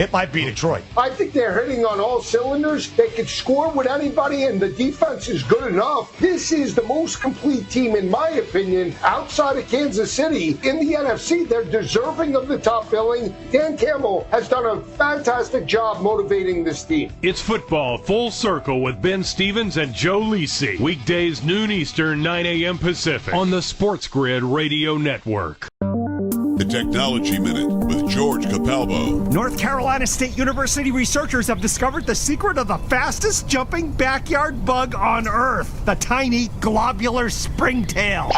It might be Detroit. I think they're hitting on all cylinders. They can score with anybody, and the defense is good enough. This is the most complete team, in my opinion, outside of Kansas City. In the NFC, they're deserving of the top billing. Dan Campbell has done a fantastic job motivating this team. It's football full circle with Ben Stevens and Joe Lisi. Weekdays noon Eastern, 9 a.m. Pacific on the SportsGrid Radio Network. The Technology Minute with George Capalbo. North Carolina State University researchers have discovered the secret of the fastest jumping backyard bug on Earth, the tiny globular springtail.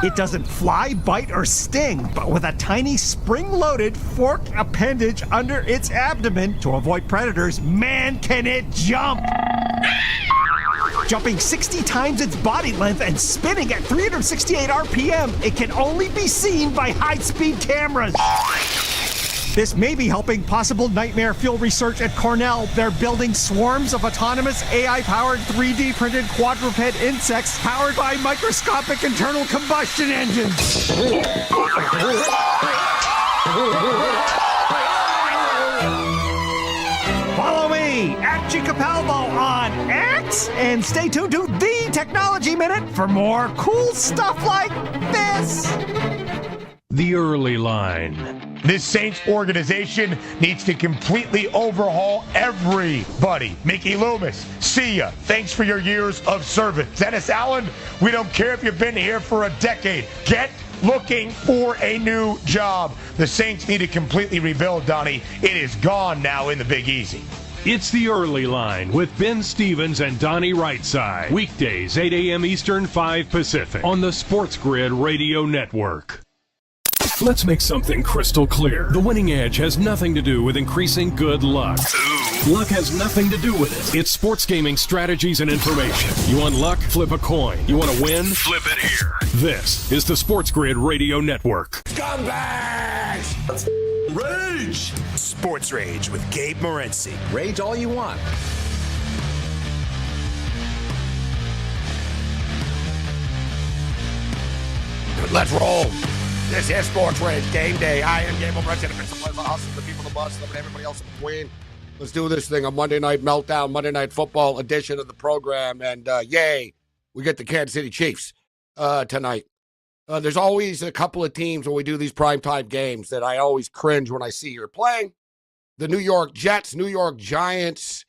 It doesn't fly, bite, or sting, but with a tiny spring-loaded forked appendage under its abdomen to avoid predators, man, can it jump! Jumping 60 times its body length and spinning at 368 RPM, it can only be seen by high-speed cameras. This may be helping possible nightmare fuel research at Cornell. They're building swarms of autonomous AI-powered 3D printed quadruped insects powered by microscopic internal combustion engines. Follow me at Capalbo on X and stay tuned to The Technology Minute for more cool stuff like this. The Early Line. This Saints organization needs to completely overhaul everybody. Mickey Loomis, see ya. Thanks for your years of service. Dennis Allen, we don't care if you've been here for a decade. Get looking for a new job. The Saints need to completely rebuild, Donnie. It is gone now in the Big Easy. It's The Early Line with Ben Stevens and Donnie Rightside. Weekdays, 8 a.m. Eastern, 5 Pacific on the SportsGrid Radio Network. Let's make something crystal clear. The winning edge has nothing to do with increasing good luck. Luck has nothing to do with it. It's sports gaming strategies and information. You want luck? Flip a coin. You want to win? Flip it here. This is the SportsGrid Radio Network. Scumbags! Let's rage! Sports Rage with Gabe Morency. Rage all you want. Let's roll. This is Sports Rage Game Day. I am Gabe Morency, the principal of the house, the people, the boss, and everybody else in between. Let's do this thing, a Monday Night Meltdown, Monday Night Football edition of the program. And yay, we get the Kansas City Chiefs tonight. There's always a couple of teams when we do these primetime games that I always cringe when I see you're playing. The New York Jets, New York Giants,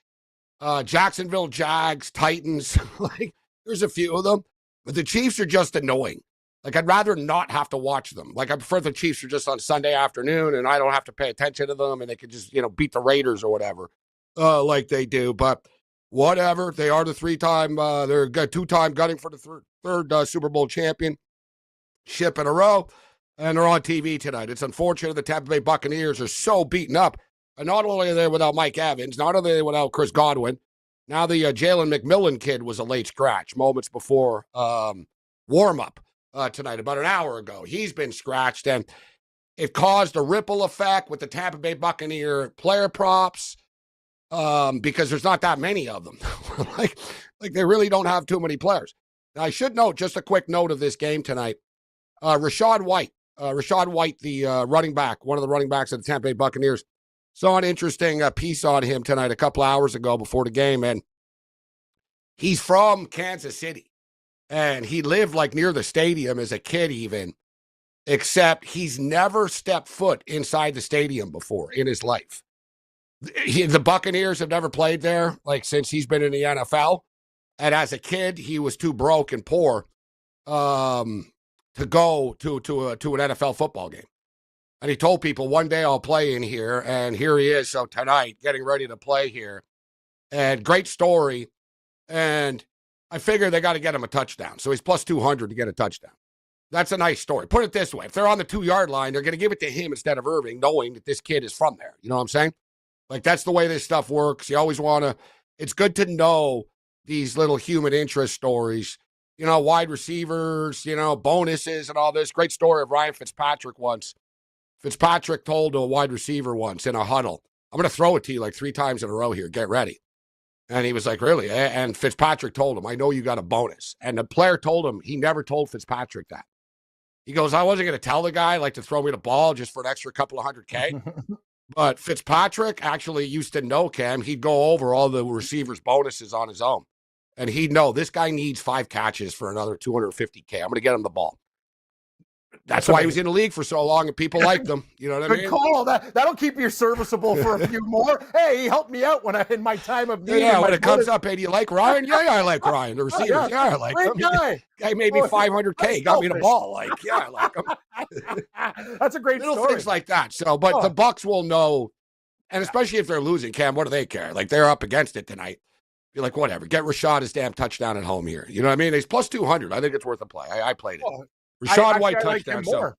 Jacksonville Jags, Titans. Like, there's a few of them. But the Chiefs are just annoying. Like, I'd rather not have to watch them. Like, I prefer the Chiefs are just on Sunday afternoon and I don't have to pay attention to them and they can just, beat the Raiders or whatever like they do. But whatever. They are the they're a two-time gunning for the third Super Bowl championship in a row. And they're on TV tonight. It's unfortunate the Tampa Bay Buccaneers are so beaten up. And not only are they without Mike Evans, not only are they without Chris Godwin, now the Jalen McMillan kid was a late scratch moments before warm-up. Tonight, about an hour ago. He's been scratched, and it caused a ripple effect with the Tampa Bay Buccaneer player props because there's not that many of them. like they really don't have too many players. Now, I should note, just a quick note of this game tonight, Rachaad White, the running back, one of the running backs of the Tampa Bay Buccaneers, saw an interesting piece on him tonight a couple hours ago before the game, and he's from Kansas City. And he lived like near the stadium as a kid even, except he's never stepped foot inside the stadium before in his life. The Buccaneers have never played there, like since he's been in the NFL. And as a kid, he was too broke and poor to go to an NFL football game. And he told people, one day I'll play in here. And here he is. So tonight, getting ready to play here. And great story. And I figure they got to get him a touchdown. So he's plus 200 to get a touchdown. That's a nice story. Put it this way. If they're on the 2-yard line, they're going to give it to him instead of Irving, knowing that this kid is from there. You know what I'm saying? Like, that's the way this stuff works. You always want to – it's good to know these little human interest stories. Wide receivers, bonuses and all this. Great story of Ryan Fitzpatrick once. Fitzpatrick told a wide receiver once in a huddle, I'm going to throw it to you like 3 times in a row here. Get ready. And he was like, really? And Fitzpatrick told him, I know you got a bonus. And the player told him, he never told Fitzpatrick that. He goes, I wasn't going to tell the guy, like, to throw me the ball just for an extra couple of $100K. But Fitzpatrick actually used to know Cam. He'd go over all the receivers' bonuses on his own. And he'd know this guy needs 5 catches for another $250K. I'm going to get him the ball. That's why he was in the league for so long, and people liked him. You know what I mean? Good call. That'll keep you serviceable for a few more. Hey, he helped me out in my time of need. Yeah, when it comes up, hey, do you like Ryan? Yeah, I like Ryan. The receivers, yeah, I like him. Guy made me $500K. Got me the ball. Like, yeah, I like him. That's a great little story. things like that. So, but the Bucs will know, and especially if they're losing, Cam, what do they care? Like, they're up against it tonight. Be like, whatever. Get Rashad his damn touchdown at home here. You know what I mean? He's plus 200. I think it's worth a play. I played it. Rashad White touchdown. So.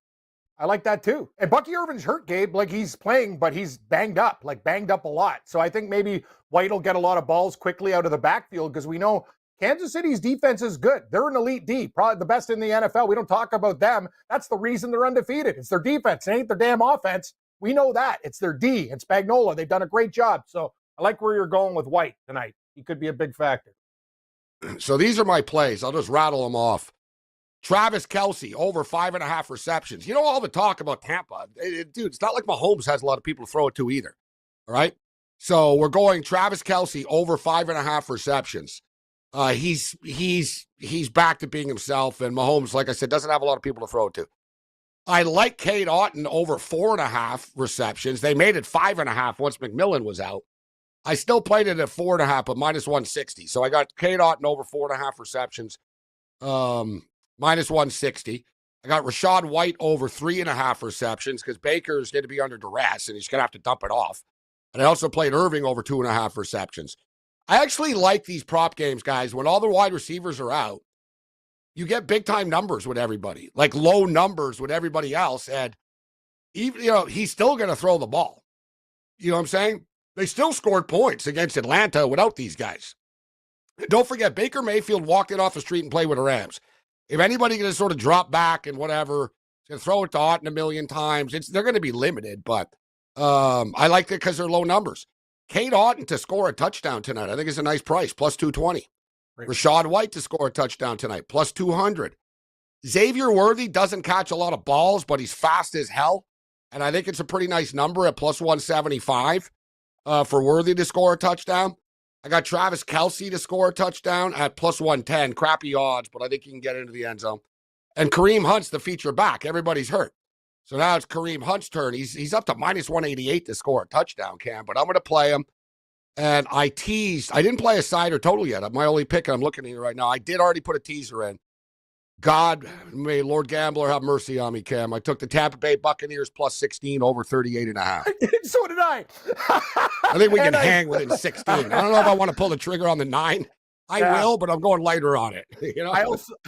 I like that too. And Bucky Irvin's hurt, Gabe. Like, he's playing, but he's banged up a lot. So I think maybe White will get a lot of balls quickly out of the backfield, because we know Kansas City's defense is good. They're an elite D, probably the best in the NFL. We don't talk about them. That's the reason they're undefeated. It's their defense. It ain't their damn offense. We know that. It's their D and Spagnuolo. They've done a great job. So I like where you're going with White tonight. He could be a big factor. So these are my plays. I'll just rattle them off. Travis Kelce, over 5.5 receptions. You know, all the talk about Tampa. Dude, it's not like Mahomes has a lot of people to throw it to either. All right? So we're going Travis Kelce, over 5.5 receptions. He's back to being himself, and Mahomes, like I said, doesn't have a lot of people to throw it to. I like Cade Otton, over 4.5 receptions. They made it 5.5 once McMillan was out. I still played it at 4.5, but minus 160. So I got Cade Otton over 4.5 receptions. Minus 160. I got Rashad White over 3.5 receptions, because Baker's going to be under duress and he's going to have to dump it off. And I also played Irving over 2.5 receptions. I actually like these prop games, guys. When all the wide receivers are out, you get big time numbers with everybody, like low numbers with everybody else. And even, he's still going to throw the ball. You know what I'm saying? They still scored points against Atlanta without these guys. Don't forget, Baker Mayfield walked it off the street and played with the Rams. If anybody going to sort of drop back and whatever, going to throw it to Otton a million times, they're going to be limited. But I like it because they're low numbers. Cade Otton to score a touchdown tonight, I think is a nice price, plus 220. Right. Rashad White to score a touchdown tonight, plus 200. Xavier Worthy doesn't catch a lot of balls, but he's fast as hell. And I think it's a pretty nice number at plus 175 for Worthy to score a touchdown. I got Travis Kelce to score a touchdown at plus 110. Crappy odds, but I think he can get into the end zone. And Kareem Hunt's the feature back. Everybody's hurt. So now it's Kareem Hunt's turn. He's up to minus 188 to score a touchdown, Cam, but I'm going to play him. And I didn't play a side or total yet. My only pick, and I'm looking at it right now. I did already put a teaser in. God, may Lord Gambler have mercy on me, Cam. I took the Tampa Bay Buccaneers plus 16 over 38.5. So did I. I think we can hang within 16. I don't know if I want to pull the trigger on the 9. I will, but I'm going lighter on it.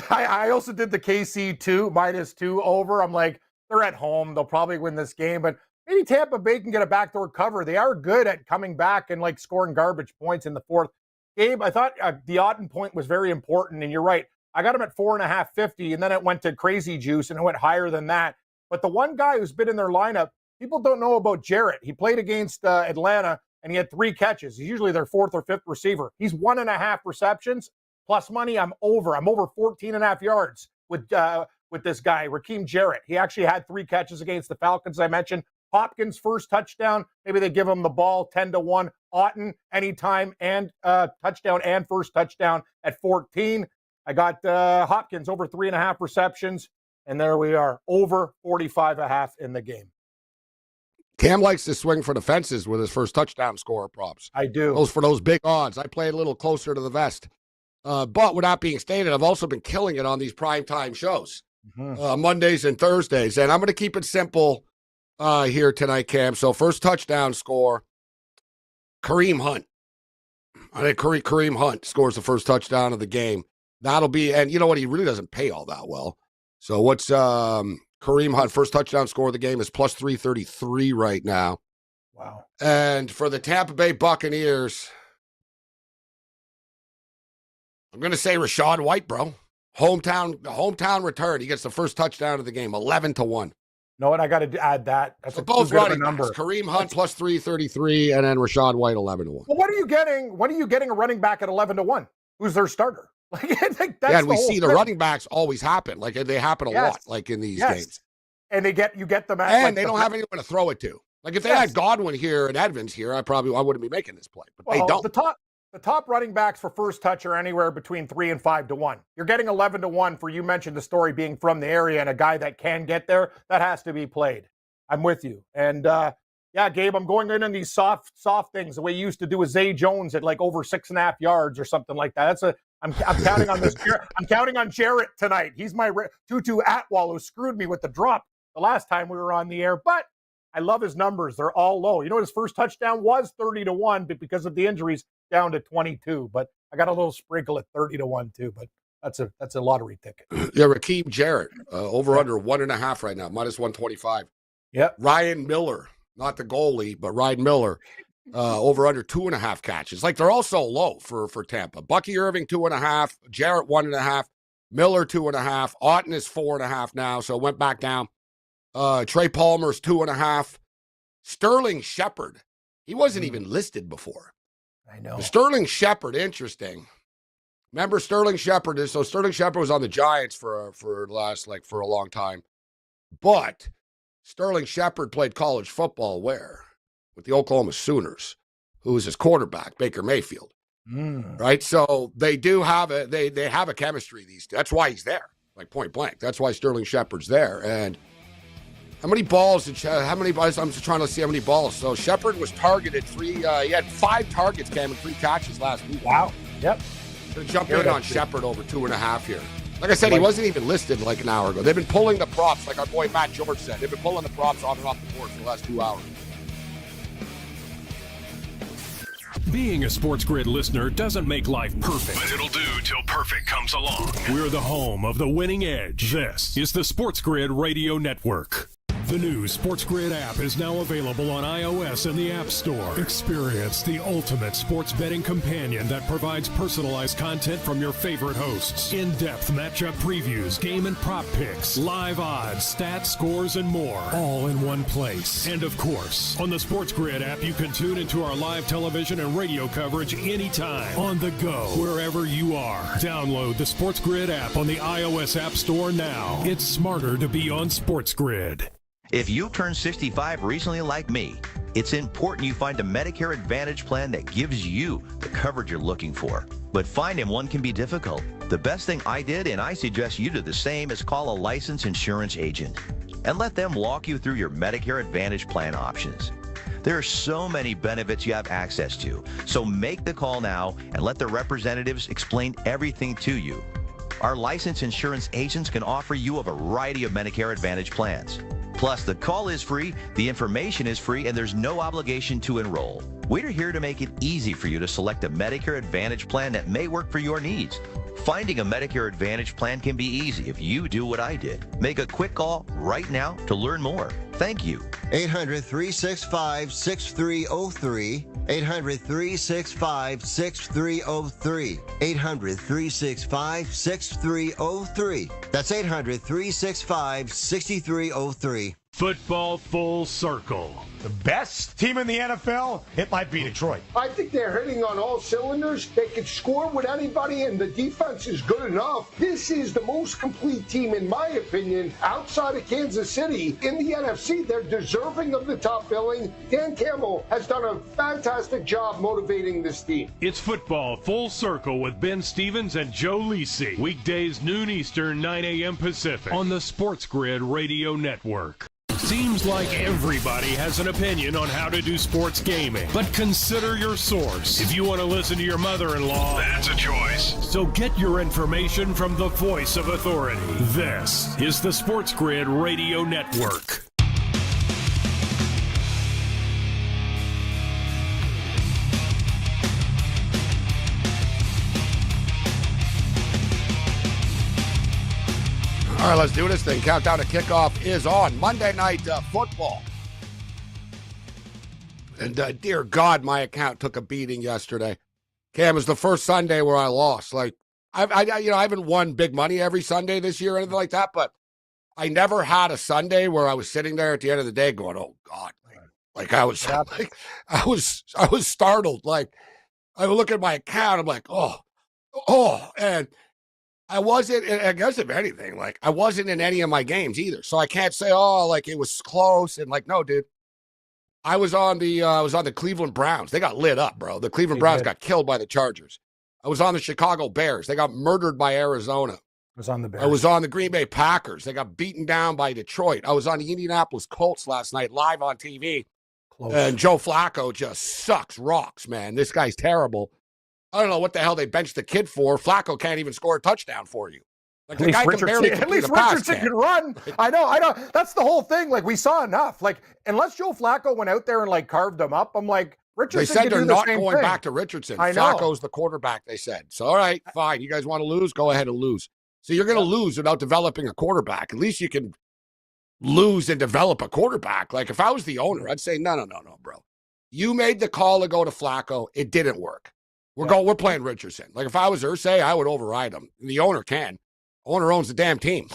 I also did the KC 2, minus 2 over. I'm like, they're at home. They'll probably win this game, but maybe Tampa Bay can get a backdoor cover. They are good at coming back and like scoring garbage points in the fourth. Gabe, I thought the Otton point was very important, and you're right. I got him at 4.550, and then it went to crazy juice, and it went higher than that. But the one guy who's been in their lineup, people don't know about Jarrett. He played against Atlanta, and he had 3 catches. He's usually their 4th or 5th receiver. He's 1.5 receptions, plus money. I'm over 14.5 yards with this guy, Raheem Jarrett. He actually had 3 catches against the Falcons, I mentioned. Hopkins, first touchdown. Maybe they give him the ball 10-1. Otton, anytime, and touchdown and first touchdown at 14. I got Hopkins over 3.5 receptions, and there we are, over 45.5 in the game. Cam likes to swing for the fences with his first touchdown scorer props. I do. Those for those big odds. I play a little closer to the vest. But with that being stated, I've also been killing it on these primetime shows, Mondays and Thursdays. And I'm going to keep it simple here tonight, Cam. So first touchdown score, Kareem Hunt. I think Kareem Hunt scores the first touchdown of the game. That'll be, and you know what? He really doesn't pay all that well. So what's Kareem Hunt, first touchdown score of the game is plus 333 right now. Wow. And for the Tampa Bay Buccaneers, I'm going to say Rashad White, bro. Hometown return. He gets the first touchdown of the game, 11-1. No, and I got to add that. That's so both running number. Kareem Hunt plus 333, and then Rashad White 11-1. Well, what are you getting? What are you getting a running back at 11-1? Who's their starter? Like, I think that's and we see the running backs always happen. Like they happen a lot, like in these games. And you get them at, and they don't have anyone to throw it to. Like if they had Godwin here and Edmonds here, I wouldn't be making this play. But they don't. The top running backs for first touch are anywhere between 3 and 5 to 1. You're getting 11 to 1 for, you mentioned the story being from the area and a guy that can get there. That has to be played. I'm with you. And yeah, Gabe, I'm going in on these soft things the way you used to do with Zay Jones at like over 6.5 yards or something like that. I'm counting on this. I'm counting on Jarrett tonight. He's my Tutu Atwell who screwed me with the drop the last time we were on the air. But I love his numbers. They're all low. You know what his first touchdown was? 30 to 1, but because of the injuries, down to 22. But I got a little sprinkle at 30 to 1 too. But that's a lottery ticket. Yeah, Raheem Jarrett, over under 1.5 right now, minus 125. Yeah. Ryan Miller, not the goalie, but Ryan Miller, over under 2.5 catches. Like they're all so low for Tampa. Bucky Irving 2.5, Jarrett 1.5, Miller 2.5, Otten is 4.5 now, so it went back down. Trey Palmer's 2.5. Sterling Shepard, he wasn't even listed before. I know. Sterling Shepard, interesting. Remember Sterling Shepard is, so Sterling Shepard was on the Giants for a long time. But Sterling Shepard played college football where? With the Oklahoma Sooners, who was his quarterback, Baker Mayfield. Right? So they do have they have a chemistry, these two. That's why he's there, like point blank. That's why Sterling Shepard's there. And how many balls I'm just trying to see how many balls. So Shepard was targeted he had 5 targets, Cam, and 3 catches last week. Wow. Yep. So jump in on Shepard over 2.5 here. Like I said, he wasn't even listed like an hour ago. They've been pulling the props, like our boy Matt George said. They've been pulling the props on and off the board for the last 2 hours. Being a SportsGrid listener doesn't make life perfect, but it'll do till perfect comes along. We're the home of the winning edge. This is the SportsGrid Radio Network. The new SportsGrid app is now available on iOS and the App Store. Experience the ultimate sports betting companion that provides personalized content from your favorite hosts. In-depth matchup previews, game and prop picks, live odds, stats, scores, and more. All in one place. And of course, on the SportsGrid app, you can tune into our live television and radio coverage anytime. On the go, wherever you are. Download the SportsGrid app on the iOS App Store now. It's smarter to be on SportsGrid. If you turned 65 recently like me, it's important you find a Medicare Advantage plan that gives you the coverage you're looking for. But finding one can be difficult. The best thing I did, and I suggest you do the same, is call a licensed insurance agent and let them walk you through your Medicare Advantage plan options. There are so many benefits you have access to, so make the call now and let the representatives explain everything to you. Our licensed insurance agents can offer you a variety of Medicare Advantage plans. Plus, the call is free, the information is free, and there's no obligation to enroll. We're here to make it easy for you to select a Medicare Advantage plan that may work for your needs. Finding a Medicare Advantage plan can be easy if you do what I did. Make a quick call right now to learn more. Thank you. 800-365-6303. 800-365-6303. 800-365-6303. That's 800-365-6303. Football full circle. The best team in the NFL, it might be Detroit. I think they're hitting on all cylinders. They can score with anybody, and the defense is good enough. This is the most complete team, in my opinion, outside of Kansas City. In the NFC, they're deserving of the top billing. Dan Campbell has done a fantastic job motivating this team. It's football full circle with Ben Stevens and Joe Lisi. Weekdays noon Eastern, 9 a.m. Pacific on the SportsGrid Radio Network. Seems like everybody has an opinion on how to do sports gaming, but consider your source. If you want to listen to your mother-in-law, that's a choice. So get your information from the voice of authority. This is the SportsGrid Radio Network. All right, let's do this thing. Countdown to kickoff is on. Monday Night Football. And dear God, my account took a beating yesterday. Cam, it was the first Sunday where I lost. Like, I haven't won big money every Sunday this year or anything like that, but I never had a Sunday where I was sitting there at the end of the day going, "Oh God!" Like I was startled. Like I would look at my account, I'm like, "Oh," and I wasn't, I guess if anything, like I wasn't in any of my games either. So I can't say, "Oh, like it was close," and like, no, dude. I was on the Cleveland Browns. They got lit up, bro. The Cleveland Browns got killed by the Chargers. I was on the Chicago Bears. They got murdered by Arizona. I was on the Bears. I was on the Green Bay Packers. They got beaten down by Detroit. I was on the Indianapolis Colts last night, live on TV. Close. And Joe Flacco just sucks rocks, man. This guy's terrible. I don't know what the hell they benched the kid for. Flacco can't even score a touchdown for you. Like, the guy can barely at least Richardson can run. I know. That's the whole thing. Like, we saw enough. Like, unless Joe Flacco went out there and, like, carved him up, I'm like, Richardson. They said they're not going thing. back to Richardson. I know. Flacco's the quarterback, they said. So, all right, fine. You guys want to lose? Go ahead and lose. So you're going to lose without developing a quarterback. At least you can lose and develop a quarterback. Like, if I was the owner, I'd say, no, bro. You made the call to go to Flacco. It didn't work. We're playing Richardson. Like, if I was Irsay, I would override him. The owner can. Owner owns the damn team.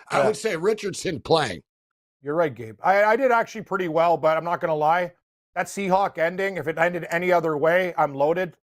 I would say Richardson playing. You're right, Gabe. I did actually pretty well, but I'm not going to lie. That Seahawk ending, if it ended any other way, I'm loaded.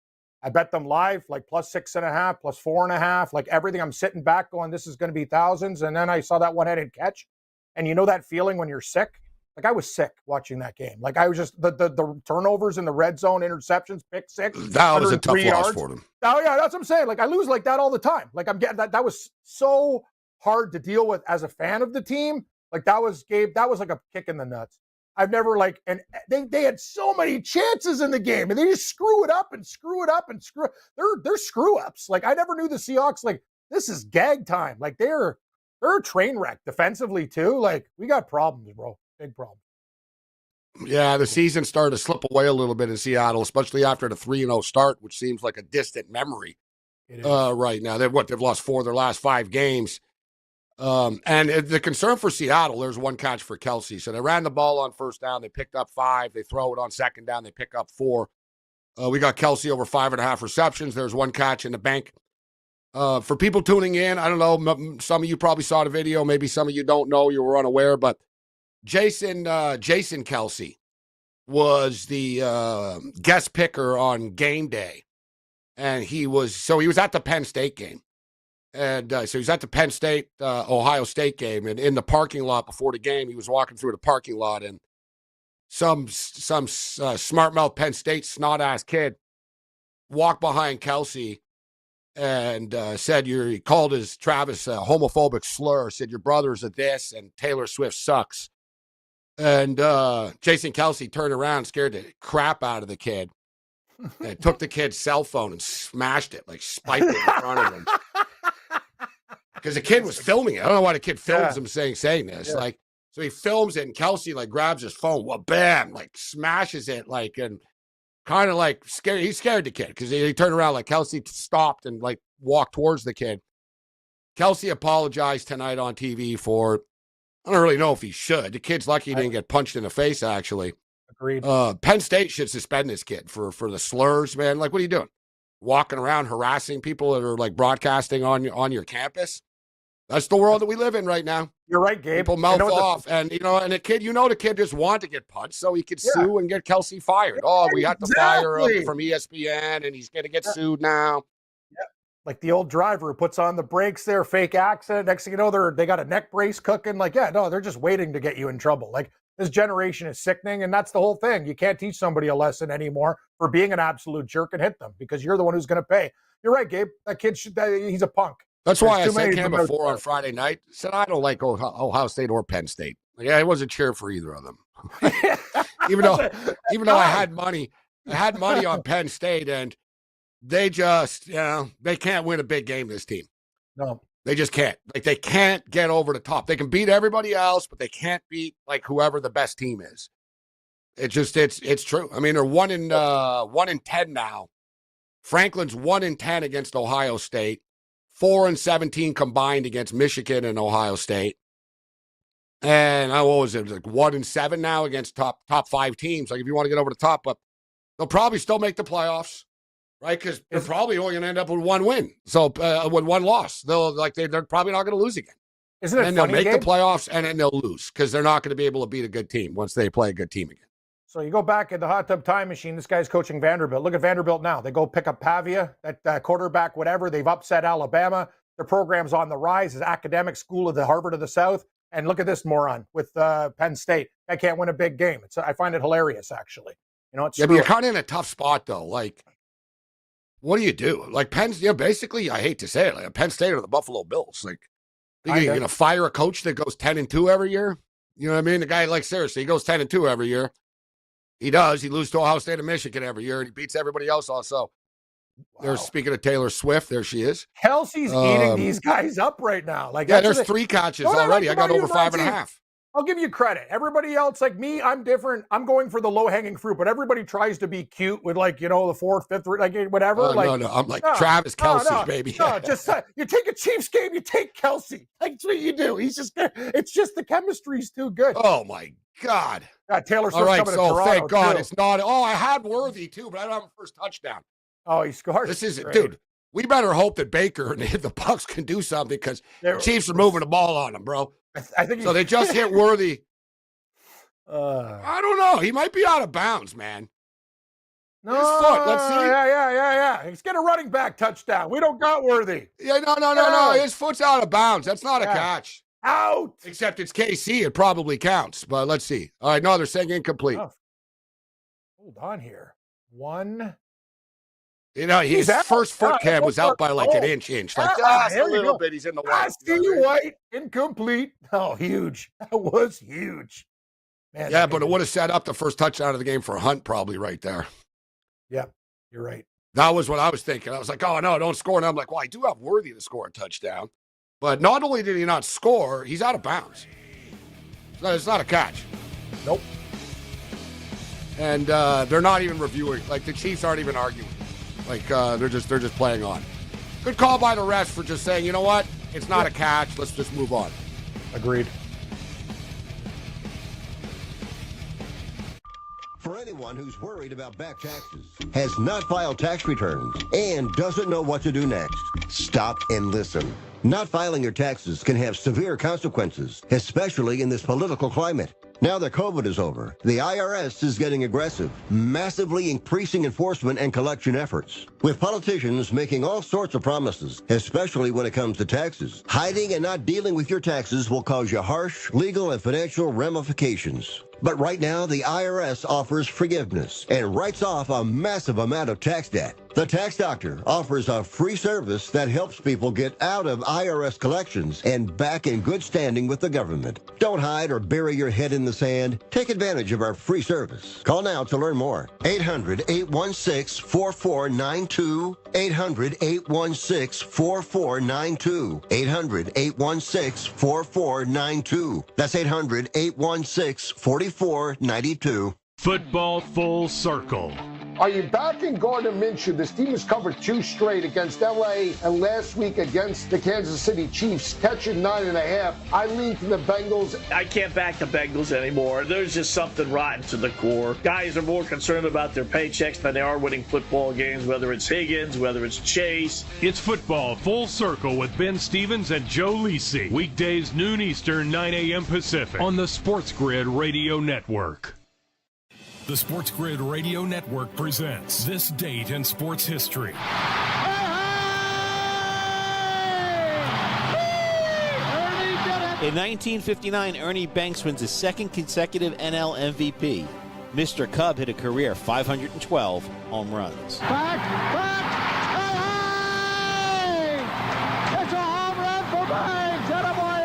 I bet them live, like plus 6.5, plus 4.5, like everything. I'm sitting back going, this is going to be thousands. And then I saw that one-headed catch. And you know that feeling when you're sick? Like, I was sick watching that game. Like, I was just, the turnovers in the red zone, interceptions, pick six. That was a tough loss for them. Oh, yeah, that's what I'm saying. Like, I lose like that all the time. Like, I'm getting that. That was so hard to deal with as a fan of the team. Like, that was, Gabe, that was like a kick in the nuts. I've never, like, and they had so many chances in the game, and they just screw it up and screw it up and screw. They're screw ups. Like, I never knew the Seahawks, like, this is gag time. Like, they're a train wreck defensively, too. Like, we got problems, bro. Big problem. Yeah, the season started to slip away a little bit in Seattle, especially after the 3-0 start, which seems like a distant memory right now. They've lost 4 of their last 5 games. And the concern for Seattle, there's one catch for Kelce. So they ran the ball on first down. They picked up 5. They throw it on second down. They pick up 4. We got Kelce over 5.5 receptions. There's one catch in the bank. For people tuning in, I don't know, some of you probably saw the video. Maybe some of you don't know. You were unaware, but Jason Kelce was the guest picker on game day. And he was at the Penn State game. And so he's at the Penn State, Ohio State game. And in the parking lot before the game, he was walking through the parking lot. And some smart-mouth Penn State snot-ass kid walked behind Kelce and said, he called his Travis a homophobic slur, said, your brother's a this, and Taylor Swift sucks. And Jason Kelce turned around, scared the crap out of the kid, and took the kid's cell phone and smashed it, like spiked it in front of him. Because the kid was filming it. I don't know why the kid films him saying this. Yeah. Like, so he films it, and Kelce like grabs his phone, bam, like smashes it, like, and kind of like scared. He scared the kid because he turned around, like Kelce stopped and like walked towards the kid. Kelce apologized tonight on TV for. I don't really know if he should. The kid's lucky he didn't get punched in the face, actually. Agreed. Penn State should suspend this kid for the slurs, man. Like, what are you doing? Walking around harassing people that are like broadcasting on your campus? That's the world that we live in right now. You're right, Gabe. People mouth off. And the kid just wanted to get punched so he could sue and get Kelce fired. Oh, we had to fire him from ESPN, and he's going to get sued now. Like the old driver who puts on the brakes there, fake accident. Next thing you know, they got a neck brace cooking. Like, they're just waiting to get you in trouble. Like, this generation is sickening, and that's the whole thing. You can't teach somebody a lesson anymore for being an absolute jerk and hit them because you're the one who's going to pay. You're right, Gabe. That kid he's a punk. That's why I said to him before on Friday night, I said, I don't like Ohio State or Penn State. Like, I wasn't cheering for either of them. even though I had money on Penn State, and they just, they can't win a big game, this team. No. They just can't. Like, they can't get over the top. They can beat everybody else, but they can't beat, like, whoever the best team is. It's true. I mean, they're 1-10 now. Franklin's 1-10 against Ohio State. 4-17 combined against Michigan and Ohio State. And what was it? Like 1-7 now against top 5 teams. Like, if you want to get over the top, but they'll probably still make the playoffs, right? Because they're probably only going to end up with 1 win. So with 1 loss, they're probably not going to lose again. Isn't it and funny, they'll make Gabe? the playoffs, and then they'll lose because they're not going to be able to beat a good team once they play a good team again. So you go back in the hot tub time machine. This guy's coaching Vanderbilt. Look at Vanderbilt now. They go pick up Pavia, that quarterback, whatever. They've upset Alabama. Their program's on the rise. It's academic school of the Harvard of the South. And look at this moron with Penn State. I can't win a big game. I find it hilarious, actually. But you're kind of in a tough spot, though. Like, what do you do? Like, basically, I hate to say it, like Penn State or the Buffalo Bills. Like, you're going to fire a coach that goes 10-2 every year? You know what I mean? The guy, like, seriously, he goes 10-2 every year. He does. He loses to Ohio State and Michigan every year, and he beats everybody else also. Wow. Speaking of Taylor Swift, there she is. Kelce's eating these guys up right now. Like, there's 3 catches already. I got over 5.5. I'll give you credit. Everybody else, like me, I'm different. I'm going for the low-hanging fruit, but everybody tries to be cute with, like, the 4th, 5th, like whatever. No. I'm like Travis Kelce, baby. No, just you take a Chiefs game, you take Kelce. Like, that's what you do. It's just the chemistry's too good. Oh my God. Taylor Swift coming to Toronto. Thank God too. it's not. Oh, I had Worthy too, but I don't have a first touchdown. Oh, he scored. This is it, dude. We better hope that Baker and the Bucs can do something because the Chiefs are moving the ball on them, bro. I think so. They just hit Worthy. I don't know. He might be out of bounds, man. No, his foot. Let's see. Yeah. He's getting a running back touchdown. We don't got Worthy. Yeah, no. His foot's out of bounds. That's not a catch. Out. Except it's KC. It probably counts. But let's see. All right, no, they're saying incomplete. Oh. Hold on here. One. His first foot cam was out by like an inch. Like just a little bit. He's in the way. I see you, White. Incomplete. Oh, huge. That was huge. Man, yeah, but it would have set up the first touchdown of the game for Hunt probably right there. Yeah, you're right. That was what I was thinking. I was like, oh, no, don't score. And I'm like, well, I do have Worthy to score a touchdown. But not only did he not score, he's out of bounds. It's not a catch. Nope. And they're not even reviewing. Like, the Chiefs aren't even arguing. Like, they're just playing on. Good call by the refs for just saying, you know what? It's not a catch. Let's just move on. Agreed. For anyone who's worried about back taxes, has not filed tax returns, and doesn't know what to do next, stop and listen. Not filing your taxes can have severe consequences, especially in this political climate. Now that COVID is over, the IRS is getting aggressive, massively increasing enforcement and collection efforts. With politicians making all sorts of promises, especially when it comes to taxes, hiding and not dealing with your taxes will cause you harsh legal and financial ramifications. But right now, the IRS offers forgiveness and writes off a massive amount of tax debt. The Tax Doctor offers a free service that helps people get out of IRS collections and back in good standing with the government. Don't hide or bury your head in the sand. Take advantage of our free service. Call now to learn more. 800-816-4492. 800-816-4492. 800-816-4492. That's 800-816-4492. Football Full Circle. Are you backing Gardner Minshew? This team has covered 2 straight against L.A. and last week against the Kansas City Chiefs, catching 9.5. I lean to the Bengals. I can't back the Bengals anymore. There's just something rotten to the core. Guys are more concerned about their paychecks than they are winning football games, whether it's Higgins, whether it's Chase. It's Football Full Circle with Ben Stevens and Joe Lisi. Weekdays noon Eastern, 9 a.m. Pacific on the SportsGrid Radio Network. The SportsGrid Radio Network presents This Date in Sports History. In 1959, Ernie Banks wins his second consecutive NL MVP. Mr. Cub hit a career 512 home runs. Back, hey! It's a home run for Banks! Attaboy,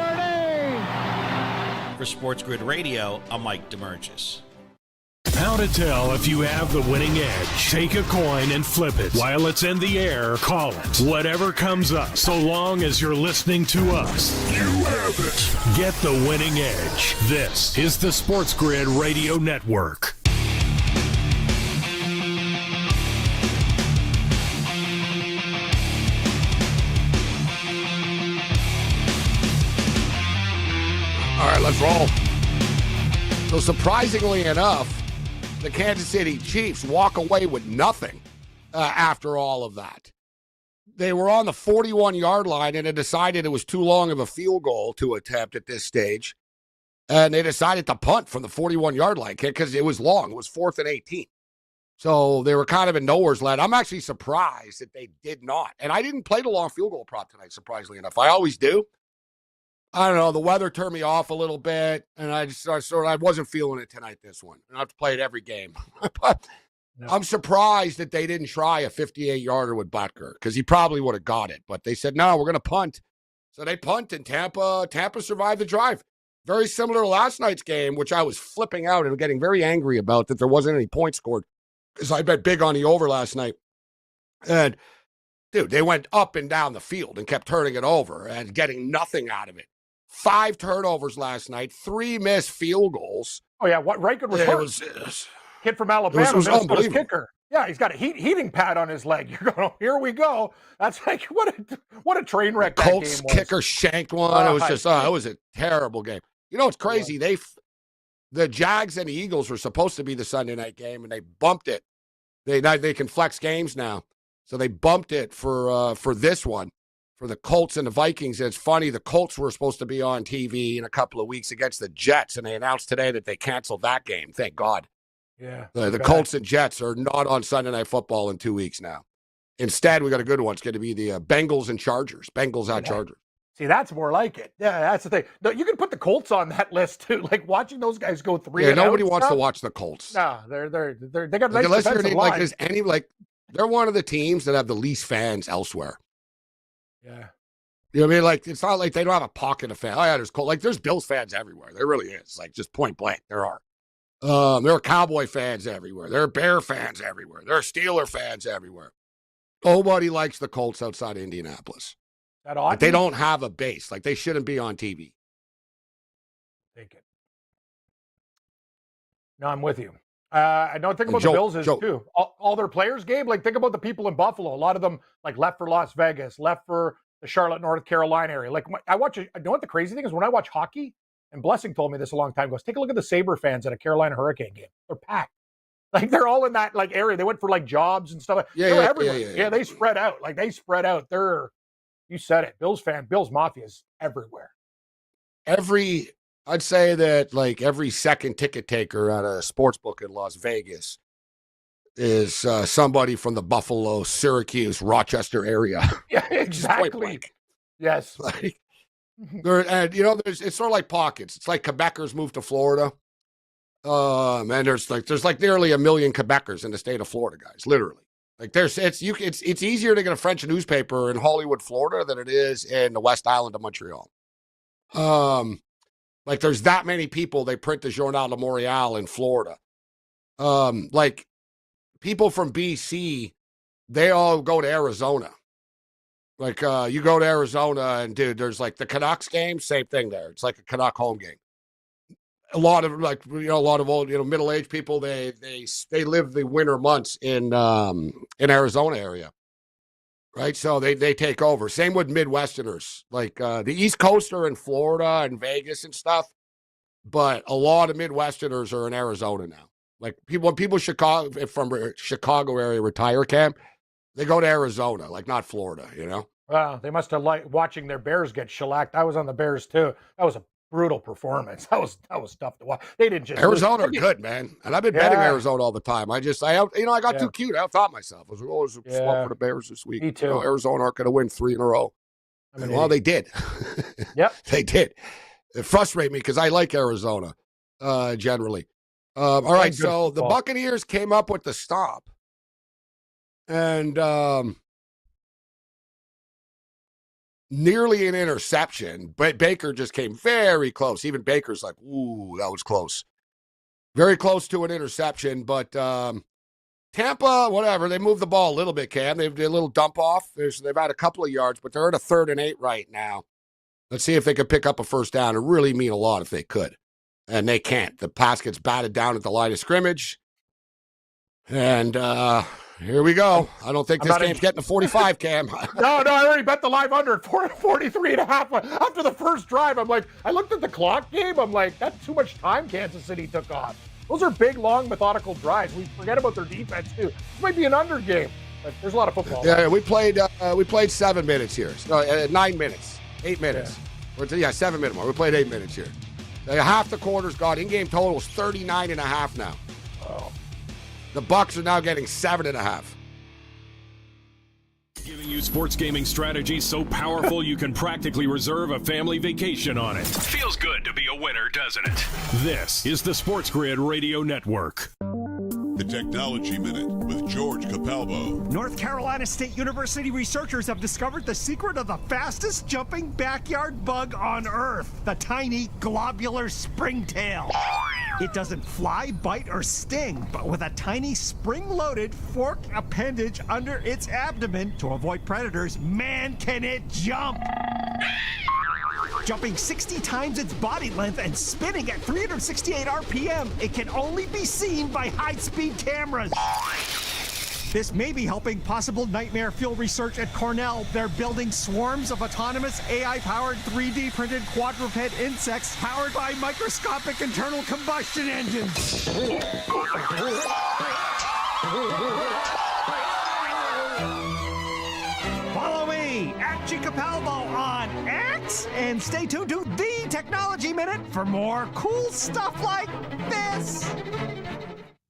Ernie! For SportsGrid Radio, I'm Mike DeMurgis. How to tell if you have the winning edge. Take a coin and flip it. While it's in the air, call it. Whatever comes up, so long as you're listening to us. You have it. Get the winning edge. This is the SportsGrid Radio Network. All right, let's roll. So surprisingly enough, the Kansas City Chiefs walk away with nothing after all of that. They were on the 41-yard line, and they decided it was too long of a field goal to attempt at this stage. And they decided to punt from the 41-yard line because it was long. It was 4th and 18. So they were kind of in nowhere's land. I'm actually surprised that they did not. And I didn't play the long field goal prop tonight, surprisingly enough. I always do. I don't know. The weather turned me off a little bit, and I wasn't feeling it tonight. This one, and I've played every game. But I'm surprised that they didn't try a 58-yarder with Butker because he probably would have got it. But they said no, we're going to punt. So they punt, and Tampa survived the drive. Very similar to last night's game, which I was flipping out and getting very angry about that there wasn't any points scored because I bet big on the over last night. And dude, they went up and down the field and kept turning it over and getting nothing out of it. 5 turnovers last night, 3 missed field goals. Oh, yeah. What Reichard was hurt. Kid from Alabama, it was unbelievable. Kicker. Yeah, he's got a heating pad on his leg. You're going, here we go. That's like, what a train wreck that Colts game was. kicker shanked one. It was just, it was a terrible game. You know, it's crazy. The Jags and the Eagles were supposed to be the Sunday night game, and they bumped it. They can flex games now. So they bumped it for this one, for the Colts and the Vikings. And it's funny, the Colts were supposed to be on TV in a couple of weeks against the Jets, and they announced today that they canceled that game. Thank God. Yeah. The Colts and Jets are not on Sunday Night Football in 2 weeks now. Instead, we got a good one. It's going to be the Bengals and Chargers. Bengals at Chargers. See, that's more like it. Yeah, that's the thing. No, you can put the Colts on that list too. Like watching those guys go 3. Yeah, nobody wants to watch the Colts. No, they got a nice unless defensive you're line. like there's any like they're one of the teams that have the least fans elsewhere. Yeah. You know what I mean? Like, it's not like they don't have a pocket of fans. Oh, yeah, there's Colts. Like, there's Bills fans everywhere. There really is. Like, just point blank, there are. There are Cowboy fans everywhere. There are Bear fans everywhere. There are Steeler fans everywhere. Nobody likes the Colts outside of Indianapolis. That odd? Like, they don't have a base. Like, they shouldn't be on TV. Take it. No, I'm with you. I don't think about the Bills is too. All their players, Gabe, like think about the people in Buffalo. A lot of them like left for Las Vegas, left for the Charlotte, North Carolina area. Like I watch, you know what the crazy thing is? When I watch hockey, and Blessing told me this a long time ago, take a look at the Sabre fans at a Carolina Hurricane game. They're packed. Like they're all in that like area. They went for like jobs and stuff. They're everywhere. Yeah, they spread out. Like they spread out. You said it. Bills Mafia is everywhere. I'd say that like every second ticket taker at a sports book in Las Vegas is somebody from the Buffalo, Syracuse, Rochester area. Yeah, exactly. Yes. Like, and you know, it's sort of like pockets. It's like Quebecers moved to Florida. And there's like nearly 1 million Quebecers in the state of Florida, guys. Literally. Like it's easier to get a French newspaper in Hollywood, Florida than it is in the West Island of Montreal. Like there's that many people, they print the Journal de Montréal in Florida. Like people from BC, they all go to Arizona. Like you go to Arizona and dude, there's like the Canucks game, same thing there. It's like a Canuck home game. A lot of like, you know, a lot of old, you know, middle-aged people, they live the winter months in Arizona area. Right, so they take over. Same with Midwesterners, like the East Coast are in Florida and Vegas and stuff, but a lot of Midwesterners are in Arizona now. Like when people from Chicago area retire camp, they go to Arizona, like not Florida, you know. Well, they must have liked watching their Bears get shellacked. I was on the Bears too. That was a brutal performance. That was tough to watch. They didn't just Arizona are good, man. And I've been betting Arizona all the time. I got too cute. I thought myself. I was always swap for the Bears this week. Me too. You know, Arizona aren't going to win 3 in a row. Well, they did. Yep. They did. It frustrated me because I like Arizona generally. All right, so the Buccaneers came up with the stop. And nearly an interception, but Baker just came very close. Even Baker's like, ooh, that was close. Very close to an interception, but Tampa, whatever, they moved the ball a little bit, Cam. They did a little dump off. They've had a couple of yards, but they're at a 3rd and 8 right now. Let's see if they could pick up a first down. It really mean a lot if they could. And they can't. The pass gets batted down at the line of scrimmage. And here we go. I don't think this game's getting to 45, Cam. No, I already bet the live under at 43.5. After the first drive, I'm like, I looked at the clock, Gabe. I'm like, that's too much time Kansas City took off. Those are big, long, methodical drives. We forget about their defense, too. This might be an under game, but there's a lot of football. Yeah, we played 7 minutes here. No, 9 minutes. 8 minutes. Yeah, 7 minute mark. We played 8 minutes here. Half the quarter's gone. In-game total is 39.5 now. Oh. The Bucs are now getting 7.5. Giving you new sports gaming strategy so powerful you can practically reserve a family vacation on it. Feels good to be a winner, doesn't it? This is the SportsGrid Radio Network. The Technology Minute with George Capalbo. North Carolina State University researchers have discovered the secret of the fastest jumping backyard bug on Earth, the tiny globular springtail. It doesn't fly, bite, or sting, but with a tiny spring-loaded forked appendage under its abdomen to avoid predators, man, can it jump! Jumping 60 times its body length and spinning at 368 RPM, it can only be seen by high-speed cameras. This may be helping possible nightmare fuel research at Cornell. They're building swarms of autonomous AI-powered 3D printed quadruped insects powered by microscopic internal combustion engines. Follow me at Capalbo on X and stay tuned to The Technology Minute for more cool stuff like this.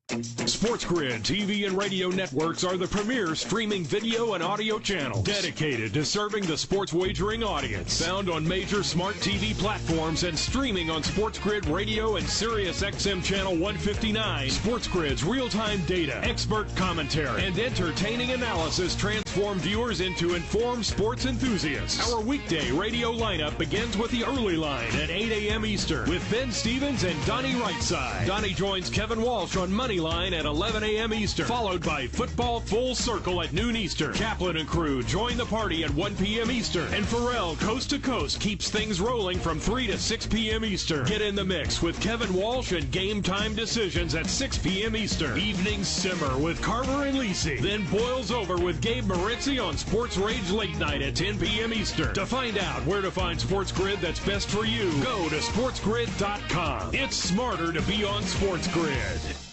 SportsGrid TV and radio networks are the premier streaming video and audio channels dedicated to serving the sports wagering audience. Found on major smart TV platforms and streaming on SportsGrid Radio and SiriusXM Channel 159. SportsGrid's real-time data, expert commentary, and entertaining analysis transform viewers into informed sports enthusiasts. Our weekday radio lineup begins with the early line at 8 a.m. Eastern with Ben Stevens and Donnie Rightside. Donnie joins Kevin Walsh on Moneyline at 11 a.m. Eastern, followed by Football Full Circle at noon Eastern. Kaplan and crew join the party at 1 p.m. Eastern, and Pharrell Coast to Coast keeps things rolling from 3 to 6 p.m. Eastern. Get in the mix with Kevin Walsh and Game Time Decisions at 6 p.m. Eastern. Evenings simmer with Carver and Lisi, then boils over with Gabe Moritzi on Sports Rage Late Night at 10 p.m. Eastern. To find out where to find SportsGrid that's best for you, go to sportsgrid.com. It's smarter to be on SportsGrid.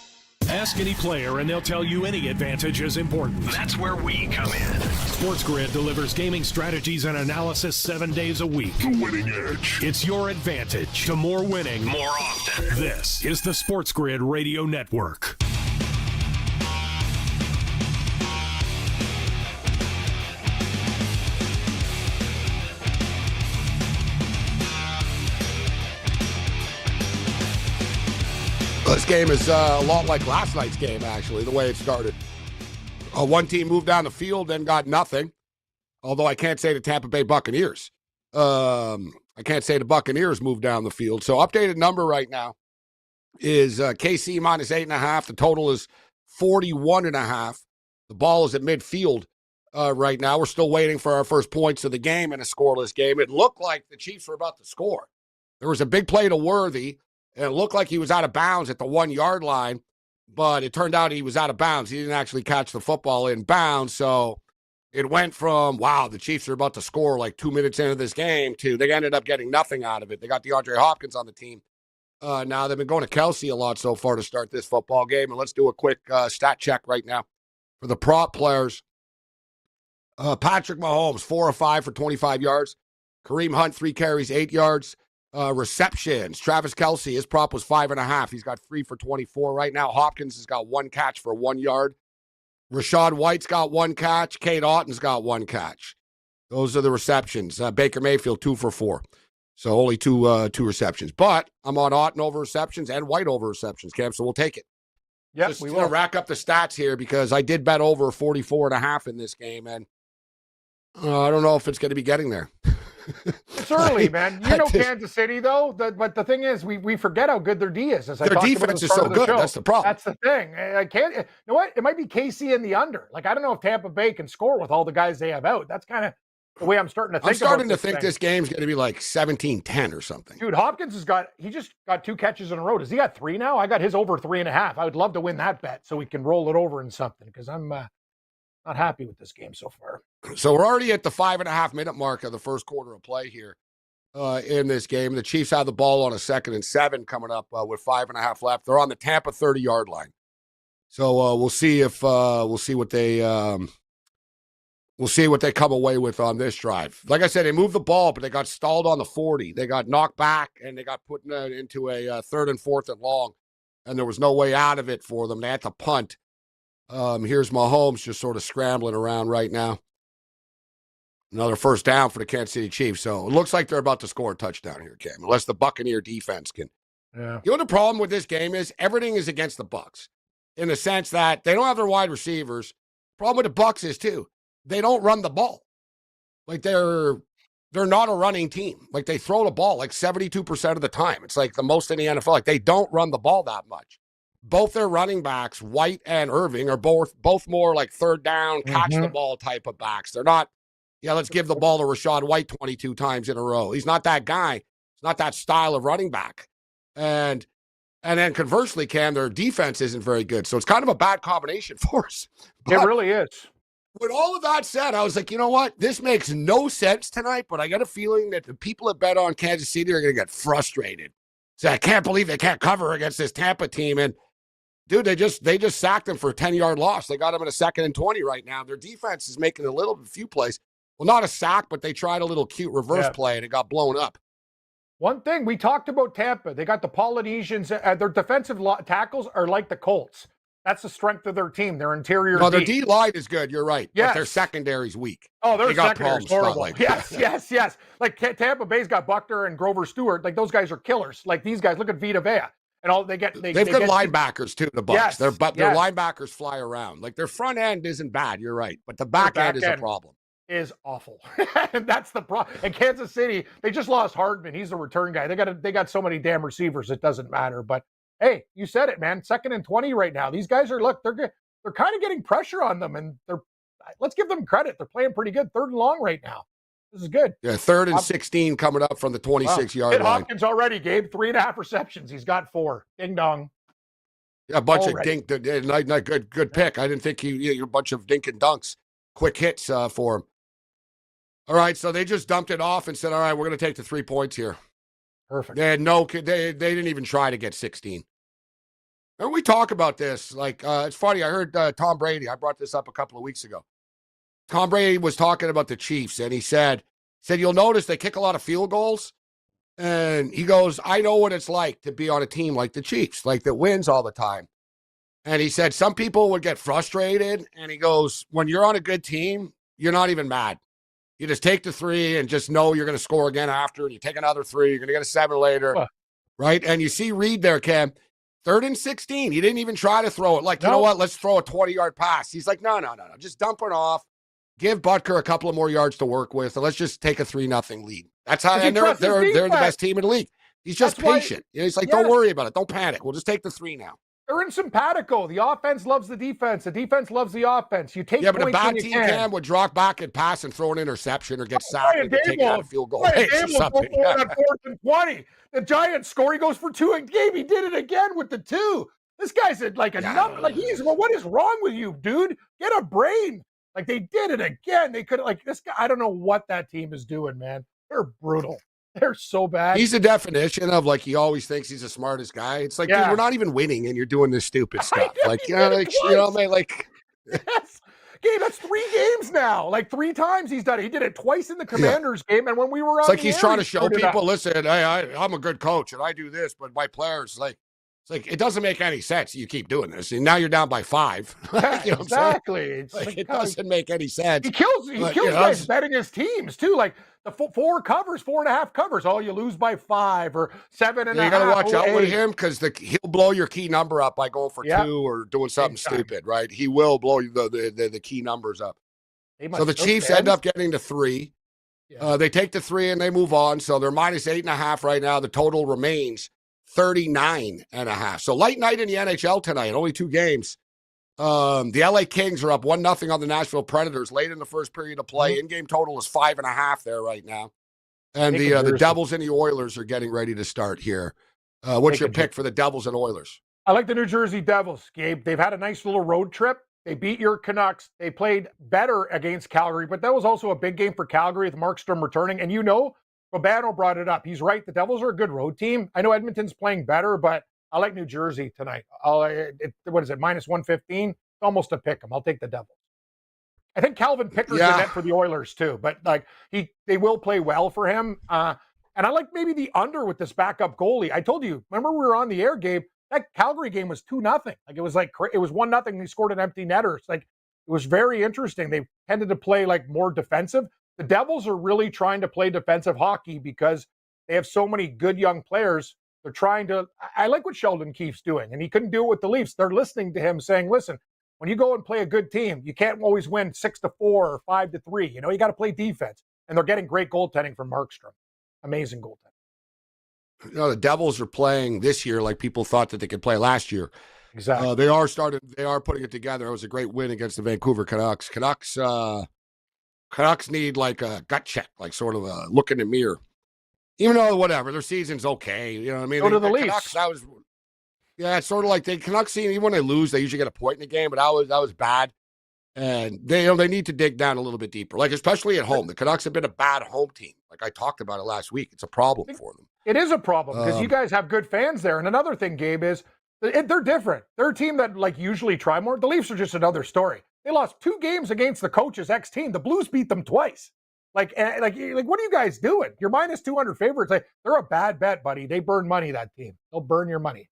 Ask any player and they'll tell you any advantage is important. That's where we come in. SportsGrid delivers gaming strategies and analysis 7 days a week. The winning edge. It's your advantage to more winning more often. This is the SportsGrid Radio Network. This game is a lot like last night's game, actually, the way it started. One team moved down the field and got nothing, although I can't say the Tampa Bay Buccaneers. I can't say the Buccaneers moved down the field. So updated number right now is KC minus 8.5. The total is 41.5. The ball is at midfield right now. We're still waiting for our first points of the game in a scoreless game. It looked like the Chiefs were about to score. There was a big play to Worthy. And it looked like he was out of bounds at the 1 yard line, but it turned out he was out of bounds. He didn't actually catch the football in bounds. So it went from, wow, the Chiefs are about to score like 2 minutes into this game to they ended up getting nothing out of it. They got DeAndre Hopkins on the team. Now they've been going to Kelce a lot so far to start this football game. And let's do a quick stat check right now for the prop players. Patrick Mahomes, 4 of 5 for 25 yards. Kareem Hunt, 3 carries, 8 yards. Receptions. Travis Kelce, his prop was 5.5. He's got 3 for 24 right now. Hopkins has got 1 catch for 1 yard. Rashad White's got 1 catch. Kate Otten's got 1 catch. Those are the receptions. Baker Mayfield, 2 for 4. So only two receptions. But I'm on Otten over receptions and White over receptions, Cam, so we'll take it. Yes, we will. Rack up the stats here because I did bet over 44.5 in this game, and I don't know if it's going to be getting there. It's early, man. You know Kansas City, though. But the thing is, we forget how good their D is. As their defense is so good. That's the problem. That's the thing. I can't. You know what? It might be KC in the under. Like, I don't know if Tampa Bay can score with all the guys they have out. That's kind of the way I'm starting to think. I'm starting to think this game's going to be like 17-10 or something. Dude, Hopkins he just got 2 catches in a row. Does he got 3 now? I got his over 3.5. I would love to win that bet so we can roll it over in something because I'm not happy with this game so far. So we're already at the 5.5 minute mark of the first quarter of play here in this game. The Chiefs have the ball on a 2nd and 7 coming up with 5.5 left. They're on the Tampa 30-yard line. So we'll see if we'll see what they come away with on this drive. Like I said, they moved the ball, but they got stalled on the 40. They got knocked back and they got put into a 3rd and 4th and long, and there was no way out of it for them. They had to punt. Here's Mahomes just sort of scrambling around right now. Another first down for the Kansas City Chiefs. So it looks like they're about to score a touchdown here, Cam, unless the Buccaneer defense can. Yeah. You know what the problem with this game is? Everything is against the Bucs in the sense that they don't have their wide receivers. Problem with the Bucs is, too, they don't run the ball. Like, they're not a running team. Like, they throw the ball like 72% of the time. It's like the most in the NFL. Like, they don't run the ball that much. Both their running backs, White and Irving, are both more like third down, catch the ball type of backs. They're not, let's give the ball to Rachaad White 22 times in a row. He's not that guy. It's not that style of running back. And then conversely, Cam, their defense isn't very good. So it's kind of a bad combination for us. It really is. With all of that said, I was like, you know what? This makes no sense tonight, but I got a feeling that the people that bet on Kansas City are going to get frustrated. So I can't believe they can't cover against this Tampa team. And, dude, they just sacked them for a 10-yard loss. They got them in a 2nd and 20 right now. Their defense is making a few plays. Well, not a sack, but they tried a little cute reverse play, and it got blown up. One thing, we talked about Tampa. They got the Polynesians. Their defensive tackles are like the Colts. That's the strength of their team, their interior No, their D-line is good. You're right. Yes. But their secondary's weak. Oh, their got secondary's problems, horrible. like, Yes. Like Tampa Bay's got Buckner and Grover Stewart. Like those guys are killers. Like these guys, look at Vita Vea. And all they've got linebackers too, the Bucs. Yes, Their linebackers fly around. Like their front end isn't bad, you're right. But the back end is a problem. Is awful. And that's the problem. And Kansas City, they just lost Hardman. He's the return guy. They got so many damn receivers, it doesn't matter. But hey, you said it, man. 2nd and 20 right now. These guys are they're kind of getting pressure on them, and let's give them credit. They're playing pretty good. 3rd and long right now. This is good. Yeah, 3rd and 16 coming up from the 26-yard line. Hopkins already, Gabe. 3.5 receptions. He's got 4. Ding dong. Yeah, a bunch of dink. Good pick. I didn't think you're a bunch of dink and dunks. Quick hits for him. All right, so they just dumped it off and said, all right, we're going to take the 3 points here. Perfect. They didn't even try to get 16. And we talk about this. Like, it's funny. I heard Tom Brady. I brought this up a couple of weeks ago. Tom Brady was talking about the Chiefs, and he said, you'll notice they kick a lot of field goals. And he goes, I know what it's like to be on a team like the Chiefs, like that wins all the time. And he said, some people would get frustrated. And he goes, when you're on a good team, you're not even mad. You just take the 3 and just know you're going to score again after. And you take another 3. You're going to get a 7 later. Right? And you see Reed there, Cam. 3rd and 16. He didn't even try to throw it. Like, you know what? Let's throw a 20-yard pass. He's like, no. Just dump it off. Give Butker a couple of more yards to work with, and let's just take a 3-0 lead. That's how they're the best team in the league. He's just patient. He's like, don't worry about it. Don't panic. We'll just take the 3 now. They're in simpatico. The offense loves the defense. The defense loves the offense. You take but a bad team, Cam, would drop back and pass and throw an interception or get sacked and take out a field goal range or something. On 4th and 20. The Giants score. He goes for 2 and Gabe. He did it again with the 2. This guy's like a number. Like what is wrong with you, dude? Get a brain. Like they did it again. They could this guy. I don't know what that team is doing, man. They're brutal. They're so bad. He's the definition of like he always thinks he's the smartest guy. It's like, dude, we're not even winning, and you're doing this stupid stuff. Like like. Yes. Gabe, that's 3 games now. Like 3 times he's done it. He did it twice in the Commanders game, and when we were on, it's like he's trying to show people, listen, hey, I'm a good coach and I do this, but my players it's like it doesn't make any sense. You keep doing this, and now you're down by 5. You know what exactly. It's like, it doesn't make any sense. He kills guys betting his teams too. Like the 4 covers, 4.5 covers. Oh, you lose by 5 or 7.5. You got to watch out with him because he'll blow your key number up by going for 2 or doing something stupid. Right? He will blow the key numbers up. So the Chiefs end up getting the 3. Yeah. They take the 3 and they move on. So they're minus 8.5 right now. The total remains 39.5. So light night in the NHL tonight. Only 2 games. The LA Kings are up 1-0 on the Nashville Predators late in the first period of play. In-game total is 5.5 there right now. And the Devils and the Oilers are getting ready to start here. What's your pick for the Devils and Oilers? I like the New Jersey Devils, Gabe. They've had a nice little road trip. They beat your Canucks. They played better against Calgary, but that was also a big game for Calgary with Markstrom returning. And Babano brought it up. He's right. The Devils are a good road team. I know Edmonton's playing better, but I like New Jersey tonight. What is it, minus 115? It's almost a pick 'em. I'll take the Devils. I think Calvin Picker's the net for the Oilers too, but they will play well for him. And I like maybe the under with this backup goalie. I told you, remember we were on the air, Gabe, that Calgary game was 2-0. Like it was 1-0. They scored an empty netter. It's like, it was very interesting. They tended to play like more defensive. The Devils are really trying to play defensive hockey because they have so many good young players. They're trying to, I like what Sheldon Keefe's doing, and he couldn't do it with the Leafs. They're listening to him saying, listen, when you go and play a good team, you can't always win 6-4 or 5-3. You know, you got to play defense. And they're getting great goaltending from Markstrom. Amazing goaltending. You know, the Devils are playing this year like people thought that they could play last year. Exactly. They are putting it together. It was a great win against the Vancouver Canucks. Canucks need like a gut check, like sort of a look in the mirror. Even though whatever, their season's okay. You know what I mean? Go to the Canucks, Leafs. It's sort of like the Canucks, even when they lose, they usually get a point in the game, but that was bad. And they need to dig down a little bit deeper, like especially at home. The Canucks have been a bad home team. Like I talked about it last week. It's a problem for them. It is a problem because you guys have good fans there. And another thing, Gabe, is they're different. They're a team that like usually try more. The Leafs are just another story. They lost 2 games against the coach's ex-team. The Blues beat them twice. Like, what are you guys doing? You're minus 200 favorites. Like, they're a bad bet, buddy. They burn money, that team. They'll burn your money.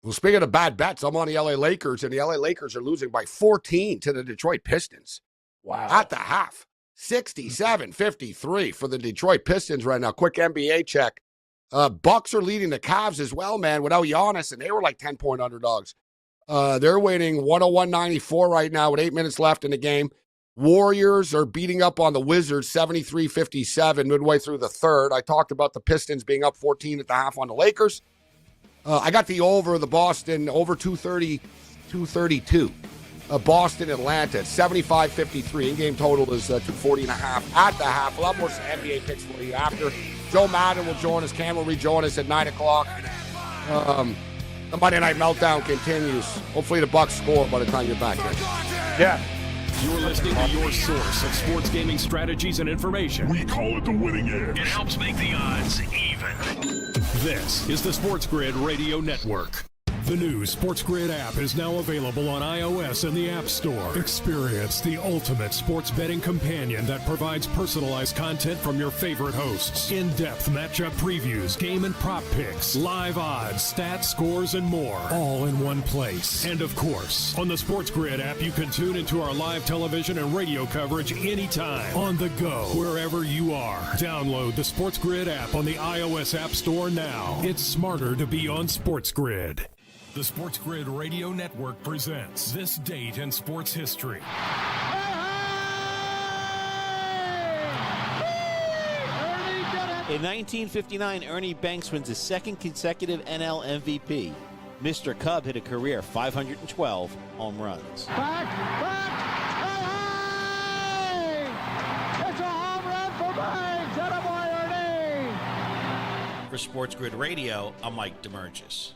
Well, speaking of bad bets, I'm on the LA Lakers, and the LA Lakers are losing by 14 to the Detroit Pistons. Wow. At the half. 67-53 for the Detroit Pistons right now. Quick NBA check. Bucks are leading the Cavs as well, man, without Giannis, and they were like 10-point underdogs. They're winning 101-94 right now with 8 minutes left in the game. Warriors are beating up on the Wizards 73-57 midway through the third. I talked about the Pistons being up 14 at the half on the Lakers. I got the over, the Boston, over 232. Boston, Atlanta, 75-53. In-game total is 240.5 at the half. A lot more NBA picks for you after. Joe Madden will join us. Cam will rejoin us at 9 o'clock. The Monday Night Meltdown continues. Hopefully the Bucks score by the time you're back here. Yeah. You're listening to your source of sports gaming strategies and information. We call it the winning edge. It helps make the odds even. This is the SportsGrid Radio Network. The new SportsGrid app is now available on iOS and the App Store. Experience the ultimate sports betting companion that provides personalized content from your favorite hosts. In-depth matchup previews, game and prop picks, live odds, stats, scores, and more. All in one place. And of course, on the SportsGrid app, you can tune into our live television and radio coverage anytime. On the go, wherever you are. Download the SportsGrid app on the iOS App Store now. It's smarter to be on SportsGrid. The SportsGrid Radio Network presents This Date in Sports History. In 1959, Ernie Banks wins his second consecutive NL MVP. Mr. Cub hit a career 512 home runs. Back, it's a home run for Banks. Attaboy, Ernie. For SportsGrid Radio, I'm Mike DeMurgis.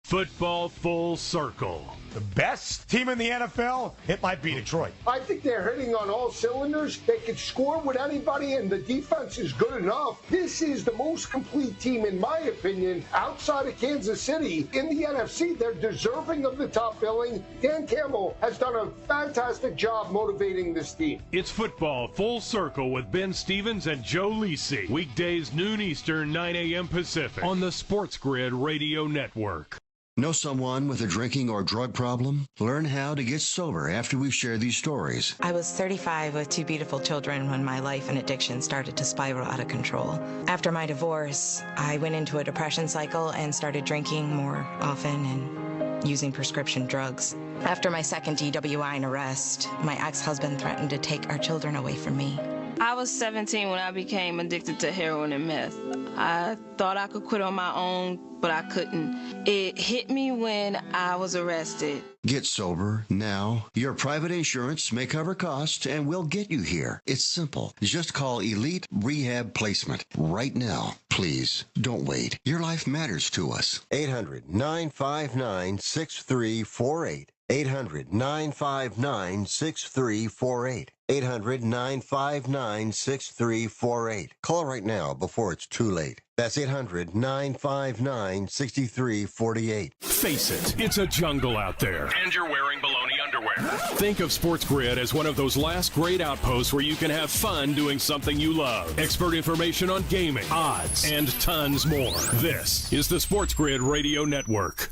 Football full circle. The best team in the NFL? It might be Detroit. I think they're hitting on all cylinders. They can score with anybody, and the defense is good enough. This is the most complete team, in my opinion, outside of Kansas City. In the NFC, they're deserving of the top billing. Dan Campbell has done a fantastic job motivating this team. It's football full circle with Ben Stevens and Joe Lisi. Weekdays noon Eastern, 9 a.m. Pacific on the SportsGrid Radio Network. Know someone with a drinking or drug problem? Learn how to get sober after we share these stories. I was 35 with 2 beautiful children when my life and addiction started to spiral out of control. After my divorce, I went into a depression cycle and started drinking more often and using prescription drugs. After my second DWI and arrest, my ex-husband threatened to take our children away from me. I was 17 when I became addicted to heroin and meth. I thought I could quit on my own, but I couldn't. It hit me when I was arrested. Get sober now. Your private insurance may cover costs and we'll get you here. It's simple. Just call Elite Rehab Placement right now. Please, don't wait. Your life matters to us. 800-959-6348. 800-959-6348. 800-959-6348. Call right now before it's too late. That's 800-959-6348. Face it, it's a jungle out there. And you're wearing baloney underwear. Think of SportsGrid as one of those last great outposts where you can have fun doing something you love. Expert information on gaming, odds, and tons more. This is the SportsGrid Radio Network.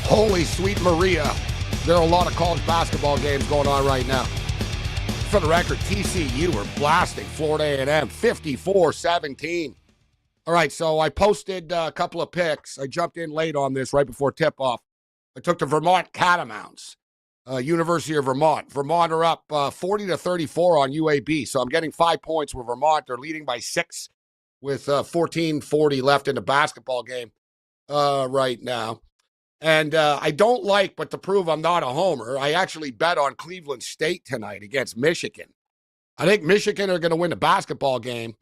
Holy sweet Maria. There are a lot of college basketball games going on right now. For the record, TCU were blasting Florida A&M 54-17. All right, so I posted a couple of picks. I jumped in late on this right before tip-off. I took the Vermont Catamounts, University of Vermont. Vermont are up 40-34 on UAB, so I'm getting 5 points with Vermont. They're leading by 6 with 14:40 left in the basketball game right now. And I don't like, but to prove I'm not a homer, I actually bet on Cleveland State tonight against Michigan. I think Michigan are going to win the basketball game,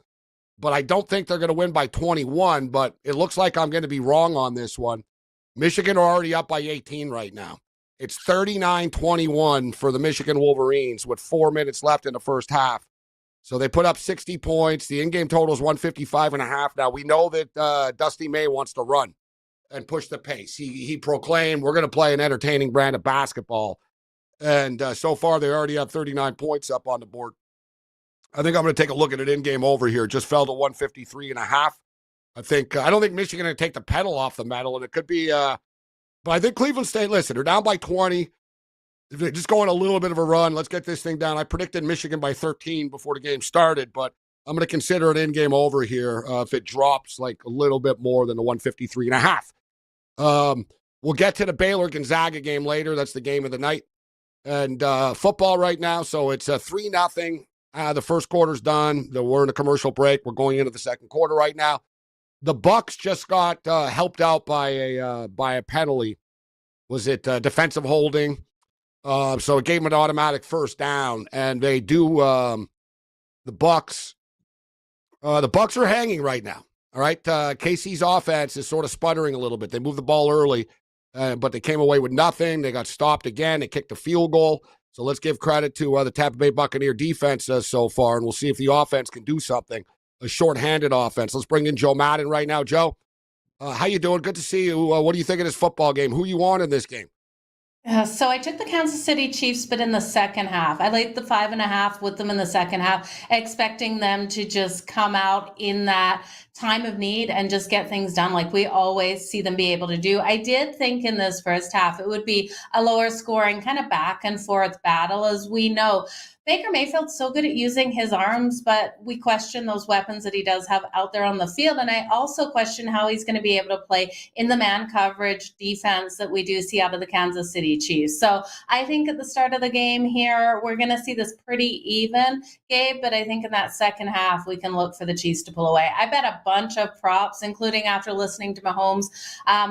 but I don't think they're going to win by 21, but it looks like I'm going to be wrong on this one. Michigan are already up by 18 right now. It's 39-21 for the Michigan Wolverines with 4 minutes left in the first half. So they put up 60 points. The in-game total is 155.5. Now, we know that Dusty May wants to run and push the pace. He proclaimed, we're going to play an entertaining brand of basketball. And so far, they already have 39 points up on the board. I think I'm going to take a look at an in-game over here. It just fell to 153.5. I don't think Michigan going to take the pedal off the metal, and it could be, but I think Cleveland State, listen, they're down by 20. They're just going a little bit of a run. Let's get this thing down. I predicted Michigan by 13 before the game started, but I'm going to consider an in-game over here if it drops like a little bit more than the 153.5. We'll get to the Baylor-Gonzaga game later. That's the game of the night. And football right now, so it's 3-0. The first quarter's done. We're in a commercial break. We're going into the second quarter right now. The Bucs just got helped out by a penalty. Was it defensive holding? So it gave them an automatic first down, and they do the Bucs. The Bucs are hanging right now. All right, KC's offense is sort of sputtering a little bit. They moved the ball early, but they came away with nothing. They got stopped again. They kicked a field goal. So let's give credit to the Tampa Bay Buccaneer defense so far, and we'll see if the offense can do something. A shorthanded offense. Let's bring in Joe Madden right now. Joe, how you doing? Good to see you. What do you think of this football game? Who you want in this game? So I took the Kansas City Chiefs, but in the second half. I laid the 5.5 with them in the second half, expecting them to just come out in that time of need and just get things done like we always see them be able to do. I did think in this first half it would be a lower scoring kind of back and forth battle. As we know, Baker Mayfield's so good at using his arms, but we question those weapons that he does have out there on the field. And I also question how he's going to be able to play in the man coverage defense that we do see out of the Kansas City Chiefs. So I think at the start of the game here, we're going to see this pretty even, Gabe, but I think in that second half, we can look for the Chiefs to pull away. I bet a bunch of props, including after listening to Mahomes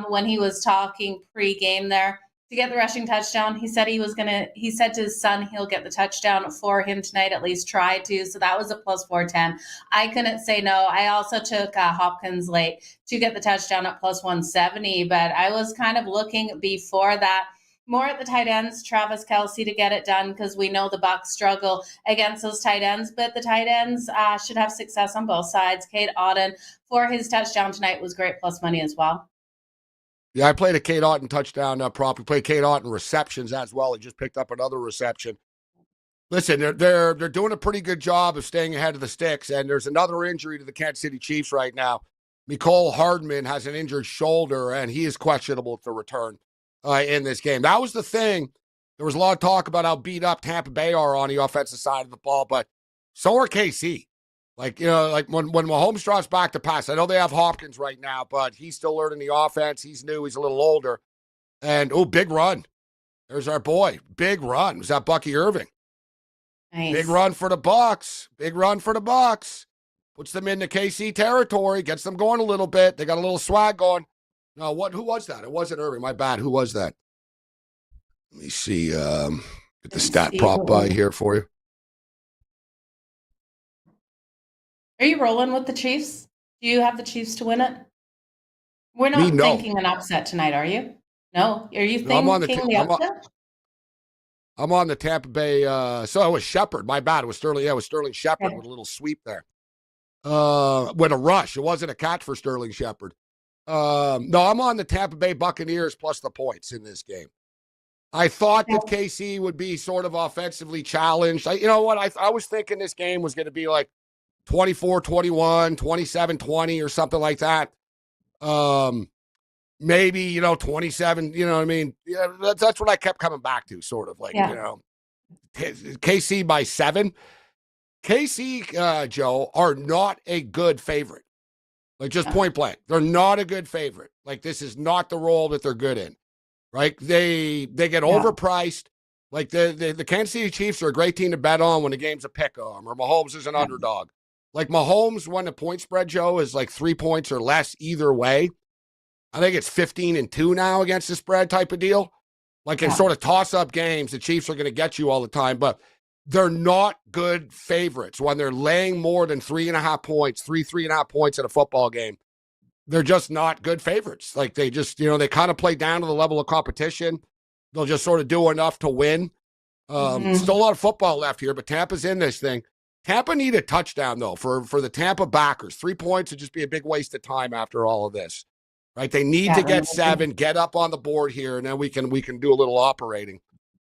when he was talking pre-game there, to get the rushing touchdown. He said he said to his son he'll get the touchdown for him tonight, at least try to. So that was a plus 410. I couldn't say no. I also took Hopkins late to get the touchdown at plus 170, but I was kind of looking before that more at the tight ends, Travis Kelce, to get it done, because we know the Bucs struggle against those tight ends, but the tight ends should have success on both sides. Cade Otton for his touchdown tonight was great plus money as well. Yeah, I played a Cade Otton touchdown prop. We played Cade Otton receptions as well. He just picked up another reception. Listen, they're doing a pretty good job of staying ahead of the sticks, and there's another injury to the Kansas City Chiefs right now. Mecole Hardman has an injured shoulder, and he is questionable to return in this game. That was the thing. There was a lot of talk about how beat up Tampa Bay are on the offensive side of the ball, but so are KC. Like, you know, like when Mahomes drops back to pass, I know they have Hopkins right now, but he's still learning the offense. He's new. He's a little older. And, big run. There's our boy. Big run. Was that Bucky Irving? Nice. Big run for the Bucs. Big run for the Bucs. Puts them into KC territory. Gets them going a little bit. They got a little swag going. No, who was that? It wasn't Irving. My bad. Who was that? Let me see. Get the stat prop by here for you. Are you rolling with the Chiefs? Do you have the Chiefs to win it? We're not thinking an upset tonight, are you? No? Are you thinking the upset? I'm on the Tampa Bay. So it was Shepard. My bad. It was Sterling. Yeah, it was Sterling Shepard with a little sweep there. With a rush. It wasn't a catch for Sterling Shepard. No, I'm on the Tampa Bay Buccaneers plus the points in this game. I thought that KC would be sort of offensively challenged. You know what? I was thinking this game was going to be like 24-21, 27-20 or something like that. maybe, 27, you know what I mean? Yeah, that's what I kept coming back to, sort of like, KC by 7. KC, Joe, are not a good favorite. Like, just point blank. They're not a good favorite. Like, this is not the role that they're good in, right? They get overpriced. Like, the Kansas City Chiefs are a great team to bet on when the game's a pick 'em, or Mahomes is an underdog. Like, Mahomes, when the point spread, Joe, is like 3 points or less either way. I think it's 15-2 now against the spread type of deal. Like, in sort of toss-up games, the Chiefs are going to get you all the time, but they're not good favorites when they're laying more than 3.5 points, 3.5 points in a football game. They're just not good favorites. Like, they just, they kind of play down to the level of competition. They'll just sort of do enough to win. Still a lot of football left here, but Tampa's in this thing. Tampa need a touchdown, though, for the Tampa backers. 3 points would just be a big waste of time after all of this. Right? They need to get 7, get up on the board here, and then we can do a little operating.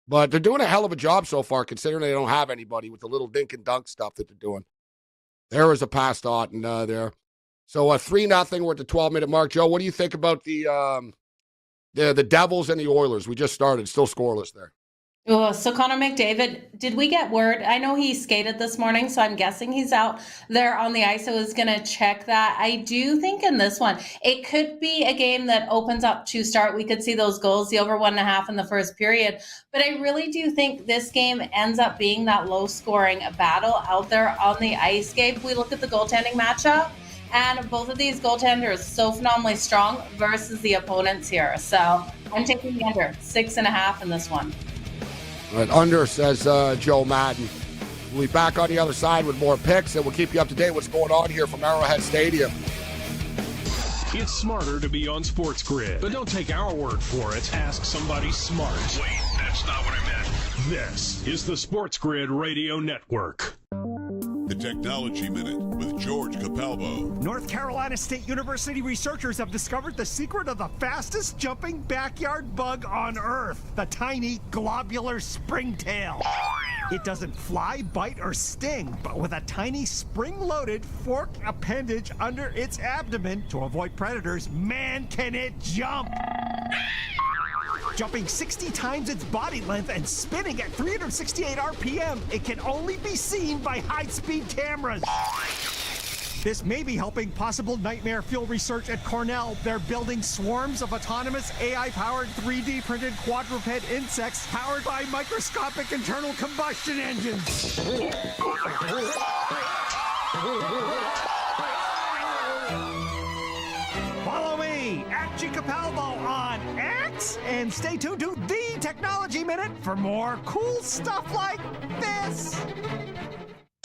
But they're doing a hell of a job so far, considering they don't have anybody with the little dink and dunk stuff that they're doing. There was a pass dot and there. So 3-0. We're at the 12-minute mark. Joe, what do you think about the Devils and the Oilers? We just started, still scoreless there. Oh, so Connor McDavid, did we get word? I know he skated this morning, so I'm guessing he's out there on the ice. I was going to check that. I do think in this one, it could be a game that opens up to start. We could see those goals, the over 1.5 in the first period. But I really do think this game ends up being that low-scoring battle out there on the ice. Gabe, we look at the goaltending matchup, and both of these goaltenders so phenomenally strong versus the opponents here. So I'm taking the under 6.5 in this one. Right, under, says Joe Madden. We'll be back on the other side with more picks, and we'll keep you up to date what's going on here from Arrowhead Stadium. It's smarter to be on SportsGrid, but don't take our word for it. Ask somebody smart. Wait, that's not what I meant. This is the SportsGrid Radio Network. The Technology Minute with George Capalbo. North Carolina State University researchers have discovered the secret of the fastest jumping backyard bug on Earth, the tiny globular springtail. It doesn't fly, bite, or sting, but with a tiny spring-loaded forked appendage under its abdomen to avoid predators, man, can it jump! Jumping 60 times its body length and spinning at 368 RPM, it can only be seen by high-speed cameras. This may be helping possible nightmare fuel research at Cornell. They're building swarms of autonomous AI-powered 3D printed quadruped insects powered by microscopic internal combustion engines. Follow me at G Capalbo on X and stay tuned to the Technology Minute for more cool stuff like this.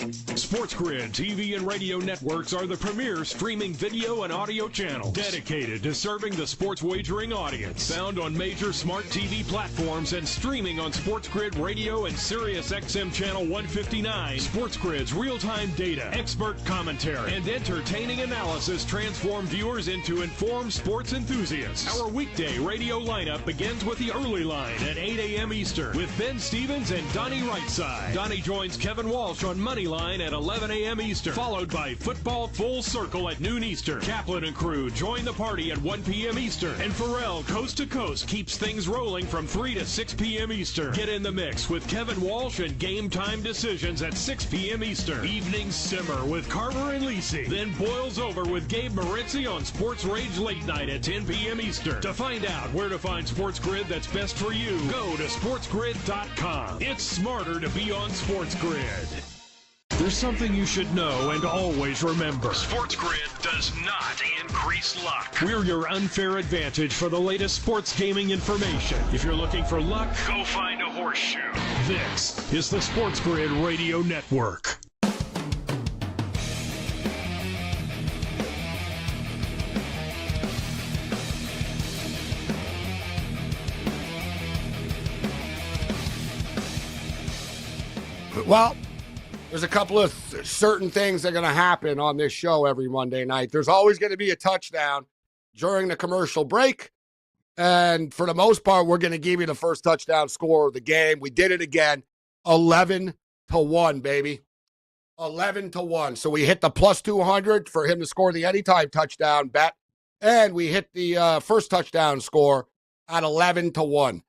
SportsGrid TV and radio networks are the premier streaming video and audio channels dedicated to serving the sports wagering audience. Found on major smart TV platforms and streaming on SportsGrid Radio and Sirius XM Channel 159. SportsGrid's real-time data, expert commentary, and entertaining analysis transform viewers into informed sports enthusiasts. Our weekday radio lineup begins with the early line at 8 a.m. Eastern with Ben Stevens and Donnie Rightside. Donnie joins Kevin Walsh on Moneyline at 11 a.m. Eastern, followed by Football Full Circle at noon Eastern. Kaplan and crew join the party at 1 p.m. Eastern, and Pharrell Coast to Coast keeps things rolling from 3 to 6 p.m. Eastern. Get in the mix with Kevin Walsh and Game Time Decisions at 6 p.m. Eastern. Evenings simmer with Carver and Lisi, then boils over with Gabe Moritzi on Sports Rage Late Night at 10 p.m. Eastern. To find out where to find SportsGrid that's best for you, go to sportsgrid.com. It's smarter to be on SportsGrid. There's something you should know and always remember. SportsGrid does not increase luck. We're your unfair advantage for the latest sports gaming information. If you're looking for luck, go find a horseshoe. This is the SportsGrid Radio Network. Well, there's a couple of certain things that are going to happen on this show every Monday night. There's always going to be a touchdown during the commercial break. And for the most part, we're going to give you the first touchdown score of the game. We did it again, 11-1, baby. 11-1. So we hit the plus 200 for him to score the anytime touchdown bet And we hit the first touchdown score at 11-1.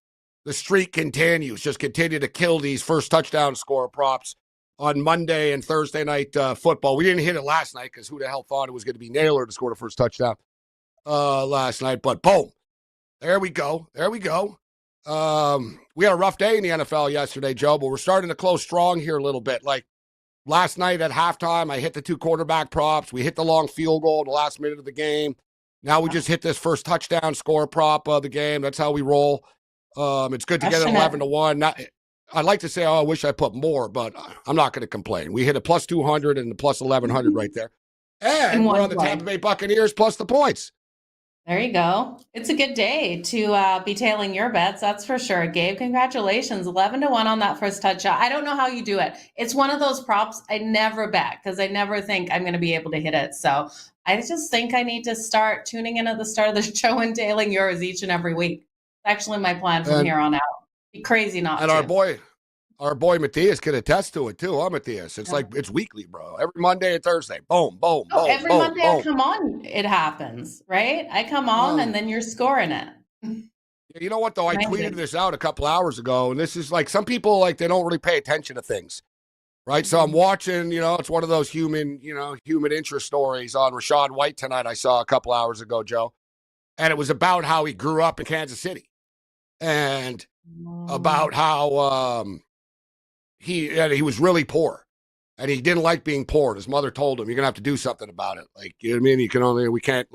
The streak continues. Just continue to kill these first touchdown score props on Monday and Thursday night football. We didn't hit it last night because who the hell thought it was going to be Naylor to score the first touchdown last night. But boom, there we go. There we go. We had a rough day in the NFL yesterday, Joe, but we're starting to close strong here a little bit. Like last night at halftime, I hit the 2 quarterback props. We hit the long field goal in the last minute of the game. Now we just hit this first touchdown score prop of the game. That's how we roll. It's good to get it 11-1. I'd like to say, I wish I put more, but I'm not going to complain. We hit a plus 200 and a plus 1100 right there. And we're on the Tampa Bay Buccaneers plus the points. There you go. It's a good day to be tailing your bets. That's for sure. Gabe, congratulations. 11-1 on that first touchdown. I don't know how you do it. It's one of those props I never bet because I never think I'm going to be able to hit it. So I just think I need to start tuning in at the start of the show and tailing yours each and every week. It's actually my plan from here on out. Be crazy not to. And our boy Matthias can attest to it too, huh, Matthias? It's like it's weekly, bro. Every Monday and Thursday. Boom, boom, boom. Every boom, Monday boom. I come on, it happens, right? I come on and then you're scoring it. You know what, though? I tweeted this out a couple hours ago, and this is like some people, like, they don't really pay attention to things, right? So I'm watching, it's one of those human interest stories on Rachaad White tonight I saw a couple hours ago, Joe. And it was about how he grew up in Kansas City and about how he was really poor and he didn't like being poor. And his mother told him, you're going to have to do something about it. Like, you know what I mean? We can't,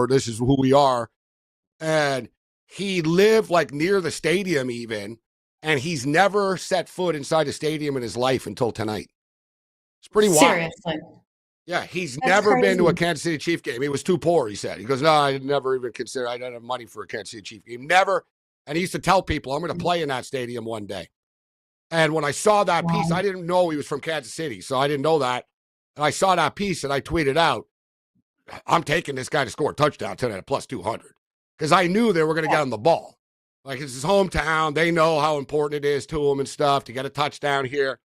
this is who we are. And he lived like near the stadium even, and he's never set foot inside a stadium in his life until tonight. It's pretty wild. Seriously. Yeah, he's never been to a Kansas City Chief game. He was too poor, he said. He goes, no, I never even considered, I didn't have money for a Kansas City Chief game. Never. And he used to tell people, I'm going to play in that stadium one day. And when I saw that piece, I didn't know he was from Kansas City, so I didn't know that. And I saw that piece and I tweeted out, I'm taking this guy to score a touchdown tonight at plus 200. Because I knew they were going to get him the ball. Like, it's his hometown. They know how important it is to him and stuff to get a touchdown here.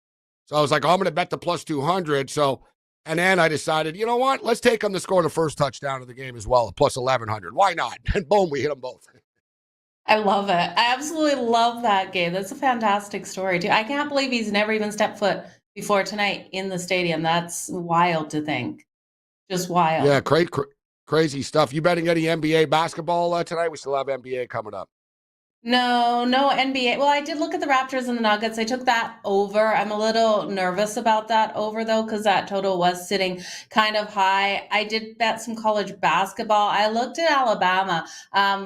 So I was like, I'm going to bet the plus 200. So, and then I decided, you know what? Let's take him to score the first touchdown of the game as well at plus 1100. Why not? And boom, we hit them both. I love it. I absolutely love that, Gabe. That's a fantastic story, too. I can't believe he's never even stepped foot before tonight in the stadium. That's wild to think. Just wild. Yeah, crazy stuff. You betting any NBA basketball tonight? We still have NBA coming up. No NBA. Well, I did look at the Raptors and the Nuggets. I took that over. I'm a little nervous about that over, though, because that total was sitting kind of high. I did bet some college basketball. I looked at Alabama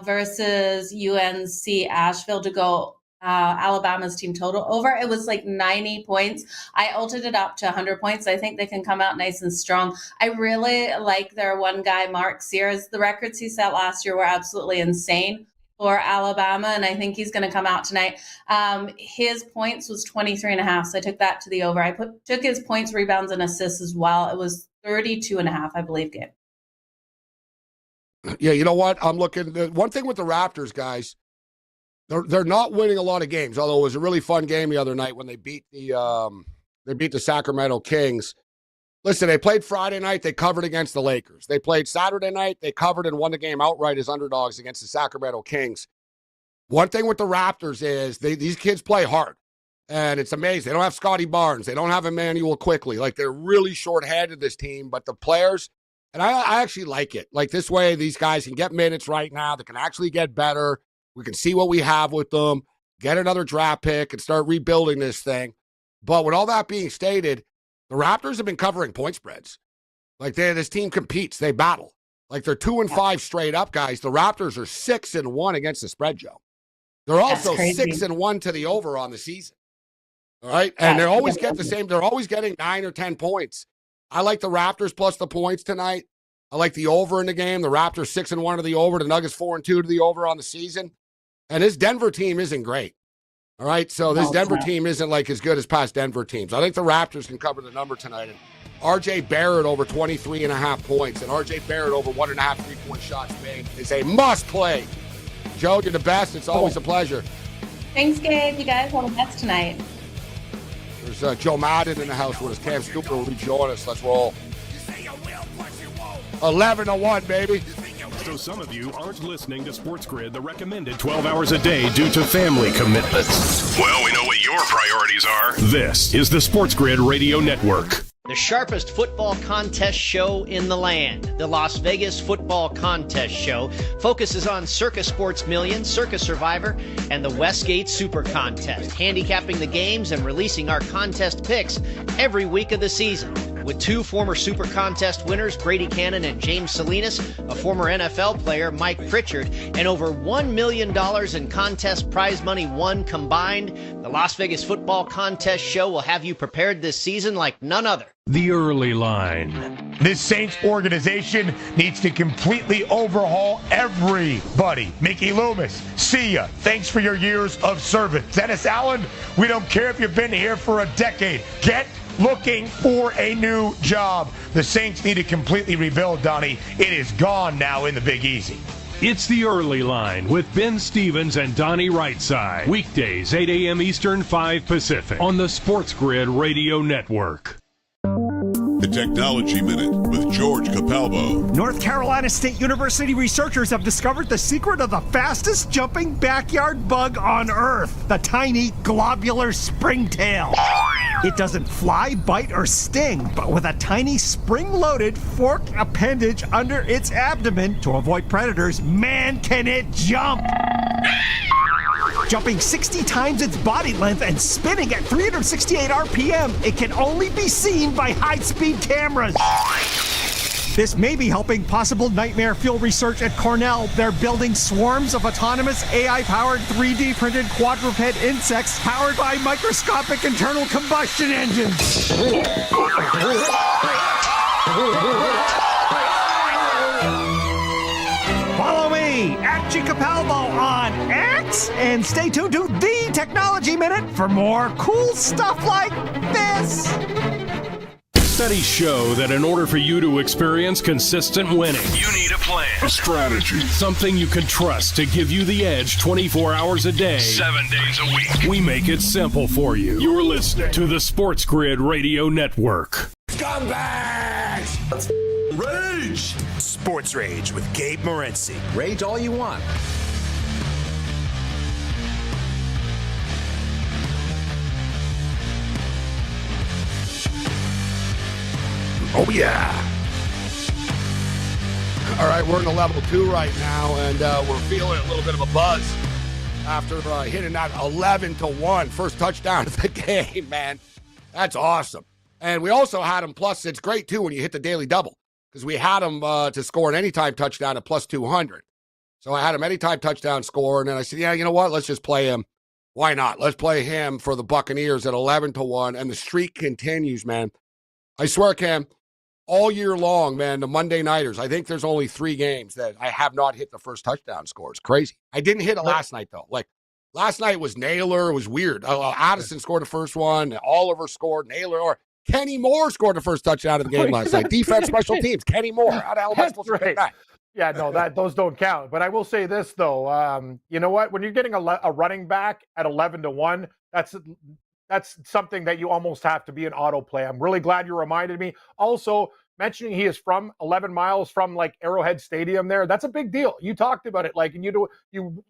versus UNC Asheville to go Alabama's team total over. It was like 90 points. I altered it up to 100 points. I think they can come out nice and strong. I really like their one guy, Mark Sears. The records he set last year were absolutely insane for Alabama, and I think he's going to come out tonight. His points was 23.5, so I took that to the over. I took his points, rebounds, and assists as well. It was 32.5, I believe, Gabe. Yeah, you know what? I'm looking. One thing with the Raptors, guys, they're not winning a lot of games. Although it was a really fun game the other night when they beat the Sacramento Kings. Listen, they played Friday night. They covered against the Lakers. They played Saturday night. They covered and won the game outright as underdogs against the Sacramento Kings. One thing with the Raptors is these kids play hard, and it's amazing. They don't have Scotty Barnes. They don't have Emmanuel Quickly. Like, they're really short-handed, this team, but the players, and I actually like it. Like, this way, these guys can get minutes right now. They can actually get better. We can see what we have with them, get another draft pick, and start rebuilding this thing. But with all that being stated, the Raptors have been covering point spreads. Like, this team competes. They battle. Like, they're 2-5 straight up, guys. The Raptors are 6-1 against the spread, Joe. They're also 6-1 to the over on the season. All right? And they always get the same. They're always getting 9 or 10 points. I like the Raptors plus the points tonight. I like the over in the game. The Raptors 6-1 to the over. The Nuggets 4-2 to the over on the season. And this Denver team isn't great. All right, so this Denver team isn't like as good as past Denver teams. I think the Raptors can cover the number tonight. And R.J. Barrett over 23.5 points and R.J. Barrett over 1.5 3-point shots made is a must play. Joe, you're the best. It's always a pleasure. Thanks, Gabe. You guys have the best tonight. There's Joe Madden in the house with us. Cam Stupid will rejoin us. Let's roll. 11-1, baby. So some of you aren't listening to SportsGrid the recommended 12 hours a day due to family commitments. Well, we know what your priorities are. This is the SportsGrid Radio Network. The sharpest football contest show in the land, the Las Vegas Football Contest Show, focuses on Circus Sports Million, Circus Survivor, and the Westgate Super Contest, handicapping the games and releasing our contest picks every week of the season. With two former Super Contest winners, Brady Cannon and James Salinas, a former NFL player, Mike Pritchard, and over $1 million in contest prize money won combined, the Las Vegas Football Contest Show will have you prepared this season like none other. The early line. This Saints organization needs to completely overhaul everybody. Mickey Loomis, see ya. Thanks for your years of service. Dennis Allen, we don't care if you've been here for a decade. Get looking for a new job. The Saints need to completely rebuild, Donnie. It is gone now in the Big Easy. It's the early line with Ben Stevens and Donnie Rightside. Weekdays, 8 a.m. Eastern, 5 Pacific on the SportsGrid Radio Network. The Technology Minute with George Capalbo. North Carolina State University researchers have discovered the secret of the fastest jumping backyard bug on Earth, the tiny globular springtail. It doesn't fly, bite, or sting, but with a tiny spring-loaded forked appendage under its abdomen to avoid predators, man, can it jump! Jumping 60 times its body length and spinning at 368 RPM, it can only be seen by high-speed cameras. This may be helping possible nightmare fuel research at Cornell. They're building swarms of autonomous AI-powered 3D printed quadruped insects powered by microscopic internal combustion engines. Follow me at Capalbo on X and stay tuned to The Technology Minute for more cool stuff like this. Studies show that in order for you to experience consistent winning, you need a plan, A strategy. something you can trust to give you the edge 24 hours a day, 7 days a week. We make it simple for you. You're listening to the SportsGrid Radio Network. Scumbags! Let's rage! Sports Rage with Gabe Morency. Rage all you want. Oh, yeah. All right, we're in the level 2 right now, and we're feeling a little bit of a buzz after hitting that 11-1 first touchdown of the game, man. That's awesome. And we also had him plus, it's great, too, when you hit the daily double, because we had him to score an anytime touchdown at plus 200. So I had him anytime touchdown score, and then I said, yeah, you know what? Let's just play him. Why not? Let's play him for the Buccaneers at 11-1, and the streak continues, man. I swear, Cam, all year long, man, the Monday Nighters, I think there's only 3 games that I have not hit the first touchdown score. It's crazy. I didn't hit it last night, though. Like, last night was Naylor. It was weird. Addison scored the first one. Oliver scored. Naylor. Or Kenny Moore scored the first touchdown of the game last night. Defense, special teams. Kenny Moore. How the hell am I supposed to pick that? Yeah, no, those don't count. But I will say this, though. You know what? When you're getting a running back at 11-1, that's something that you almost have to be an autoplay. I'm really glad you reminded me. Also, mentioning he is from 11 miles from like Arrowhead Stadium there, that's a big deal. You talked about it, like, and you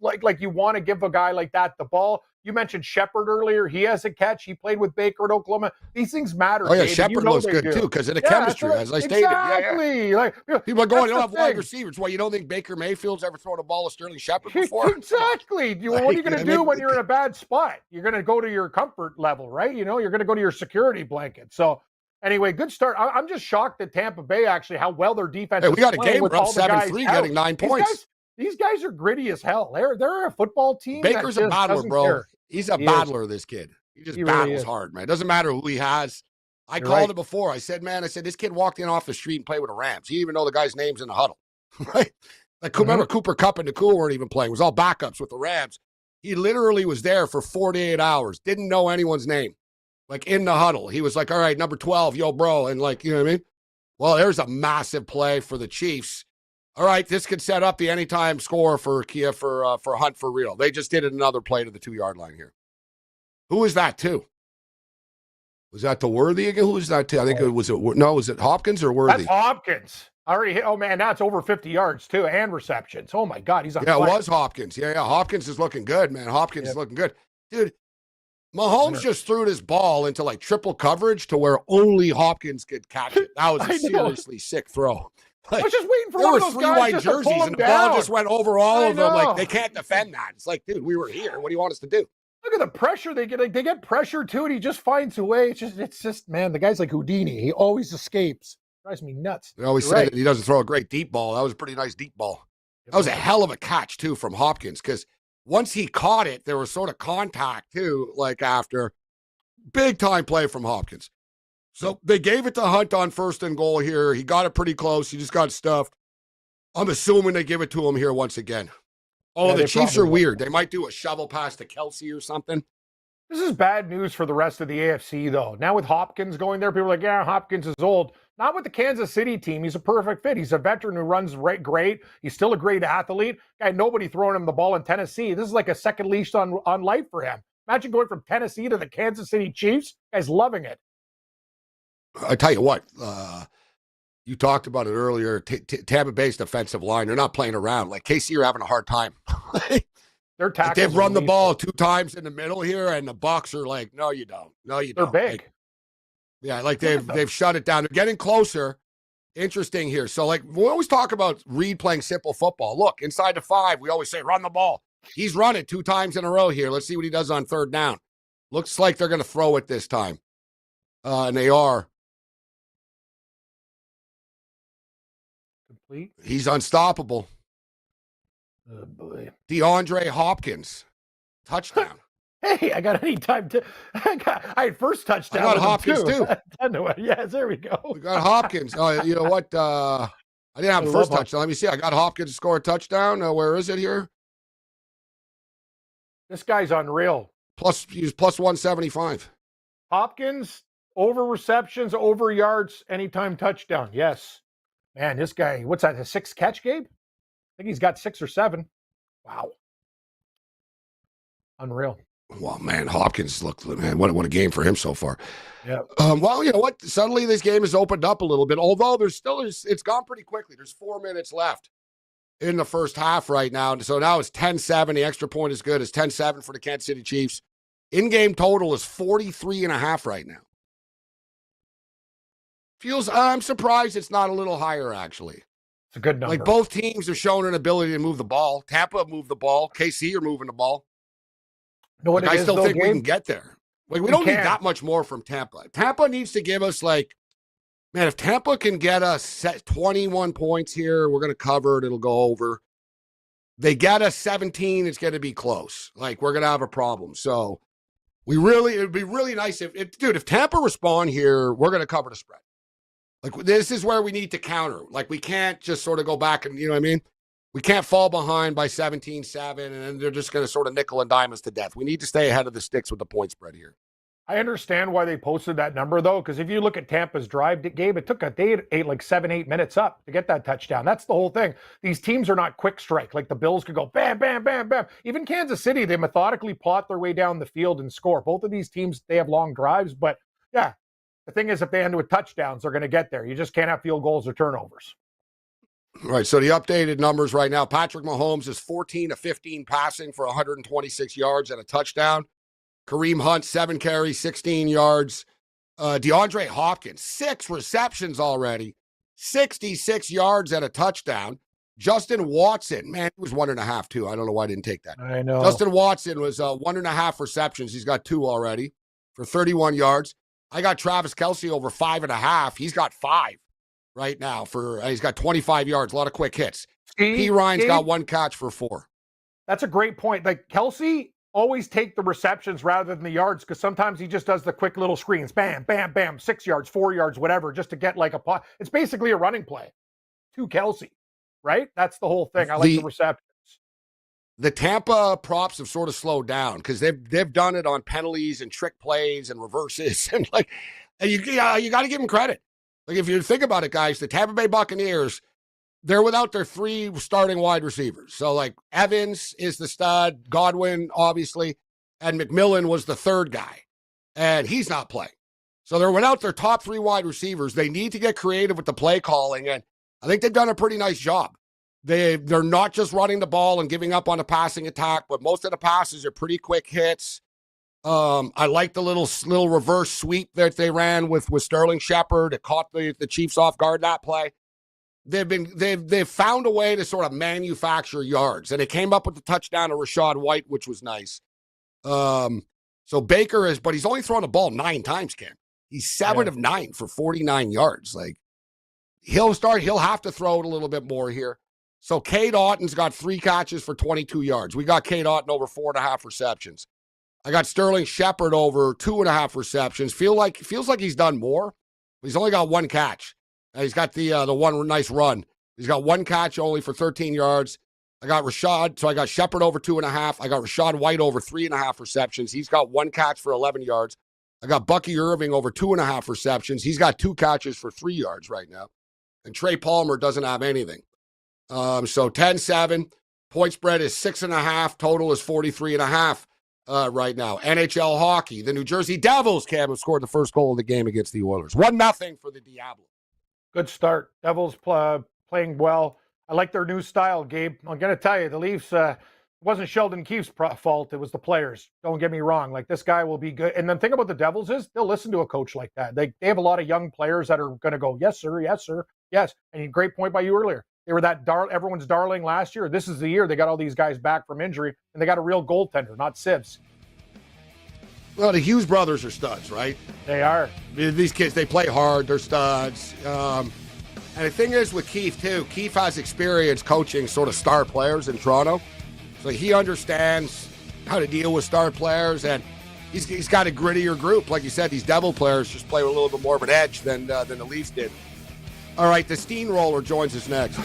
want to give a guy like that the ball. You mentioned Shepard earlier. He has a catch. He played with Baker at Oklahoma. These things matter. Oh, yeah, David. Shepard looks good, too, because of the chemistry, as I stated. Exactly. Yeah. Like, people are going, you don't have wide receivers. Well, you don't think Baker Mayfield's ever thrown a ball to Sterling Shepard before? Exactly. What are you going to do when you're in a bad spot? You're going to go to your comfort level, right? You know, you're going to go to your security blanket. So, anyway, good start. I'm just shocked at Tampa Bay, actually, how well their defense is we got a game. We're up 7-3, getting 9 points. These guys are gritty as hell. They're a football team. Baker's a battler, bro. Care. He's a battler, this kid. He just battles hard, man. It doesn't matter who he has. I called it before. I said, this kid walked in off the street and played with the Rams. He didn't even know the guy's names in the huddle. Right? Like, remember Cooper Kupp and Nakul weren't even playing. It was all backups with the Rams. He literally was there for 48 hours. Didn't know anyone's name. Like, in the huddle. He was like, all right, number 12, yo, bro. And, like, you know what I mean? Well, there's a massive play for the Chiefs. All right, this could set up the anytime score for Kia for Hunt for real. They just did another play to the 2-yard line here. Who is that, too? Was that the Worthy again? Who was that? I think was it Hopkins or Worthy? That's Hopkins. Already hit. Oh man, now it's over 50 yards too, and receptions. Oh my God, he's on. Yeah, it was Hopkins. Yeah. Hopkins is looking good, man. Hopkins is looking good, dude. Mahomes just threw this ball into like triple coverage to where only Hopkins could catch it. That was a seriously sick throw. I was just waiting for there one were of those three guys white just jerseys, to pull him and the ball down. just went over all I of them. Like know. they can't defend that. It's like, dude, we were here. What do you want us to do? Look at the pressure they get. Like, they get pressure too, and he just finds a way. It's just, man, the guy's like Houdini. He always escapes. Drives me nuts. They always say that he doesn't throw a great deep ball. That was a pretty nice deep ball. That was a hell of a catch too from Hopkins, because once he caught it, there was sort of contact too. Like after, big time play from Hopkins. So they gave it to Hunt on 1st and goal here. He got it pretty close. He just got stuffed. I'm assuming they give it to him here once again. Oh, Yeah, the they Chiefs are probably weird. They might do a shovel pass to Kelce or something. This is bad news for the rest of the AFC, though. Now with Hopkins going there, people are like, yeah, Hopkins is old. Not with the Kansas City team. He's a perfect fit. He's a veteran who runs great. He's still a great athlete. Guy, nobody throwing him the ball in Tennessee. This is like a second leash on life for him. Imagine going from Tennessee to the Kansas City Chiefs. Guy's loving it. I tell you what, you talked about it earlier. Tampa Bay's defensive line, they're not playing around. Like KC are having a hard time. They're tackles. They've run the ball 2 times in the middle here, and the Bucs are like, no, you don't. No, you don't. They're big. Like, yeah, like they've shut it down. They're getting closer. Interesting here. So, like, we always talk about Reed playing simple football. Look, inside the 5, we always say run the ball. He's run it 2 times in a row here. Let's see what he does on 3rd down. Looks like they're going to throw it this time. And they are. Complete. He's unstoppable. Oh, boy. DeAndre Hopkins. Touchdown. Hey, I got any time to. I had first touchdown. I got Hopkins too. Yes, there we go. We got Hopkins. You know what? I didn't have the first touchdown. Let me see. I got Hopkins to score a touchdown. Where is it here? This guy's unreal. He's plus 175. Hopkins, over receptions, over yards, anytime touchdown. Yes. Man, this guy, what's that, a 6 catch, Gabe? I think he's got 6 or 7. Wow. Unreal. Well, man, Hopkins, look, man, what a game for him so far. Yeah. Well, you know what? Suddenly this game has opened up a little bit, although it's gone pretty quickly. There's 4 minutes left in the first half right now. So now it's 10-7. The extra point is good. It's 10-7 for the Kansas City Chiefs. In-game total is 43.5 right now. I'm surprised it's not a little higher, actually. It's a good number. Like, both teams have shown an ability to move the ball. Tampa moved the ball. KC are moving the ball. You know what I still think we can get there. Like, we don't need can. that much more from Tampa. Tampa needs to give us, like, man, if Tampa can get us 21 points here, we're going to cover it. It'll go over. They get us 17, it's going to be close. Like, we're going to have a problem. So, it would be really nice if Tampa respond here, we're going to cover the spread. Like, this is where we need to counter. Like, we can't just sort of go back and, you know what I mean? We can't fall behind by 17-7, and then they're just going to sort of nickel and dime us to death. We need to stay ahead of the sticks with the point spread here. I understand why they posted that number, though, because if you look at Tampa's drive, Gabe, it took like 7-8 minutes up to get that touchdown. That's the whole thing. These teams are not quick strike. Like the Bills could go bam, bam, bam, bam. Even Kansas City, they methodically plot their way down the field and score. Both of these teams, they have long drives, but yeah. The thing is, if they end with touchdowns, they're going to get there. You just can't have field goals or turnovers. All right, so the updated numbers right now, Patrick Mahomes is 14 of 15 passing for 126 yards and a touchdown. Kareem Hunt, 7 carries, 16 yards. DeAndre Hopkins, 6 receptions already, 66 yards and a touchdown. Justin Watson, man, he was 1.5 too. I don't know why I didn't take that. I know. Justin Watson was 1.5 receptions. He's got 2 already for 31 yards. I got Travis Kelce over 5.5. He's got 5 right now he's got 25 yards, a lot of quick hits. P. Ryan's got 1 catch for 4. That's a great point. Like Kelce always take the receptions rather than the yards, because sometimes he just does the quick little screens. Bam, bam, bam, 6 yards, 4 yards, whatever, just to get like a pot. It's basically a running play to Kelce, right? That's the whole thing. I like the receptions. The Tampa props have sort of slowed down because they've done it on penalties and trick plays and reverses, and you got to give them credit. Like, if you think about it, guys, the Tampa Bay Buccaneers, they're without their 3 starting wide receivers. So, like, Evans is the stud, Godwin obviously, and McMillan was the 3rd guy, and he's not playing. So they're without their top 3 wide receivers. They need to get creative with the play calling, and I think they've done a pretty nice job. They're not just running the ball and giving up on the passing attack, but most of the passes are pretty quick hits. I like the little reverse sweep that they ran with Sterling Shepard. It caught the Chiefs off guard that play. They've found a way to sort of manufacture yards, and it came up with the touchdown to Rachaad White, which was nice. So Baker but he's only thrown the ball 9 times, Cam. He's 7 of 9 for 49 yards. Like, he'll have to throw it a little bit more here. So Cade Otton's got 3 catches for 22 yards. We got Cade Otton over 4.5 receptions. I got Sterling Shepard over 2.5 receptions. Feels like he's done more, but he's only got 1 catch. He's got the one nice run. He's got 1 catch only for 13 yards. I got Shepard over 2.5. I got Rachaad White over 3.5 receptions. He's got 1 catch for 11 yards. I got Bucky Irving over 2.5 receptions. He's got 2 catches for 3 yards right now. And Trey Palmer doesn't have anything. So 10-7. Point spread is 6.5. Total is 43.5 right now. NHL hockey. The New Jersey Devils, Cam, have scored the first goal of the game against the Oilers. 1-0 for the Diablo. Good start. Devils playing well. I like their new style, Gabe. I'm going to tell you, the Leafs, it wasn't Sheldon Keefe's fault. It was the players. Don't get me wrong. Like, this guy will be good. And the thing about the Devils is they'll listen to a coach like that. They have a lot of young players that are going to go, yes, sir, yes, sir, yes. And great point by you earlier. They were everyone's darling last year. This is the year they got all these guys back from injury, and they got a real goaltender, not Sibs. Well, the Hughes brothers are studs, right? They are. These kids, they play hard. They're studs. And the thing is with Keefe, too, Keefe has experience coaching sort of star players in Toronto. So he understands how to deal with star players, and he's got a grittier group. Like you said, these Devil players just play with a little bit more of an edge than the Leafs did. All right, the Steamroller joins us next.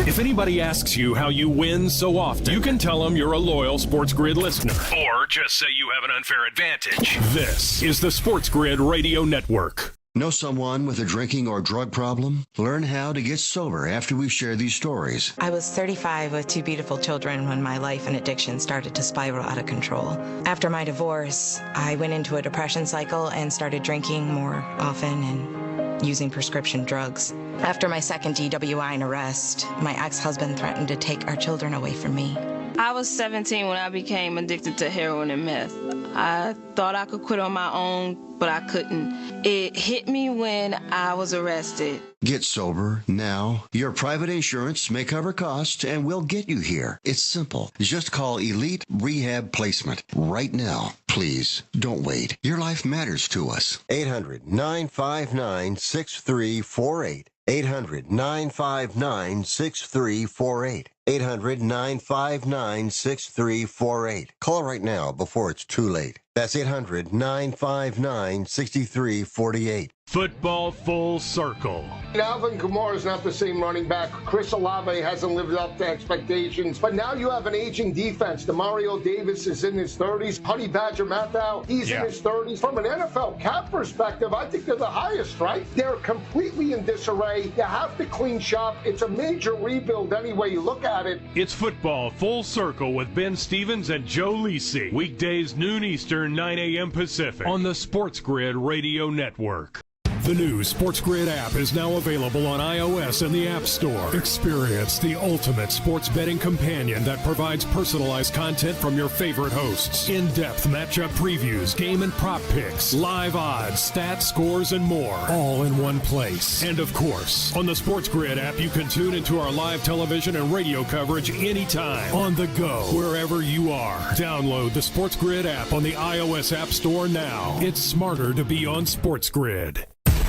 If anybody asks you how you win so often, you can tell them you're a loyal SportsGrid listener. Or just say you have an unfair advantage. This is the SportsGrid Radio Network. Know someone with a drinking or drug problem? Learn how to get sober after we share these stories. I was 35 with 2 beautiful children when my life and addiction started to spiral out of control. After my divorce, I went into a depression cycle and started drinking more often and using prescription drugs. After my second DWI and arrest, my ex-husband threatened to take our children away from me. I was 17 when I became addicted to heroin and meth. I thought I could quit on my own, but I couldn't. It hit me when I was arrested. Get sober now. Your private insurance may cover costs and we'll get you here. It's simple. Just call Elite Rehab Placement right now. Please, don't wait. Your life matters to us. 800-959-6348. 800-959-6348. 800-959-6348. Call right now before it's too late. That's 800-959-6348. Football full circle. Alvin Kamara is not the same running back. Chris Olave hasn't lived up to expectations. But now you have an aging defense. Demario Davis is in his 30s. Honey Badger Matthau, he's in his 30s. From an NFL cap perspective, I think they're the highest, right? They're completely in disarray. You have to clean shop. It's a major rebuild any way you look at it. It's football full circle with Ben Stevens and Joe Lisi. Weekdays noon Eastern, 9 a.m. Pacific on the SportsGrid Radio Network. The new SportsGrid app is now available on iOS and the App Store. Experience the ultimate sports betting companion that provides personalized content from your favorite hosts. In-depth matchup previews, game and prop picks, live odds, stats, scores, and more. All in one place. And of course, on the SportsGrid app, you can tune into our live television and radio coverage anytime. On the go, wherever you are. Download the SportsGrid app on the iOS App Store now. It's smarter to be on SportsGrid.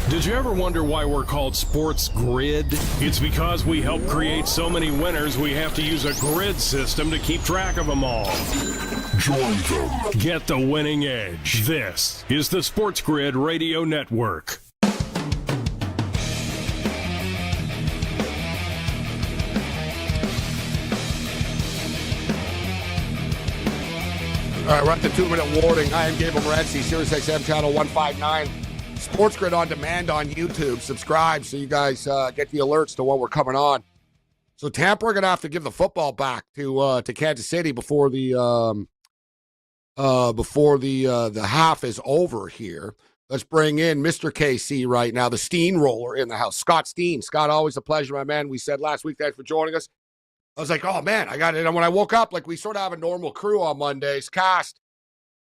Did you ever wonder why we're called Sports Grid? It's because we help create so many winners we have to use a grid system to keep track of them all. Join them. Get the winning edge. This is the Sports Grid Radio Network. All right, we're at the 2-minute warning. I am Gabriel Morency, Sirius XM Channel 159. SportsGrid on demand on YouTube. Subscribe so you guys get the alerts to when we're coming on. So Tampa are going to have to give the football back to Kansas City before the before the half is over here. Let's bring in Mr. KC right now, the steamroller in the house, Scott Steen. Scott, always a pleasure, my man. We said last week, thanks for joining us. I was like, oh, man, I got it. And when I woke up, like we sort of have a normal crew on Mondays, cast.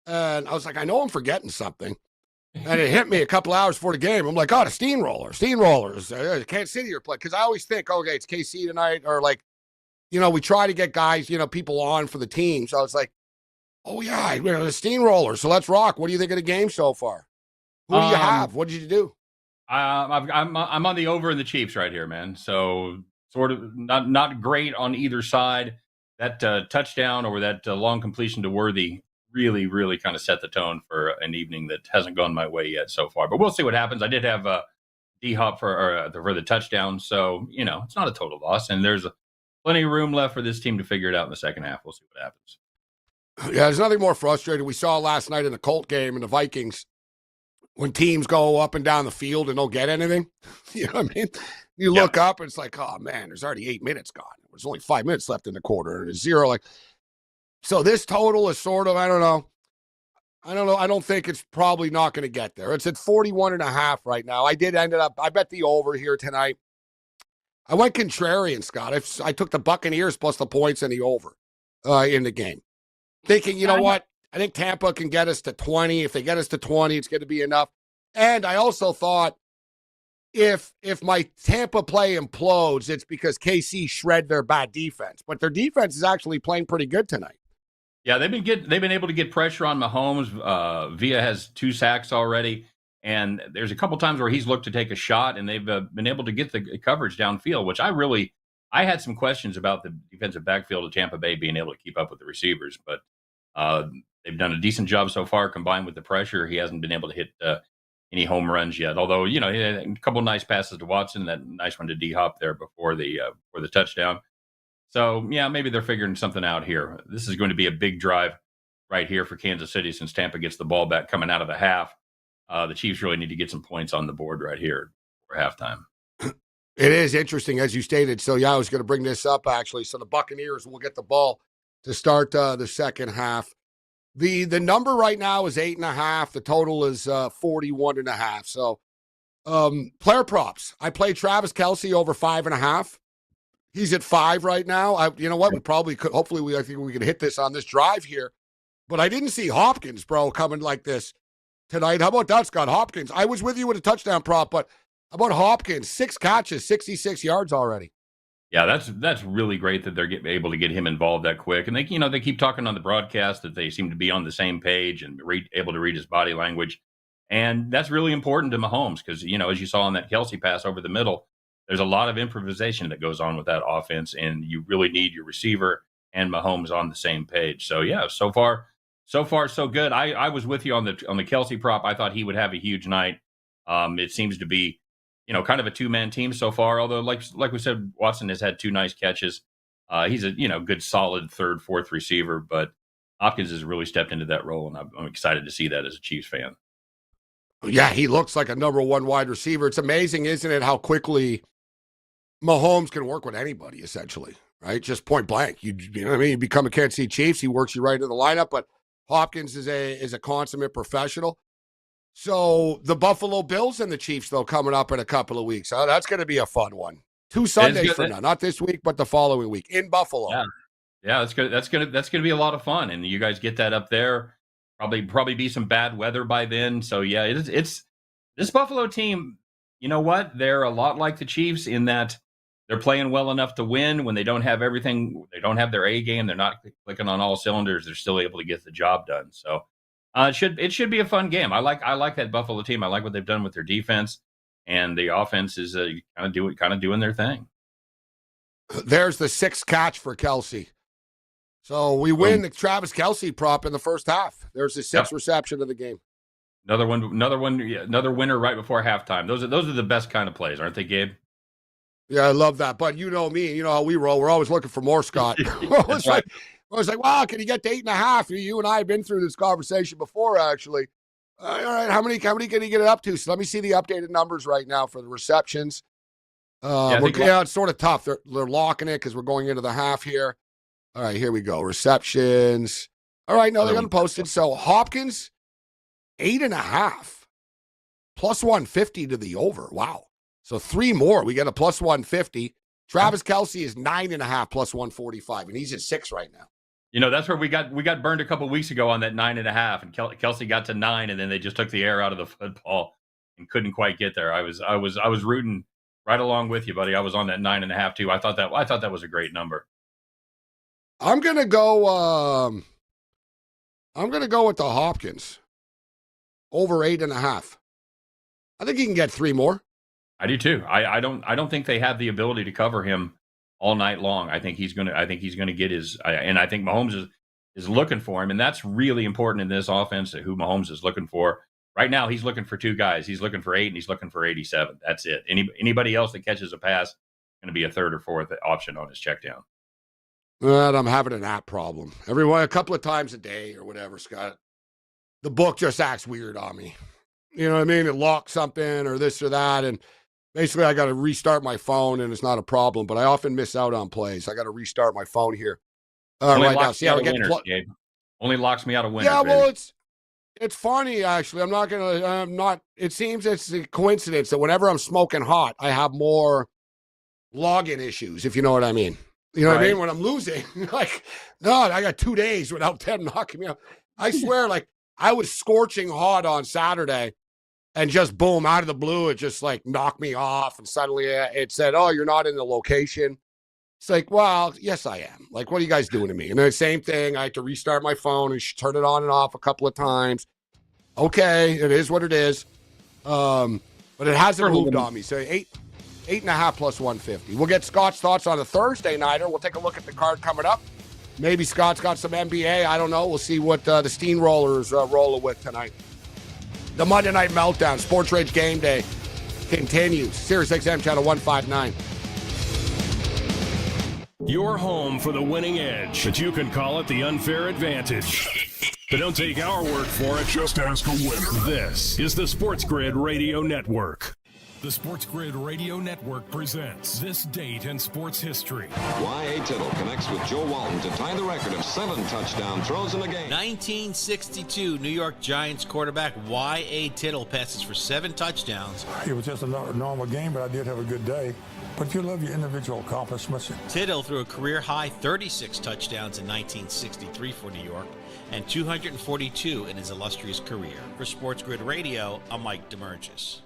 And I was like, I know I'm forgetting something. And it hit me a couple hours before the game. I'm like, oh, the steamrollers. Kansas City are playing. Because I always think, okay, it's KC tonight. Or like, we try to get guys, people on for the team. So I was like, oh, yeah, the steamrollers. So let's rock. What do you think of the game so far? Who do you have? What did you do? I'm on the over in the Chiefs right here, man. So sort of not great on either side. That touchdown or that long completion to Worthy really, really kind of set the tone for an evening that hasn't gone my way yet so far. But we'll see what happens. I did have D-Hop for the touchdown, so it's not a total loss, and there's plenty of room left for this team to figure it out in the second half. We'll see what happens. Yeah, there's nothing more frustrating. We saw last night in the Colt game and the Vikings. When teams go up and down the field and don't get anything, you know what I mean? You look up and it's like, oh, man, there's already 8 minutes gone. There's only 5 minutes left in the quarter. And it's 0. So this total is sort of, I don't know. I don't think it's probably not going to get there. It's at 41.5 right now. I bet the over here tonight. I went contrarian, Scott. I took the Buccaneers plus the points and the over in the game. Thinking, you know what? I think Tampa can get us to 20. If they get us to 20, it's going to be enough. And I also thought if my Tampa play implodes, it's because KC shred their bad defense. But their defense is actually playing pretty good tonight. Yeah, they've been able to get pressure on Mahomes. Villa has 2 sacks already, and there's a couple times where he's looked to take a shot, and they've been able to get the coverage downfield, which I had some questions about the defensive backfield of Tampa Bay being able to keep up with the receivers, but they've done a decent job so far. Combined with the pressure, he hasn't been able to hit any home runs yet. Although he had a couple nice passes to Watson, that nice one to D-Hop there before the touchdown. So yeah, maybe they're figuring something out here. This is going to be a big drive right here for Kansas City since Tampa gets the ball back coming out of the half. The Chiefs really need to get some points on the board right here for halftime. It is interesting, as you stated. So yeah, I was going to bring this up actually. So the Buccaneers will get the ball to start the second half. The number right now is 8.5. The total is 41.5. So player props. I played Travis Kelce over 5.5. He's at 5 right now. You know what? We probably could. Hopefully, I think we can hit this on this drive here. But I didn't see Hopkins, bro, coming like this tonight. How about that, Scott? Hopkins. I was with you with a touchdown prop, but how about Hopkins? 6 catches, 66 yards already. Yeah, that's really great that they're able to get him involved that quick. And they keep talking on the broadcast that they seem to be on the same page and able to read his body language. And that's really important to Mahomes because, as you saw on that Kelce pass over the middle, there's a lot of improvisation that goes on with that offense, and you really need your receiver and Mahomes on the same page. So yeah, so far so good. I was with you on the Kelce prop. I thought he would have a huge night. It seems to be, kind of a 2-man team so far. Although, like we said, Watson has had 2 nice catches. He's a good solid 3rd, 4th receiver, but Hopkins has really stepped into that role, and I'm excited to see that as a Chiefs fan. Yeah, he looks like a number 1 wide receiver. It's amazing, isn't it, how quickly Mahomes can work with anybody, essentially, right? Just point blank. You know what I mean? You become a Kansas City Chiefs, he works you right into the lineup, but Hopkins is a consummate professional. So the Buffalo Bills and the Chiefs, though, coming up in a couple of weeks. That's going to be a fun one. 2 Sundays from now, not this week, but the following week in Buffalo. Yeah, that's good. That's gonna be a lot of fun, and you guys get that up there. Probably be some bad weather by then. So yeah, it's this Buffalo team. You know what? They're a lot like the Chiefs in that they're playing well enough to win when they don't have everything. They don't have their A game. They're not clicking on all cylinders. They're still able to get the job done. So it should be a fun game. I like that Buffalo team. I like what they've done with their defense, and the offense is kind of doing their thing. There's the 6th catch for Kelce. So we win the Travis Kelce prop in the first half. There's the 6th reception of the game. Another winner right before halftime. Those are the best kind of plays, aren't they, Gabe? Yeah, I love that. But you know me, you know how we roll. We're always looking for more, Scott. I was like, wow, can you get to 8.5? You and I have been through this conversation before, actually. All right, how many can he get it up to? So let me see the updated numbers right now for the receptions. It's sort of tough. They're locking it because we're going into the half here. All right, here we go. Receptions. All right, no, they're going to post it. So Hopkins, 8.5, plus 150 to the over. Wow. So 3 more. We get a plus 150. Travis Kelce is 9.5 plus 145, and he's at 6 right now. You know, that's where we got burned a couple of weeks ago on that 9.5, and Kelce got to 9, and then they just took the air out of the football and couldn't quite get there. I was rooting right along with you, buddy. I was on that 9.5 too. I thought that was a great number. I'm gonna go with the Hopkins over 8.5. I think he can get 3 more. I do too. I don't think they have the ability to cover him all night long. I think he's gonna get his. And I think Mahomes is looking for him, and that's really important in this offense. Who Mahomes is looking for right now? He's looking for 2 guys. He's looking for 8, and he's looking for 87. That's it. Anybody else that catches a pass going to be a 3rd or 4th option on his check down. But I'm having an app problem. A couple of times a day or whatever, Scott. The book just acts weird on me. You know what I mean? It locks something or this or that, and basically I got to restart my phone, and it's not a problem. But I often miss out on plays. I got to restart my phone here right now. See how I get only locks me out of winners. Yeah, well, it's funny actually. I'm not. It seems it's a coincidence that whenever I'm smoking hot, I have more login issues. If you know what I mean. You know what I mean? When I'm losing, like, no, I got 2 days without them knocking me out. I swear, like, I was scorching hot on Saturday, and just boom, out of the blue, it just like knocked me off, and suddenly it said, "Oh, you're not in the location." It's like, well, yes, I am. Like, what are you guys doing to me? And then the same thing, I had to restart my phone and turn it on and off a couple of times. Okay, it is what it is. But it hasn't moved on me. So 8.5 plus 150. We'll get Scott's thoughts on a Thursday nighter. We'll take a look at the card coming up. Maybe Scott's got some NBA. I don't know. We'll see what the Steamrollers rolling with tonight. The Monday Night Meltdown, Sports Rage Game Day continues. Sirius XM Channel 159. You're home for the winning edge, but you can call it the unfair advantage. But don't take our word for it. Just ask a winner. This is the SportsGrid Radio Network. The SportsGrid Radio Network presents This Date in Sports History. Y.A. Tittle connects with Joe Walton to tie the record of 7 touchdown throws in a game. 1962 New York Giants quarterback Y.A. Tittle passes for 7 touchdowns. It was just a normal game, but I did have a good day. But you love your individual accomplishments. Tittle threw a career-high 36 touchdowns in 1963 for New York and 242 in his illustrious career. For SportsGrid Radio, I'm Mike DeMurgis.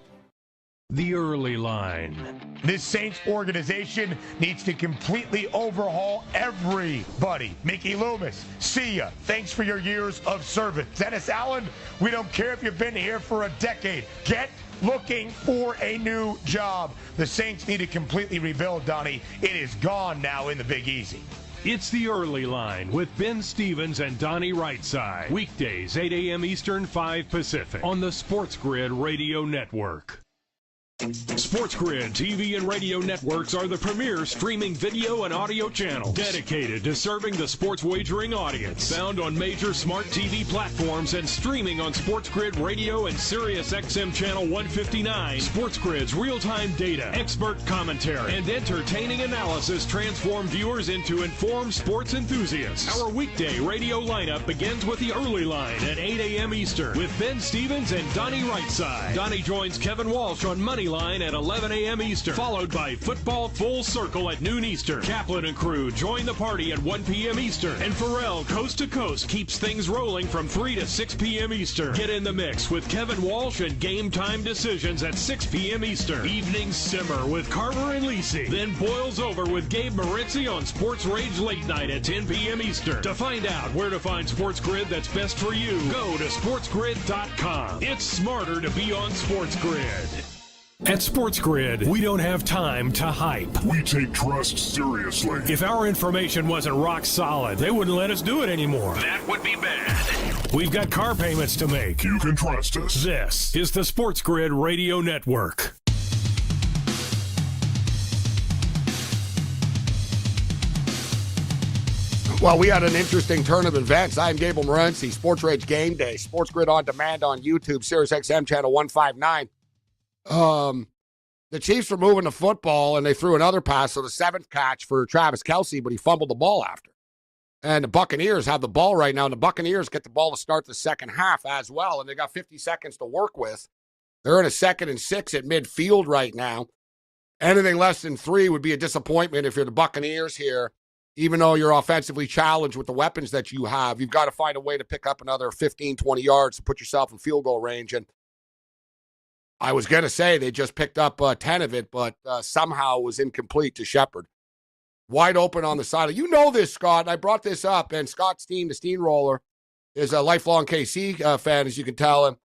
The early line. This Saints organization needs to completely overhaul everybody. Mickey Loomis, see ya. Thanks for your years of service. Dennis Allen, we don't care if you've been here for a decade. Get looking for a new job. The Saints need to completely rebuild, Donnie. It is gone now in the Big Easy. It's the early line with Ben Stevens and Donnie Rightside. Weekdays, 8 a.m. Eastern, 5 Pacific on the SportsGrid Radio Network. SportsGrid TV and radio networks are the premier streaming video and audio channel dedicated to serving the sports wagering audience. Found on major smart TV platforms and streaming on SportsGrid Radio and Sirius XM Channel 159. SportsGrid's real-time data, expert commentary, and entertaining analysis transform viewers into informed sports enthusiasts. Our weekday radio lineup begins with the early line at 8 a.m. Eastern with Ben Stevens and Donnie Rightside. Donnie joins Kevin Walsh on Money Line at 11 a.m. Eastern, followed by Football Full Circle at noon Eastern. Kaplan and crew join the party at 1 p.m. Eastern, and Pharrell Coast to Coast keeps things rolling from 3 to 6 p.m. Eastern. Get in the mix with Kevin Walsh and Game Time Decisions at 6 p.m. Eastern. Evenings simmer with Carver and Lisi, then boils over with Gabe Morency on Sports Rage Late Night at 10 p.m. Eastern. To find out where to find SportsGrid that's best for you, go to sportsgrid.com. It's smarter to be on SportsGrid. At SportsGrid, we don't have time to hype. We take trust seriously. If our information wasn't rock solid, they wouldn't let us do it anymore. That would be bad. We've got car payments to make. You can trust us. This is the SportsGrid Radio Network. Well, we had an interesting turn of events. I'm Gable Morency, Sports Rage Game Day, SportsGrid on demand on YouTube, Sirius XM Channel 159. The Chiefs were moving the football, and they threw another pass, so the 7th catch for Travis Kelce, but he fumbled the ball after. And the Buccaneers have the ball right now, and the Buccaneers get the ball to start the second half as well, and they got 50 seconds to work with. They're in a 2nd and 6 at midfield right now. Anything less than 3 would be a disappointment if you're the Buccaneers here. Even though you're offensively challenged with the weapons that you have, you've got to find a way to pick up another 15, 20 yards to put yourself in field goal range. And I was going to say they just picked up 10 of it, but somehow it was incomplete to Shepard. Wide open on the side. You know this, Scott. And I brought this up, and Scott Steen, the Steamroller, is a lifelong KC fan, as you can tell. And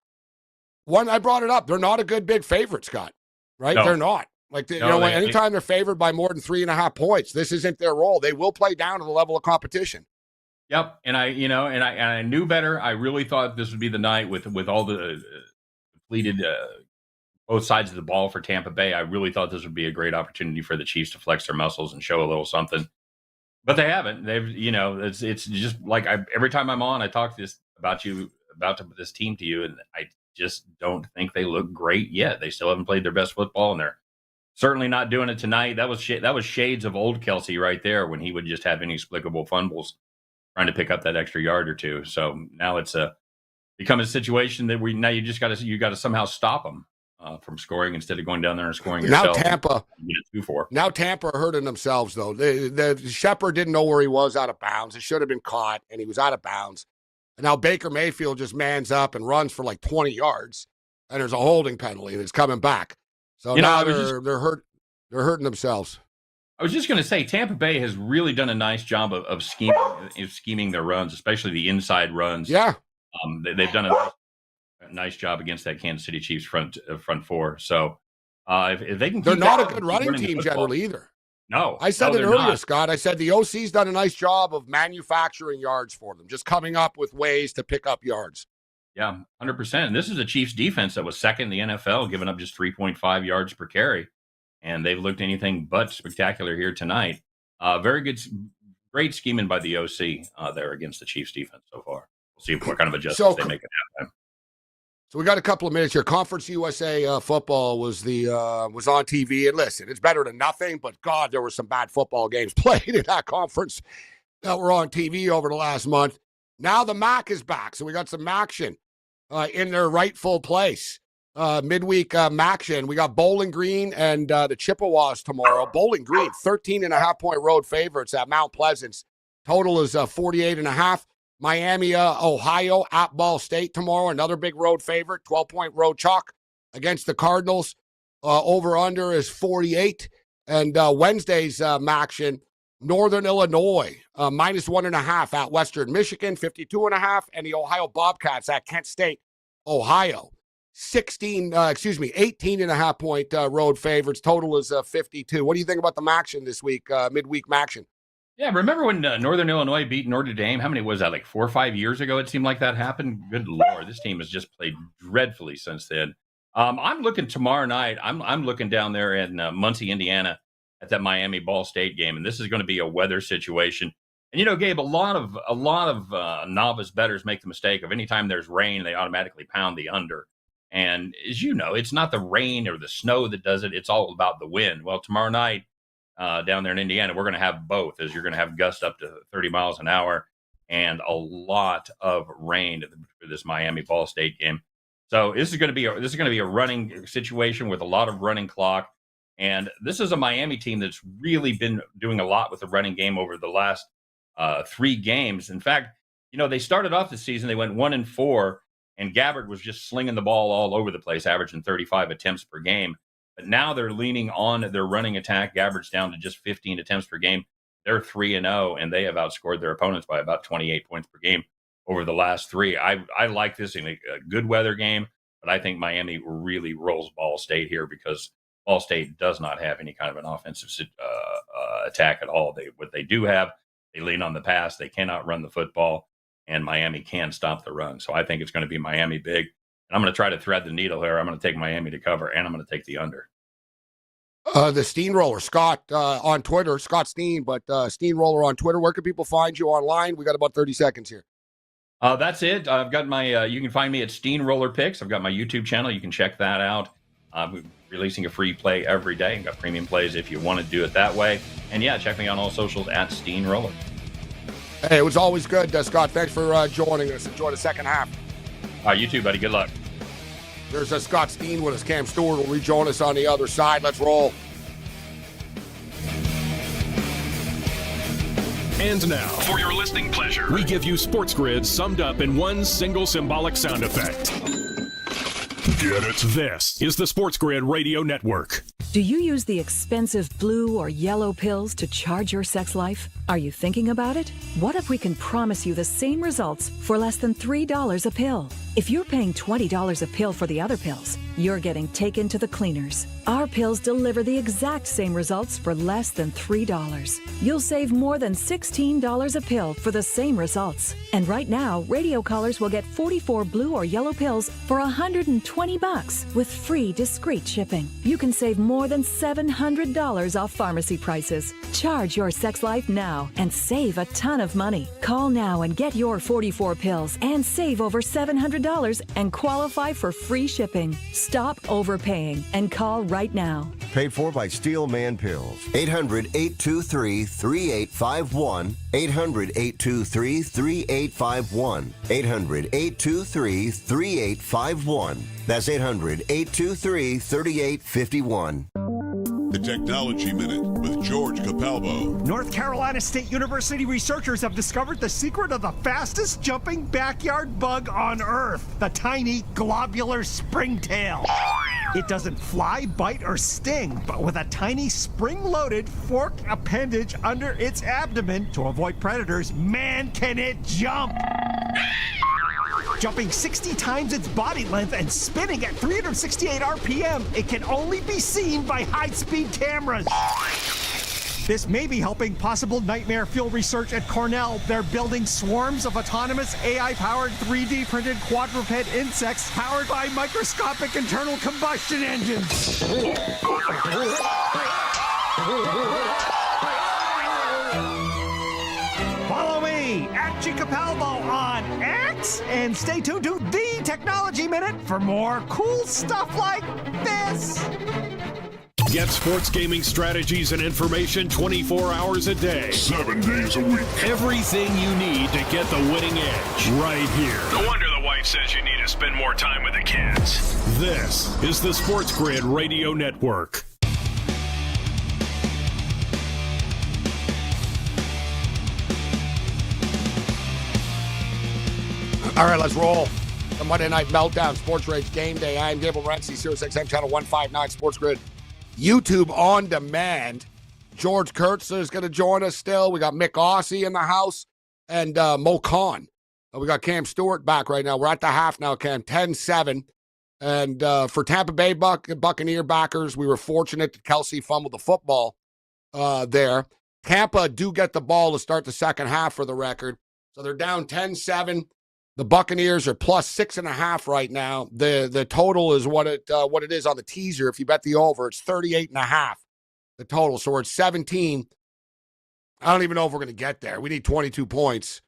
I brought it up. They're not a good big favorite, Scott, right? No. They're not. Anytime they're favored by more than 3.5 points, this isn't their role. They will play down to the level of competition. Yep, and I knew better. I really thought this would be the night with all the completed both sides of the ball for Tampa Bay. I really thought this would be a great opportunity for the Chiefs to flex their muscles and show a little something, but they haven't. It's just like every time I'm on, I talk about this team to you, and I just don't think they look great yet. They still haven't played their best football, and they're certainly not doing it tonight. That was shades of old Kelce right there when he would just have inexplicable fumbles trying to pick up that extra yard or two. So now it's become a situation that you got to somehow stop them from scoring instead of going down there and scoring yourself. Now Tampa are hurting themselves, though. The Shepard didn't know where he was out of bounds. It should have been caught, and he was out of bounds. And now Baker Mayfield just mans up and runs for like 20 yards, and there's a holding penalty, and it's coming back. So now they're hurting themselves. I was just going to say, Tampa Bay has really done a nice job of scheming their runs, especially the inside runs. Yeah. They've done a nice job against that Kansas City Chiefs front four. So if they can, they're not a good running team generally either. No, I said it earlier, Scott. I said the OC's done a nice job of manufacturing yards for them, just coming up with ways to pick up yards. Yeah, 100%. And this is a Chiefs defense that was second in the NFL, giving up just 3.5 yards per carry. And they've looked anything but spectacular here tonight. Very good, great scheming by the OC there against the Chiefs defense so far. We'll see what kind of adjustments they make at halftime. So we got a couple of minutes here. Conference USA football was on TV. And listen, it's better than nothing, but God, there were some bad football games played in that conference that were on TV over the last month. Now the MAC is back, so we got some action in their rightful place. Midweek action. We got Bowling Green and the Chippewas tomorrow. Bowling Green, 13.5-point road favorites at Mount Pleasant. Total is 48.5. Miami, Ohio at Ball State tomorrow. Another big road favorite, 12-point road chalk against the Cardinals. Over-under is 48. And Wednesday's action, Northern Illinois, -1.5 at Western Michigan, 52.5. And the Ohio Bobcats at Kent State, Ohio. 18.5-point road favorites. Total is 52. What do you think about the action this week, midweek action? Yeah, remember when Northern Illinois beat Notre Dame? How many was that, like 4 or 5 years ago? It seemed like that happened. Good Lord, this team has just played dreadfully since then. I'm looking tomorrow night. I'm looking down there in Muncie, Indiana, at that Miami Ball State game, and this is going to be a weather situation. And Gabe, a lot of novice bettors make the mistake of anytime there's rain, they automatically pound the under. And as you know, it's not the rain or the snow that does it. It's all about the wind. Well, tomorrow night down there in Indiana, we're going to have both, as you're going to have gusts up to 30 miles an hour and a lot of rain for this Miami Ball State game. So this is going to be a running situation with a lot of running clock. And this is a Miami team that's really been doing a lot with the running game over the last 3 games. In fact, they started off the season, they went 1-4. And Gabbard was just slinging the ball all over the place, averaging 35 attempts per game. But now they're leaning on their running attack. Gabbard's down to just 15 attempts per game. They're 3-0, and they have outscored their opponents by about 28 points per game over the last 3. I like this in a good weather game, but I think Miami really rolls Ball State here because Ball State does not have any kind of an offensive attack at all. What they do have, they lean on the pass. They cannot run the football. And Miami can stop the run. So I think it's going to be Miami big. And I'm going to try to thread the needle here. I'm going to take Miami to cover, and I'm going to take the under. The Steamroller, Scott, on Twitter, Scott Steen, but Steamroller on Twitter. Where can people find you online? We got about 30 seconds here. That's it. I've got my, you can find me at Steamroller Picks. I've got my YouTube channel. You can check that out. I'm releasing a free play every day. I've got premium plays if you want to do it that way. And yeah, check me on all socials at Steamroller. Hey, it was always good, Scott. Thanks for joining us. Enjoy the second half. You too, buddy. Good luck. There's Scott Steen with us. Cam Stewart will rejoin us on the other side. Let's roll. And now, for your listening pleasure, we give you SportsGrid summed up in one single symbolic sound effect. Get it? This is the SportsGrid Radio Network. Do you use the expensive blue or yellow pills to charge your sex life? Are you thinking about it? What if we can promise you the same results for less than $3 a pill? If you're paying $20 a pill for the other pills, you're getting taken to the cleaners. Our pills deliver the exact same results for less than $3. You'll save more than $16 a pill for the same results. And right now, radio callers will get 44 blue or yellow pills for $120 with free discreet shipping. You can save more than $700 off pharmacy prices. Charge your sex life now and save a ton of money. Call now and get your 44 pills and save over $700 and qualify for free shipping. Stop overpaying and call right now. Paid for by Steel Man Pills. 800-823-3851. 800-823-3851. 800-823-3851. That's 800-823-3851. The Technology Minute with George Capalbo. North Carolina State University researchers have discovered the secret of the fastest jumping backyard bug on Earth, the tiny globular springtail. It doesn't fly, bite, or sting, but with a tiny spring-loaded forked appendage under its abdomen to avoid predators, man, can it jump! Jumping 60 times its body length and spinning at 368 RPM, it can only be seen by high-speed cameras. This may be helping possible nightmare fuel research at Cornell. They're building swarms of autonomous AI-powered 3D printed quadruped insects powered by microscopic internal combustion engines. Follow me at Capalbo on X and stay tuned to The Technology Minute for more cool stuff like this. Get sports gaming strategies and information 24 hours a day, 7 days a week. Everything you need to get the winning edge right here. No wonder the wife says you need to spend more time with the kids. This is the SportsGrid Radio Network. All right, let's roll. The Monday Night Meltdown, Sports Rage Game Day. I am Gable Morency, SiriusXM Channel 159, Sports Grid, YouTube on demand. George Kurtz is going to join us still. We got Mick Aussie in the house and Mo Khan. We got Cam Stewart back right now. We're at the half now, Cam, 10-7. And for Tampa Bay Buccaneer backers, we were fortunate that Kelce fumbled the football there. Tampa do get the ball to start the second half for the record. So they're down 10-7. The Buccaneers are plus 6.5 right now. The total is what it is on the teaser. If you bet the over, it's 38.5. The total. So we're at 17. I don't even know if we're going to get there. We need 22 points.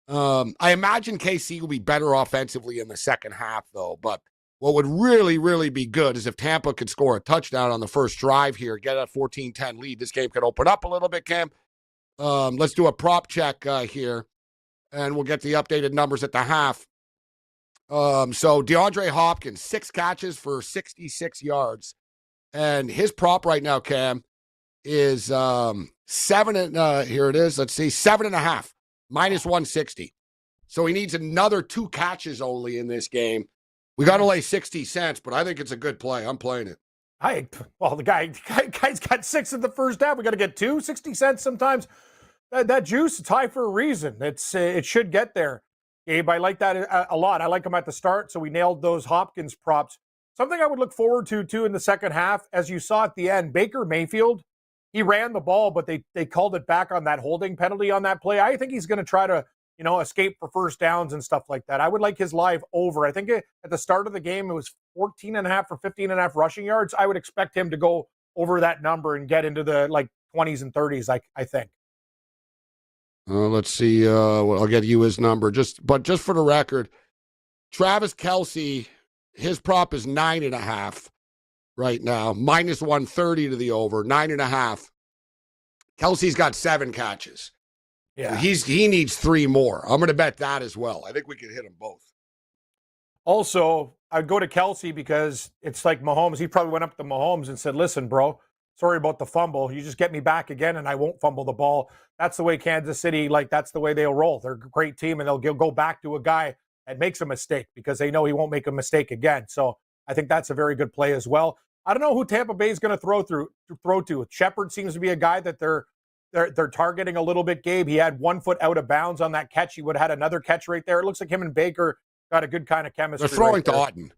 I imagine KC will be better offensively in the second half, though. But what would really, really be good is if Tampa could score a touchdown on the first drive here, get a 14-10 lead. This game could open up a little bit, Cam. Let's do a prop check here. And we'll get the updated numbers at the half. So DeAndre Hopkins, 6 catches for 66 yards. And his prop right now, Cam, is 7. Here it is. Let's see, 7.5, minus 160. So he needs another 2 catches only in this game. We got to lay 60 cents, but I think it's a good play. I'm playing it. Well, the guy's got 6 in the first half. We got to get 2, 60 cents sometimes. That juice, it's high for a reason. It should get there. Gabe, I like that a lot. I like him at the start, so we nailed those Hopkins props. Something I would look forward to, too, in the second half, as you saw at the end, Baker Mayfield, he ran the ball, but they called it back on that holding penalty on that play. I think he's going to try to, escape for first downs and stuff like that. I would like his live over. I think at the start of the game, it was 14.5 or 15.5 rushing yards. I would expect him to go over that number and get into the 20s and 30s, I think. Let's see. I'll get you his number. Just for the record, Travis Kelce, his prop is 9.5 right now, minus 130 to the over, 9.5. Kelce's got 7 catches. Yeah. He needs 3 more. I'm going to bet that as well. I think we could hit them both. Also, I'd go to Kelce because it's like Mahomes. He probably went up to Mahomes and said, listen, bro, sorry about the fumble. You just get me back again and I won't fumble the ball. That's the way Kansas City, that's the way they'll roll. They're a great team and they'll go back to a guy that makes a mistake because they know he won't make a mistake again. So I think that's a very good play as well. I don't know who Tampa Bay is going to throw to. Shepard seems to be a guy that they're targeting a little bit, Gabe. He had 1 foot out of bounds on that catch. He would have had another catch right there. It looks like him and Baker got a good kind of chemistry. They're throwing right to there. Auden.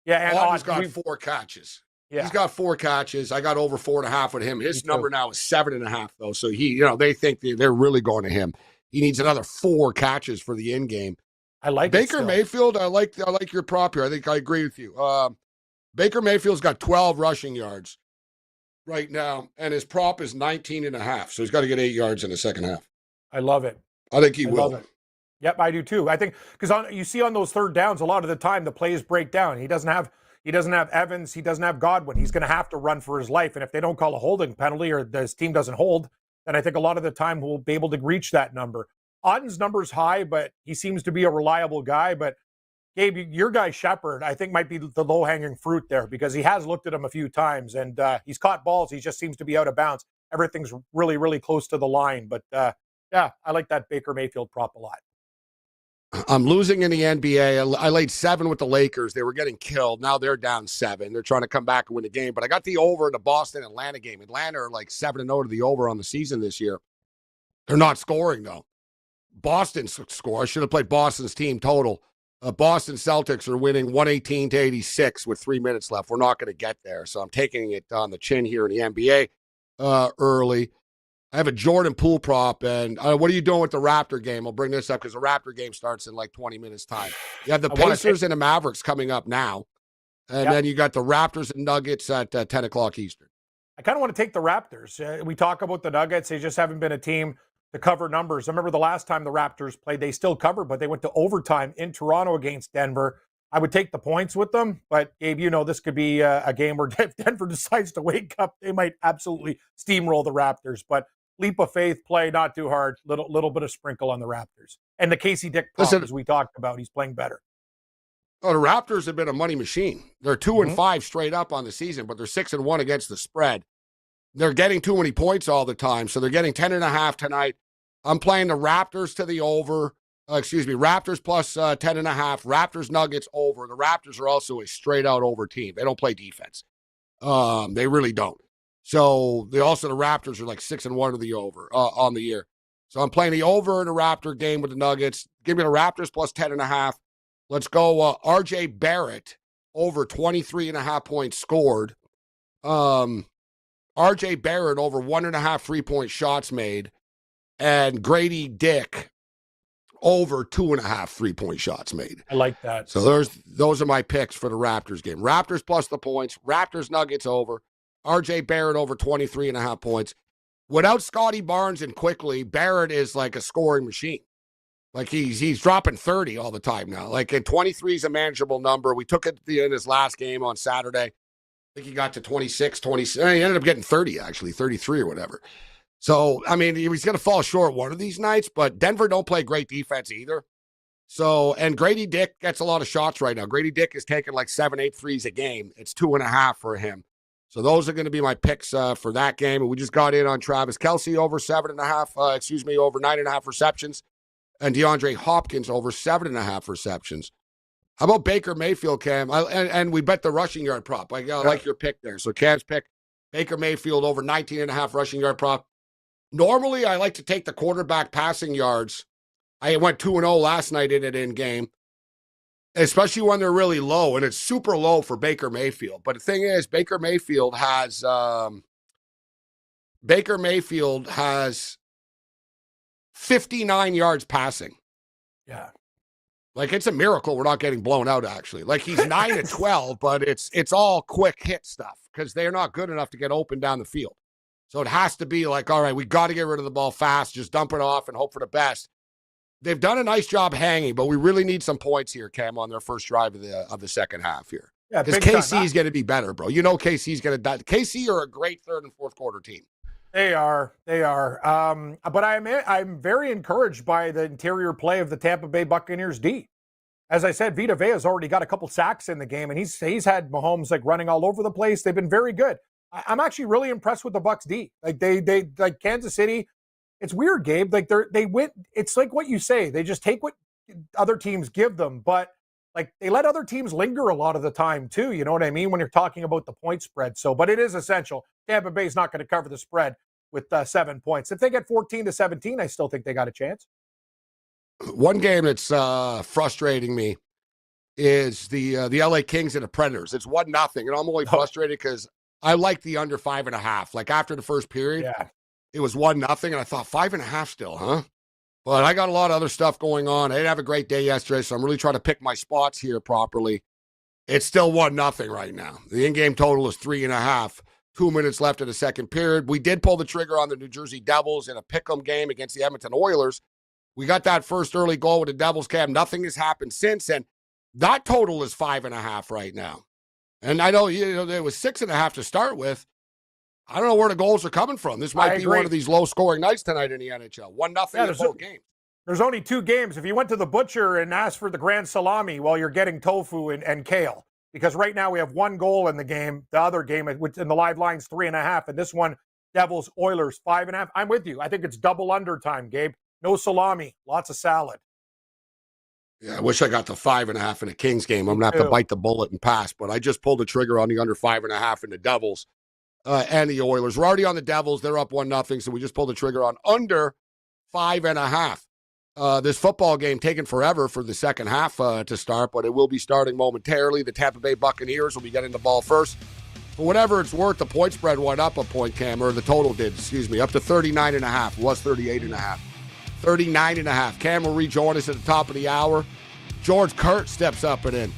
Yeah, and Auden's got 4 catches. Yeah. He's got 4 catches. I got over 4.5 with him. His number now is 7.5, though. So they think they're really going to him. He needs another 4 catches for the end game. I like Baker Mayfield. I like your prop here. I think I agree with you. Baker Mayfield's got 12 rushing yards right now, and his prop is 19.5. So he's got to get 8 yards in the second half. I love it. I think he will. Love it. Yep, I do too. I think because you see on those third downs, a lot of the time the plays break down. He doesn't have Evans. He doesn't have Godwin. He's going to have to run for his life. And if they don't call a holding penalty or his team doesn't hold, then I think a lot of the time we'll be able to reach that number. Auden's number is high, but he seems to be a reliable guy. But Gabe, your guy Shepard, I think might be the low-hanging fruit there because he has looked at him a few times and he's caught balls. He just seems to be out of bounds. Everything's really, really close to the line. But yeah, I like that Baker Mayfield prop a lot. I'm losing in the NBA. I laid 7 with the Lakers. They were getting killed. Now they're down 7. They're trying to come back and win the game. But I got the over in the Boston-Atlanta game. Atlanta are like 7-0 to the over on the season this year. They're not scoring, though. Boston score. I should have played Boston's team total. Boston Celtics are winning 118-86 with 3 minutes left. We're not going to get there. So I'm taking it on the chin here in the NBA early. I have a Jordan Poole prop, and what are you doing with the Raptor game? I'll bring this up because the Raptor game starts in like 20 minutes' time. You have the Pacers and the Mavericks coming up now, and then you got the Raptors and Nuggets at 10 o'clock Eastern. I kind of want to take the Raptors. We talk about the Nuggets. They just haven't been a team to cover numbers. I remember the last time the Raptors played, they still covered, but they went to overtime in Toronto against Denver. I would take the points with them, but Gabe, this could be a game where if Denver decides to wake up, they might absolutely steamroll the Raptors. But leap of faith play, not too hard. Little bit of sprinkle on the Raptors. And the Casey Dick prop, as we talked about, he's playing better. Oh, the Raptors have been a money machine. They're 2-5 straight up on the season, but they're 6-1 against the spread. They're getting too many points all the time, so they're getting 10.5 tonight. I'm playing the Raptors to the over. Raptors plus 10.5. Raptors Nuggets over. The Raptors are also a straight-out over team. They don't play defense. They really don't. So the Raptors are like 6-1 to the over on the year. So I'm playing the over in the Raptor game with the Nuggets. Give me the Raptors plus 10.5. Let's go R.J. Barrett over 23.5 points scored. R.J. Barrett over 1.5 3-point shots made. And Grady Dick over 2.5 3-point shots made. I like that. So those are my picks for the Raptors game. Raptors plus the points. Raptors Nuggets over. R.J. Barrett over 23.5 points. Without Scotty Barnes and Quickly, Barrett is like a scoring machine. Like he's dropping 30 all the time now. Like, and 23 is a manageable number. We took it in his last game on Saturday. I think he got to 26, 27. He ended up getting 30, actually, 33 or whatever. So, I mean, he's going to fall short one of these nights, but Denver don't play great defense either. So, and Grady Dick gets a lot of shots right now. Grady Dick is taking like 7-8 threes a game. It's 2.5 for him. So those are going to be my picks for that game. And we just got in on Travis Kelce over 7.5, over 9.5 receptions. And DeAndre Hopkins over 7.5 receptions. How about Baker Mayfield, Cam? And we bet the rushing yard prop. I like your pick there. So Cam's pick, Baker Mayfield over 19.5 rushing yard prop. Normally, I like to take the quarterback passing yards. I went 2-0 last night in it in game, especially when they're really low, and it's super low for Baker Mayfield. But the thing is, Baker Mayfield has 59 yards passing. Yeah. Like, it's a miracle we're not getting blown out, actually. Like, he's 9-12, but it's all quick hit stuff because they're not good enough to get open down the field. So it has to be like, all right, we got to get rid of the ball fast, just dump it off and hope for the best. They've done a nice job hanging, but we really need some points here, Cam, on their first drive of the second half here. Because KC is going to be better, bro. You know KC's going to die. KC are a great third and fourth quarter team. They are. But I'm very encouraged by the interior play of the Tampa Bay Buccaneers D. As I said, Vita Vea's already got a couple sacks in the game, and he's had Mahomes like running all over the place. They've been very good. I'm actually really impressed with the Bucs D. Like they like Kansas City. It's weird, Gabe. Like they win. It's like what you say. They just take what other teams give them, but like they let other teams linger a lot of the time too. You know what I mean? When you're talking about the point spread. So, but it is essential. Tampa Bay's not going to cover the spread with 7 points. If they get 14-17, I still think they got a chance. One game that's frustrating me is the LA Kings and the Predators. It's 1-0, and I'm only frustrated because I like the under 5.5. Like after the first period, it was 1-0, and I thought 5.5 still, huh? But I got a lot of other stuff going on. I didn't have a great day yesterday, so I'm really trying to pick my spots here properly. It's still 1-0 right now. The in-game total is 3.5. 2 minutes left in the second period. We did pull the trigger on the New Jersey Devils in a pick'em game against the Edmonton Oilers. We got that first early goal with the Devils, Cam. Nothing has happened since, and that total is 5.5 right now. And I know, there was 6.5 to start with. I don't know where the goals are coming from. This might be one of these low-scoring nights tonight in the NHL. 1-0 in both games. There's only 2 games. If you went to the butcher and asked for the grand salami while you're getting tofu and kale, because right now we have 1 goal in the game. The other game, in the live line's 3.5, and this one, Devils, Oilers, 5.5. I'm with you. I think it's double under time, Gabe. No salami, lots of salad. Yeah, I wish I got the 5.5 in the Kings game. I'm going to have to bite the bullet and pass, but I just pulled the trigger on the under 5.5 in the Devils and the Oilers. We're already on the Devils. They're up 1-0, so we just pulled the trigger on under 5.5. This football game taking forever for the second half to start, but it will be starting momentarily. The Tampa Bay Buccaneers will be getting the ball first. For whatever it's worth, the point spread went up a point, Cam, or the total did, up to 39.5. It was 38.5. 39.5. Cam will rejoin us at the top of the hour. George Kurt steps up and in.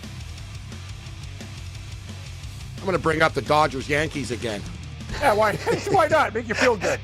I'm going to bring up the Dodgers-Yankees again. Yeah, why not? Make you feel good.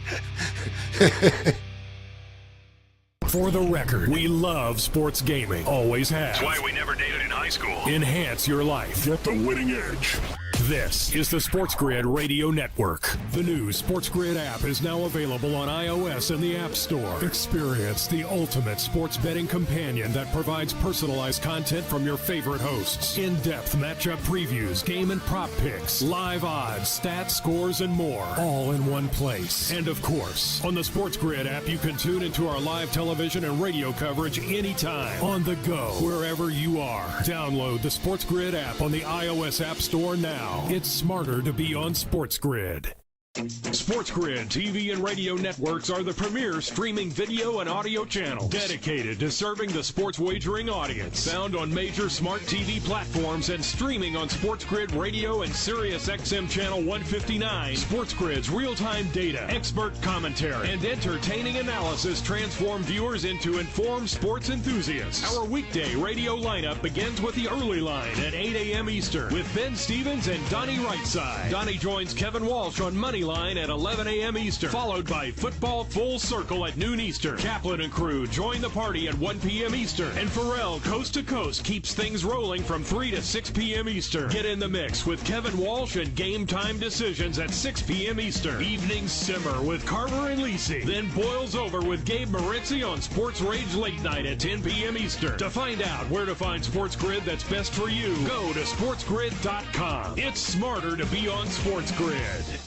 For the record, we love sports gaming. Always have. That's why we never dated in high school. Enhance your life. Get the winning edge. This is the SportsGrid Radio Network. The new SportsGrid app is now available on iOS and the App Store. Experience the ultimate sports betting companion that provides personalized content from your favorite hosts. In-depth matchup previews, game and prop picks, live odds, stats, scores, and more. All in one place. And of course, on the SportsGrid app, you can tune into our live television and radio coverage anytime. On the go, wherever you are. Download the SportsGrid app on the iOS App Store now. It's smarter to be on SportsGrid. SportsGrid TV and radio networks are the premier streaming video and audio channels dedicated to serving the sports wagering audience. Found on major smart TV platforms and streaming on SportsGrid Radio and SiriusXM Channel 159. SportsGrid's real-time data, expert commentary, and entertaining analysis transform viewers into informed sports enthusiasts. Our weekday radio lineup begins with the early line at 8 a.m. Eastern with Ben Stevens and Donnie Rightside. Donnie joins Kevin Walsh on Money Line at 11 a.m. Eastern, followed by Football Full Circle at noon Eastern. Kaplan and crew join the party at 1 p.m. Eastern, and Pharrell Coast to Coast keeps things rolling from 3 to 6 p.m. Eastern. Get in the mix with Kevin Walsh and Game Time Decisions at 6 p.m. Eastern. Evenings simmer with Carver and Lisi, then boils over with Gabe Morency on Sports Rage Late Night at 10 p.m. Eastern. To find out where to find SportsGrid that's best for you, go to sportsgrid.com. It's smarter to be on SportsGrid.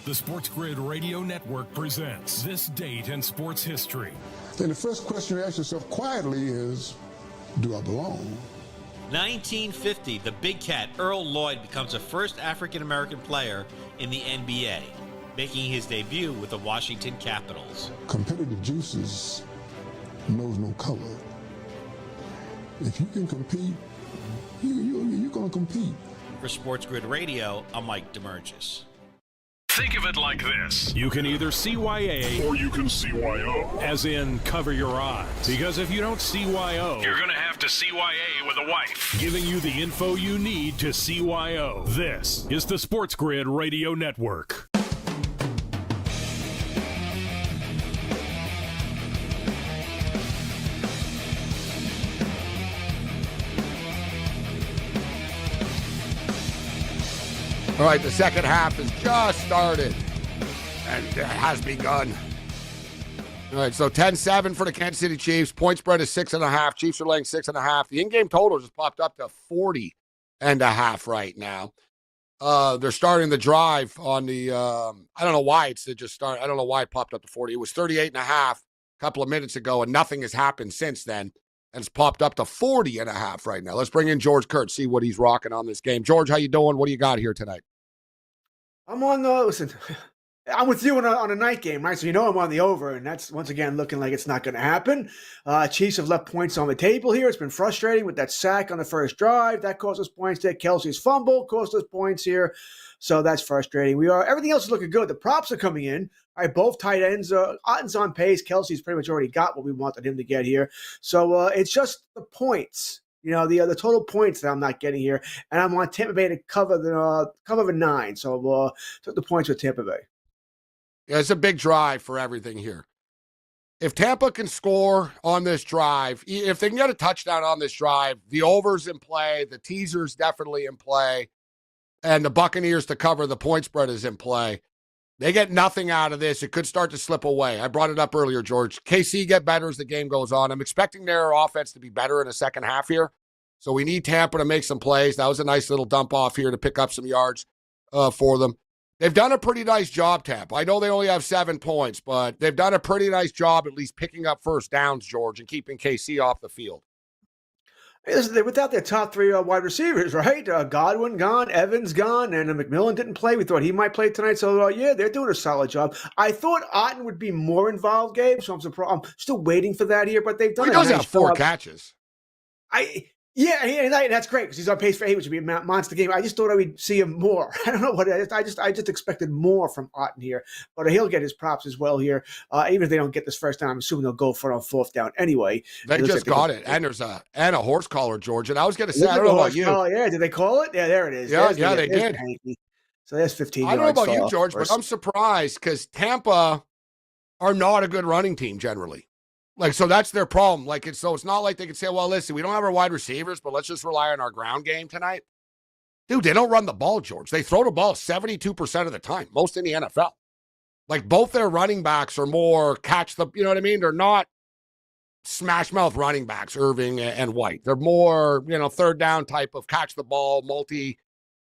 The SportsGrid Radio Network presents This Date in Sports History. Then the first question you ask yourself quietly is, do I belong? 1950, the Big Cat, Earl Lloyd, becomes the first African-American player in the NBA, making his debut with the Washington Capitals. Competitive juices knows no color. If you can compete, you're going to compete. For SportsGrid Radio, I'm Mike DeMurgis. Think of it like this. You can either CYA or you can CYO. As in cover your eyes. Because if you don't CYO, You're going to have to CYA with a wife. Giving you the info you need to CYO. This is the SportsGrid Radio Network. All right, the second half has just started. And it has begun. All right, so 10-7 for the Kansas City Chiefs. Point spread is 6.5. Chiefs are laying 6.5. The in-game total just popped up to 40.5 right now. They're starting the drive on the, I don't know why I don't know why it popped up to 40. It was 38.5 a couple of minutes ago, and nothing has happened since then. And it's popped up to 40.5 right now. Let's bring in George Kurtz, see what he's rocking on this game. George, how you doing? What do you got here tonight? I'm on the, listen, I'm with you on a night game, right? So you know I'm on the over, and that's once again looking like it's not going to happen. Chiefs have left points on the table here. It's been frustrating with that sack on the first drive. That cost us points there. Kelce's fumble cost us points here. So that's frustrating. Everything else is looking good. The props are coming in. All right, both tight ends. Otten's on pace. Kelsey's pretty much already got what we wanted him to get here. So it's just the points. The total points that I'm not getting here, and I'm on Tampa Bay to cover the 9. So took the points with Tampa Bay. Yeah, it's a big drive for everything here. If Tampa can score on this drive, if they can get a touchdown on this drive, the over's in play, the teaser's definitely in play, and the Buccaneers to cover the point spread is in play. They get nothing out of this. It could start to slip away. I brought it up earlier, George. KC get better as the game goes on. I'm expecting their offense to be better in the second half here. So we need Tampa to make some plays. That was a nice little dump off here to pick up some yards for them. They've done a pretty nice job, Tampa. I know they only have 7 points, but they've done a pretty nice job at least picking up first downs, George, and keeping KC off the field. Hey, listen, they're without their top 3 wide receivers, right? Godwin gone, Evans gone, and McMillan didn't play. We thought he might play tonight. So, yeah, they're doing a solid job. I thought Otten would be more involved, Gabe, so I'm surprised. I'm still waiting for that here, but they've done He does have 4 catches. Yeah, and that's great because he's on pace for 8, which would be a monster game. I just thought I would see him more. I don't know what it is. I just expected more from Otten here, but he'll get his props as well here. Even if they don't get this first down, I'm assuming they'll go for it on 4th down anyway. They just got it, and there's a horse collar, George. And I was going to say, I don't know about you. Yeah, did they call it? Yeah, there it is. Yeah, they did. So there's 15 yards. I don't know about you, George, but I'm surprised because Tampa are not a good running team generally. So that's their problem. It's not like they can say, well, listen, we don't have our wide receivers, but let's just rely on our ground game tonight. Dude, they don't run the ball, George. They throw the ball 72% of the time, most in the NFL. Both their running backs are more you know what I mean? They're not smash mouth running backs, Irving and White. They're more, third down type of catch the ball,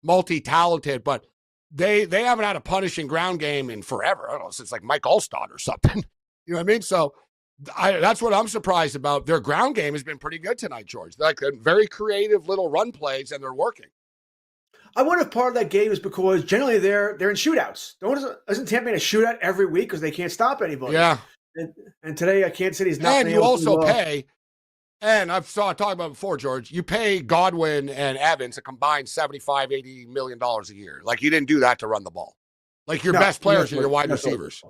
multi-talented, but they haven't had a punishing ground game in forever. I don't know, since Mike Allstott or something. You know what I mean? So that's what I'm surprised about. Their ground game has been pretty good tonight, George. Very creative little run plays, and they're working. I wonder if part of that game is because generally they're in shootouts. Isn't Tampa in a shootout every week because they can't stop anybody? Yeah. And today Kansas City's not. And you also pay, and I've talked about before, George, you pay Godwin and Evans a combined $75-80 million a year. You didn't do that to run the ball. Your best players are your wide receivers.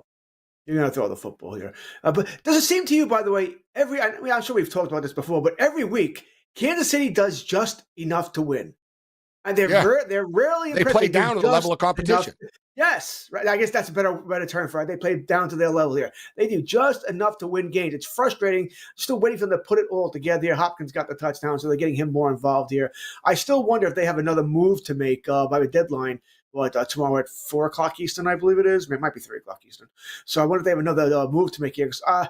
You're going to throw the football here. But does it seem to you, by the way, I'm sure we've talked about this before, but every week, Kansas City does just enough to win. And they're rarely impressive. They play down to the level of competition. Yes. Right. I guess that's a better term for it. They play down to their level here. They do just enough to win games. It's frustrating. Still waiting for them to put it all together here. Hopkins got the touchdown, so they're getting him more involved here. I still wonder if they have another move to make by the deadline. Tomorrow at 4 o'clock Eastern, I believe it is. It might be 3 o'clock Eastern. So I wonder if they have another move to make here. I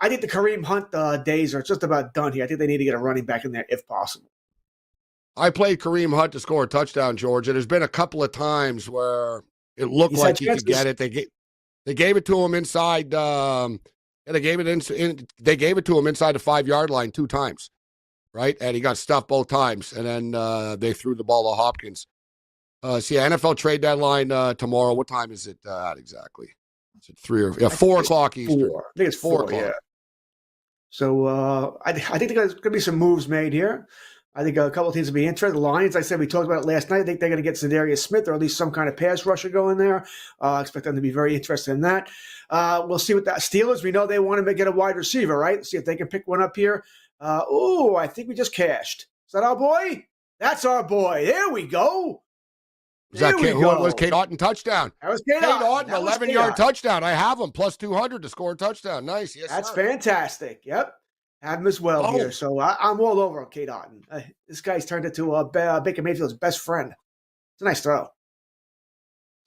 think the Kareem Hunt days are just about done here. I think they need to get a running back in there if possible. I played Kareem Hunt to score a touchdown, George, and there's been a couple of times where it looked like he could get it. They gave it to him inside. They gave it to him inside the 5-yard line 2 times, right? And he got stuffed both times, and then they threw the ball to Hopkins. NFL trade deadline tomorrow. What time is it exactly? Is it 4 o'clock Eastern? I think it's 4 o'clock. Yeah. So I think there's going to be some moves made here. I think a couple of teams will be interested. The Lions, I said, we talked about it last night. I think they're going to get Zadarius Smith or at least some kind of pass rusher going there. I expect them to be very interested in that. We'll see what that Steelers, we know they want to get a wide receiver, right? Let's see if they can pick one up here. I think we just cashed. Is that our boy? That's our boy. There we go. Was Kate Otten touchdown? That was Kate Otten, 11-yard touchdown. I have him plus 200 to score a touchdown. Nice. Yes, that's fantastic. Yep. Have him as well here. So I'm all over on Kate Otten. This guy's turned into Baker Mayfield's best friend. It's a nice throw.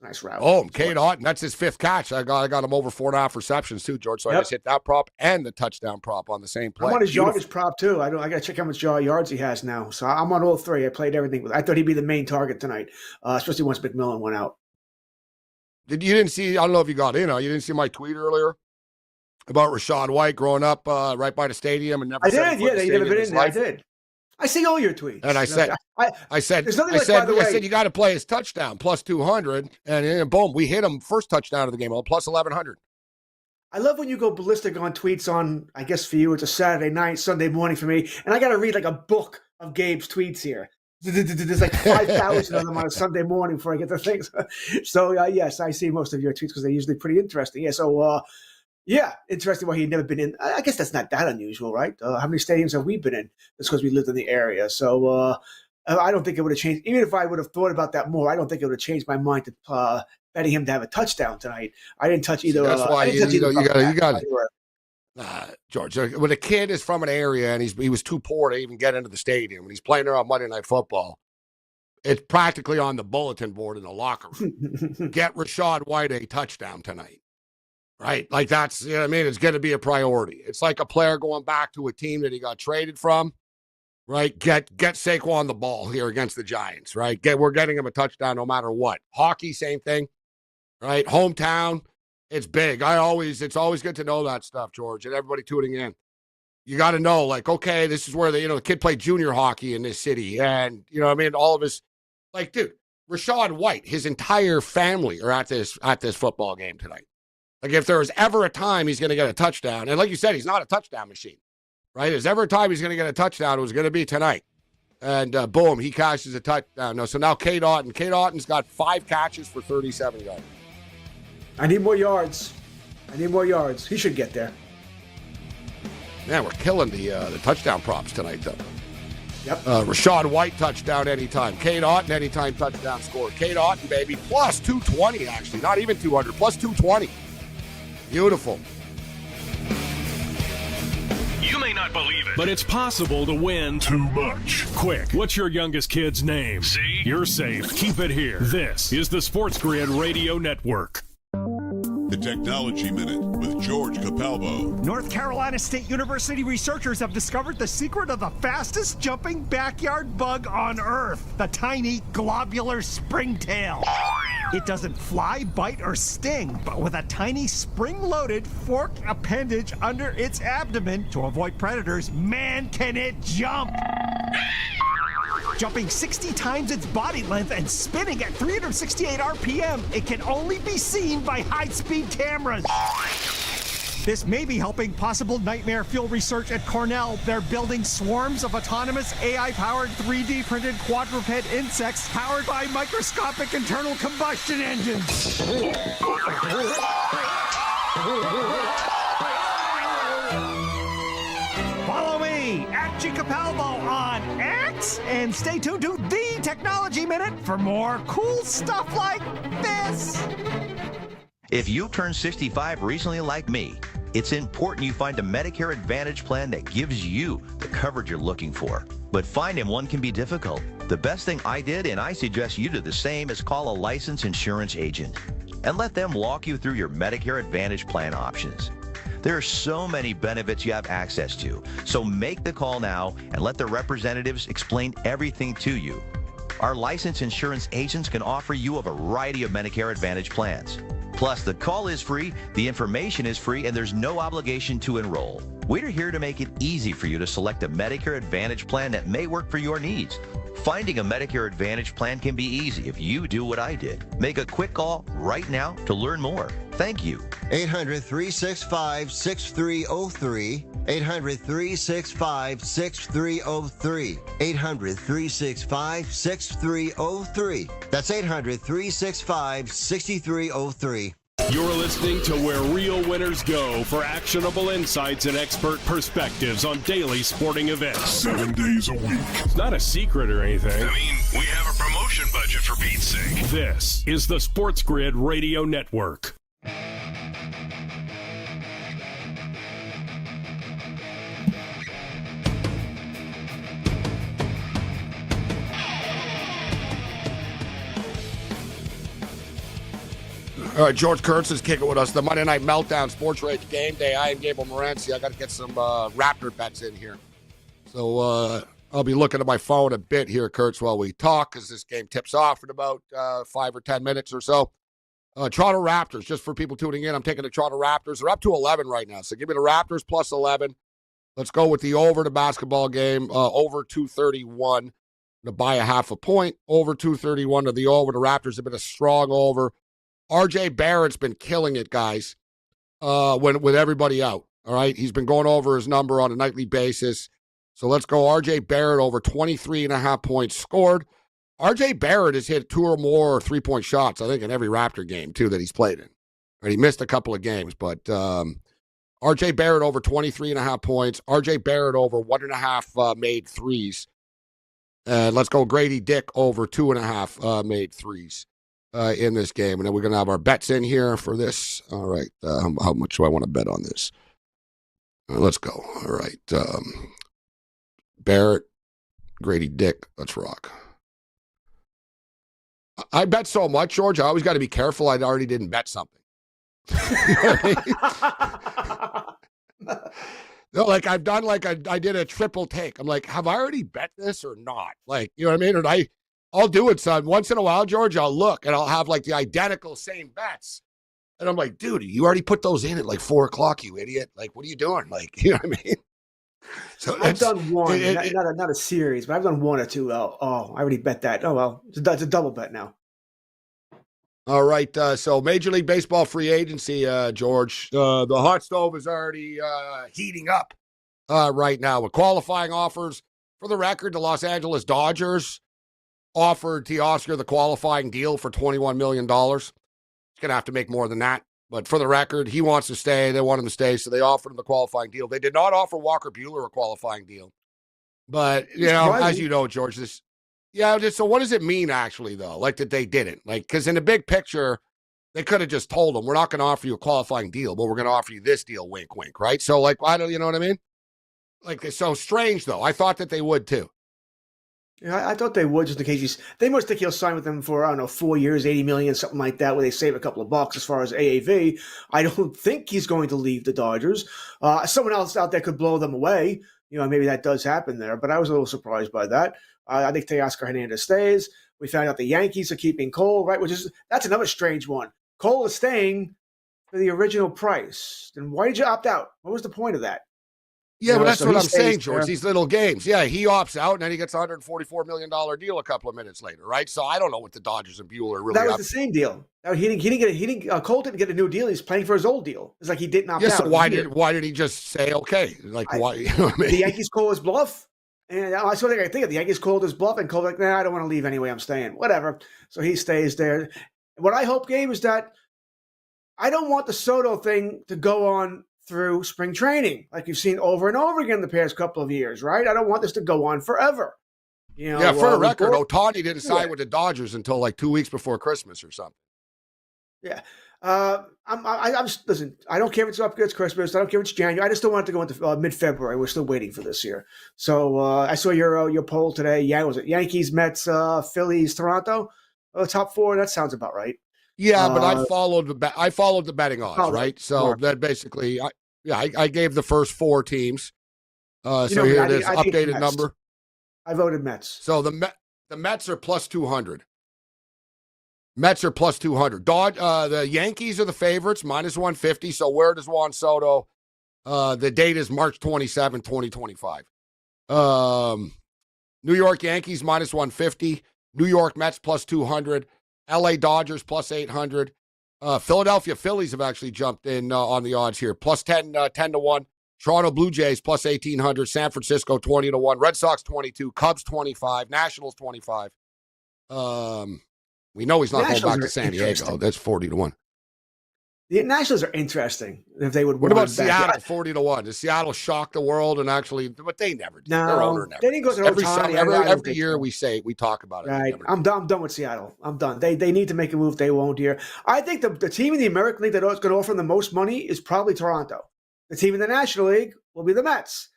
Nice route. Oh, Cade Otton, that's his 5th catch. I got him over 4.5 receptions too, George. So I just hit that prop and the touchdown prop on the same play. I'm on his yardage prop too. I got to check how much yards he has now. So I'm on all 3. I played everything. I thought he'd be the main target tonight, especially once McMillan went out. You didn't see? I don't know if you got in. You didn't see my tweet earlier about Rachaad White growing up right by the stadium and never. I did. Yeah, they never been in there. I did. I see all your tweets. And I said, I said, you got to play his touchdown plus 200, and boom, we hit him first touchdown of the game, plus 1,100. I love when you go ballistic on tweets on, I guess for you, it's a Saturday night, Sunday morning for me, and I got to read like a book of Gabe's tweets here. There's like 5,000 of them on a Sunday morning before I get the things. So, yes, I see most of your tweets because they're usually pretty interesting. Yeah, so, interesting why he'd never been in. I guess that's not that unusual, right? How many stadiums have we been in? It's because we lived in the area. So I don't think it would have changed. Even if I would have thought about that more, I don't think it would have changed my mind to betting him to have a touchdown tonight. I didn't touch either. That's why you got it. George, when a kid is from an area and he was too poor to even get into the stadium, and he's playing there on Monday Night Football, it's practically on the bulletin board in the locker room. Get Rachaad White a touchdown tonight. Right? Like that's, you know what I mean? It's going to be a priority. It's like a player going back to a team that he got traded from, right? Get Saquon the ball here against the Giants, right? We're getting him a touchdown no matter what. Hockey, same thing, right? Hometown, it's big. It's always good to know that stuff, George, and everybody tuning in. You got to know, like, okay, this is where the kid played junior hockey in this city. And, you know what I mean? All of his, like, dude, Rachaad White, his entire family are at this football game tonight. Like, if there was ever a time he's going to get a touchdown, and like you said, he's not a touchdown machine, right? If there's ever a time he's going to get a touchdown, it was going to be tonight. And boom, he cashes a touchdown. No, so now Cade Otton. Cade Otton's got 5 catches for 37 yards. I need more yards. He should get there. Man, we're killing the touchdown props tonight, though. Yep. Rachaad White touchdown anytime. Cade Otton anytime touchdown score. Cade Otton, baby, plus 220, actually. Not even 200, plus 220. Beautiful. You may not believe it, but it's possible to win too much. Quick, what's your youngest kid's name? See? You're safe. Keep it here. This is the SportsGrid Radio Network. The Technology Minute with George Capalbo. North Carolina State University researchers have discovered the secret of the fastest jumping backyard bug on Earth, the tiny globular springtail. It doesn't fly, bite, or sting, but with a tiny spring-loaded forked appendage under its abdomen to avoid predators, man, can it jump! Jumping 60 times its body length and spinning at 368 RPM, it can only be seen by high-speed cameras. This may be helping possible nightmare fuel research at Cornell. They're building swarms of autonomous AI-powered 3D printed quadruped insects powered by microscopic internal combustion engines. Follow me at G Capalbo on X and stay tuned to the Technology Minute for more cool stuff like this. If you turned 65 recently like me, it's important you find a Medicare Advantage plan that gives you the coverage you're looking for. But finding one can be difficult. The best thing I did, and I suggest you do the same, is call a licensed insurance agent and let them walk you through your Medicare Advantage plan options. There are so many benefits you have access to, so make the call now and let the representatives explain everything to you. Our licensed insurance agents can offer you a variety of Medicare Advantage plans. Plus, the call is free, the information is free, and there's no obligation to enroll. We're here to make it easy for you to select a Medicare Advantage plan that may work for your needs. Finding a Medicare Advantage plan can be easy if you do what I did. Make a quick call right now to learn more. Thank you. 800-365-6303. 800-365-6303. 800-365-6303. That's 800-365-6303. You're listening to where real winners go for actionable insights and expert perspectives on daily sporting events. 7 days a week. It's not a secret or anything. I mean, we have a promotion budget for Pete's sake. This is the SportsGrid Radio Network. All right, George Kurtz is kicking with us. The Monday Night Meltdown, Sports Rage Game Day. I am Gable Morency. I got to get some Raptor bets in here. So I'll be looking at my phone a bit here, Kurtz, while we talk, because this game tips off in about 5 or 10 minutes or so. Toronto Raptors, just for people tuning in, I'm taking the Toronto Raptors. They're up to 11 right now, so give me the Raptors plus 11. Let's go with the over the basketball game, over 231 to buy a half a point, over 231 to the over. The Raptors have been a strong over. RJ Barrett's been killing it, guys, with everybody out, all right? He's been going over his number on a nightly basis. So let's go RJ Barrett over 23.5 points scored. RJ Barrett has hit 2 or more 3-point shots, I think, in every Raptor game, too, that he's played in. Right, he missed a couple of games, but RJ Barrett over 23.5 points. RJ Barrett over 1.5 made threes. And let's go Grady Dick over 2.5 made threes in this game. And then we're going to have our bets in here for this. All right. How much do I want to bet on this? Let's go. All right. Barrett, Grady Dick. Let's rock. I bet so much, George. I always got to be careful. I already didn't bet something. You know what I mean? No, like I've done, like I did a triple take. I'm like, have I already bet this or not? Like, you know what I mean? And I'll do it, son. Once in a while, George, I'll look and I'll have like the identical same bets. And I'm like, dude, you already put those in at like 4:00, you idiot. Like, what are you doing? Like, you know what I mean? So I've done one, not a series, but I've done 1 or 2. Oh, I already bet that. Oh, well, it's a double bet now. All right, so Major League Baseball free agency, George. The hot stove is already heating up right now with qualifying offers. For the record, the Los Angeles Dodgers offered Teoscar the qualifying deal for $21 million. He's going to have to make more than that. But for the record, he wants to stay. They want him to stay, so they offered him the qualifying deal. They did not offer Walker Buehler a qualifying deal. But, you know, as you know, George, so what does it mean, actually, though, like that they didn't? Like, because in the big picture, they could have just told him, we're not going to offer you a qualifying deal, but we're going to offer you this deal, wink, wink, right? So, like, you know what I mean? Like, it's so strange, though. I thought that they would, too. Yeah, I thought they would, just in case they must think he'll sign with them for, I don't know, 4 years, $80 million, something like that, where they save a couple of bucks as far as AAV. I don't think he's going to leave the Dodgers. Someone else out there could blow them away. You know, maybe that does happen there, but I was a little surprised by that. I think Teoscar Hernandez stays. We found out the Yankees are keeping Cole, right? That's another strange one. Cole is staying for the original price. Then why did you opt out? What was the point of that? Yeah, but that's what I'm saying, George. These little games. Yeah, he opts out, and then he gets a $144 million deal a couple of minutes later, right? So I don't know what the Dodgers and Buehler really. That was the same deal. Cole didn't get a new deal. He's playing for his old deal. It's like he didn't opt out. So why did he just say okay? Like why? You know what I mean? The Yankees called his bluff, and I sort of think of the Yankees called his bluff, and Cole's like, nah, I don't want to leave anyway. I'm staying. Whatever. So he stays there. What I hope, Gabe, is that I don't want the Soto thing to go on through spring training, like you've seen over and over again the past couple of years, right? I don't want this to go on forever. You know, for a record, Ohtani didn't sign with the Dodgers until like 2 weeks before Christmas or something. Yeah. Listen, I don't care if it's up against Christmas. I don't care if it's January. I just don't want it to go into mid-February. We're still waiting for this year. So I saw your poll today. Yeah, was it Yankees, Mets, Phillies, Toronto? Top 4. That sounds about right. Yeah, but I followed the betting odds, right? So that basically, I gave the first 4 teams. So here it is, updated number. I voted Mets. So the Mets are plus 200. Mets are plus 200. The Yankees are the favorites, minus 150. So where does Juan Soto? The date is March 27, 2025. New York Yankees minus 150. New York Mets plus 200. LA Dodgers plus 800. Philadelphia Phillies have actually jumped in on the odds here. Plus 10 to 1. Toronto Blue Jays plus 1,800. San Francisco 20 to 1. Red Sox 22. Cubs 25. Nationals 25. We know he's not going back to San Diego. That's 40 to 1. The Nationals are interesting if they would. What about Seattle? 40 to 1. Does Seattle shock the world and actually? But they never do. No, their owner never. They didn't go to every year we talk about it. Right. I'm done with Seattle. I'm done. They need to make a move. They won't here. I think the team in the American League that is going to offer them the most money is probably Toronto. The team in the National League will be the Mets.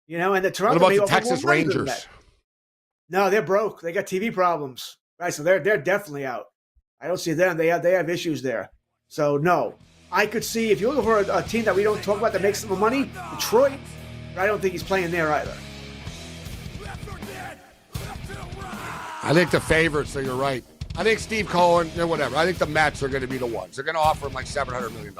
You know, and the Toronto. What about the Texas Rangers? No, they're broke. They got TV problems. Right, so they're definitely out. I don't see them. They have issues there. So, no. I could see, if you're looking for a team that we don't talk about that makes some money, Detroit, but I don't think he's playing there either. I think the favorites, so you're right. I think Steve Cohen, whatever. I think the Mets are going to be the ones. They're going to offer him like $700 million.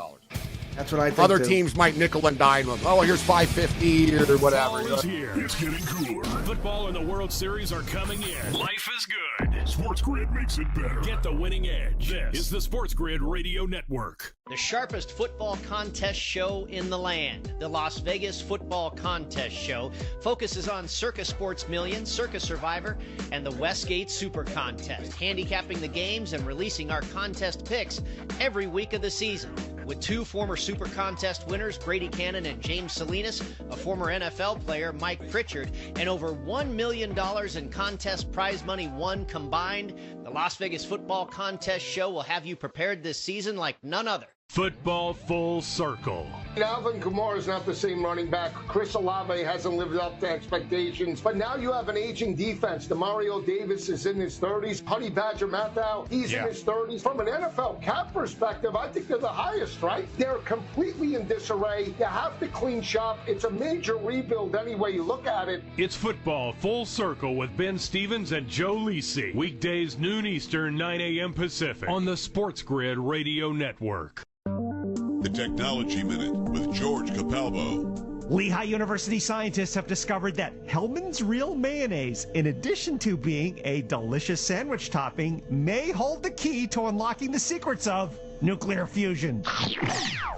That's what I think. Other too. teams might nickel and dime them. Oh, here's $550 or whatever. Fall is here. It's getting cooler. Football and the World Series are coming in. Life is good. SportsGrid makes it better. Get the winning edge. This is the SportsGrid Radio Network. The sharpest football contest show in the land, the Las Vegas Football Contest Show, focuses on Circus Sports Million, Circus Survivor, and the Westgate Super Contest, handicapping the games and releasing our contest picks every week of the season. With two former Super Contest winners, Brady Cannon and James Salinas, a former NFL player, Mike Pritchard, and over $1 million in contest prize money won combined, the Las Vegas Football Contest Show will have you prepared this season like none other. Football full circle. Alvin Kamara is not the same running back. Chris Olave hasn't lived up to expectations. But now you have an aging defense. Demario Davis is in his 30s. Honey Badger Mathau, he's in his 30s. From an NFL cap perspective, I think they're the highest, right? They're completely in disarray. You have to clean shop. It's a major rebuild any way you look at it. It's football full circle with Ben Stevens and Joe Lisi. Weekdays noon Eastern, 9 a.m. Pacific on the SportsGrid Radio Network. The Technology Minute with George Capalbo. Lehigh University scientists have discovered that Hellmann's Real Mayonnaise, in addition to being a delicious sandwich topping, may hold the key to unlocking the secrets of nuclear fusion.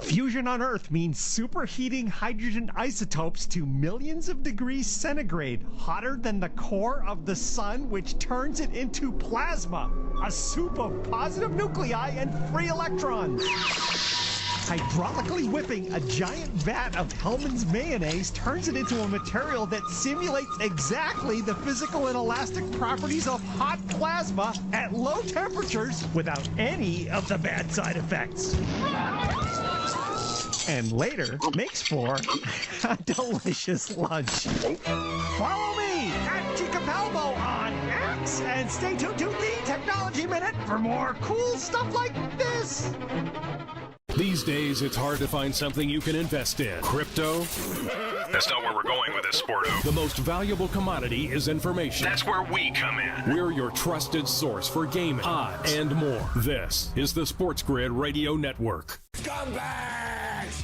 Fusion on Earth means superheating hydrogen isotopes to millions of degrees centigrade, hotter than the core of the sun, which turns it into plasma, a soup of positive nuclei and free electrons. Hydraulically whipping a giant vat of Hellmann's mayonnaise turns it into a material that simulates exactly the physical and elastic properties of hot plasma at low temperatures without any of the bad side effects. And later makes for a delicious lunch. Follow me at Capalbo on X and stay tuned to the Technology Minute for more cool stuff like this. These days, it's hard to find something you can invest in. Crypto? That's not where we're going with this, Sporto. The most valuable commodity is information. That's where we come in. We're your trusted source for gaming, odds, and more. This is the SportsGrid Radio Network. Scumbags!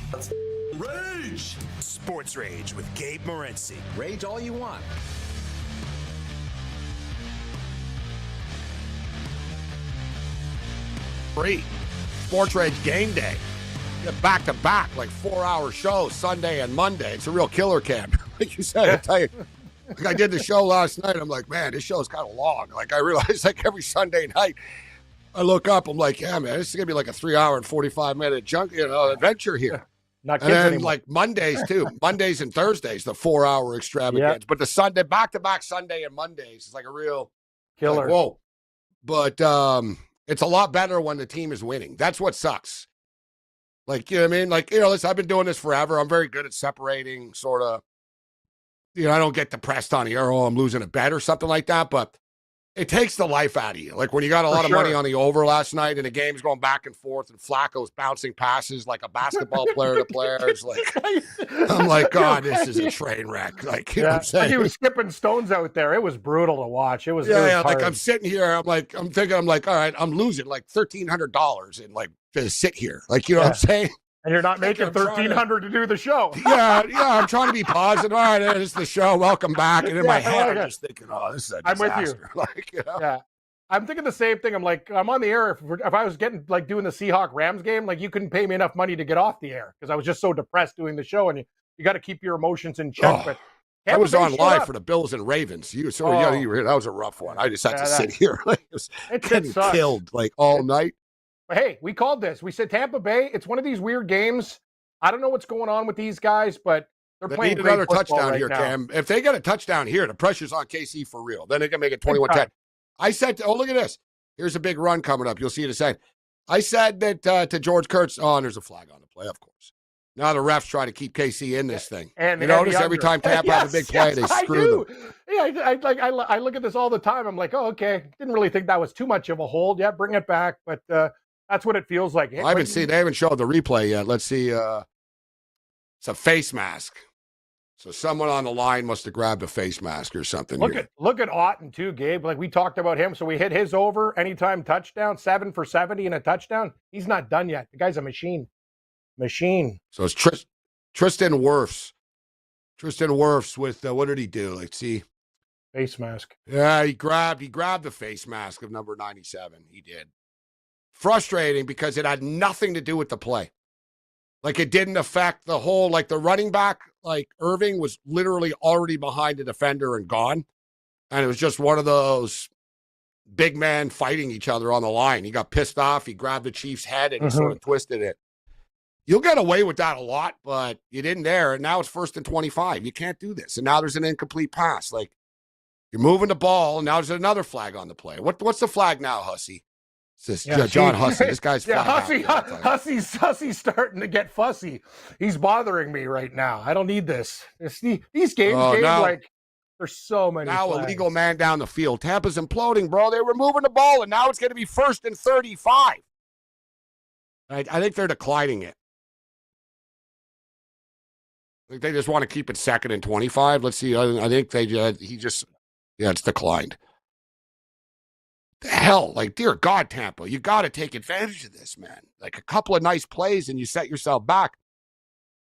Rage! Sports Rage with Gabe Morency. Rage all you want. Free. Sports Rage game day. Get back-to-back, like 4-hour shows, Sunday and Monday. It's a real killer camp. Like you said, I tell you. Like I did the show last night. I'm like, man, this show's kind of long. Like I realized like every Sunday night, I look up, I'm like, yeah, man, this is going to be like a 3-hour and 45-minute adventure here. Not and then like Mondays too. Mondays and Thursdays, the 4-hour extravaganza. Yeah. But the Sunday, back-to-back Sunday and Mondays is like a real killer. Like, whoa. But it's a lot better when the team is winning. That's what sucks. Like, you know what I mean? Like, listen, I've been doing this forever. I'm very good at separating sort of, I don't get depressed on the oh, I'm losing a bet or something like that, but it takes the life out of you. Like when you got a lot of money on the over last night and the game's going back and forth and Flacco's bouncing passes like a basketball player to players. Like, I'm like, God, this is a train wreck. Like, you know what I'm saying? He was skipping stones out there. It was brutal to watch. It was like I'm sitting here. I'm thinking, all right, I'm losing like $1,300 and like to sit here. Like, you know what I'm saying? And you're not making $1,300 to do the show. Yeah, I'm trying to be positive. All right, this is the show. Welcome back. And in my head, I'm just thinking, oh, this is a disaster. I'm with you. Like, Yeah. I'm thinking the same thing. I'm like, I'm on the air. If I was doing the Seahawks-Rams game, like you couldn't pay me enough money to get off the air because I was just so depressed doing the show. And you got to keep your emotions in check. But I was on live for the Bills and Ravens. You were here. That was a rough one. I just had to sit here. Like, it was getting killed like all night. But hey, we called this. We said Tampa Bay. It's one of these weird games. I don't know what's going on with these guys, but they're playing need another touchdown right here, now. Cam. If they get a touchdown here, the pressure's on KC for real. Then they can make it 21-10. I said, look at this. Here's a big run coming up. You'll see it in a second. I said that to George Kurtz, there's a flag on the play, of course. Now the refs try to keep KC in this thing. And you notice every time Tampa have a big play, they screw them. Yeah, I look at this all the time. I'm like, oh, okay. Didn't really think that was too much of a hold. Yeah, bring it back. But That's what it feels like. Well, they haven't showed the replay yet. Let's see. It's a face mask. So someone on the line must have grabbed a face mask or something. Look at Otten too, Gabe. Like we talked about him. So we hit his over anytime touchdown, 7 for 70 and a touchdown. He's not done yet. The guy's a machine. So it's Tristan Wirfs. Tristan Wirfs with what did he do? Let's see. Face mask. Yeah, he grabbed the face mask of number 97. He did. Frustrating because it had nothing to do with the play. Like it didn't affect the whole, like the running back, like Irving was literally already behind the defender and gone. And it was just one of those big men fighting each other on the line. He got pissed off. He grabbed the Chief's head and he sort of twisted it. You'll get away with that a lot, but you didn't there. And now it's 1st and 25. You can't do this. And now there's an incomplete pass. Like you're moving the ball. And now there's another flag on the play. What's the flag now, Hussey? John Hussey. This guy's Hussey's starting to get fussy. He's bothering me right now. I don't need this. These games, like there's so many. Now flags. A legal man down the field. Tampa's imploding, bro. They were moving the ball, and now it's going to be 1st and 35. I think they're declining it. I think they just want to keep it 2nd and 25. Let's see. I think it's declined. The hell, like, dear God, Tampa, you got to take advantage of this, man. Like a couple of nice plays and you set yourself back.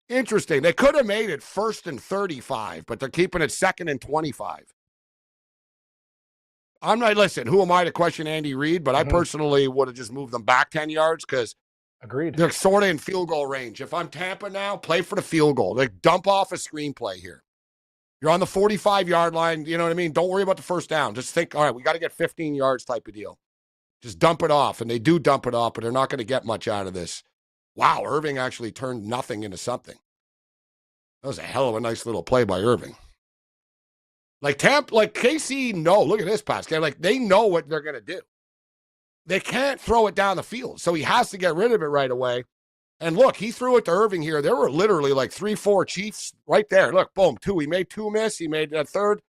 Interesting. They could have made it 1st and 35, but they're keeping it 2nd and 25. Listen, who am I to question Andy Reid? But I personally would have just moved them back 10 yards because agreed. They're sort of in field goal range. If I'm Tampa now, play for the field goal. Like, dump off a screenplay here. You're on the 45-yard line. You know what I mean? Don't worry about the first down. Just think, all right, we got to get 15 yards type of deal. Just dump it off. And they do dump it off, but they're not going to get much out of this. Wow, Irving actually turned nothing into something. That was a hell of a nice little play by Irving. Like KC, look at this pass. Like, they know what they're going to do. They can't throw it down the field, so he has to get rid of it right away. And look, he threw it to Irving here. There were literally like 3-4 Chiefs right there. Look, boom, 2. He made 2 miss. He made that 3rd.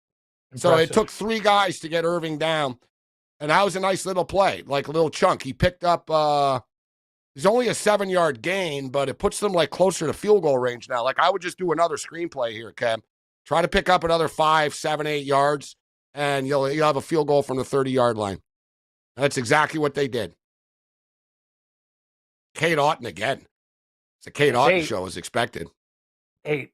Impressive. So it took 3 guys to get Irving down. And that was a nice little play, like a little chunk. He picked up, it's only a 7-yard gain, but it puts them like closer to field goal range now. Like I would just do another screenplay here, Cam. Try to pick up another 5, 7, 8 yards, and you'll have a field goal from the 30-yard line. That's exactly what they did. Kate Otten again. It's a Kate Otten show as expected. 8.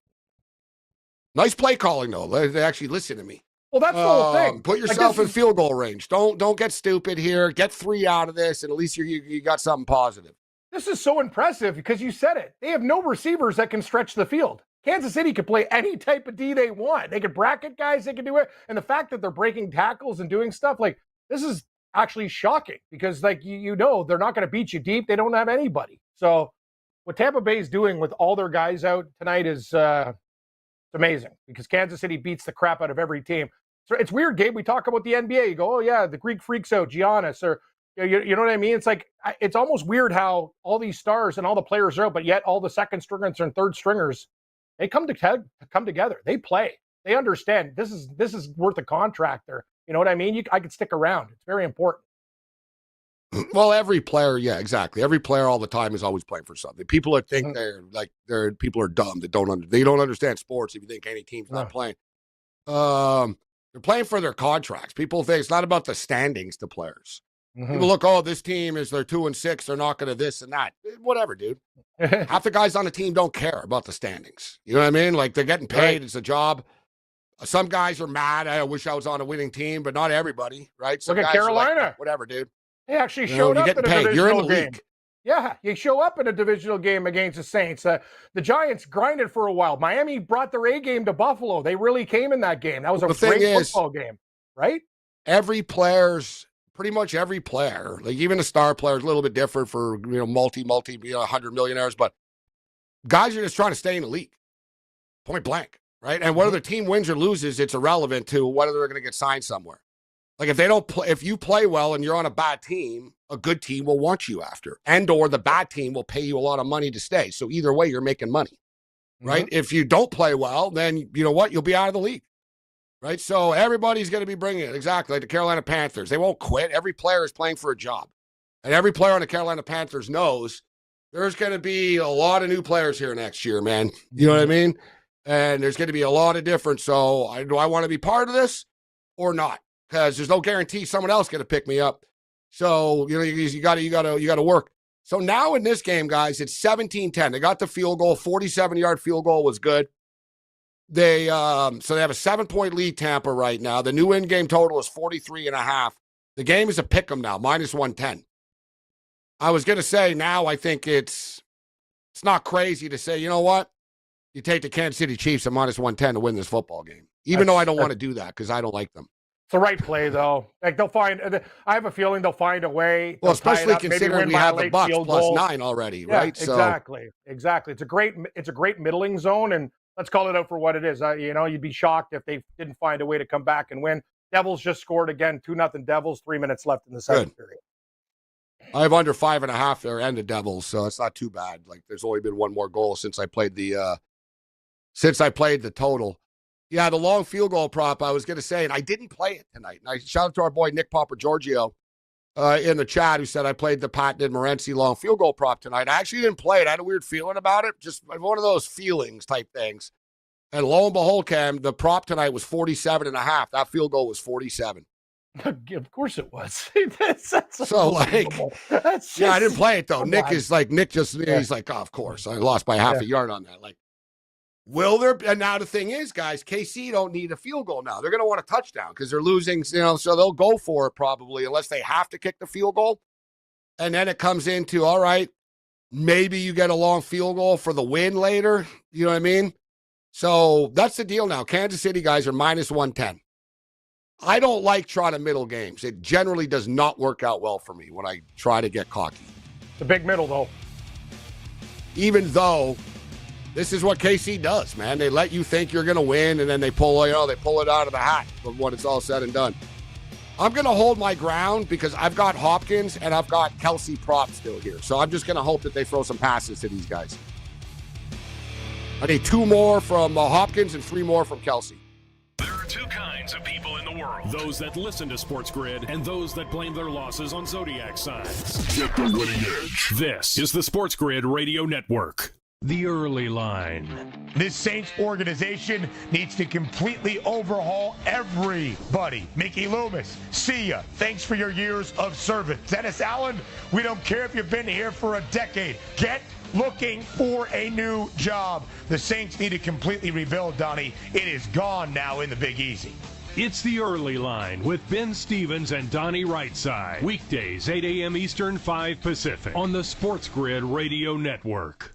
Nice play calling, though. They actually listen to me. Well, that's the whole thing. Put yourself in field goal range. Don't get stupid here. Get 3 out of this, and at least you got something positive. This is so impressive because you said it. They have no receivers that can stretch the field. Kansas City could play any type of D they want. They could bracket guys. They could do it. And the fact that they're breaking tackles and doing stuff, like, this is actually shocking because, like, you know, they're not going to beat you deep. They don't have anybody. So what Tampa Bay is doing with all their guys out tonight is amazing because Kansas City beats the crap out of every team. So it's weird, Gabe. We talk about the NBA. You go, oh, yeah, the Greek freaks out, Giannis, or you know what I mean? It's like, it's almost weird how all these stars and all the players are out, but yet all the second stringers and third stringers, they come together. They play. They understand this is worth a contract there. You know what I mean? I could stick around. It's very important. Well, every player, yeah, exactly. Every player all the time is always playing for something. People that think people are dumb that they don't understand sports if you think any team's not playing. They're playing for their contracts. People think it's not about the standings to players. People look, oh, this team they're 2-6. They're not going to this and that. Whatever, dude. Half the guys on the team don't care about the standings. You know what I mean? Like, they're getting paid. Right. It's a job. Some guys are mad. I wish I was on a winning team, but not everybody, right? Some look at guys Carolina. Are like, whatever, dude. They actually showed up in a divisional You're in the game. league. Yeah, you show up in a divisional game against the Saints. The Giants grinded for a while. Miami brought their A game to Buffalo. They really came in that game. That was a great football game, right? Pretty much every player, like even the star players, a little bit different for multi 100 millionaires, but guys are just trying to stay in the league, point blank, right? And whether the team wins or loses, it's irrelevant to whether they're going to get signed somewhere. Like if you play well and you're on a bad team, a good team will want you after, or the bad team will pay you a lot of money to stay. So either way, you're making money, right? If you don't play well, then you know what? You'll be out of the league. Right, so everybody's going to be bringing it. Exactly, like the Carolina Panthers. They won't quit. Every player is playing for a job. And every player on the Carolina Panthers knows there's going to be a lot of new players here next year, man. You know what I mean? And there's going to be a lot of difference. So do I want to be part of this or not? Because there's no guarantee someone else going to pick me up. So, you got to work. So now in this game, guys, it's 17-10. They got the field goal. 47-yard field goal was good. They have a 7-point lead, Tampa, right now. The new in-game total is 43.5. The game is a pick 'em now, minus 110. I was going to say now I think it's not crazy to say, you know what? You take the Kansas City Chiefs at minus 110 to win this football game, even though I don't want to do that because I don't like them. It's the right play, though. Like I have a feeling they'll find a way. Well, especially considering we have the Bucs plus 9 already, right? Exactly. It's a great middling zone, and let's call it out for what it is. You'd be shocked if they didn't find a way to come back and win. Devils just scored again, 2-0 Devils, 3 minutes left in the second period. I have under 5.5 there and the Devils, so it's not too bad. Like there's only been one more goal since I played the total. Yeah, the long field goal prop, I was going to say, and I didn't play it tonight. And I shout out to our boy Nick Papagiorgio in the chat who said I played the Pat and Morency long field goal prop tonight. I actually didn't play it. I had a weird feeling about it, just one of those feelings type things. And lo and behold, Cam, the prop tonight was 47.5. That field goal was 47. Of course it was. So, like, yeah, I didn't play it, though. Nick he's like, oh, of course. I lost by half a yard on that. Like, will there? And now the thing is, guys, KC don't need a field goal now. They're going to want a touchdown because they're losing, so they'll go for it probably unless they have to kick the field goal. And then it comes into, all right, maybe you get a long field goal for the win later. You know what I mean? So that's the deal now. Kansas City guys are minus 110. I don't like trying to middle games. It generally does not work out well for me when I try to get cocky. The big middle, though. Even though this is what KC does, man. They let you think you're going to win, and then they pull it out of the hat when it's all said and done. I'm going to hold my ground because I've got Hopkins and I've got Kelce prop still here. So I'm just going to hope that they throw some passes to these guys. I need 2 more from Hopkins and 3 more from Kelce. There are 2 kinds of people in the world. Those that listen to SportsGrid and those that blame their losses on zodiac signs. Get the winning edge. This is the SportsGrid Radio Network. The early line. This Saints organization needs to completely overhaul everybody. Mickey Loomis, see ya. Thanks for your years of service. Dennis Allen, we don't care if you've been here for a decade. Get looking for a new job. The Saints need to completely rebuild, Donnie. It is gone now in the Big Easy. It's the early line with Ben Stevens and Donnie Rightside. Weekdays, 8 a.m. Eastern, 5 Pacific on the SportsGrid Radio Network.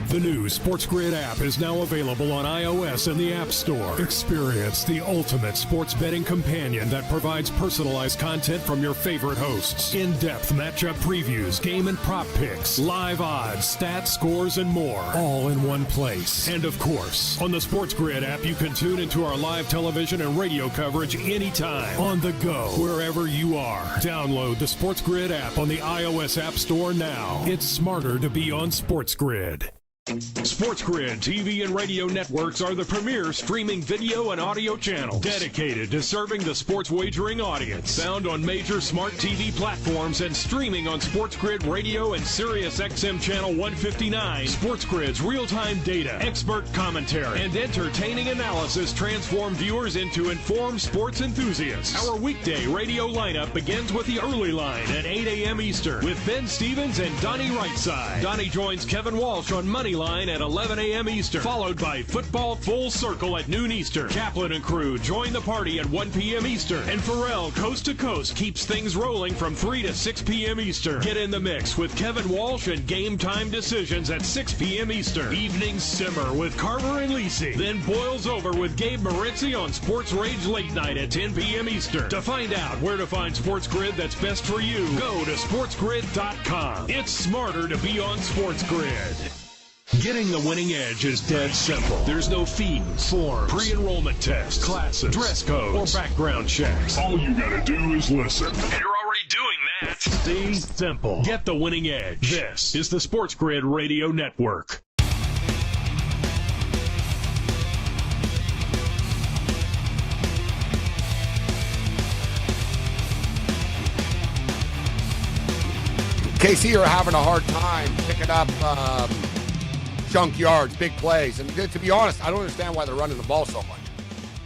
The new SportsGrid app is now available on iOS and the App Store. Experience the ultimate sports betting companion that provides personalized content from your favorite hosts. In-depth matchup previews, game and prop picks, live odds, stats, scores, and more. All in one place. And of course, on the SportsGrid app, you can tune into our live television and radio coverage anytime. On the go, wherever you are. Download the SportsGrid app on the iOS App Store now. It's smarter to be on SportsGrid. SportsGrid TV and radio networks are the premier streaming video and audio channels dedicated to serving the sports wagering audience. Found on major smart TV platforms and streaming on SportsGrid Radio and SiriusXM Channel 159. SportsGrid's real-time data, expert commentary, and entertaining analysis transform viewers into informed sports enthusiasts. Our weekday radio lineup begins with the early line at 8 a.m. Eastern with Ben Stevens and Donnie Rightside. Donnie joins Kevin Walsh on Money Line at 11 a.m. Eastern, followed by Football Full Circle at noon Eastern. Kaplan and crew join the party at 1 p.m. Eastern, and Pharrell Coast to Coast keeps things rolling from 3 to 6 p.m. Eastern. Get in the mix with Kevin Walsh and Game Time Decisions at 6 p.m. Eastern. Evenings simmer with Carver and Lisi, then boils over with Gabe Morency on Sports Rage Late Night at 10 p.m. Eastern. To find out where to find SportsGrid that's best for you, go to sportsgrid.com. It's smarter to be on SportsGrid. Getting the winning edge is dead simple. There's no fees, forms, pre-enrollment tests, classes, dress codes, or background checks. All you gotta do is listen. And you're already doing that. Stay simple. Get the winning edge. This is the SportsGrid Radio Network. KC are having a hard time picking up chunk yards, big plays. And to be honest, I don't understand why they're running the ball so much.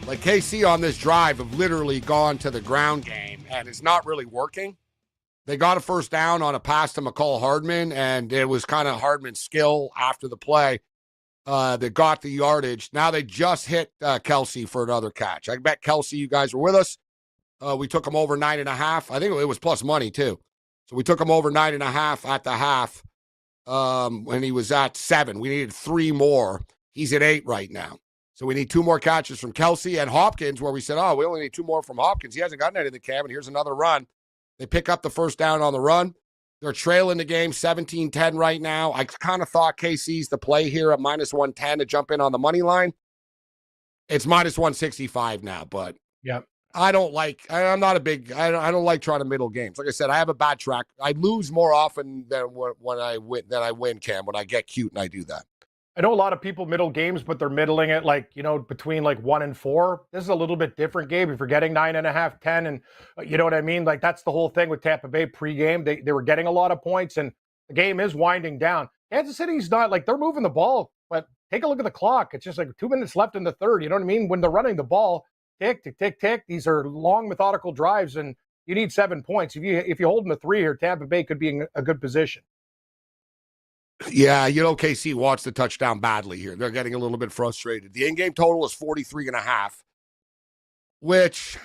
Like KC on this drive have literally gone to the ground game, and it's not really working. They got a first down on a pass to McCall Hardman, and it was kind of Hardman's skill after the play that got the yardage. Now they just hit Kelce for another catch. I bet Kelce, you guys were with us. We took him over 9.5. I think it was plus money too. So we took him over 9.5 at the half when he was at 7. We needed 3 more. He's at 8 right now. So we need 2 more catches from Kelce and Hopkins, where we said, we only need 2 more from Hopkins. He hasn't gotten anything, Cam, and here's another run. They pick up the first down on the run. They're trailing the game 17-10 right now. I kind of thought KC's the play here at minus 110 to jump in on the money line. It's minus 165 now, but yeah, I'm not a big, I don't like trying to middle games. Like I said, I have a bad track. I lose more often than when I win, Cam, when I get cute and I do that. I know a lot of people middle games, but they're middling it between 1 and 4. This is a little bit different game. If you're getting 9.5, 10, and you know what I mean? That's the whole thing with Tampa Bay pregame. They were getting a lot of points, and the game is winding down. Kansas City's not they're moving the ball, but take a look at the clock. It's just 2 minutes left in the third. You know what I mean? When they're running the ball, tick, tick, tick, tick. These are long, methodical drives, and you need 7 points. If you hold them to 3 here, Tampa Bay could be in a good position. Yeah, KC watched the touchdown badly here. They're getting a little bit frustrated. The in-game total is 43.5, which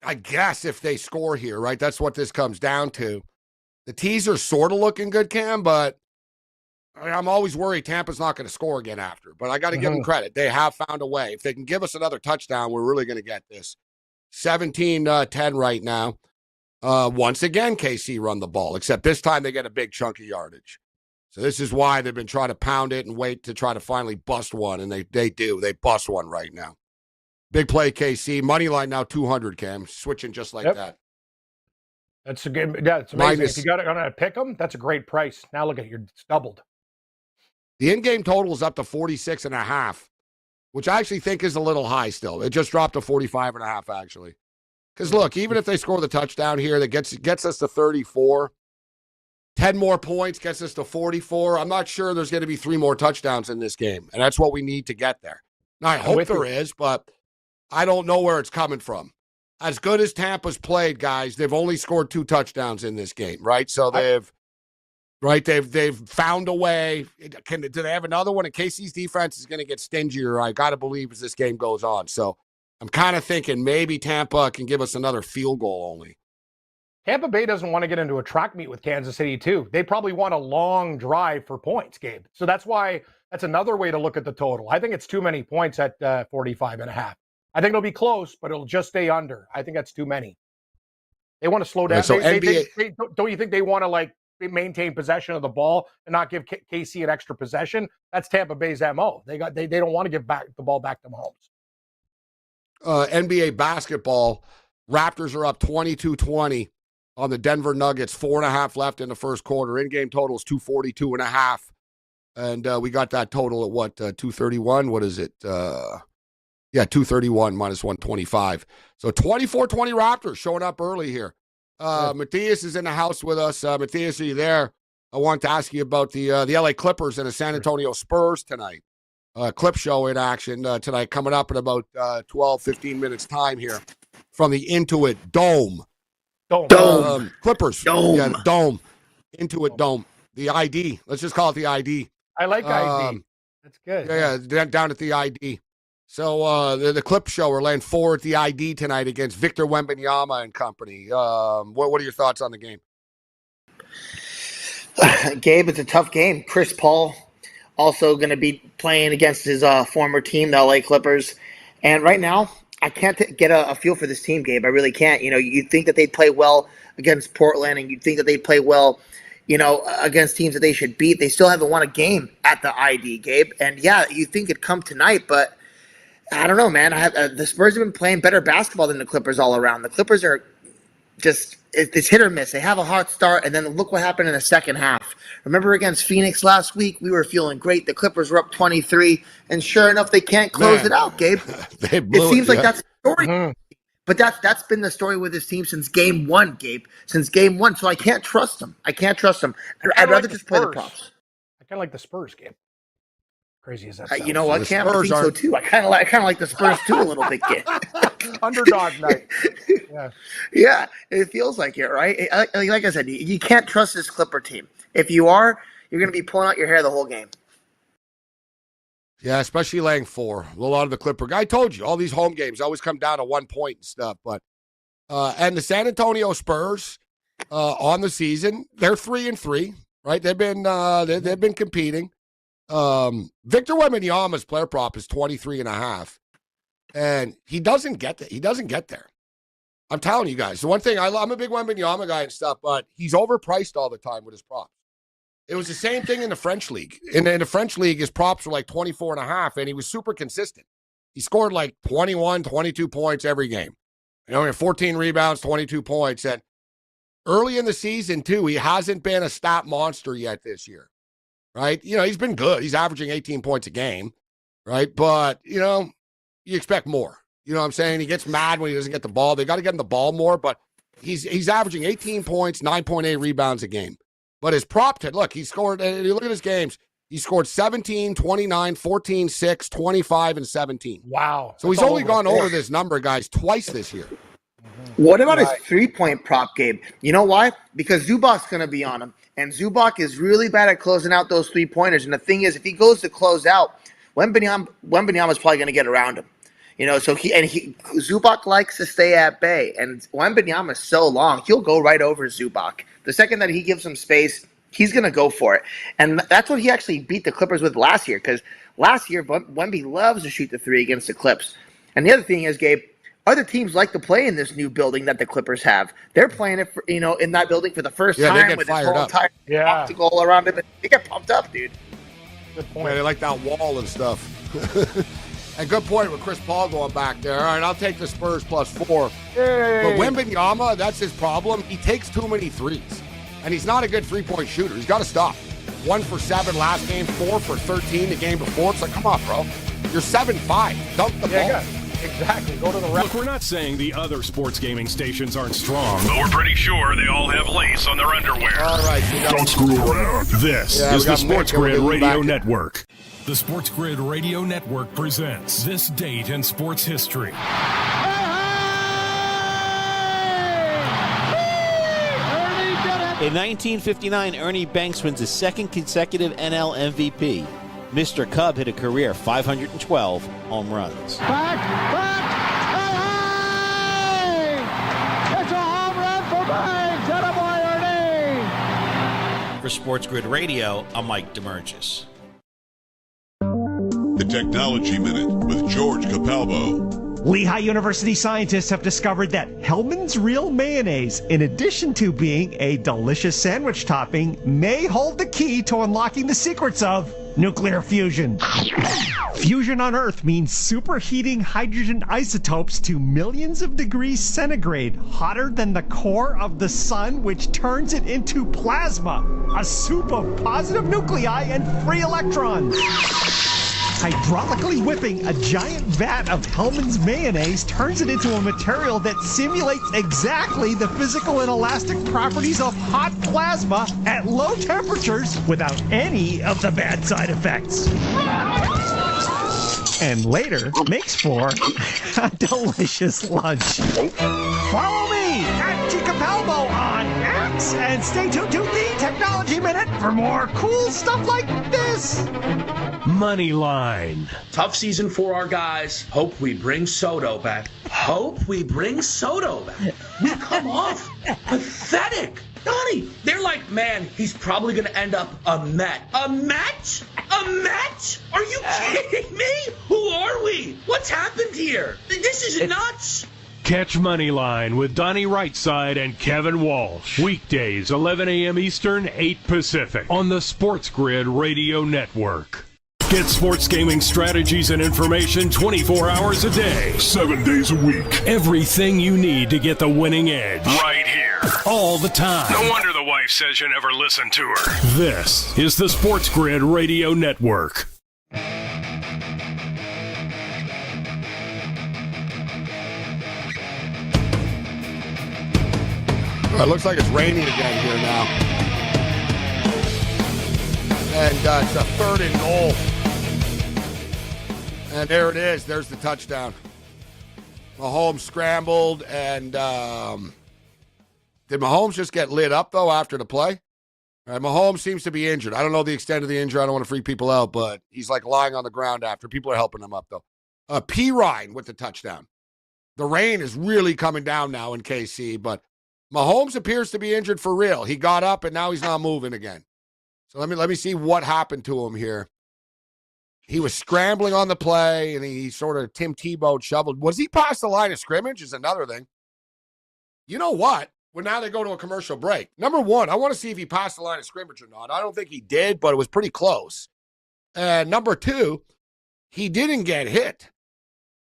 I guess if they score here, right, that's what this comes down to. The T's are sort of looking good, Cam, but I'm always worried Tampa's not going to score again after. But I got to give them credit. They have found a way. If they can give us another touchdown, we're really going to get this. 17-10 right now. Once again, KC run the ball, except this time they get a big chunk of yardage. So this is why they've been trying to pound it and wait to try to finally bust one, and they do. They bust one right now. Big play, KC. Money line now 200, Cam. Switching just like that. That's a good. Yeah, it's amazing. If you got it on a pick 'em, that's a great price. Now look at it, it's doubled. The in-game total is up to 46.5, which I actually think is a little high still. It just dropped to 45.5, actually. Because look, even if they score the touchdown here, that gets us to 34. 10 more points gets us to 44. I'm not sure there's going to be 3 more touchdowns in this game, and that's what we need to get there. Now, I hope there is, but I don't know where it's coming from. As good as Tampa's played, guys, they've only scored 2 touchdowns in this game, right? So they've found a way. Do they have another one? And KC's defense is going to get stingier, I got to believe, as this game goes on. So I'm kind of thinking maybe Tampa can give us another field goal only. Tampa Bay doesn't want to get into a track meet with Kansas City, too. They probably want a long drive for points, Gabe. So that's another way to look at the total. I think it's too many points at 45.5. I think it'll be close, but it'll just stay under. I think that's too many. They want to slow down. So don't you think they want to maintain possession of the ball and not give KC an extra possession? That's Tampa Bay's MO. They don't want to give the ball back to Mahomes. NBA basketball, Raptors are up 22-20. On the Denver Nuggets, 4.5 left in the first quarter. In-game total is 242.5. And we got that total at what, 231? What is it? 231 minus 125. So 24-20 Raptors showing up early here. Matthias is in the house with us. Matthias, are you there? I want to ask you about the LA Clippers and the San Antonio Spurs tonight. Clip show in action tonight, coming up in about 12, 15 minutes time here from the Intuit Dome. Clippers. Dome. Yeah, Dome. Intuit Dome. The ID. Let's just call it the ID. I like ID. That's good. Yeah, down at the ID. So the Clip show are laying 4 at the ID tonight against Victor Wembanyama and company. What are your thoughts on the game? Gabe, it's a tough game. Chris Paul also going to be playing against his former team, the LA Clippers. And right now, I can't get a feel for this team, Gabe. I really can't. You'd think that they'd play well against Portland, and you'd think that they'd play well, against teams that they should beat. They still haven't won a game at the ID, Gabe. And, yeah, you'd think it'd come tonight, but I don't know, man. The Spurs have been playing better basketball than the Clippers all around. The Clippers are just it's hit or miss. They have a hot start, and then look what happened in the second half. Remember against Phoenix last week? We were feeling great. The Clippers were up 23, and sure enough, they can't close it out, Gabe. They blew it seems like that's the story. But that's been the story with this team since game one, Gabe. Since game one. So I can't trust them. I'd rather just play the props. I kind of like the Spurs game. Crazy as that sounds. You know what, Cam? I think so too. I kind of like the Spurs too a little bit, Cam. Underdog night. Yeah. Yeah, it feels like it, right? Like I said, you can't trust this Clipper team. If you are, you're going to be pulling out your hair the whole game. Yeah, especially laying 4. A lot of the Clipper. I told you, all these home games always come down to 1 point and stuff. But and the San Antonio Spurs on the season, they're 3-3, right? They've been competing. Victor Wembanyama's player prop is 23.5, and he doesn't get there. He doesn't get there. I'm telling you guys. The one thing I'm a big Wembanyama guy and stuff, but he's overpriced all the time with his props. It was the same thing in the French league. In the French league, his props were like 24.5, and he was super consistent. He scored like 21, 22 points every game. You know, 14 rebounds, 22 points. And early in the season, too, he hasn't been a stat monster yet this year, right? You know, he's been good. He's averaging 18 points a game, right? But, you know, you expect more. You know what I'm saying? He gets mad when he doesn't get the ball. They got to get him the ball more, but he's averaging 18 points, 9.8 rebounds a game. But his prop tip, look, he scored, and you look at his games, he scored 17, 29, 14, 6, 25, and 17. Wow. So he's only gone over this number, guys, twice this year. What about his 3-point prop, Gabe? You know why? Because Zubac's going to be on him. And Zubac is really bad at closing out those 3-pointers. And the thing is, if he goes to close out, Wembanyama's probably going to get around him. You know, so Zubac likes to stay at bay. And Wembanyama's so long, he'll go right over Zubac. The second that he gives him space, he's going to go for it. And that's what he actually beat the Clippers with last year, because last year, Wemby loves to shoot the 3 against the Clips. And the other thing is, Gabe, other teams like to play in this new building that the Clippers have. They're playing it, in that building for the first time with this whole entire obstacle around it. They get pumped up, dude. Good point. Yeah, they like that wall and stuff. And good point with Chris Paul going back there. All right, I'll take the Spurs +4. Yay. But Wembanyama, that's his problem. He takes too many threes. And he's not a good 3-point shooter. He's got to stop. 1 for 7 last game, 4 for 13 the game before. It's like, come on, bro. You're 7'5". Dunk the ball. Exactly. Go to the ref. Look, we're not saying the other sports gaming stations aren't strong. But we're pretty sure they all have lace on their underwear. All right. Don't screw around. This is the SportsGrid Radio Network. The SportsGrid Radio Network presents This Date in Sports History. In 1959, Ernie Banks wins his second consecutive NL MVP. Mr. Cub hit a career 512 home runs. Back, hey! It's a home run for Banks! Attaboy, Ernie! For SportsGrid Radio, I'm Mike DeMurgis. The Technology Minute with George Capalbo. Lehigh University scientists have discovered that Hellmann's Real Mayonnaise, in addition to being a delicious sandwich topping, may hold the key to unlocking the secrets of nuclear fusion. Fusion on Earth means superheating hydrogen isotopes to millions of degrees centigrade, hotter than the core of the sun, which turns it into plasma, a soup of positive nuclei and free electrons. Hydraulically whipping a giant vat of Hellmann's mayonnaise turns it into a material that simulates exactly the physical and elastic properties of hot plasma at low temperatures without any of the bad side effects. And later makes for a delicious lunch. Follow me at Capalbo on X and stay tuned to the Technology Minute for more cool stuff like this. Money line. Tough season for our guys. Hope we bring Soto back. We come off pathetic. Donnie, they're like, man, he's probably going to end up a Met. A Met? A Met? Are you kidding me? Who are we? What's happened here? This is nuts. Catch Moneyline with Donnie Rightside and Kevin Walsh. Weekdays, 11 a.m. Eastern, 8 Pacific. On the SportsGrid Radio Network. Get sports gaming strategies and information 24 hours a day, 7 days a week. Everything you need to get the winning edge. Right here. All the time. No wonder the wife says you never listen to her. This is the SportsGrid Radio Network. It looks like it's raining again here now. And it's a 3rd and goal. And there it is. There's the touchdown. Mahomes scrambled, and did Mahomes just get lit up, though, after the play? All right, Mahomes seems to be injured. I don't know the extent of the injury. I don't want to freak people out, but he's like lying on the ground after. People are helping him up, though. P. Ryan with the touchdown. The rain is really coming down now in KC, but Mahomes appears to be injured for real. He got up, and now he's not moving again. So let me see what happened to him here. He was scrambling on the play, and he sort of Tim Tebow shoveled. Was he past the line of scrimmage is another thing. You know what? Well, now they go to a commercial break. Number one, I want to see if he passed the line of scrimmage or not. I don't think he did, but it was pretty close. And number two, he didn't get hit.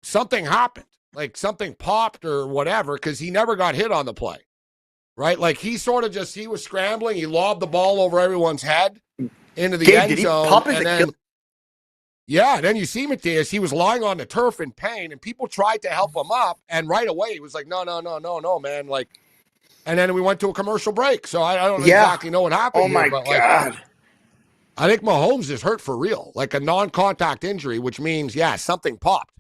Something happened. Like something popped or whatever, because he never got hit on the play. Right? Like he sort of he was scrambling. He lobbed the ball over everyone's head into the end zone. And then, yeah, then you see Matthias, he was lying on the turf in pain, and people tried to help him up, and right away he was like, no, man. Like, and then we went to a commercial break. So I don't exactly know what happened. Oh, my God. I think Mahomes is hurt for real, like a non-contact injury, which means, something popped,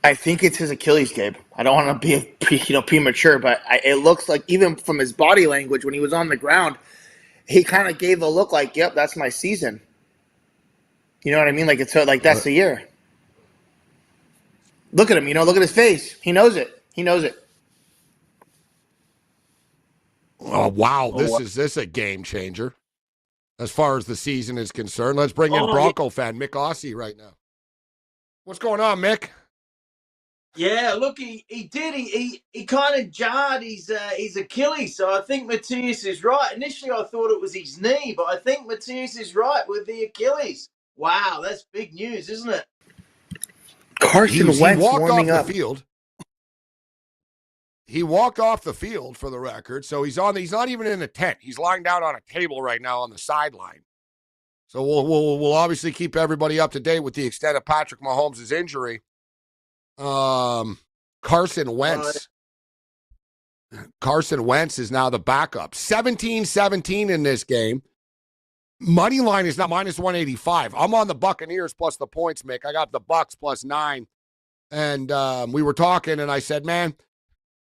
I think it's his Achilles, Gabe. I don't want to be premature, but it looks like even from his body language when he was on the ground, he kind of gave a look like, yep, that's my season. You know what I mean? Like, it's like that's the year. Look at him, look at his face. He knows it. Oh, wow. Is this a game changer as far as the season is concerned? Let's bring in Bronco fan Mick Aussie right now. What's going on, Mick? Yeah, look, he kind of jarred his Achilles, so I think Matthias is right. Initially, I thought it was his knee, but I think Matthias is right with the Achilles. Wow, that's big news, isn't it? Carson Wentz warming up. The field. He walked off the field for the record, so he's not even in the tent. He's lying down on a table right now on the sideline. So we'll obviously keep everybody up to date with the extent of Patrick Mahomes' injury. Carson Wentz. Carson Wentz is now the backup. 17-17 in this game. Money line is now minus 185. I'm on the Buccaneers plus the points, Mick. I got the Bucs plus 9. And we were talking, and I said, man,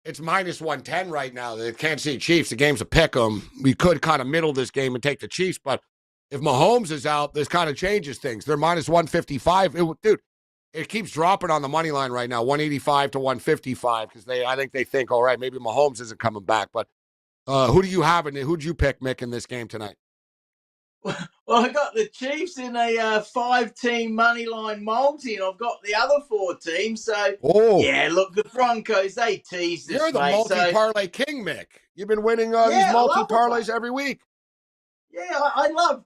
it's minus 110 right now. The Kansas City Chiefs, the game's a pick 'em. We could kind of middle this game and take the Chiefs, but if Mahomes is out, this kind of changes things. They're minus 155. It keeps dropping on the money line right now, 185 to 155, because I think they think, all right, maybe Mahomes isn't coming back. But who do you have, and who'd you pick, Mick, in this game tonight? Well, I got the Chiefs in a 5-team money line multi, and I've got the other 4 teams. So, yeah, look, the Broncos, they teased us, You're the multi-parlay king, Mick. You've been winning these multi-parlays every week. Yeah, I love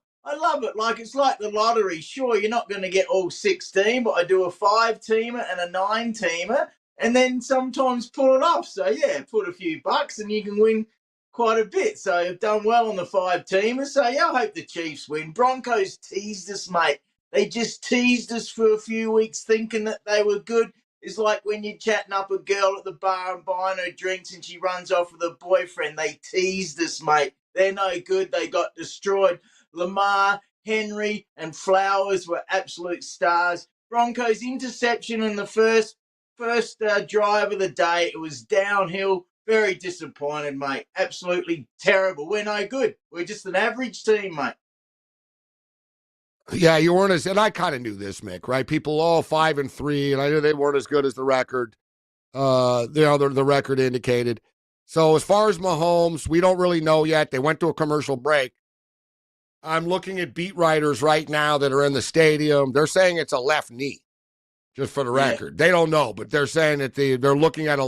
it. Like, it's like the lottery. Sure, you're not going to get all 16, but I do a 5-teamer and a 9-teamer, and then sometimes pull it off. So, yeah, put a few bucks and you can win quite a bit. So, I've done well on the 5-teamer. So, yeah, I hope the Chiefs win. Broncos teased us, mate. They just teased us for a few weeks thinking that they were good. It's like when you're chatting up a girl at the bar and buying her drinks and she runs off with her boyfriend. They teased us, mate. They're no good. They got destroyed. Lamar, Henry, and Flowers were absolute stars. Broncos interception in the first drive of the day. It was downhill. Very disappointed, mate. Absolutely terrible. We're no good. We're just an average team, mate. Yeah, you weren't as, and I kind of knew this, Mick, right? People, 5-3, and I knew they weren't as good as the record. The record indicated. So as far as Mahomes, we don't really know yet. They went to a commercial break. I'm looking at beat writers right now that are in the stadium. They're saying it's a left knee, just for the record. They don't know, but they're saying that they're looking at the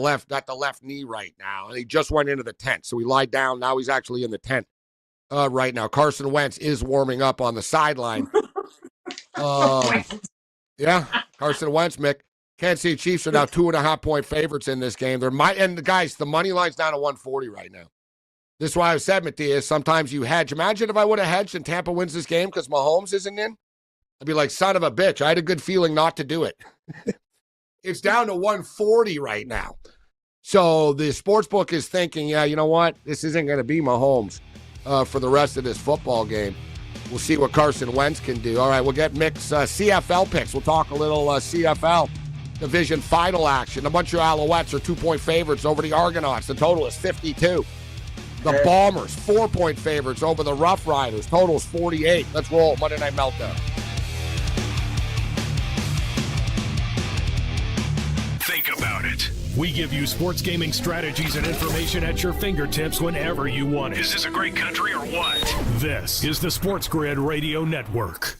left knee right now. And he just went into the tent, so he lied down. Now he's actually in the tent right now. Carson Wentz is warming up on the sideline. Yeah, Carson Wentz, Mick. Kansas City Chiefs are now 2.5-point favorites in this game. And guys, the money line's down to 140 right now. This is why I said, Matthias, sometimes you hedge. Imagine if I would have hedged and Tampa wins this game because Mahomes isn't in. I'd be like, son of a bitch. I had a good feeling not to do it. It's down to 140 right now. So the sportsbook is thinking, yeah, you know what? This isn't going to be Mahomes for the rest of this football game. We'll see what Carson Wentz can do. All right, we'll get Mick's CFL picks. We'll talk a little CFL division final action. The Montreal Alouettes are 2-point favorites over the Argonauts. The total is 52. The Bombers, 4-point favorites over the Rough Riders. Total is 48. Let's roll. Monday Night Meltdown. Think about it. We give you sports gaming strategies and information at your fingertips whenever you want it. Is this a great country or what? This is the SportsGrid Radio Network.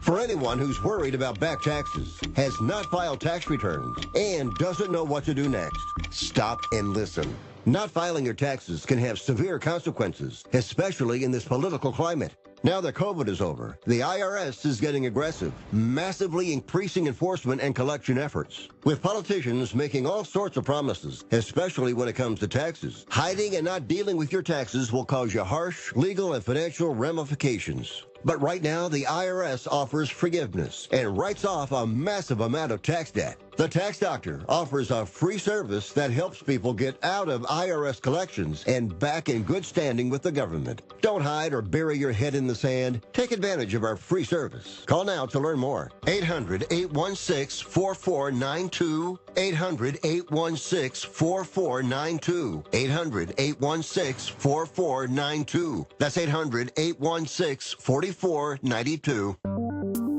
For anyone who's worried about back taxes, has not filed tax returns, and doesn't know what to do next, stop and listen. Not filing your taxes can have severe consequences, especially in this political climate. Now that COVID is over, the IRS is getting aggressive, massively increasing enforcement and collection efforts. With politicians making all sorts of promises, especially when it comes to taxes, hiding and not dealing with your taxes will cause you harsh legal and financial ramifications. But right now, the IRS offers forgiveness and writes off a massive amount of tax debt. The Tax Doctor offers a free service that helps people get out of IRS collections and back in good standing with the government. Don't hide or bury your head in the sand. Take advantage of our free service. Call now to learn more. 800-816-4492. 800-816-4492. 800-816-4492. That's 800-816-4492.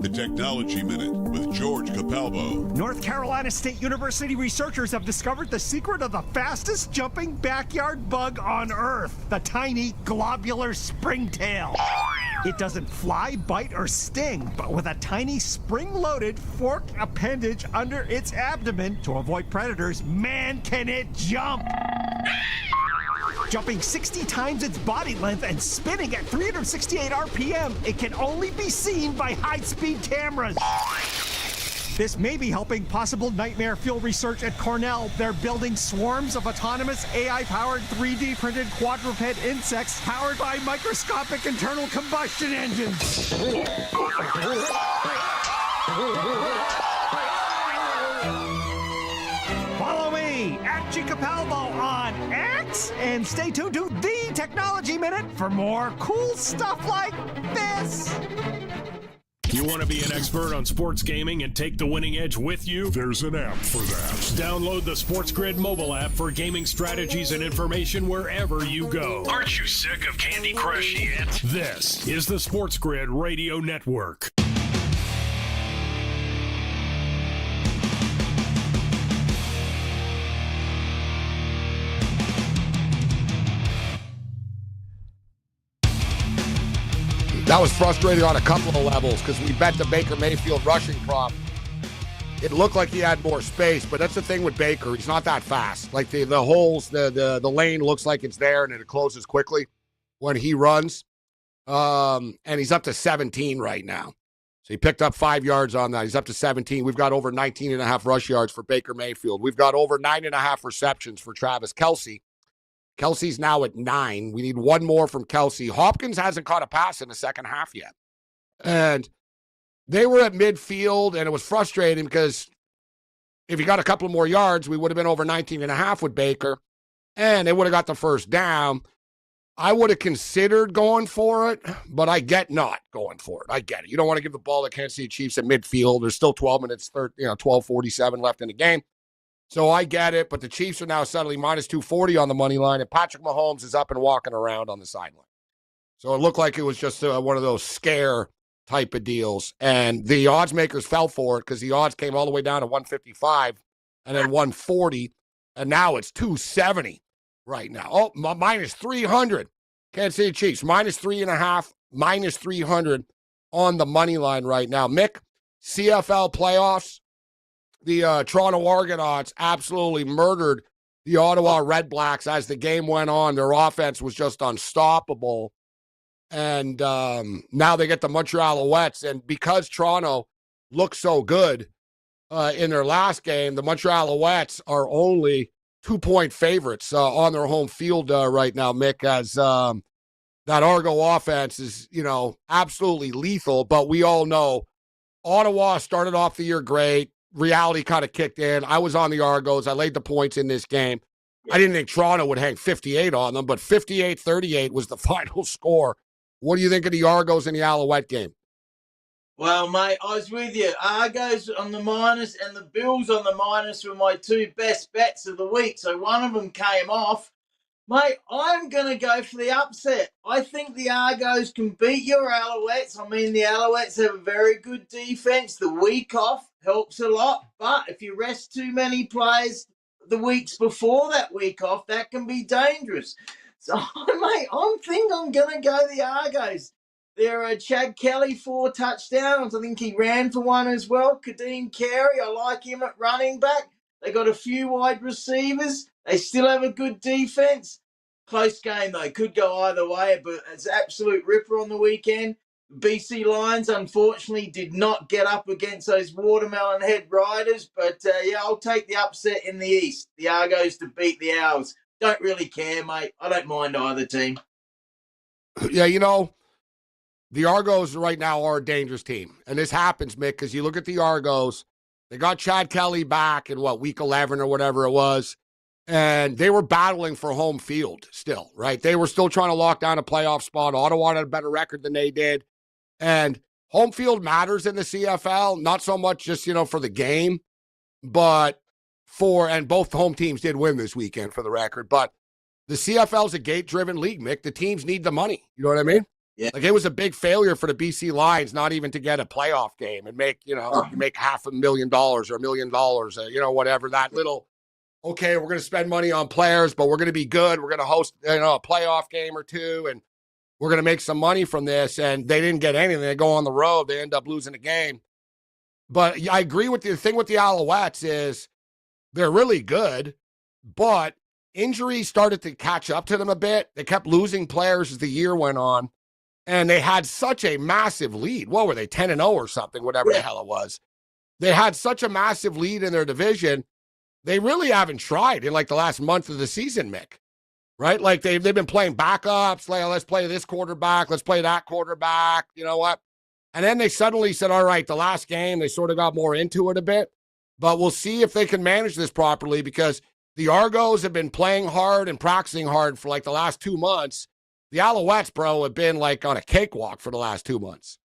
The Technology Minute with George Capalbo. North Carolina State University researchers have discovered the secret of the fastest jumping backyard bug on Earth, the tiny globular springtail. It doesn't fly, bite, or sting, but with a tiny spring-loaded forked appendage under its abdomen to avoid predators, man, can it jump! Jumping 60 times its body length and spinning at 368 RPM, it can only be seen by high-speed cameras. This may be helping possible nightmare fuel research at Cornell. They're building swarms of autonomous AI-powered 3D printed quadruped insects powered by microscopic internal combustion engines. Follow me at Capalbo on X and stay tuned to the Technology Minute for more cool stuff like this. You want to be an expert on sports gaming and take the winning edge with you? There's an app for that. Download the SportsGrid mobile app for gaming strategies and information wherever you go. Aren't you sick of Candy Crush yet? This is the SportsGrid Radio Network. That was frustrating on a couple of levels because we bet the Baker Mayfield rushing prop. It looked like he had more space, but that's the thing with Baker. He's not that fast. Like the holes, the lane looks like it's there and it closes quickly when he runs. And he's up to 17 right now. So he picked up 5 yards on that. He's up to 17. We've got over 19.5 rush yards for Baker Mayfield. We've got over 9.5 receptions for Travis Kelce. Kelce's now at 9. We need one more from Kelce. Hopkins hasn't caught a pass in the second half yet. And they were at midfield, and it was frustrating because if he got a couple more yards, we would have been over 19.5 with Baker, and they would have got the first down. I would have considered going for it, but I get not going for it. I get it. You don't want to give the ball to Kansas City Chiefs at midfield. There's still 12:47 left in the game. So I get it, but the Chiefs are now suddenly minus 240 on the money line, and Patrick Mahomes is up and walking around on the sideline. So it looked like it was just one of those scare type of deals. And the odds makers fell for it because the odds came all the way down to 155 and then 140, and now it's 270 right now. Oh, minus 300. Kansas City Chiefs, minus 3.5, minus 300 on the money line right now. Mick, CFL playoffs. The Toronto Argonauts absolutely murdered the Ottawa Red Blacks as the game went on. Their offense was just unstoppable. And now they get the Montreal Alouettes. And because Toronto looked so good in their last game, the Montreal Alouettes are only 2-point favorites on their home field right now, Mick, as that Argo offense is, absolutely lethal. But we all know Ottawa started off the year great. Reality kind of kicked in. I was on the Argos. I laid the points in this game. I didn't think Toronto would hang 58 on them, but 58-38 was the final score. What do you think of the Argos in the Alouette game? Well, mate, I was with you. Argos on the minus and the Bills on the minus were my two best bets of the week. So one of them came off. Mate, I'm going to go for the upset. I think the Argos can beat your Alouettes. I mean, the Alouettes have a very good defense. The week off helps a lot. But if you rest too many players the weeks before that week off, that can be dangerous. So, mate, I think I'm going to go the Argos. There Chad Kelly, 4 touchdowns. I think he ran for one as well. Kadeem Carey, I like him at running back. They got a few wide receivers. They still have a good defense. Close game, though. Could go either way, but it's absolute ripper on the weekend. BC Lions, unfortunately, did not get up against those watermelon head riders, but yeah, I'll take the upset in the East. The Argos to beat the Owls. Don't really care, mate. I don't mind either team. Yeah, the Argos right now are a dangerous team. And this happens, Mick, because you look at the Argos, they got Chad Kelly back in, week 11 or whatever it was, and they were battling for home field still, right? They were still trying to lock down a playoff spot. Ottawa had a better record than they did. And home field matters in the CFL, not so much just, for the game, but and both home teams did win this weekend for the record, but the CFL is a gate-driven league, Mick. The teams need the money. You know what I mean? Yeah. Like, it was a big failure for the BC Lions not even to get a playoff game and make, you make $500,000 or $1 million, whatever. That little, okay, we're going to spend money on players, but we're going to be good. We're going to host, a playoff game or two, and we're going to make some money from this. And they didn't get anything. They go on the road. They end up losing the game. But I agree with you. The thing with the Alouettes is they're really good, but injuries started to catch up to them a bit. They kept losing players as the year went on. And they had such a massive lead. What were they, 10-0 or something, whatever the hell it was. They had such a massive lead in their division. They really haven't tried in, the last month of the season, Mick. Right? Like, they've been playing backups. Like, let's play this quarterback. Let's play that quarterback. You know what? And then they suddenly said, all right, the last game, they sort of got more into it a bit. But we'll see if they can manage this properly, because the Argos have been playing hard and practicing hard for, the last 2 months. The Alouettes, bro, have been on a cakewalk for the last 2 months.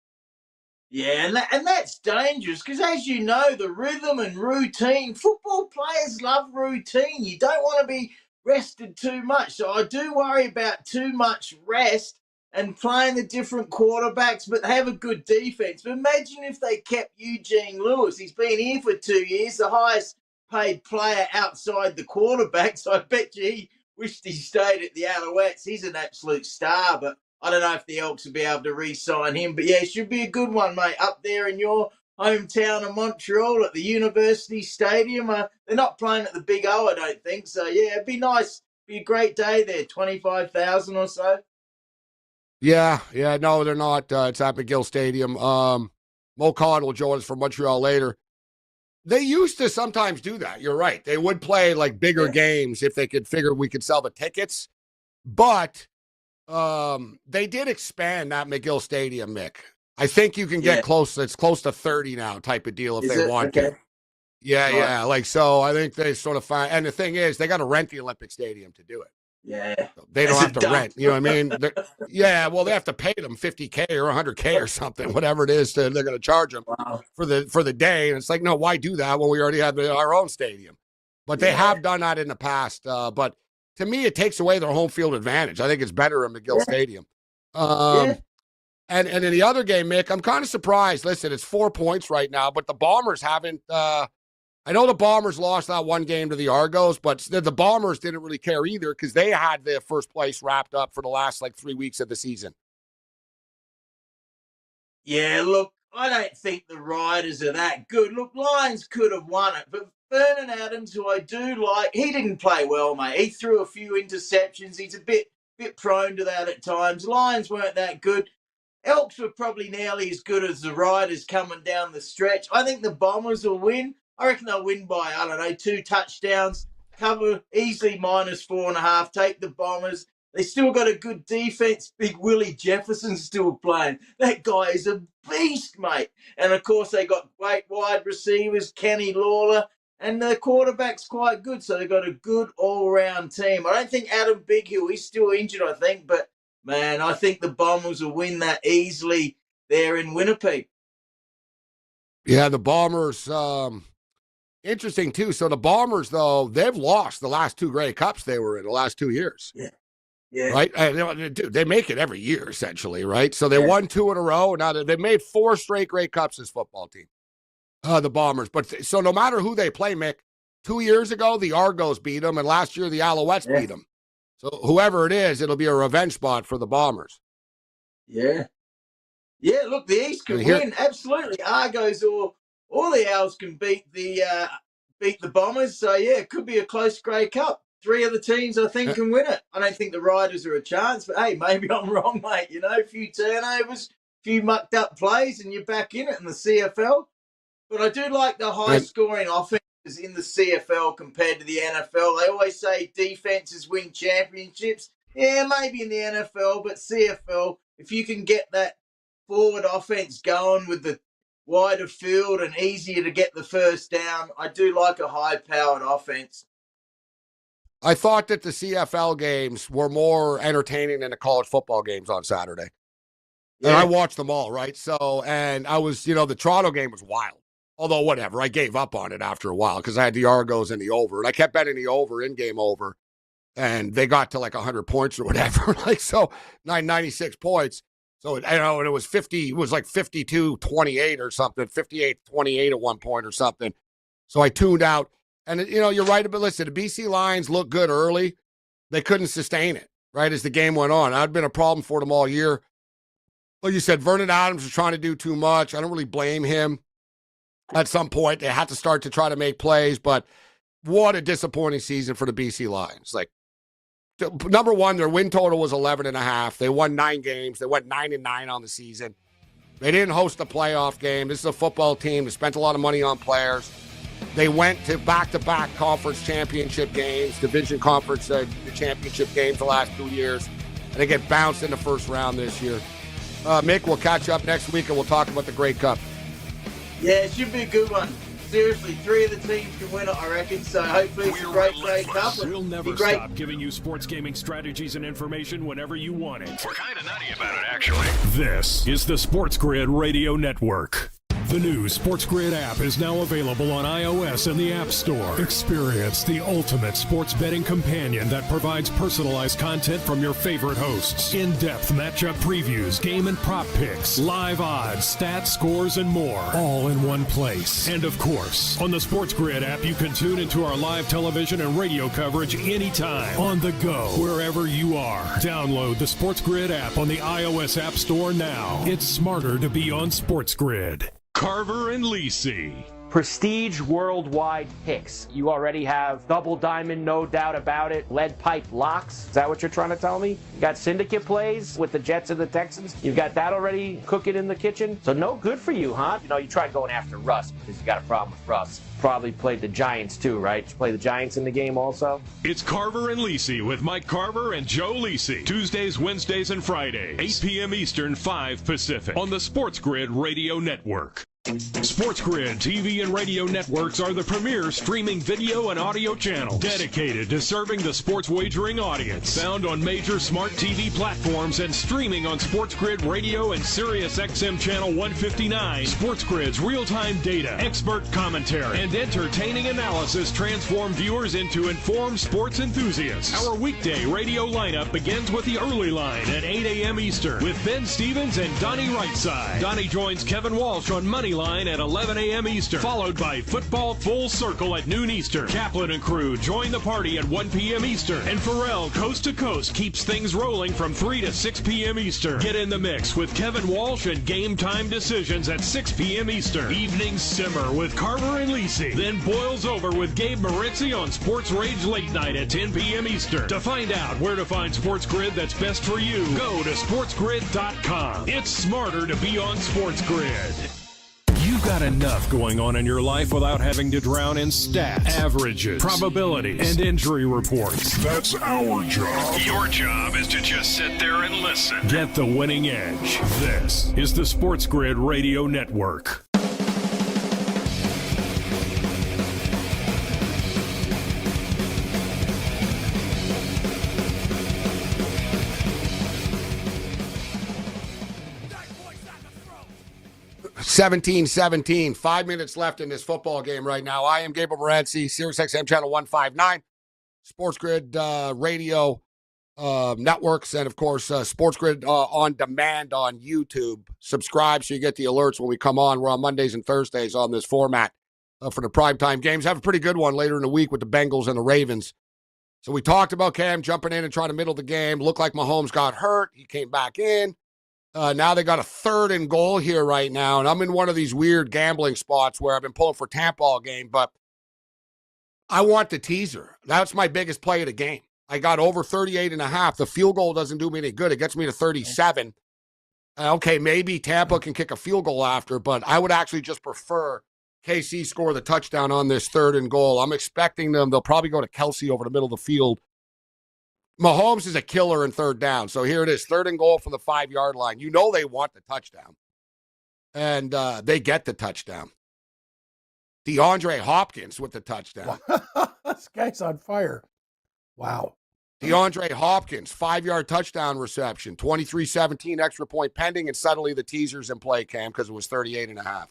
Yeah, and that's dangerous because, as you know, the rhythm and routine, football players love routine. You don't want to be rested too much. So I do worry about too much rest and playing the different quarterbacks, but they have a good defense. But imagine if they kept Eugene Lewis. He's been here for 2 years, the highest paid player outside the quarterbacks. I bet you he wished he stayed at the Alouettes. He's an absolute star, but I don't know if the Elks will be able to re-sign him. But yeah, it should be a good one, mate, up there in your hometown of Montreal at the University Stadium. They're not playing at the Big O, I don't think. So yeah, it'd be nice. Be a great day there, 25,000 or so. Yeah, no, they're not. It's at McGill Stadium. Mo Khan will join us from Montreal later. They used to sometimes do that. You're right. They would play bigger games if they could figure we could sell the tickets. But they did expand that McGill Stadium, Mick. I think you can get close. It's close to 30 now type of deal if they want to. Yeah. So I think they sort of find. And the thing is, they got to rent the Olympic Stadium to do it. Yeah. So they don't have to rent. You know what I mean? Well, they have to pay them $50K or $100K or something, whatever it is. They're going to charge them for the day. And it's like, no, why do that when we already have our own stadium? But they have done that in the past. But to me, it takes away their home field advantage. I think it's better in McGill Stadium. And in the other game, Mick, I'm kind of surprised. Listen, it's 4 points right now, but the Bombers haven't. I know the Bombers lost that one game to the Argos, but the Bombers didn't really care either because they had their first place wrapped up for the last 3 weeks of the season. Yeah, look, I don't think the Riders are that good. Look, Lions could have won it, but Vernon Adams, who I do like, he didn't play well, mate. He threw a few interceptions. He's a bit prone to that at times. Lions weren't that good. Elks were probably nearly as good as the Riders coming down the stretch. I think the Bombers will win. I reckon they'll win by, 2 touchdowns, cover easily -4.5, take the Bombers. They still got a good defense. Big Willie Jefferson's still playing. That guy is a beast, mate. And, of course, they got great wide receivers, Kenny Lawler And the quarterback's quite good, so they've got a good all-round team. I don't think Adam Bighill, he's still injured, I think, but, man, I think the Bombers will win that easily there in Winnipeg. Yeah, the Bombers, interesting, too. So the Bombers, though, they've lost the last 2 Grey Cups they were in the last 2 years. Yeah. Right? And they make it every year, essentially, right? So they won 2 in a row. Now they made 4 straight Grey Cups, this football team. The Bombers. But so no matter who they play, Mick, 2 years ago, the Argos beat them, and last year, the Alouettes beat them. So whoever it is, it'll be a revenge spot for the Bombers. Yeah. Yeah, look, the East can win. Absolutely. Argos or the Owls can beat the Bombers. So, yeah, it could be a close Grey Cup. 3 of the teams, I think, can win it. I don't think the Riders are a chance, but, hey, maybe I'm wrong, mate. You know, a few turnovers, a few mucked up plays, and you're back in it in the CFL. But I do like the high-scoring offenses in the CFL compared to the NFL. They always say defenses win championships. Yeah, maybe in the NFL, but CFL, if you can get that forward offense going with the wider field and easier to get the first down, I do like a high-powered offense. I thought that the CFL games were more entertaining than the college football games on Saturday. And I watched them all, right? So, and I was, the Toronto game was wild. Although, whatever, I gave up on it after a while because I had the Argos and the over. And I kept betting the over, in-game over. And they got to like 100 points or whatever. 96 points. So, and it was 50, it was like 52-28 or something, 58-28 at one point or something. So I tuned out. And, you're right. But listen, the BC Lions looked good early. They couldn't sustain it, right, as the game went on. That had been a problem for them all year. Like you said, Vernon Adams was trying to do too much. I don't really blame him. At some point, they had to start to try to make plays, but what a disappointing season for the BC Lions. Number one, their win total was 11.5. They won 9 games. They went 9-9 on the season. They didn't host a playoff game. This is a football team that spent a lot of money on players. They went to back-to-back conference championship games, division conference the championship games the last 2 years, and they get bounced in the first round this year. Mick, we'll catch up next week, and we'll talk about the Grey Cup. Yeah, it should be a good one. Seriously, 3 of the teams can win it, I reckon. So hopefully it's a great Cup. We'll never stop giving you sports gaming strategies and information whenever you want it. We're kind of nutty about it, actually. This is the SportsGrid Radio Network. The new SportsGrid app is now available on iOS and the App Store. Experience the ultimate sports betting companion that provides personalized content from your favorite hosts. In-depth matchup previews, game and prop picks, live odds, stats, scores, and more. All in one place. And of course, on the SportsGrid app, you can tune into our live television and radio coverage anytime. On the go, wherever you are. Download the SportsGrid app on the iOS App Store now. It's smarter to be on SportsGrid. Carver and Lisi. Prestige worldwide picks. You already have double diamond, no doubt about it. Lead pipe locks. Is that what you're trying to tell me? You got syndicate plays with the Jets and the Texans. You've got that already cooking in the kitchen. So no good for you, huh? You tried going after Russ because you got a problem with Russ. Probably played the Giants too, right? Did you play the Giants in the game also? It's Carver and Lisi with Mike Carver and Joe Lisi. Tuesdays, Wednesdays, and Fridays. 8 p.m. Eastern, 5 Pacific. On the SportsGrid Radio Network. SportsGrid TV and radio networks are the premier streaming video and audio channel dedicated to serving the sports wagering audience. Found on major smart TV platforms and streaming on SportsGrid Radio and SiriusXM Channel 159. SportsGrid's real-time data, expert commentary, and entertaining analysis transform viewers into informed sports enthusiasts. Our weekday radio lineup begins with the early line at 8 a.m. Eastern with Ben Stevens and Donnie Rightside. Donnie joins Kevin Walsh on Money Line at 11 a.m. Eastern, followed by Football Full Circle at noon Eastern. Kaplan and crew join the party at 1 p.m. Eastern, and Pharrell Coast to Coast keeps things rolling from 3 to 6 p.m. Eastern. Get in the mix with Kevin Walsh and Game Time Decisions at 6 p.m. Eastern. Evenings simmer with Carver and Lisi, then boils over with Gabe Moritzi on Sports Rage Late Night at 10 p.m. Eastern. To find out where to find SportsGrid that's best for you, go to sportsgrid.com. It's smarter to be on SportsGrid. You've got enough going on in your life without having to drown in stats, averages, probabilities, and injury reports. That's our job. Your job is to just sit there and listen. Get the winning edge. This is the SportsGrid Radio Network. 17-17. 5 minutes left in this football game right now. I am Gabriel Morency, SiriusXM Channel 159, SportsGrid radio networks, and, of course, SportsGrid on demand on YouTube. Subscribe so you get the alerts when we come on. We're on Mondays and Thursdays on this format for the primetime games. Have a pretty good one later in the week with the Bengals and the Ravens. So we talked about Cam jumping in and trying to middle the game. Looked like Mahomes got hurt. He came back in. Now they got a 3rd and goal here right now, and I'm in one of these weird gambling spots where I've been pulling for Tampa all game, but I want the teaser. That's my biggest play of the game. I got over 38.5. The field goal doesn't do me any good. It gets me to 37. Okay, maybe Tampa can kick a field goal after, but I would actually just prefer KC score the touchdown on this 3rd and goal. I'm expecting them. They'll probably go to Kelce over the middle of the field. Mahomes is a killer in 3rd down. So here it is, 3rd and goal from the 5-yard line. You know they want the touchdown. And they get the touchdown. DeAndre Hopkins with the touchdown. This guy's on fire. Wow. DeAndre Hopkins, 5-yard touchdown reception, 23-17 extra point pending, and suddenly the teaser's in play, Cam, because it was 38.5.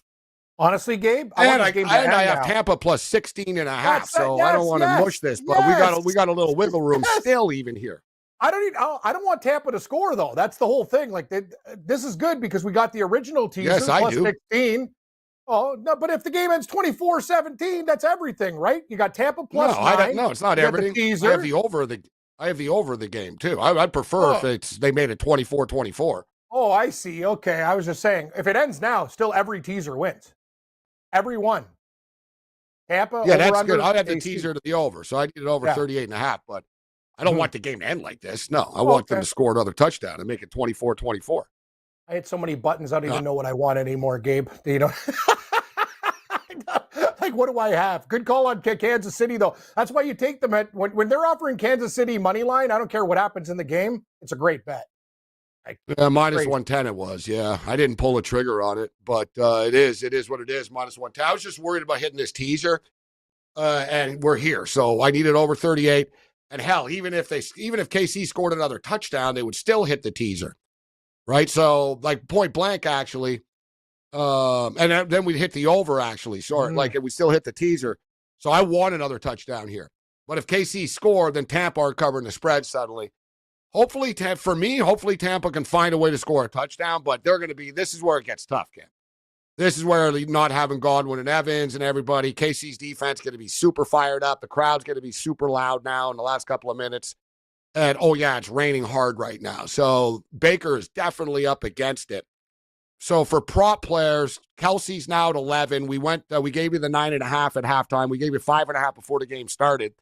Honestly, Gabe, I have Tampa plus 16.5, so I don't want to mush this, but we got a little wiggle room still even here. I don't want Tampa to score, though. That's the whole thing. Like, this is good because we got the original teaser plus 16. Oh, no, but if the game ends 24-17, that's everything, right? You got Tampa plus 9. No, it's not everything. I have the over the game, too. I'd prefer if they made it 24-24. Oh, I see. Okay, I was just saying, if it ends now, still every teaser wins. Every one. Tampa. Yeah, that's good. I'd have the teaser to the over, so I need it over 38.5, but I don't want the game to end like this. No, I want them to score another touchdown and make it 24-24. I hit so many buttons, I don't even know what I want anymore, Gabe. You know, like, what do I have? Good call on Kansas City, though. That's why you take them at when they're offering Kansas City money line. I don't care what happens in the game. It's a great bet. Yeah, minus 110 it was. Yeah, I didn't pull a trigger on it, but it is what it is. Minus 110. I was just worried about hitting this teaser, and we're here. So I needed over 38. And hell, even if KC scored another touchdown, they would still hit the teaser, right? So like point blank, actually, and then we'd hit the over. Actually, sorry, like we still hit the teaser. So I want another touchdown here. But if KC scored, then Tampa are covering the spread suddenly. Hopefully Tampa can find a way to score a touchdown, but this is where it gets tough, Ken. This is where not having Godwin and Evans and everybody, KC's defense going to be super fired up. The crowd's going to be super loud now in the last couple of minutes. And, it's raining hard right now. So Baker is definitely up against it. So for prop players, Kelce's now at 11. We gave you the 9.5 at halftime. We gave you 5.5 before the game started.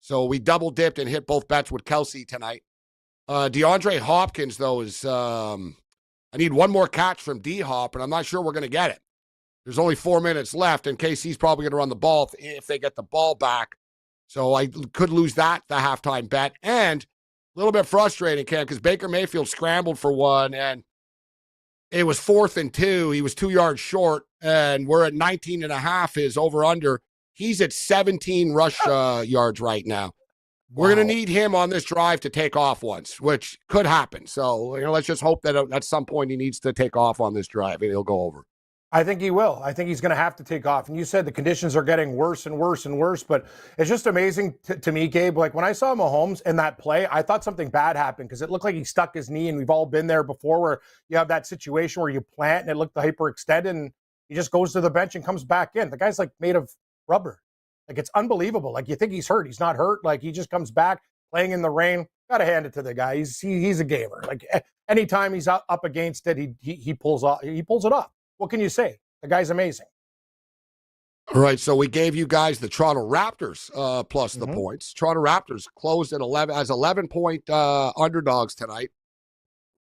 So we double dipped and hit both bets with Kelce tonight. DeAndre Hopkins, though, is I need one more catch from D-Hop, and I'm not sure we're going to get it. There's only 4 minutes left, and KC's probably going to run the ball if they get the ball back. So I could lose the halftime bet. And a little bit frustrating, Ken, because Baker Mayfield scrambled for one, and it was 4th and 2. He was 2 yards short, and we're at 19.5, his over-under. He's at 17 rush yards right now. We're going to need him on this drive to take off once, which could happen. So, let's just hope that at some point he needs to take off on this drive and he'll go over. I think he will. I think he's going to have to take off. And you said the conditions are getting worse and worse and worse, but it's just amazing to me, Gabe. Like when I saw Mahomes in that play, I thought something bad happened because it looked like he stuck his knee, and we've all been there before where you have that situation where you plant and it looked hyperextended and he just goes to the bench and comes back in. The guy's like made of rubber. Like, it's unbelievable. Like, you think he's hurt. He's not hurt. Like, he just comes back playing in the rain. Got to hand it to the guy. He's a gamer. Like, anytime he's up against it, he pulls it off. What can you say? The guy's amazing. All right, so we gave you guys the Toronto Raptors plus the points. Toronto Raptors closed at 11-point underdogs tonight.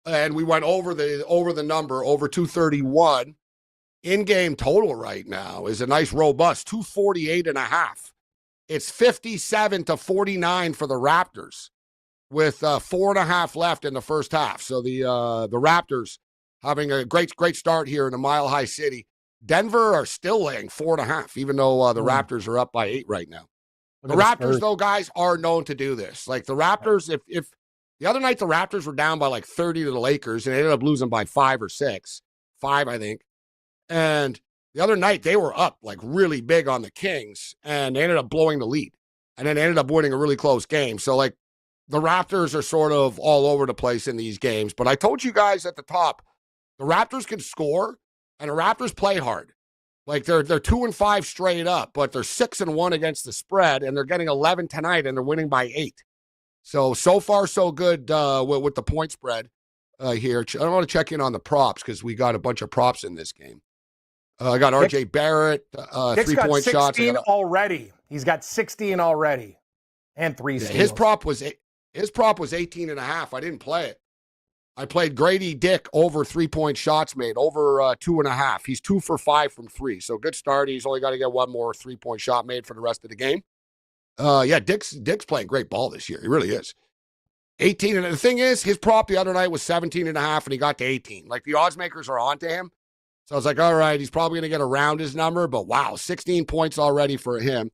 And we went over the number, over 231. In-game total right now is a nice robust 248.5. It's 57-49 for the Raptors with 4.5 left in the first half. So the Raptors having a great start here in a Mile High City. Denver are still laying 4.5, even though the Raptors are up by 8 right now. The Raptors, though, guys, are known to do this. Like the Raptors, if the other night the Raptors were down by like 30 to the Lakers and they ended up losing by 5 or 6. 5, I think. And the other night, they were up like really big on the Kings, and they ended up blowing the lead. And then they ended up winning a really close game. So, like, the Raptors are sort of all over the place in these games. But I told you guys at the top, the Raptors can score, and the Raptors play hard. Like, they're 2-5 straight up, but they're 6-1 against the spread, and they're getting 11 tonight, and they're winning by 8. So far, so good with the point spread here. I want to check in on the props because we got a bunch of props in this game. I got R.J. Barrett, 3-point shots. Already. He's got 16 already, and 3 steals. His prop was 18.5. I didn't play it. I played Grady Dick over 3-point shots made, over 2.5. He's 2 for 5 from 3. So good start. He's only got to get one more 3-point shot made for the rest of the game. Dick's playing great ball this year. He really is. 18. And the thing is, his prop the other night was 17.5, and he got to 18. Like, the odds makers are onto him. So I was like, all right, he's probably going to get around his number. But wow, 16 points already for him.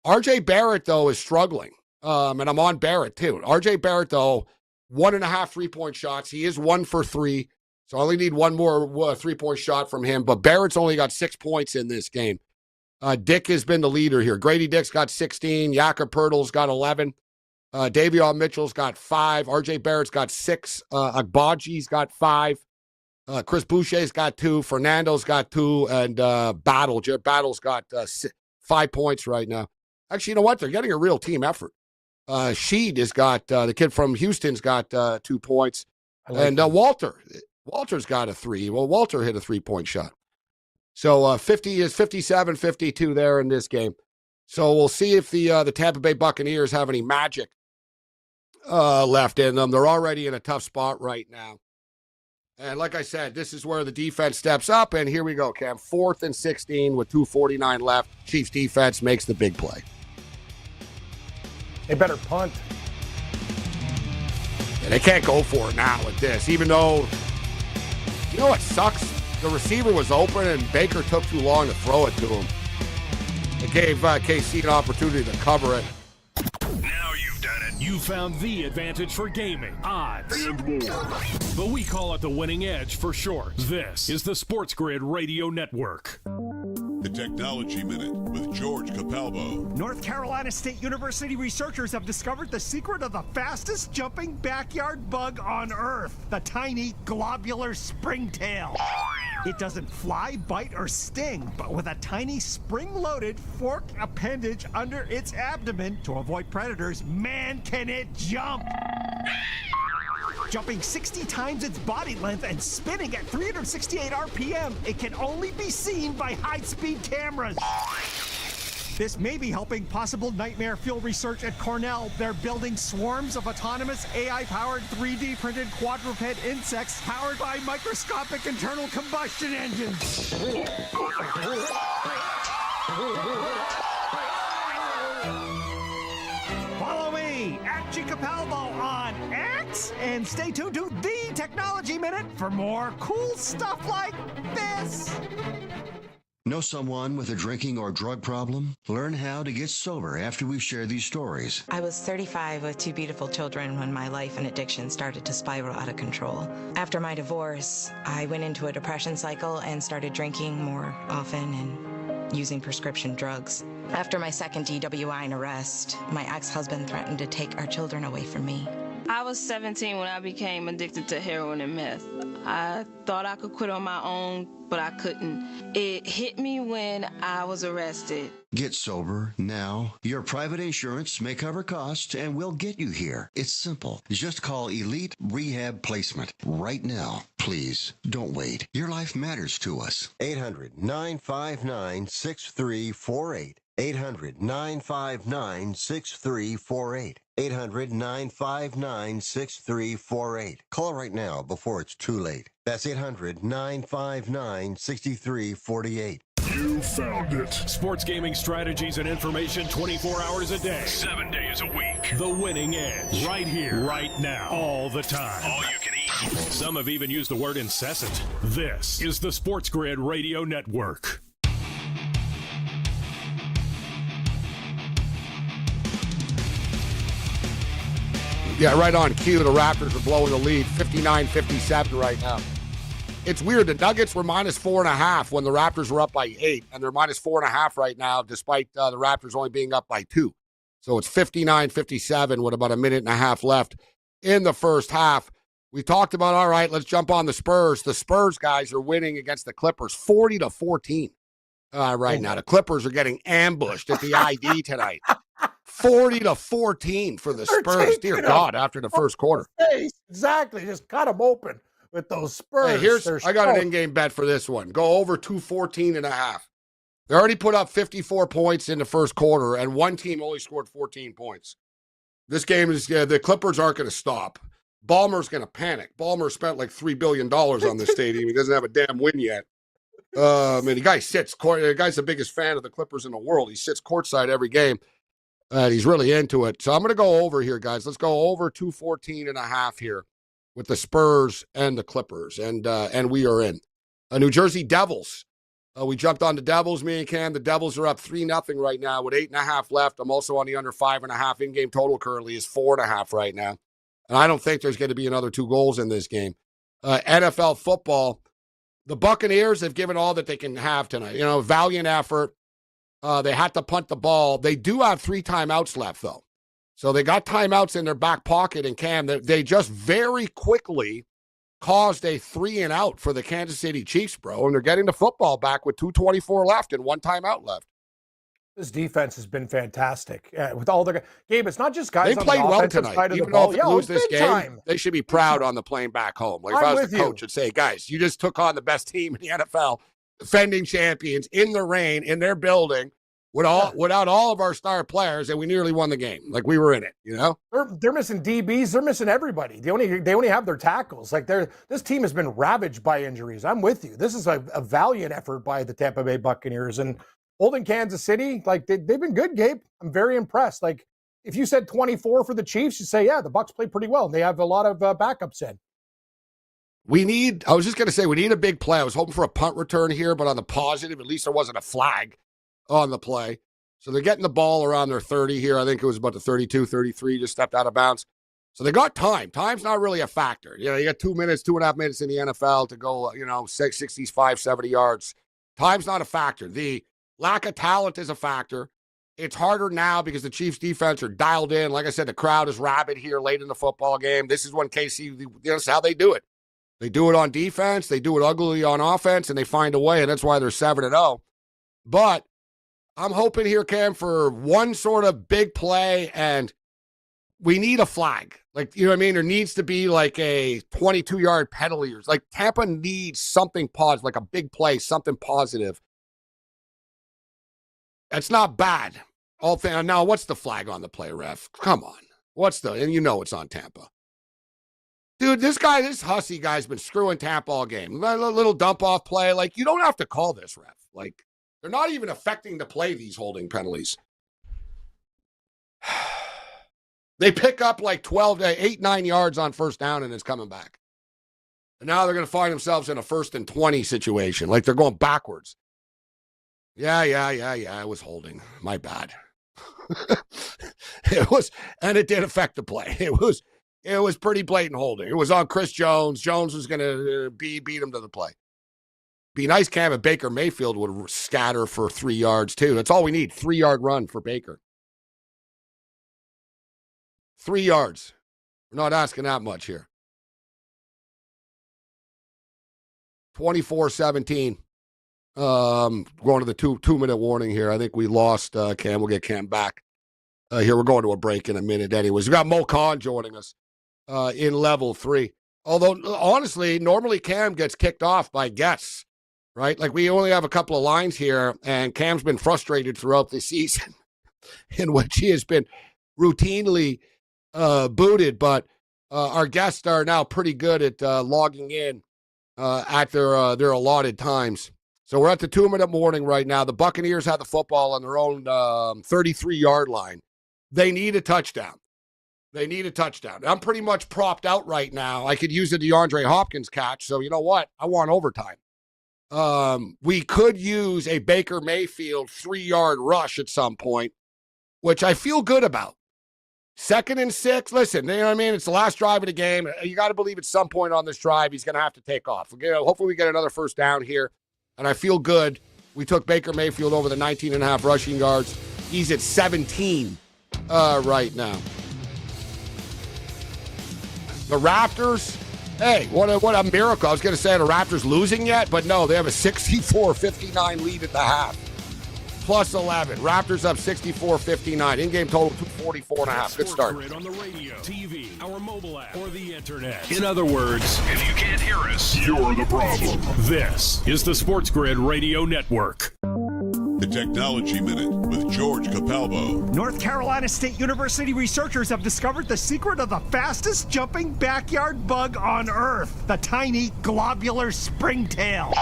R.J. Barrett, though, is struggling. And I'm on Barrett, too. R.J. Barrett, though, 1.5 3-point shots. He is 1 for 3. So I only need one more 3-point shot from him. But Barrett's only got 6 points in this game. Dick has been the leader here. Grady Dick's got 16. Jakob Poeltl's got 11. Davion Mitchell's got 5. R.J. Barrett's got 6. Agbaji's got 5. Chris Boucher's got 2. Fernando's got 2. And Jared Battle's got 5 points right now. Actually, you know what? They're getting a real team effort. Sheed has got, the kid from Houston's got 2 points. And Walter's got a 3. Well, Walter hit a 3-point shot. So 50 is 57-52 there in this game. So we'll see if the Tampa Bay Buccaneers have any magic left in them. They're already in a tough spot right now. And like I said, this is where the defense steps up. And here we go, Cam. 4th and 16 with 2:49 left. Chiefs defense makes the big play. They better punt. And they can't go for it now with this, even though, you know what sucks? The receiver was open, and Baker took too long to throw it to him. It gave KC an opportunity to cover it. Now you've done it. You found the advantage for gaming, odds, and more. But we call it the winning edge for short. This is the SportsGrid Radio Network. The Technology Minute with George Capalbo. North Carolina State University researchers have discovered the secret of the fastest jumping backyard bug on Earth, the tiny globular springtail. It doesn't fly, bite, or sting, but with a tiny spring-loaded forked appendage under its abdomen to avoid predators, man, can it jump! Jumping 60 times its body length and spinning at 368 RPM, it can only be seen by high-speed cameras. This may be helping possible nightmare fuel research at Cornell. They're building swarms of autonomous AI-powered 3D-printed quadruped insects powered by microscopic internal combustion engines. Follow me at G Capalbo on X and stay tuned to the Technology Minute for more cool stuff like this. Know someone with a drinking or drug problem? Learn how to get sober after we share these stories. I was 35 with 2 beautiful children when my life and addiction started to spiral out of control. After my divorce, I went into a depression cycle and started drinking more often and using prescription drugs. After my second DWI and arrest, my ex-husband threatened to take our children away from me. I was 17 when I became addicted to heroin and meth. I thought I could quit on my own, but I couldn't. It hit me when I was arrested. Get sober now. Your private insurance may cover costs and we'll get you here. It's simple. Just call Elite Rehab Placement right now. Please, don't wait. Your life matters to us. 800-959-6348. 800-959-6348. 800-959-6348. Call right now before it's too late. That's 800-959-6348. You found it. Sports gaming strategies and information 24 hours a day, 7 days a week. The winning edge. Right here, right now, all the time. All you can eat. Some have even used the word incessant. This is the SportsGrid Radio Network. Yeah, right on cue. The Raptors are blowing the lead, 59-57 right now. it's weird. The Nuggets were minus 4.5 when the Raptors were up by 8, and they're minus 4.5 right now, despite the Raptors only being up by 2. So it's 59-57 with about a minute and a half left in the first half. We talked about, all right, let's jump on the Spurs. The Spurs guys are winning against the Clippers 40-14 right now. The Clippers are getting ambushed at the ID tonight. 40-14 for the Spurs. Dear God, after the first quarter. Exactly. Just cut them open with those Spurs. Hey, I got an in-game bet for this one. Go over 214.5. They already put up 54 points in the first quarter, and one team only scored 14 points. This game is, the Clippers aren't going to stop. Ballmer's going to panic. Ballmer spent like $3 billion on this stadium. He doesn't have a damn win yet. The guy sits court. The guy's the biggest fan of the Clippers in the world. He sits courtside every game, and he's really into it. So I'm going to go over here, guys. Let's go over 214.5 here with the Spurs and the Clippers, and we are in. New Jersey Devils. We jumped on the Devils, me and Cam. The Devils are up 3-0 right now with 8.5 left. I'm also on the under 5.5. In-game total currently is 4.5 right now. And I don't think there's going to be another 2 goals in this game. NFL football, the Buccaneers have given all that they can have tonight. Valiant effort. They had to punt the ball. They do have 3 timeouts left, though. So they got timeouts in their back pocket, and Cam, they just very quickly caused a 3-and-out for the Kansas City Chiefs, bro, and they're getting the football back with 2:24 left and 1 timeout left. This defense has been fantastic with all the game. It's not just guys. They played well tonight. Even though if they lose this game, time. They should be proud on the plane back home. Like if I was the coach, I'd say, guys, you just took on the best team in the NFL, defending champions in the rain in their building. Without all of our star players, and we nearly won the game. Like we were in it, They're missing DBs. They're missing everybody. They only have their tackles. Like this team has been ravaged by injuries. I'm with you. This is a valiant effort by the Tampa Bay Buccaneers and holding Kansas City. Like they've been good, Gabe. I'm very impressed. Like if you said 24 for the Chiefs, you say, yeah, the Bucs played pretty well, and they have a lot of backups in. We need a big play. I was hoping for a punt return here, but on the positive, at least there wasn't a flag on the play. So they're getting the ball around their 30 here. I think it was about the 32, 33, just stepped out of bounds. So they got time. Time's not really a factor. You got 2.5 minutes in the NFL to go, 65, 70 yards. Time's not a factor. The lack of talent is a factor. It's harder now because the Chiefs defense are dialed in. Like I said, the crowd is rabid here late in the football game. This is when KC, this is how they do it. They do it on defense. They do it ugly on offense, and they find a way, and that's why they're 7-0. But I'm hoping here, Cam, for one sort of big play, and we need a flag. Like, you know what I mean? There needs to be like a 22-yard penalty. Like Tampa needs something positive, like a big play, something positive. That's not bad. Now, what's the flag on the play, ref? Come on. And it's on Tampa. Dude, this hussy guy's been screwing Tampa all game. A little dump-off play. Like, you don't have to call this, ref. Like, they're not even affecting the play, these holding penalties. They pick up like 8-9 yards on first down, and it's coming back. And now they're going to find themselves in a 1st and 20 situation. Like they're going backwards. Yeah. It was holding. My bad. It did affect the play. It was pretty blatant holding. It was on Chris Jones. Jones was going to beat him to the play. Be nice, Cam, if Baker Mayfield would scatter for 3 yards, too. That's all we need, 3-yard run for Baker. 3 yards. We're not asking that much here. 24-17. Going to the two-minute warning here. I think we lost Cam. We'll get Cam back. Here, we're going to a break in a minute anyways. We got Mo Khan joining us in level 3. Although, honestly, normally Cam gets kicked off by guests. Right? Like we only have a couple of lines here, and Cam's been frustrated throughout the season in which he has been routinely booted, but our guests are now pretty good at logging in at their allotted times. So we're at the 2-minute warning right now. The Buccaneers have the football on their own 33-yard line. They need a touchdown. I'm pretty much propped out right now. I could use a DeAndre Hopkins catch, so you know what? I want overtime. We could use a Baker Mayfield 3-yard rush at some point, which I feel good about. 2nd and 6. Listen, you know what I mean? It's the last drive of the game. You got to believe at some point on this drive he's going to have to take off. Hopefully we get another first down here, and I feel good. We took Baker Mayfield over the 19.5 rushing yards. He's at 17 right now. The Raptors, hey, what a miracle. I was going to say the Raptors losing yet, but no, they have a 64-59 lead at the half. Plus 11. Raptors up 64-59. In-game total 244.5. Good start. On the radio, TV, our mobile app, or the internet. In other words, if you can't hear us, you're the problem. This is the Sports Grid Radio Network. The Technology Minute with George Capalbo. North Carolina State University researchers have discovered the secret of the fastest jumping backyard bug on Earth, the tiny globular springtail.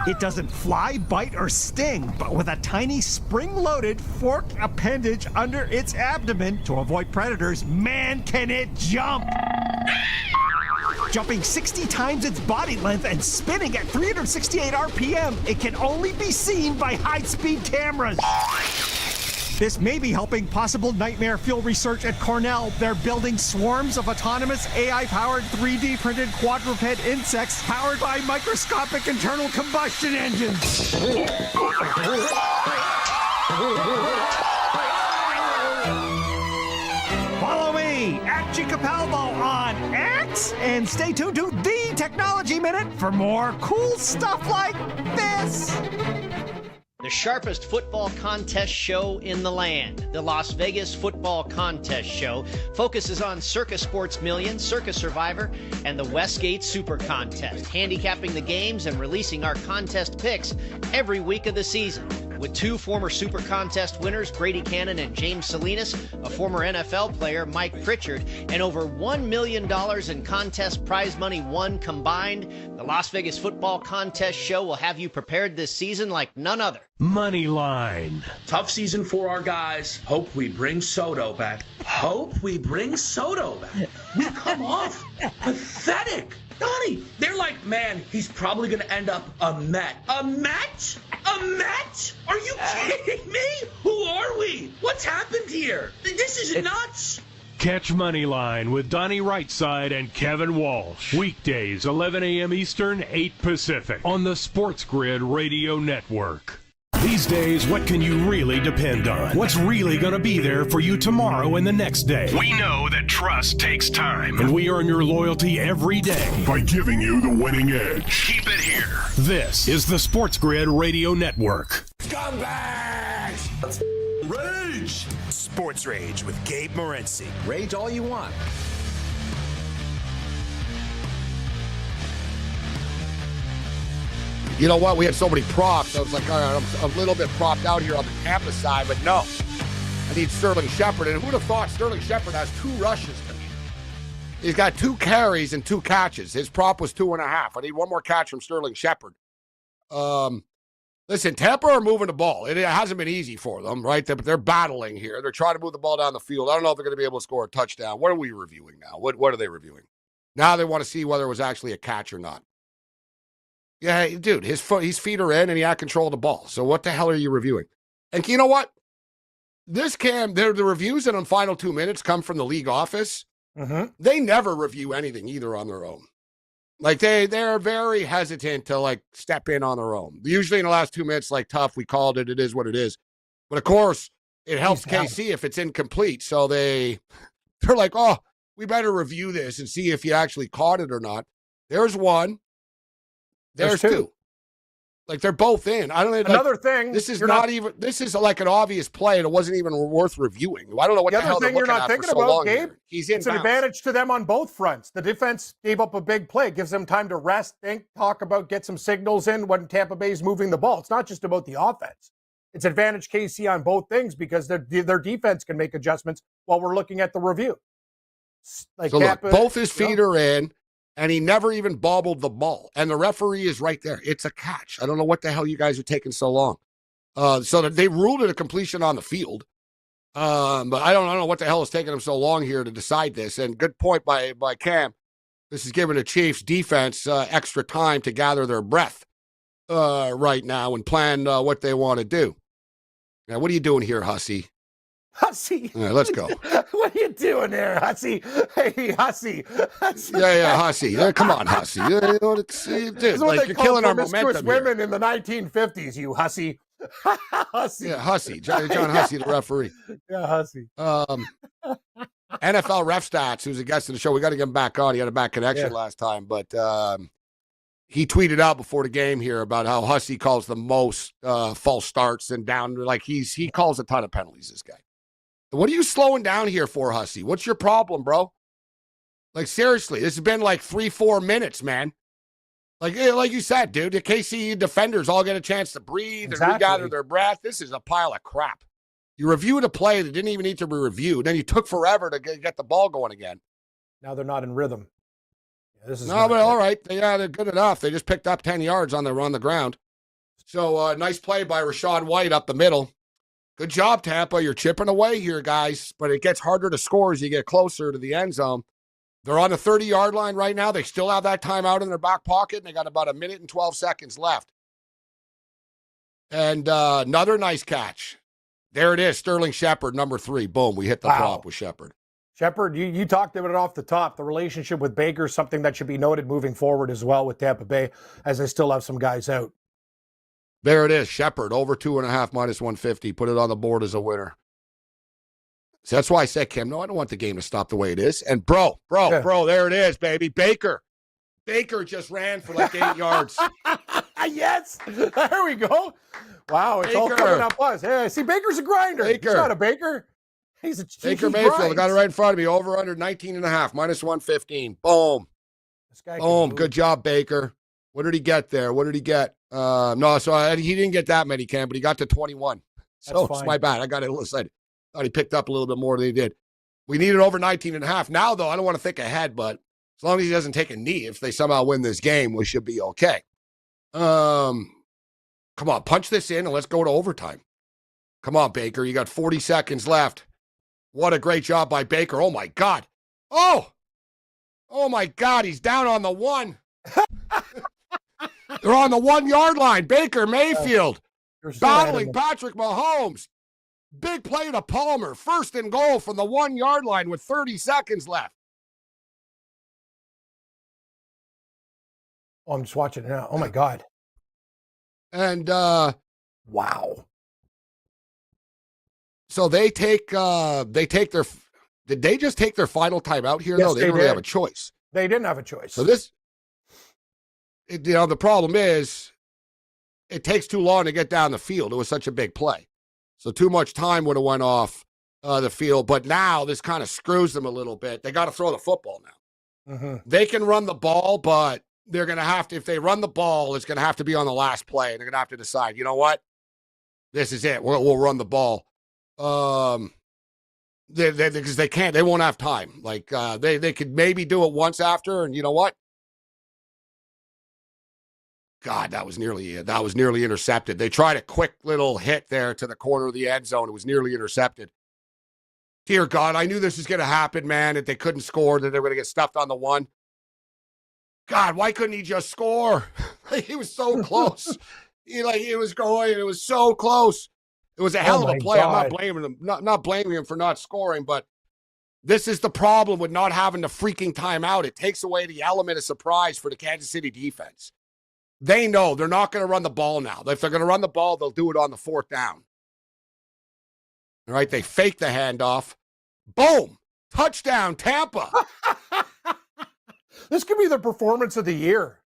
It doesn't fly, bite, or sting, but with a tiny spring-loaded forked appendage under its abdomen to avoid predators, man, can it jump! Jumping 60 times its body length and spinning at 368 RPM, it can only be seen by high-speed cameras. This may be helping possible nightmare fuel research at Cornell. They're building swarms of autonomous AI-powered 3D printed quadruped insects powered by microscopic internal combustion engines. Follow me at G Capalbo on X and stay tuned to the Technology Minute for more cool stuff like this. The sharpest football contest show in the land, the Las Vegas Football Contest Show, focuses on Circus Sports Million, Circus Survivor, and the Westgate Super Contest, handicapping the games and releasing our contest picks every week of the season. With 2 former Super Contest winners, Grady Cannon and James Salinas, a former NFL player, Mike Pritchard, and over $1 million in contest prize money won combined, the Las Vegas Football Contest Show will have you prepared this season like none other. Money line. Tough season for our guys. Hope we bring Soto back. Hope we bring Soto back. We come off pathetic. Donnie, they're like, man, he's probably going to end up a Met. A Met? A Met? Are you kidding me? Who are we? What's happened here? This is nuts. Catch Moneyline with Donnie Rightside and Kevin Walsh. Weekdays, 11 a.m. Eastern, 8 Pacific. On the Sports Grid Radio Network. These days, what can you really depend on? What's really going to be there for you tomorrow and the next day? We know that trust takes time, and we earn your loyalty every day by giving you the winning edge. Keep it here. This is the Sports Grid Radio Network. Scumbags! Rage! Sports Rage with Gabe Morency. Rage all you want. You know what? We had so many props. I was like, all right, I'm a little bit propped out here on the campus side, but no. I need Sterling Shepard. And who would have thought Sterling Shepard has 2 rushes to me? He's got 2 carries and 2 catches. His prop was 2.5. I need 1 more catch from Sterling Shepard. Listen, Tampa are moving the ball. It hasn't been easy for them, right? They're battling here. They're trying to move the ball down the field. I don't know if they're going to be able to score a touchdown. What are we reviewing now? What are they reviewing? Now they want to see whether it was actually a catch or not. Yeah, dude, his feet are in and he had control of the ball. So what the hell are you reviewing? And you know what? The reviews in on final 2 minutes come from the league office. Mm-hmm. They never review anything either on their own. Like they're very hesitant to like step in on their own. Usually in the last 2 minutes, like tough, we called it. It is what it is. But of course, it helps KC if it's incomplete. So they're like, oh, we better review this and see if you actually caught it or not. There's one. There's 2. Like they're both in. I don't know. Another thing. This is not even. This is like an obvious play, and it wasn't even worth reviewing. I don't know what the hell they're looking at for so long. Gabe, he's in. It's an advantage to them on both fronts. The defense gave up a big play, gives them time to rest, think, talk about, get some signals in when Tampa Bay is moving the ball. It's not just about the offense. It's advantage KC on both things because their defense can make adjustments while we're looking at the review. Like so Tampa, look, both his feet are in. And he never even bobbled the ball. And the referee is right there. It's a catch. I don't know what the hell you guys are taking so long. So that they ruled it a completion on the field. But I don't know what the hell is taking them so long here to decide this. And good point by Cam. This is giving the Chiefs defense extra time to gather their breath right now and plan what they want to do. Now, what are you doing here, Hussey? Hussey. All right, let's go. What are you doing there, Hussey? Hey, Hussey. Yeah, Hussey. Yeah, come on, Hussey. You know, dude, This is what like, they you're called killing our promiscuous momentum here. women in the 1950s, you Hussey. Hussey. Yeah, Hussey. John Hussey, the referee. Yeah, Hussey. NFL Ref Stats, who's a guest of the show. We got to get him back on. He had a bad connection last time, but he tweeted out before the game here about how Hussey calls the most false starts and down. Like he calls a ton of penalties, this guy. What are you slowing down here for, Hussey? What's your problem, bro? Like, seriously, this has been like 3-4 minutes, man. Like you said, dude, the KC defenders all get a chance to breathe and regather their breath. This is a pile of crap. You reviewed a play that didn't even need to be reviewed. Then you took forever to get the ball going again. Now they're not in rhythm. Yeah, this is but all right. They're good enough. They just picked up 10 yards on the ground. So nice play by Rachaad White up the middle. Good job, Tampa. You're chipping away here, guys. But it gets harder to score as you get closer to the end zone. They're on the 30-yard line right now. They still have that timeout in their back pocket, and they got about 1 minute and 12 seconds left. And another nice catch. There it is, Sterling Shepard, number 3. Boom, we hit the prop with Shepard. Shepard, you talked about it off the top. The relationship with Baker is something that should be noted moving forward as well with Tampa Bay, as they still have some guys out. There it is, Shepard, over 2.5 minus 150. Put it on the board as a winner. So that's why I said, Kim, no, I don't want the game to stop the way it is. And bro, there it is, baby. Baker just ran for like 8 yards. Yes, there we go. Wow, it's all coming up us. Yeah, see, Baker's a grinder. He's not a Baker. He's a Baker Mayfield. I got it right in front of me. Over under 19.5, minus 115. Boom. Boom. Good job, Baker. What did he get there? What did he get? No, so he didn't get that many, Cam, but he got to 21. So it's my bad. I got it a little excited. Thought he picked up a little bit more than he did. We needed over 19.5. Now, though, I don't want to think ahead, but as long as he doesn't take a knee, if they somehow win this game, we should be okay. Come on, punch this in and let's go to overtime. Come on, Baker. You got 40 seconds left. What a great job by Baker. Oh, my God. Oh, my God. He's down on the 1. They're on the 1-yard line. Baker Mayfield battling Patrick Mahomes. Big play to Palmer. 1st and goal from the 1-yard line with 30 seconds left. Oh, I'm just watching it now. Oh, my God. And, wow. So they take their, did they just take their final timeout here? Yes, no, they didn't really have a choice. They didn't have a choice. So the problem is it takes too long to get down the field. It was such a big play. So too much time would have went off the field. But now this kind of screws them a little bit. They got to throw the football now. Mm-hmm. They can run the ball, but they're going to have to, if they run the ball, it's going to have to be on the last play. And they're going to have to decide, you know what? This is it. We'll run the ball. Because they can't, they won't have time. Like they could maybe do it once after, and you know what? God, that was nearly intercepted. They tried a quick little hit there to the corner of the end zone. It was nearly intercepted. Dear God, I knew this was going to happen, man, that they couldn't score, that they were going to get stuffed on the 1. God, why couldn't he just score? He was so close. He was going, it was so close. It was a hell of a play. God. I'm not blaming him, not blaming him for not scoring, but this is the problem with not having the freaking timeout. It takes away the element of surprise for the Kansas City defense. They know they're not going to run the ball now. If they're going to run the ball, they'll do it on the 4th down. All right, they fake the handoff. Boom! Touchdown, Tampa. This could be the performance of the year.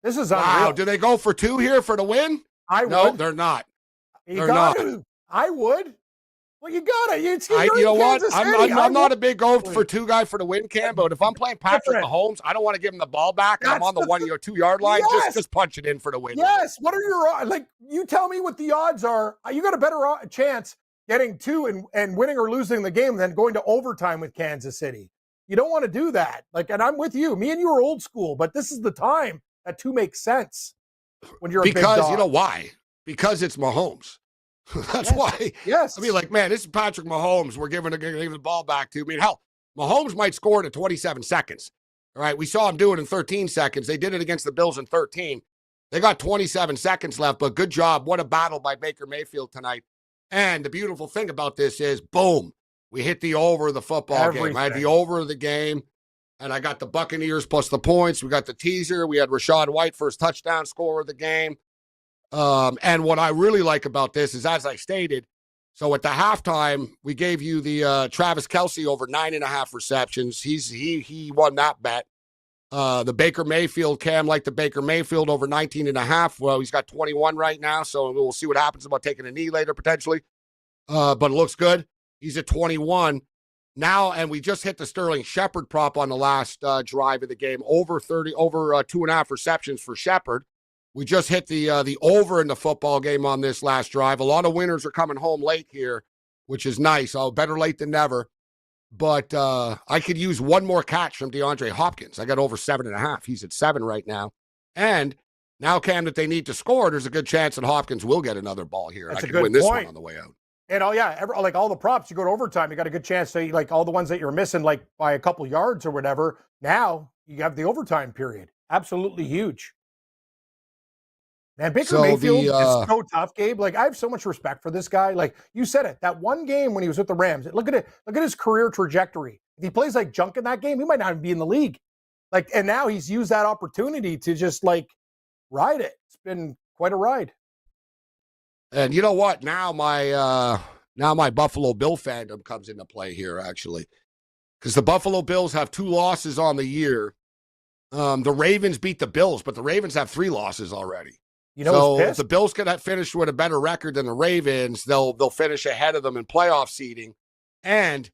This is unreal. Wow, do they go for 2 here for the win? No, they're not. They're not. I would. Well, you got it. You know what? I'm not a big go for 2 guy for the win, Cam, but if I'm playing Patrick Mahomes, I don't want to give him the ball back. I'm on the 1 or 2 yard line. Yes. Just punch it in for the win. Yes. What are your you tell me what the odds are. You got a better chance getting 2 and winning or losing the game than going to overtime with Kansas City. You don't want to do that. And I'm with you. Me and you are old school, but this is the time that 2 makes sense when you're a big dog. Because you know why? Because it's Mahomes. That's why. Yes. I mean, man, this is Patrick Mahomes. We're giving the ball back to. I mean, hell, Mahomes might score it in 27 seconds. All right. We saw him do it in 13 seconds. They did it against the Bills in 13. They got 27 seconds left, but good job. What a battle by Baker Mayfield tonight. And the beautiful thing about this is, boom, we hit the over of the football game. I had the over of the game, and I got the Buccaneers plus the points. We got the teaser. We had Rachaad White first touchdown scorer of the game. And what I really like about this is, as I stated, so at the halftime, we gave you the Travis Kelce over 9.5 receptions. He won that bet. The Baker Mayfield, Cam liked the Baker Mayfield over 19.5. Well, he's got 21 right now, so we'll see what happens about taking a knee later potentially. But it looks good. He's at 21 now, and we just hit the Sterling Shepard prop on the last drive of the game, over 2.5 receptions for Shepard. We just hit the over in the football game on this last drive. A lot of winners are coming home late here, which is nice. Oh, better late than never. But I could use one more catch from DeAndre Hopkins. I got over 7.5. He's at 7 right now. And now, Cam, that they need to score, there's a good chance that Hopkins will get another ball here. That's I can win this one on the way out. And like all the props, you go to overtime, you got a good chance to, like all the ones that you're missing, like by a couple yards or whatever. Now you have the overtime period. Absolutely huge. And Baker Mayfield is so tough, Gabe. Like, I have so much respect for this guy. Like you said it, that one game when he was with the Rams, look at it. Look at his career trajectory. If he plays like junk in that game, he might not even be in the league. Like, and now he's used that opportunity to just like ride it. It's been quite a ride. And you know what? Now my Buffalo Bill fandom comes into play here, actually. Because the Buffalo Bills have 2 losses on the year. The Ravens beat the Bills, but the Ravens have 3 losses already. You know, so if the Bills could have finished with a better record than the Ravens, they'll finish ahead of them in playoff seeding. And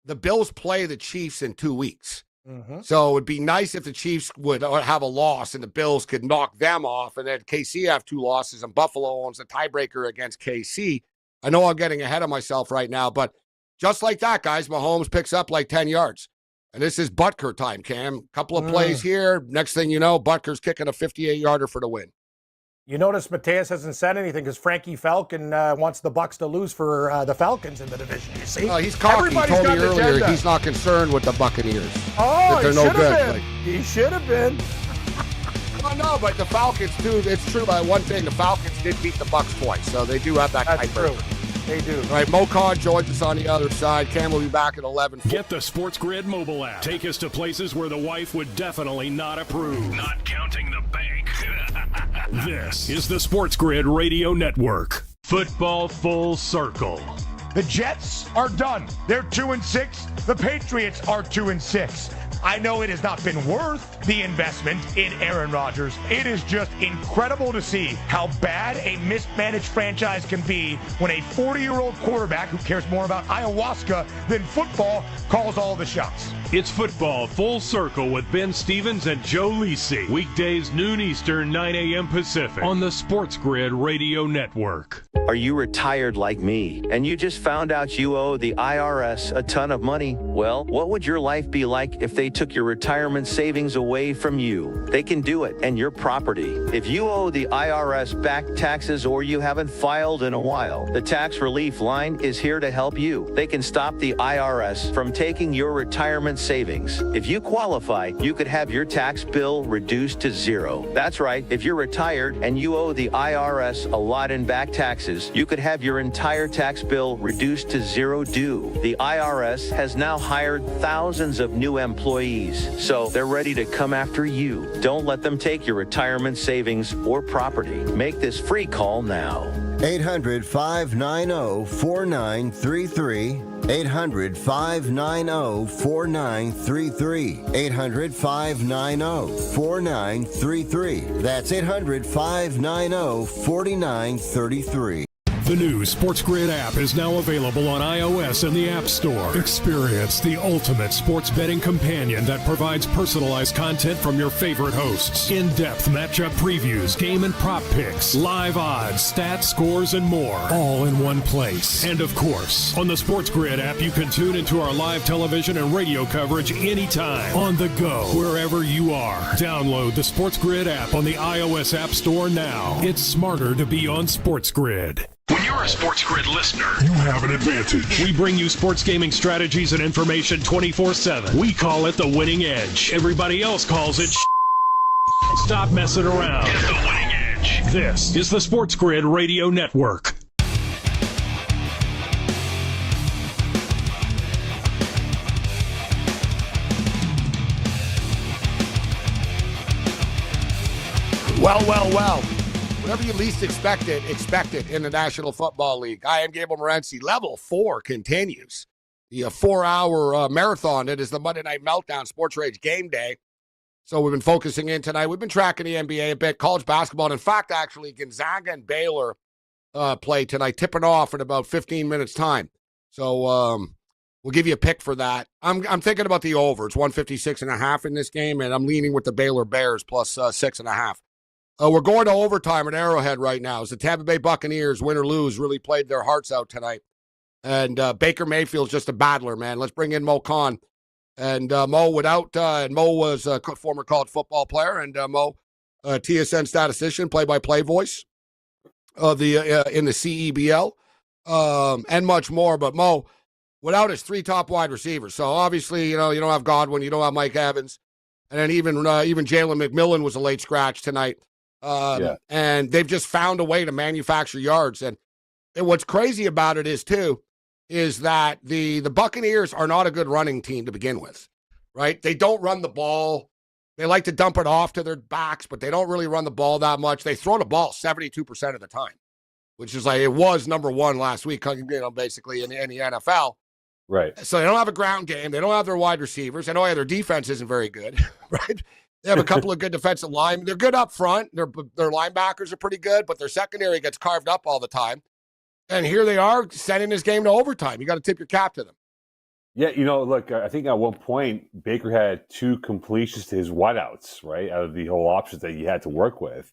the Bills play the Chiefs in 2 weeks. Mm-hmm. So it'd be nice if the Chiefs would have a loss and the Bills could knock them off, and then KC have 2 losses and Buffalo owns the tiebreaker against KC. I know I'm getting ahead of myself right now, but just like that, guys, Mahomes picks up like 10 yards. And this is Butker time, Cam. Couple of plays here. Next thing you know, Butker's kicking a 58-yarder for the win. You notice Mateus hasn't said anything because Frankie Falcon wants the Bucs to lose for the Falcons in the division. You see, he's cocky. He told me earlier he's not concerned with the Buccaneers. Oh, they're no good. He should have been. Well, no, but the Falcons too. It's true. By one thing, the Falcons did beat the Bucs twice, so they do have that. That's true. They do. All right, Mo Khan joins us on the other side. Cam will be back at 11. Get the SportsGrid mobile app. Take us to places where the wife would definitely not approve. Not counting the bank. This is the SportsGrid Radio Network. Football full circle. The Jets are done. They're 2-6. The Patriots are 2-6. I know it has not been worth the investment in Aaron Rodgers. It is just incredible to see how bad a mismanaged franchise can be when a 40-year-old quarterback who cares more about ayahuasca than football calls all the shots. It's football full circle with Ben Stevens and Joe Lisi. Weekdays noon Eastern, 9 a.m. Pacific on the SportsGrid Radio Network. Are you retired like me and you just found out you owe the IRS a ton of money? Well, what would your life be like if they took your retirement savings away from you? They can do it and your property. If you owe the IRS back taxes or you haven't filed in a while, the Tax Relief Line is here to help you. They can stop the IRS from taking your retirement savings. If you qualify, you could have your tax bill reduced to 0. That's right. If you're retired and you owe the IRS a lot in back taxes, you could have your entire tax bill reduced to 0 due. The IRS has now hired thousands of new employees, so they're ready to come after you. Don't let them take your retirement savings or property. Make this free call now. 800-590-4933. 800-590-4933. 800-590-4933. That's 800-590-4933. The new SportsGrid app is now available on iOS and the App Store. Experience the ultimate sports betting companion that provides personalized content from your favorite hosts. In-depth matchup previews, game and prop picks, live odds, stats, scores, and more. All in one place. And of course, on the SportsGrid app, you can tune into our live television and radio coverage anytime. On the go, wherever you are. Download the SportsGrid app on the iOS App Store now. It's smarter to be on SportsGrid. When you're a SportsGrid listener, you have an advantage. We bring you sports gaming strategies and information 24/7. We call it the winning edge. Everybody else calls it Stop messing around. Get the winning edge. This is the SportsGrid Radio Network. Well. Whatever you least expect it in the National Football League. I am Gable Morency. Level 4 continues. The 4-hour marathon. It is the Monday Night Meltdown Sports Rage Game Day. So we've been focusing in tonight. We've been tracking the NBA a bit, college basketball. And in fact, actually, Gonzaga and Baylor play tonight, tipping off in about 15 minutes' time. So we'll give you a pick for that. I'm thinking about the over. It's 156.5 in this game, and I'm leaning with the Baylor Bears plus 6.5. We're going to overtime at Arrowhead right now as the Tampa Bay Buccaneers, win or lose, really played their hearts out tonight. And Baker Mayfield's just a battler, man. Let's bring in Mo Khan. And Mo was a former college football player, and Mo, TSN statistician, play-by-play voice of the in the CEBL, and much more. But Mo, without his 3 top wide receivers, so obviously you don't have Godwin, you don't have Mike Evans, and then even Jalen McMillan was a late scratch tonight. And they've just found a way to manufacture yards. And what's crazy about it is that the Buccaneers are not a good running team to begin with, right? They don't run the ball. They like to dump it off to their backs, but they don't really run the ball that much. They throw the ball 72% of the time, which is like it was number 1 last week, basically in the NFL. Right. So they don't have a ground game. They don't have their wide receivers. I know their defense isn't very good, right? They have a couple of good defensive line. They're good up front. Their linebackers are pretty good, but their secondary gets carved up all the time. And here they are sending this game to overtime. You got to tip your cap to them. Yeah, look, I think at one point Baker had 2 completions to his wideouts, right, out of the whole options that he had to work with.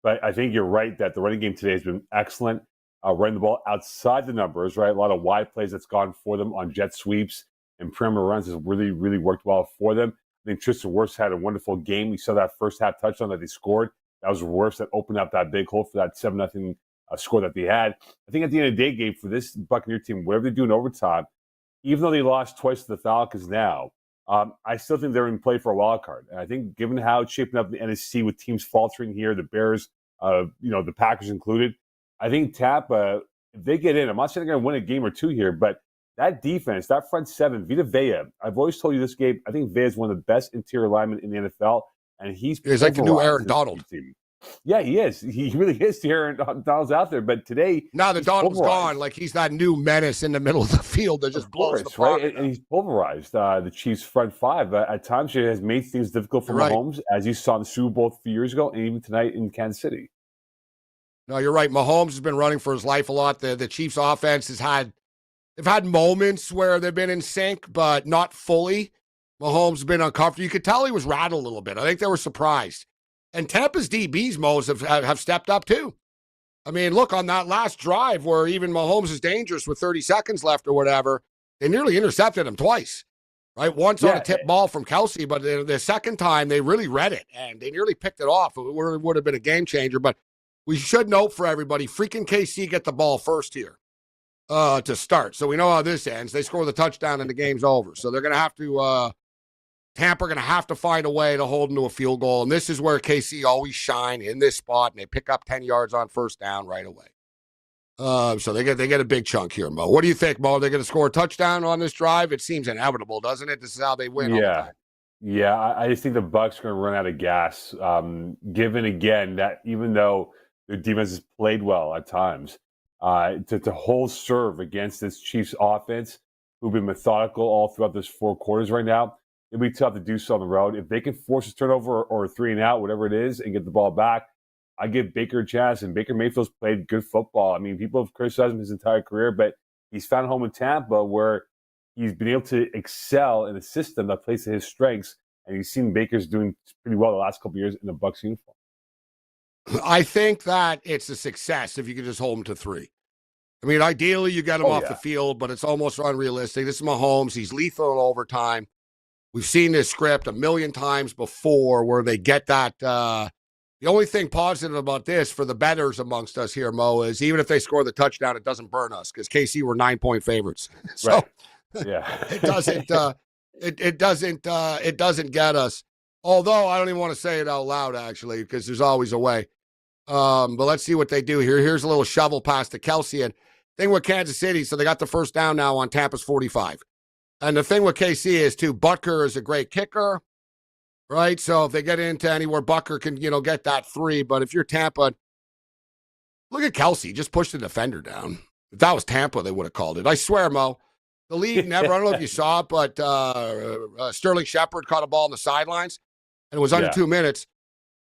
But I think you're right that the running game today has been excellent. Running the ball outside the numbers, right? A lot of wide plays that's gone for them on jet sweeps and perimeter runs has really, really worked well for them. I think Tristan Wirfs had a wonderful game. We saw that first half touchdown that they scored. That was Wirfs that opened up that big hole for that 7-0 score that they had. I think at the end of the day, Gabe, for this Buccaneer team, whatever they do in overtime, even though they lost twice to the Falcons now, I still think they're in play for a wild card. And I think given how it's shaping up in the NFC with teams faltering here, the Bears, the Packers included, I think Tampa, if they get in, I'm not saying they're going to win a game or 2 here, but that defense, that front 7, Vita Vea, I've always told you this, Gabe, I think Vea is one of the best interior linemen in the NFL, and he's like the new Aaron Donald. Team. Yeah, he is. He really is. Aaron Donald's out there, but today now that Donald's gone, like he's that new menace in the middle of the field that just blows the pocket. Right? And he's pulverized the Chiefs' front 5. At times, it has made things difficult for Mahomes, as you saw in the Super Bowl a few years ago, and even tonight in Kansas City. No, you're right. Mahomes has been running for his life a lot. The Chiefs' offense they've had moments where they've been in sync, but not fully. Mahomes has been uncomfortable. You could tell he was rattled a little bit. I think they were surprised. And Tampa's DBs, Mos, have stepped up too. I mean, look, on that last drive where even Mahomes is dangerous with 30 seconds left or whatever, they nearly intercepted him twice, right? Once on a tip ball from Kelce, but the second time they really read it, and they nearly picked it off. It would have been a game changer, but we should note for everybody, freaking KC get the ball first here to start. So we know how this ends. They score the touchdown and the game's over. So they're going to have to Tampa are going to have to find a way to hold them to a field goal. And this is where KC always shine in this spot, and they pick up 10 yards on first down right away. So they get a big chunk here, Mo. What do you think, Mo? Are they going to score a touchdown on this drive? It seems inevitable, doesn't it? This is how they win all the time. Yeah, I just think the Bucs are going to run out of gas, given, again, that even though their defense has played well at times, to hold serve against this Chiefs offense, who've been methodical all throughout this 4 quarters right now, it'll be tough to do so on the road. If they can force a turnover or a 3-and-out, whatever it is, and get the ball back, I give Baker a chance. And Baker Mayfield's played good football. I mean, people have criticized him his entire career, but he's found home in Tampa where he's been able to excel in a system that plays to his strengths. And you've seen Baker's doing pretty well the last couple of years in the Bucs uniform. I think that it's a success if you can just hold him to 3. I mean, ideally, you get him off the field, but it's almost unrealistic. This is Mahomes. He's lethal in overtime. We've seen this script a million times before where they get that. The only thing positive about this for the bettors amongst us here, Mo, is even if they score the touchdown, it doesn't burn us because KC were 9-point favorites. So it doesn't. It doesn't get us. Although I don't even want to say it out loud, actually, because there's always a way. But let's see what they do here. Here's a little shovel pass to Kelce. And thing with Kansas City, so they got the first down now on Tampa's 45. And the thing with KC is, too, Butker is a great kicker. right? So if they get into anywhere, Bucker can, get that 3. But if you're Tampa, look at Kelce. Just pushed the defender down. If that was Tampa, they would have called it. I swear, Mo. The league never, I don't know if you saw it, but Sterling Shepard caught a ball on the sidelines, and it was under 2 minutes.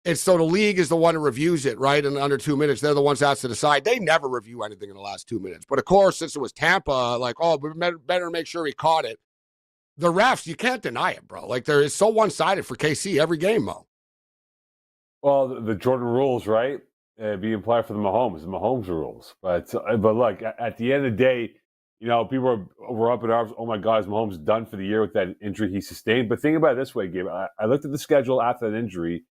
And so the league is the one who reviews it, right? And under 2 minutes, they're the ones that has to decide. They never review anything in the last 2 minutes. But, of course, since it was Tampa, we better make sure he caught it. The refs, you can't deny it, bro. There is so one-sided for KC every game, Mo. Well, the Jordan rules, right, be applied for the Mahomes rules. But look, at the end of the day, people were up in arms. Oh, my God, is Mahomes done for the year with that injury he sustained? But think about it this way, Gabe. I looked at the schedule after that injury.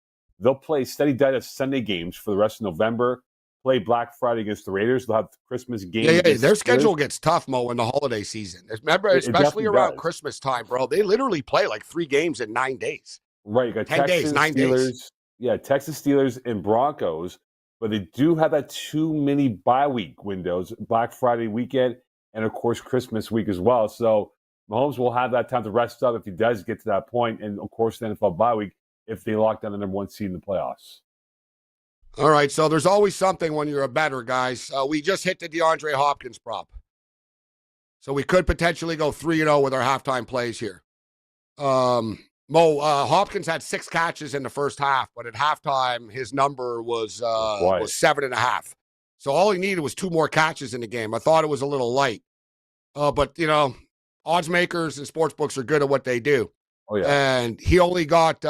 They'll play steady diet of Sunday games for the rest of November, play Black Friday against the Raiders. They'll have the Christmas game. Yeah, their schedule gets tough, Mo, in the holiday season. Remember, especially around Christmas time, bro. They literally play 3 games in 9 days. Right, you got 10 days, 9 days. Yeah, Texas Steelers and Broncos, but they do have that 2 mini bye week windows, Black Friday weekend, and, of course, Christmas week as well. So Mahomes will have that time to rest up if he does get to that point, and, of course, the NFL bye week if they lock down the number 1 seed in the playoffs. All right, so there's always something when you're a bettor, guys. We just hit the DeAndre Hopkins prop. So we could potentially go 3-0 with our halftime plays here. Mo, Hopkins had 6 catches in the first half, but at halftime, his number was 7.5. So all he needed was 2 more catches in the game. I thought it was a little light. But, odds makers and sports books are good at what they do. Oh, yeah. And he only got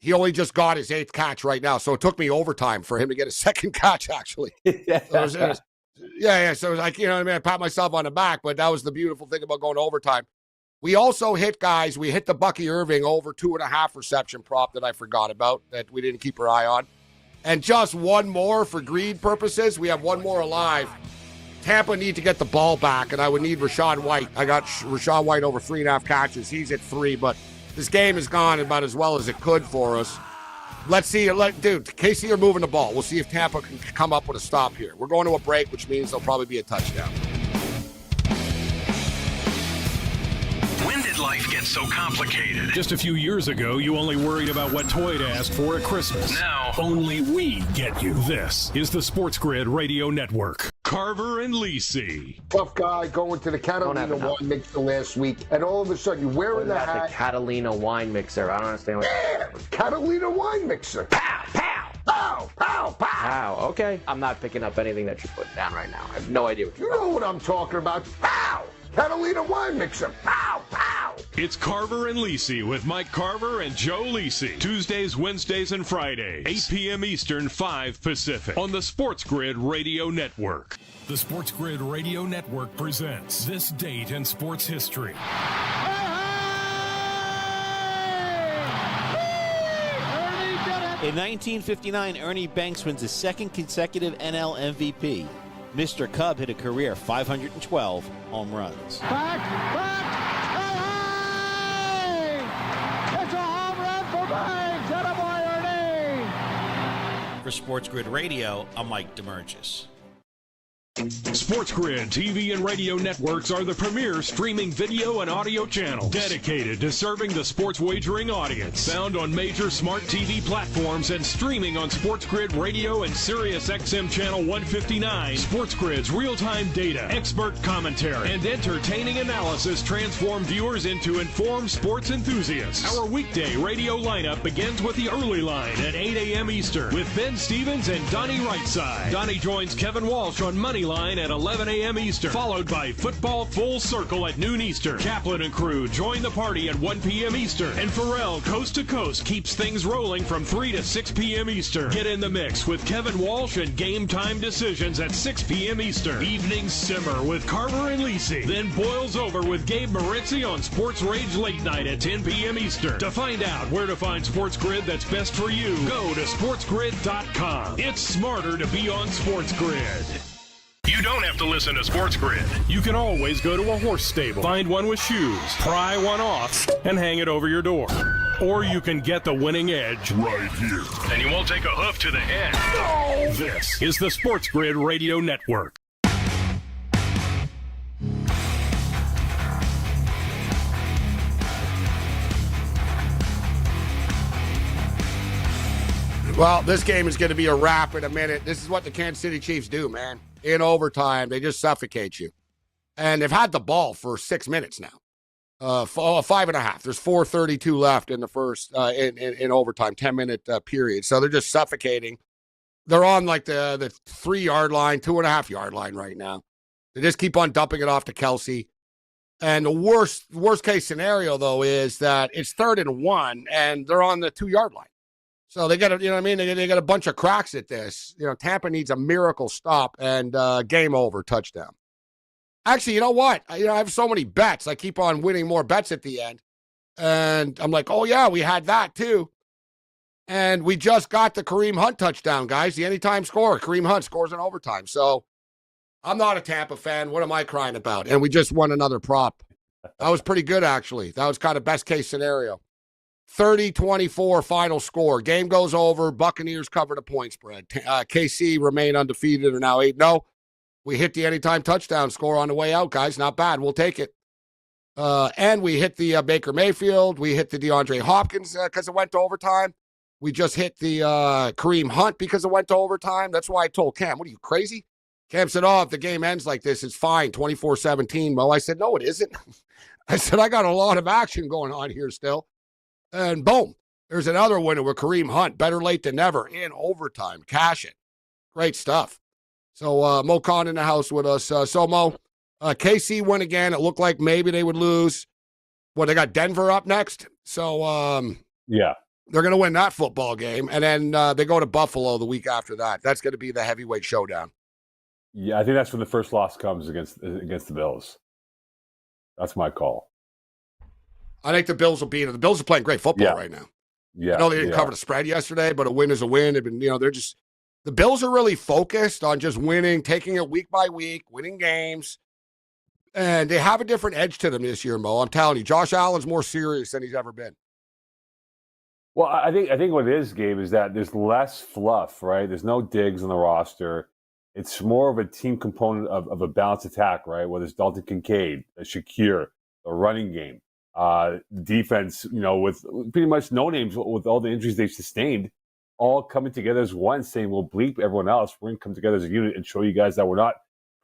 he only just got his 8th catch right now. So it took me overtime for him to get a 2nd catch, actually. So it was, So it was like, I pat myself on the back, but that was the beautiful thing about going to overtime. We also hit, guys, we hit the Bucky Irving over 2.5 reception prop that I forgot about, that we didn't keep our eye on. And just one more for greed purposes. We have one more alive. Tampa need to get the ball back, and I would need Rachaad White. I got Rachaad White over 3.5 catches. He's at 3, but this game has gone about as well as it could for us. Let's see. Dude, KC are moving the ball. We'll see if Tampa can come up with a stop here. We're going to a break, which means there'll probably be a touchdown. When did life get so complicated? Just a few years ago, you only worried about what toy to ask for at Christmas. Now, only we get you. This is the SportsGrid Radio Network. Carver and Lisi. Tough guy going to the Catalina wine mixer last week, and all of a sudden you're wearing the hat. The Catalina wine mixer. I don't understand. Catalina wine mixer. Pow, pow, pow, pow, pow. Pow. Okay. I'm not picking up anything that you're putting down right now. I have no idea what you're You know what I'm talking about. Pow. Catalina wine mixer. Pow, pow. It's Carver and Lisi with Mike Carver and Joe Lisi. Tuesdays, Wednesdays, and Fridays. 8 p.m. Eastern, 5 Pacific. On the SportsGrid Radio Network. The SportsGrid Radio Network presents This Date in Sports History. In 1959, Ernie Banks wins his 2nd consecutive NL MVP. Mr. Cub hit a career 512 home runs. Back, it's a home run for Banks. Attaboy, Ernie. For SportsGrid Radio, I'm Mike DeMurgis. SportsGrid TV and radio networks are the premier streaming video and audio channels dedicated to serving the sports wagering audience. Found on major smart TV platforms and streaming on SportsGrid Radio and Sirius XM Channel 159. SportsGrid's real-time data, expert commentary, and entertaining analysis transform viewers into informed sports enthusiasts. Our weekday radio lineup begins with the early line at 8 a.m. Eastern with Ben Stevens and Donnie Rightside. Donnie joins Kevin Walsh on Money Line at 11 a.m. Eastern, followed by Football Full Circle at noon Eastern. Kaplan and crew join the party at 1 p.m. Eastern, and Pharrell Coast to Coast keeps things rolling from 3 to 6 p.m. Eastern. Get in the mix with Kevin Walsh and Game Time Decisions at 6 p.m. Eastern. Evenings simmer with Carver and Lisi, then boils over with Gabe Morency on Sports Rage Late Night at 10 p.m. Eastern. To find out where to find SportsGrid that's best for you, go to sportsgrid.com. It's smarter to be on SportsGrid. You don't have to listen to SportsGrid. You can always go to a horse stable, find one with shoes, pry one off, and hang it over your door. Or you can get the winning edge right here. And you won't take a hoof to the head. No! This is the SportsGrid Radio Network. Well, this game is going to be a wrap in a minute. This is what the Kansas City Chiefs do, man. In overtime, they just suffocate you. And they've had the ball for 6 minutes now. 5.5. There's 4:32 left in the first in overtime, 10-minute period. So they're just suffocating. They're on like the 3-yard line, 2.5-yard line right now. They just keep on dumping it off to Kelce. And the worst case scenario though is that it's 3rd and 1, and they're on the 2-yard line. So they got they got a bunch of cracks at this. Tampa needs a miracle stop and game over, touchdown. Actually, you know what? I have so many bets. I keep on winning more bets at the end. And I'm like, oh, yeah, we had that too. And we just got the Kareem Hunt touchdown, guys. The anytime scorer. Kareem Hunt scores in overtime. So I'm not a Tampa fan. What am I crying about? And we just won another prop. That was pretty good, actually. That was kind of best case scenario. 30-24 final score. Game goes over. Buccaneers covered a point spread. KC remain undefeated, are now 8-0. We hit the anytime touchdown score on the way out, guys. Not bad. We'll take it. And we hit the Baker Mayfield. We hit the DeAndre Hopkins because it went to overtime. We just hit the Kareem Hunt because it went to overtime. That's why I told Cam, what are you, crazy? Cam said, oh, if the game ends like this, it's fine, 24-17, Mo. I said, no, it isn't. I said, I got a lot of action going on here still. And boom, there's another winner with Kareem Hunt. Better late than never in overtime. Cash it. Great stuff. So Mo Khan in the house with us. So Mo, KC win again. It looked like maybe they would lose. Well, they got Denver up next. So yeah, they're going to win that football game. And then they go to Buffalo the week after that. That's going to be the heavyweight showdown. Yeah, I think that's when the first loss comes against the Bills. That's my call. I think the Bills will beat it. The Bills are playing great football right now. Yeah, I know they didn't cover the spread yesterday, but a win is a win. They've been, they're just the Bills are really focused on just winning, taking it week by week, winning games, and they have a different edge to them this year, Mo. I'm telling you, Josh Allen's more serious than he's ever been. Well, I think what it is, Gabe, is that there's less fluff, right? There's no Diggs on the roster. It's more of a team component of a balanced attack, right? Whether it's Dalton Kincaid, Shakir, a running game. Defense, with pretty much no names, with all the injuries they've sustained, all coming together as one, saying, we'll bleep everyone else. We're going to come together as a unit and show you guys that we're not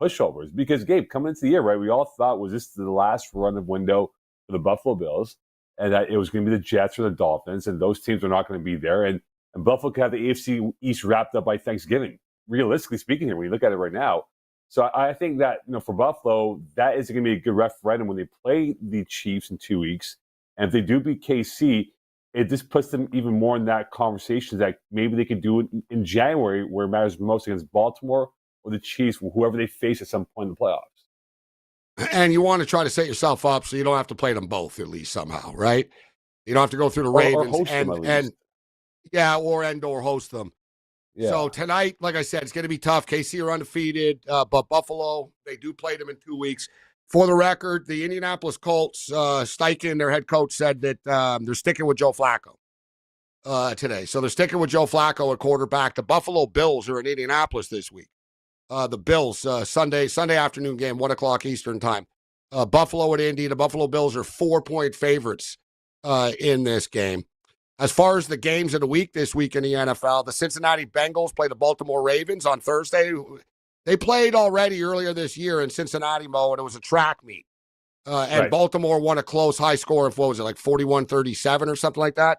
pushovers. Because, Gabe, coming into the year, right, we all thought, was this the last run of window for the Buffalo Bills? And that it was going to be the Jets or the Dolphins, and those teams are not going to be there. And Buffalo could have the AFC East wrapped up by Thanksgiving. Realistically speaking here, when you look at it right now. So I think that, for Buffalo, that is going to be a good referendum when they play the Chiefs in 2 weeks. And if they do beat KC, it just puts them even more in that conversation that maybe they could do it in January, where it matters most against Baltimore or the Chiefs, whoever they face at some point in the playoffs. And you want to try to set yourself up so you don't have to play them both, at least somehow, right? You don't have to go through the Ravens or host them at least. or host them. Yeah. So tonight, like I said, it's going to be tough. KC are undefeated, but Buffalo, they do play them in 2 weeks. For the record, the Indianapolis Colts, Steichen, their head coach, said that they're sticking with Joe Flacco today. So they're sticking with Joe Flacco at quarterback. The Buffalo Bills are in Indianapolis this week. The Bills, Sunday afternoon game, 1 o'clock Eastern time. Buffalo at Indy. The Buffalo Bills are 4-point favorites in this game. As far as the games of the week this week in the NFL, the Cincinnati Bengals play the Baltimore Ravens on Thursday. They played already earlier this year in Cincinnati, Mo, and it was a track meet. And right. Baltimore won a close high score of, what was it, like 41-37 or something like that?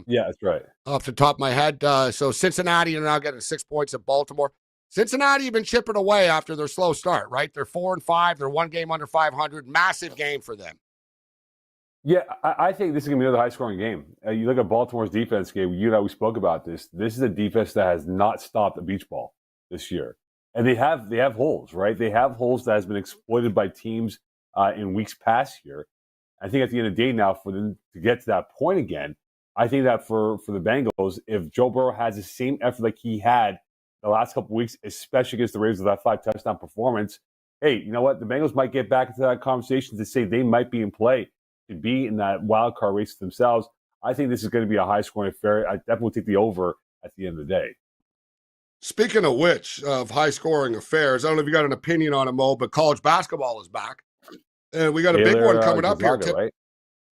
Yeah, that's right. Off the top of my head. So Cincinnati are now getting 6 points at Baltimore. Cincinnati have been chipping away after their slow start, right? They're 4-5. They're one game under 500. Massive game for them. Yeah, I think this is going to be another high-scoring game. You look at Baltimore's defense game. You and I, we spoke about this. This is a defense that has not stopped a beach ball this year. And they have holes, right? They have holes that has been exploited by teams in weeks past here. I think at the end of the day now, for them to get to that point again, I think that for the Bengals, if Joe Burrow has the same effort like he had the last couple of weeks, especially against the Ravens with that 5-touchdown performance, hey, you know what? The Bengals might get back into that conversation to say they might be in play to be in that wild card race themselves. I think this is going to be a high-scoring affair. I definitely take the over at the end of the day. Speaking of which, of high-scoring affairs, I don't know if you got an opinion on it, Mo, but college basketball is back. And we got a big one coming up here. Right?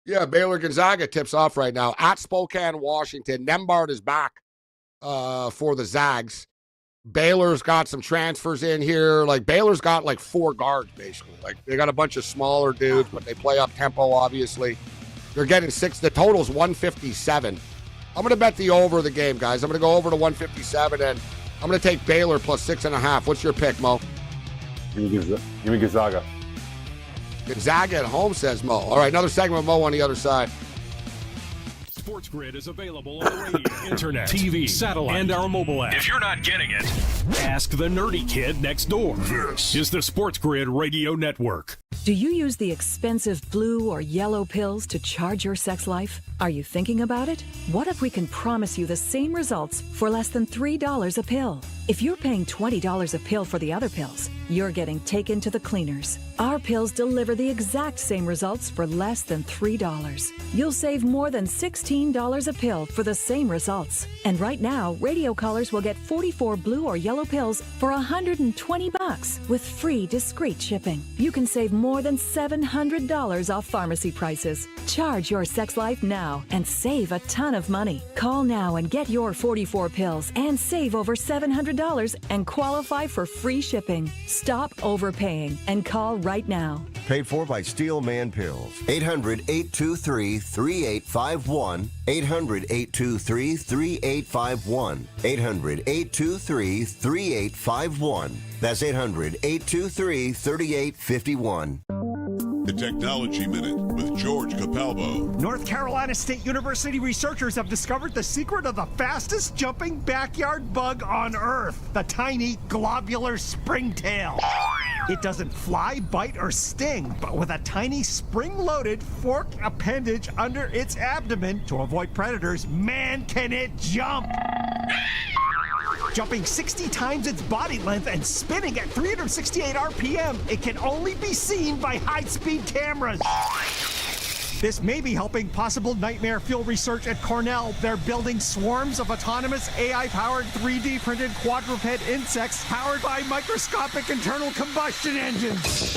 Yeah, Baylor Gonzaga tips off right now at Spokane, Washington. Nembhard is back. for the Zags. Baylor's got some transfers in here. Like, Baylor's got like 4 guards, basically. Like, they got a bunch of smaller dudes, but they play up tempo, obviously. They're getting 6. The total's 157. I'm going to bet the over the game, guys. I'm going to go over to 157, and I'm going to take Baylor plus 6.5. What's your pick, Mo? Give me Gonzaga. Gonzaga at home, says Mo. All right, another segment with Mo on the other side. SportsGrid is available on the radio, internet, TV, satellite, and our mobile app. If you're not getting it, ask the nerdy kid next door. This is the SportsGrid Radio Network. Do you use the expensive blue or yellow pills to charge your sex life? Are you thinking about it? What if we can promise you the same results for less than $3 a pill? If you're paying $20 a pill for the other pills, you're getting taken to the cleaners. Our pills deliver the exact same results for less than $3. You'll save more than $16 a pill for the same results. And right now, radio callers will get 44 blue or yellow pills for $120 with free discreet shipping. You can save more than $700 off pharmacy prices. Charge your sex life now and save a ton of money. Call now and get your 44 pills and save over $700 and qualify for free shipping. Stop overpaying and call right now. Paid for by Steel Man Pills. 800-823-3851. 800-823-3851. 800-823-3851. That's 800-823-3851. The Technology Minute with George Capalbo. North Carolina State University researchers have discovered the secret of the fastest jumping backyard bug on Earth, the tiny globular springtail. It doesn't fly, bite, or sting, but with a tiny spring-loaded fork appendage under its abdomen to avoid predators, man, can it jump! Jumping 60 times its body length and spinning at 368 RPM, it can only be seen by high-speed cameras. This may be helping possible nightmare fuel research at Cornell. They're building swarms of autonomous AI-powered 3D printed quadruped insects powered by microscopic internal combustion engines.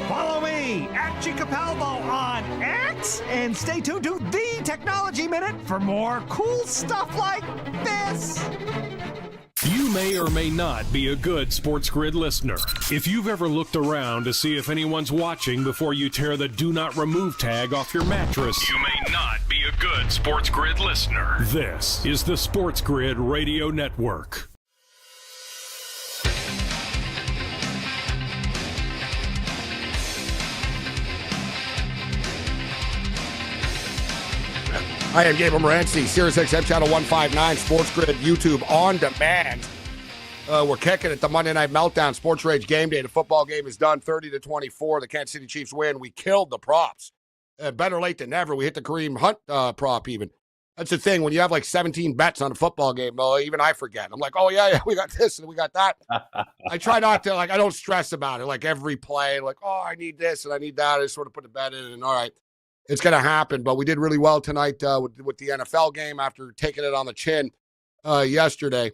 Follow me at Capalbo on X and stay tuned to the Technology Minute for more cool stuff like this. You may or may not be a good SportsGrid listener. If you've ever looked around to see if anyone's watching before you tear the Do Not Remove tag off your mattress, you may not be a good SportsGrid listener. This is the SportsGrid Radio Network. I am Gabriel Morency, SiriusXM Channel 159, SportsGrid, YouTube on demand. We're kicking it, the Monday Night Meltdown, Sports Rage Game Day. The football game is done, 30-24. The Kansas City Chiefs win. We killed the props. Better late than never. We hit the Kareem Hunt prop even. That's the thing. When you have like 17 bets on a football game, well, even I forget. I'm like, oh, yeah, we got this and we got that. I try not to, I don't stress about it. Like every play, like, oh, I need this and I need that. I just sort of put the bet in and all right. It's going to happen, but we did really well tonight with the NFL game after taking it on the chin yesterday.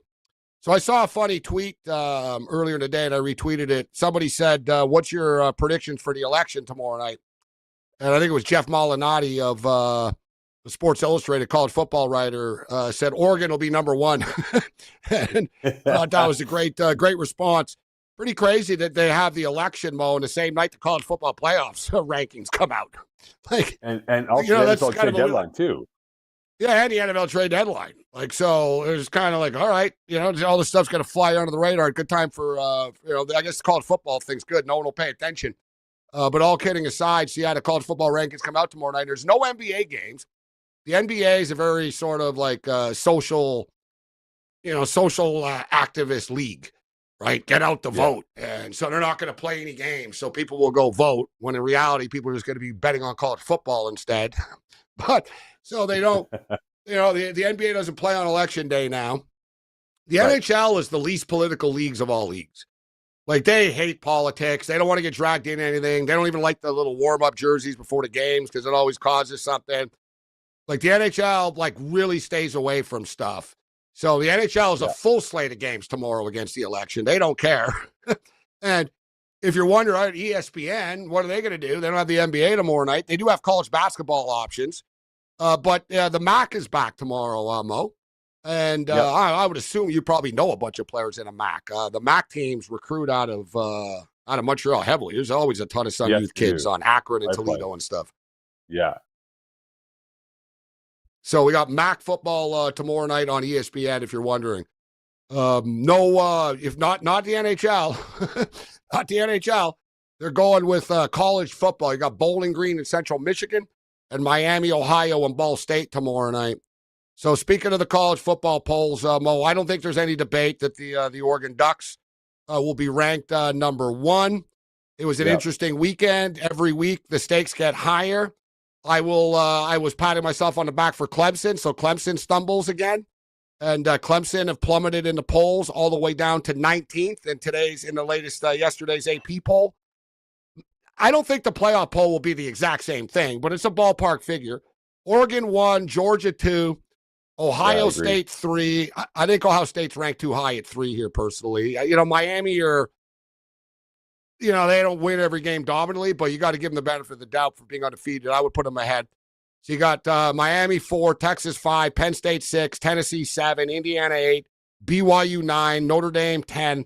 So I saw a funny tweet earlier today, and I retweeted it. Somebody said, what's your predictions for the election tomorrow night? And I think it was Jeff Molinati of the Sports Illustrated college football writer said Oregon will be number 1. And I thought that was a great response. Pretty crazy that they have the election, Mo, and the same night the college football playoffs rankings come out. Like, and also the NFL trade deadline too. Yeah, and the NFL trade deadline. Like, so it was kind of like, all right, all this stuff's going to fly under the radar. Good time for, I guess college football thing's good. No one will pay attention. But all kidding aside, so yeah, the college football rankings come out tomorrow night. There's no NBA games. The NBA is a very sort of like social activist league. Right? Get out the vote. And so they're not going to play any games. So people will go vote when in reality, people are just going to be betting on college football instead. But so they don't, the NBA doesn't play on election day now. The NHL is the least political leagues of all leagues. Like they hate politics. They don't want to get dragged into anything. They don't even like the little warm-up jerseys before the games because it always causes something. Like the NHL like really stays away from stuff. So the NHL is a full slate of games tomorrow against the election. They don't care. And, if you're wondering, right, ESPN, what are they going to do? They don't have the NBA tomorrow night. They do have college basketball options. But the MAC is back tomorrow, Mo. And I would assume you probably know a bunch of players in a MAC. The MAC teams recruit out of Montreal heavily. There's always a ton of Sun Youth kids on Akron and Toledo and stuff. Yeah. So we got MAC football tomorrow night on ESPN, if you're wondering. If not the NHL, not the NHL. They're going with college football. You got Bowling Green in Central Michigan and Miami, Ohio, and Ball State tomorrow night. So speaking of the college football polls, Mo, I don't think there's any debate that the Oregon Ducks will be ranked number 1. It was an interesting weekend. Every week the stakes get higher. I was patting myself on the back for Clemson, so Clemson stumbles again. And Clemson have plummeted in the polls all the way down to 19th in the latest yesterday's AP poll. I don't think the playoff poll will be the exact same thing, but it's a ballpark figure. Oregon 1, Georgia 2, Ohio State 3. I think Ohio State's ranked too high at 3 here personally. Miami they don't win every game dominantly, but you got to give them the benefit of the doubt for being undefeated. I would put them ahead. So you got Miami 4, Texas 5, Penn State 6, Tennessee 7, Indiana 8, BYU 9, Notre Dame 10,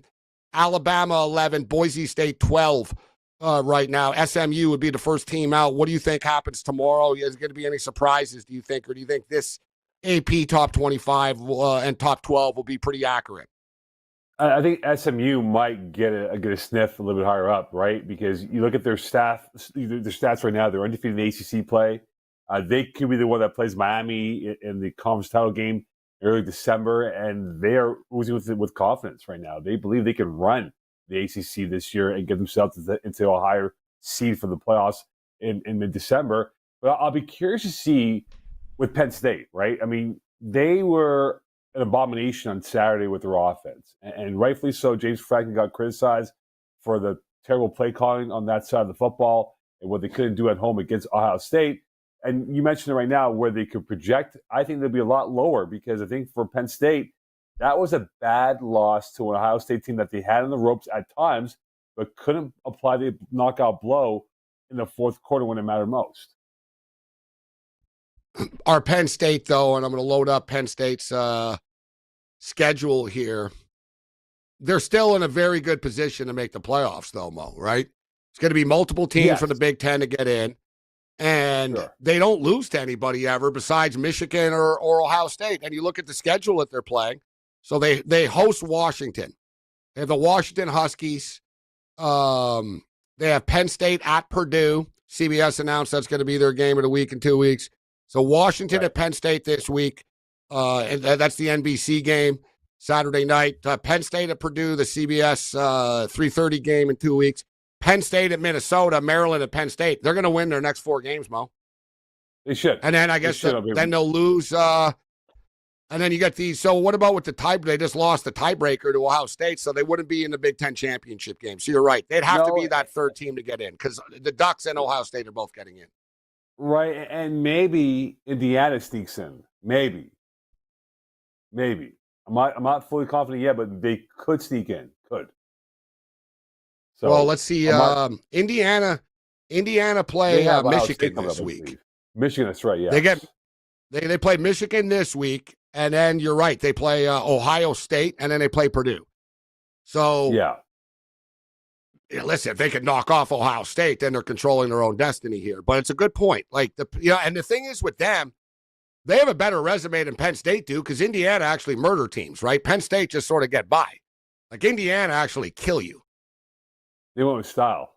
Alabama 11, Boise State 12 right now. SMU would be the first team out. What do you think happens tomorrow? Is there going to be any surprises, do you think? Or do you think this AP top 25 and top 12 will be pretty accurate? I think SMU might get a sniff a little bit higher up, right? Because you look at their stats right now, they're undefeated in ACC play. They could be the one that plays Miami in the conference title game early December, and they are oozing with confidence right now. They believe they can run the ACC this year and get themselves into a higher seed for the playoffs in mid-December. But I'll be curious to see with Penn State, right? I mean, they were an abomination on Saturday with their offense, and rightfully so. James Franklin got criticized for the terrible play calling on that side of the football and what they couldn't do at home against Ohio State. And you mentioned it right now where they could project. I think they'll be a lot lower because I think for Penn State, that was a bad loss to an Ohio State team that they had in the ropes at times, but couldn't apply the knockout blow in the fourth quarter when it mattered most. Our Penn State, though, and I'm going to load up Penn State's schedule here, they're still in a very good position to make the playoffs, though, Mo, right? It's going to be multiple teams from the Big Ten to get in. And they don't lose to anybody ever besides Michigan or Ohio State. And you look at the schedule that they're playing. So they host Washington. They have the Washington Huskies. They have Penn State at Purdue. CBS announced that's going to be their game of the week in 2 weeks. So Washington at Penn State this week. And that's the NBC game Saturday night. Penn State at Purdue, the CBS 3:30 game in 2 weeks. Penn State at Minnesota, Maryland at Penn State. They're going to win their next 4 games, Mo. They should. And then I guess then they'll lose. And then you get these. So what about with the tie? They just lost the tiebreaker to Ohio State, so they wouldn't be in the Big Ten championship game. So you're right. They'd have to be that third team to get in because the Ducks and Ohio State are both getting in. Right, and maybe Indiana sneaks in. Maybe. I'm not fully confident yet, but they could sneak in. Could. So, well, let's see. Indiana play Michigan this week. Michigan, that's right. Yeah, they play Michigan this week, and then you're right. They play Ohio State, and then they play Purdue. So listen, if they could knock off Ohio State, then they're controlling their own destiny here. But it's a good point. And the thing is with them, they have a better resume than Penn State do because Indiana actually murder teams, right? Penn State just sort of get by. Like Indiana actually kill you. They went with style.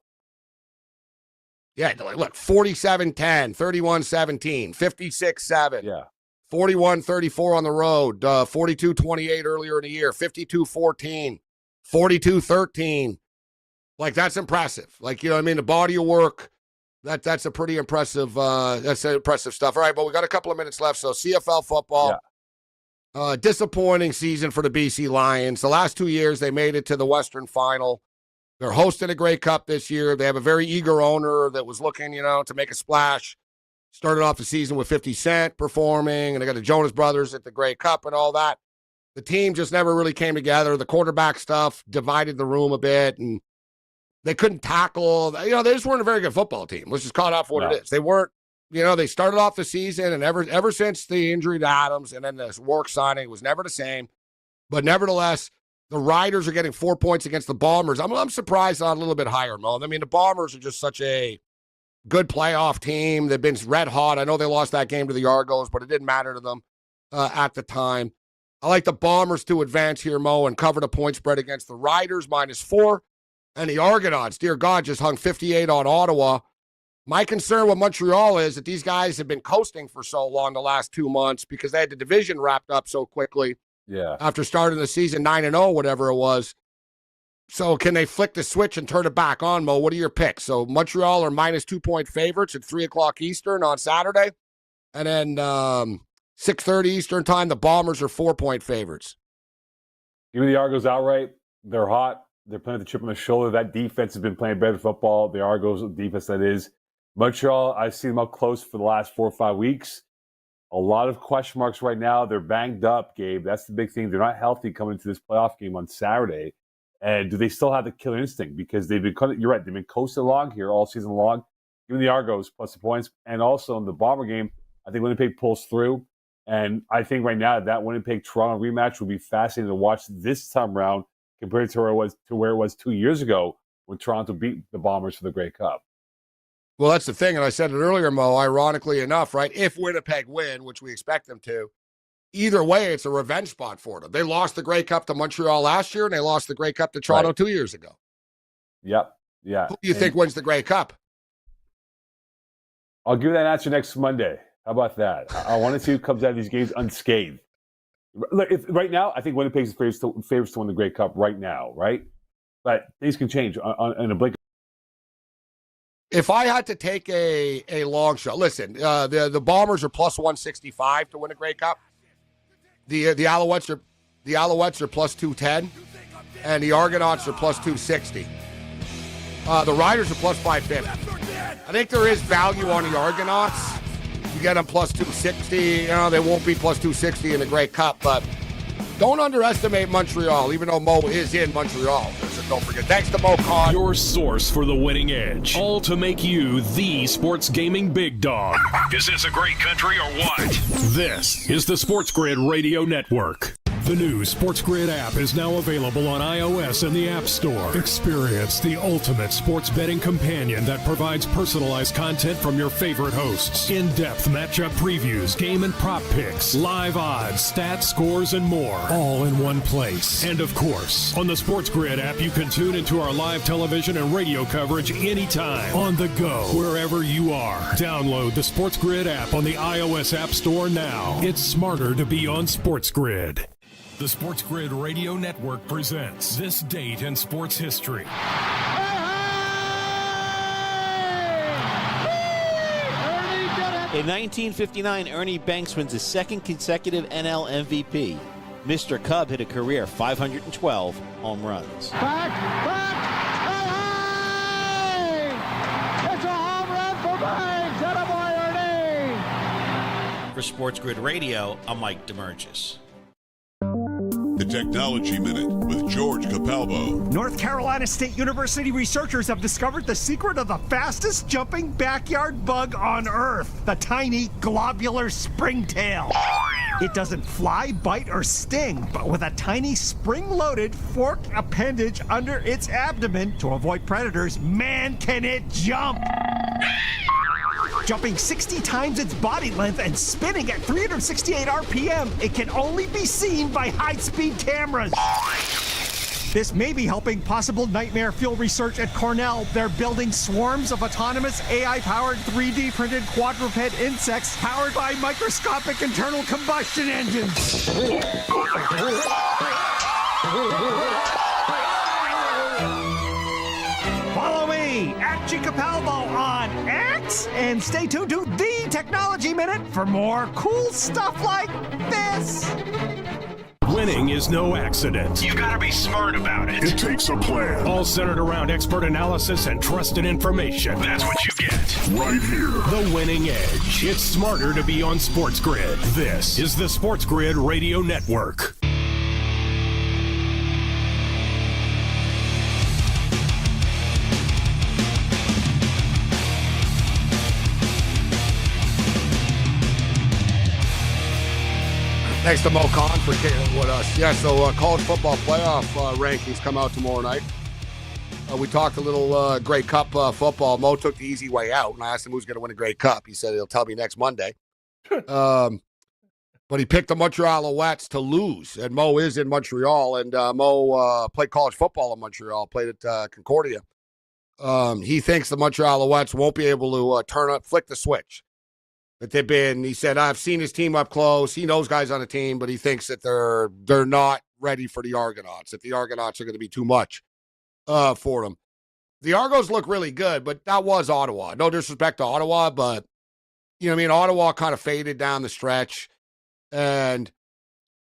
Yeah, look, 47-10, 31-17, 56-7. Yeah. 41-34 on the road, 42-28 earlier in the year, 52-14, 42-13. Like, that's impressive. Like, you know what I mean? The body of work, that's a pretty impressive, that's impressive stuff. All right, but we got a couple of minutes left. So CFL football, disappointing season for the BC Lions. The last 2 years, they made it to the Western Final. They're hosting a Grey Cup this year. They have a very eager owner that was looking, to make a splash. Started off the season with 50 Cent performing, and they got the Jonas Brothers at the Grey Cup and all that. The team just never really came together. The quarterback stuff divided the room a bit, and They couldn't tackle. They just weren't a very good football team. Let's just call it out for what it is. They weren't. They started off the season, and ever since the injury to Adams and then this Rourke signing, it was never the same. But nevertheless, the Riders are getting 4 points against the Bombers. I'm surprised not a little bit higher, Mo. I mean, the Bombers are just such a good playoff team. They've been red hot. I know they lost that game to the Argos, but it didn't matter to them at the time. I like the Bombers to advance here, Mo, and cover the point spread against the Riders, -4. And the Argonauts, dear God, just hung 58 on Ottawa. My concern with Montreal is that these guys have been coasting for so long the last 2 months because they had the division wrapped up so quickly. Yeah. After starting the season 9-0, whatever it was. So can they flick the switch and turn it back on, Mo? What are your picks? So Montreal are -2 point favorites at 3 o'clock Eastern on Saturday. And then 6:30 Eastern time, the Bombers are 4 point favorites. Give me the Argos outright. They're hot. They're playing with the chip on the shoulder. That defense has been playing better football. The Argos defense, that is. Montreal, I've seen them up close for the last 4 or 5 weeks. A lot of question marks right now. They're banged up, Gabe. That's the big thing. They're not healthy coming into this playoff game on Saturday. And do they still have the killer instinct? Because they've been, you're right, they've been coasting along here all season long. Give me the Argos plus the points. And also in the Bomber game, I think Winnipeg pulls through. And I think right now that Winnipeg-Toronto rematch will be fascinating to watch this time around compared to where it was 2 years ago when Toronto beat the Bombers for the Grey Cup. Well, that's the thing, and I said it earlier, Mo, ironically enough, right? If Winnipeg win, which we expect them to, either way, it's a revenge spot for them. They lost the Grey Cup to Montreal last year, and they lost the Grey Cup to Toronto 2 years ago. Yep. Yeah. Who do you think wins the Grey Cup? I'll give you that answer next Monday. How about that? I want to see who comes out of these games unscathed. Look, right now, I think Winnipeg's favorites to win the Grey Cup right now, right? But things can change in a blink. If I had to take a long shot, listen, the Bombers are plus 165 to win a Grey Cup. The Alouettes are plus 210, and the Argonauts are plus 260. The Riders are plus 550. I think there is value on the Argonauts. You get them plus 260. They won't be plus 260 in the Grey Cup, but don't underestimate Montreal, even though Mo is in Montreal. So don't forget. Thanks to Mo Con. Your source for the winning edge. All to make you the sports gaming big dog. Is this a great country or what? This is the SportsGrid Radio Network. The new SportsGrid app is now available on iOS and the App Store. Experience the ultimate sports betting companion that provides personalized content from your favorite hosts. In-depth matchup previews, game and prop picks, live odds, stats, scores, and more. All in one place. And of course, on the SportsGrid app, you can tune into our live television and radio coverage anytime. On the go, wherever you are. Download the SportsGrid app on the iOS App Store now. It's smarter to be on SportsGrid. The SportsGrid Radio Network presents This Date in Sports History. In 1959, Ernie Banks wins his second consecutive NL MVP. Mr. Cub hit a career 512 home runs. Back, it's a home run for Banks. Attaboy, Ernie. For SportsGrid Radio, I'm Mike DeMurgis. The Technology Minute with George Capalbo. North Carolina State University researchers have discovered the secret of the fastest jumping backyard bug on Earth, the tiny globular springtail. It doesn't fly, bite, or sting, but with a tiny spring-loaded forked appendage under its abdomen to avoid predators, man, can it jump! Jumping 60 times its body length and spinning at 368 RPM, it can only be seen by high-speed cameras. This may be helping possible nightmare fuel research at Cornell. They're building swarms of autonomous AI-powered 3D printed quadruped insects powered by microscopic internal combustion engines. Follow me at Capalbo on X and stay tuned to The Technology Minute for more cool stuff like this. Winning is no accident. You gotta be smart about it. It takes a plan. All centered around expert analysis and trusted information. That's what you get. Right here. The winning edge. It's smarter to be on SportsGrid. This is the SportsGrid Radio Network. Thanks to Mo Khan for kicking it with us. Yeah, so college football playoff rankings come out tomorrow night. We talked a little Grey Cup football. Mo took the easy way out, and I asked him who's going to win a Grey Cup. He said he'll tell me next Monday. But he picked the Montreal Alouettes to lose, and Mo is in Montreal, and Mo played college football in Montreal, played at Concordia. He thinks the Montreal Alouettes won't be able to flick the switch. That they've been, he said, I've seen his team up close. He knows guys on the team, but he thinks that they're not ready for the Argonauts, that the Argonauts are going to be too much for them. The Argos look really good, but that was Ottawa. No disrespect to Ottawa, but, Ottawa kind of faded down the stretch. And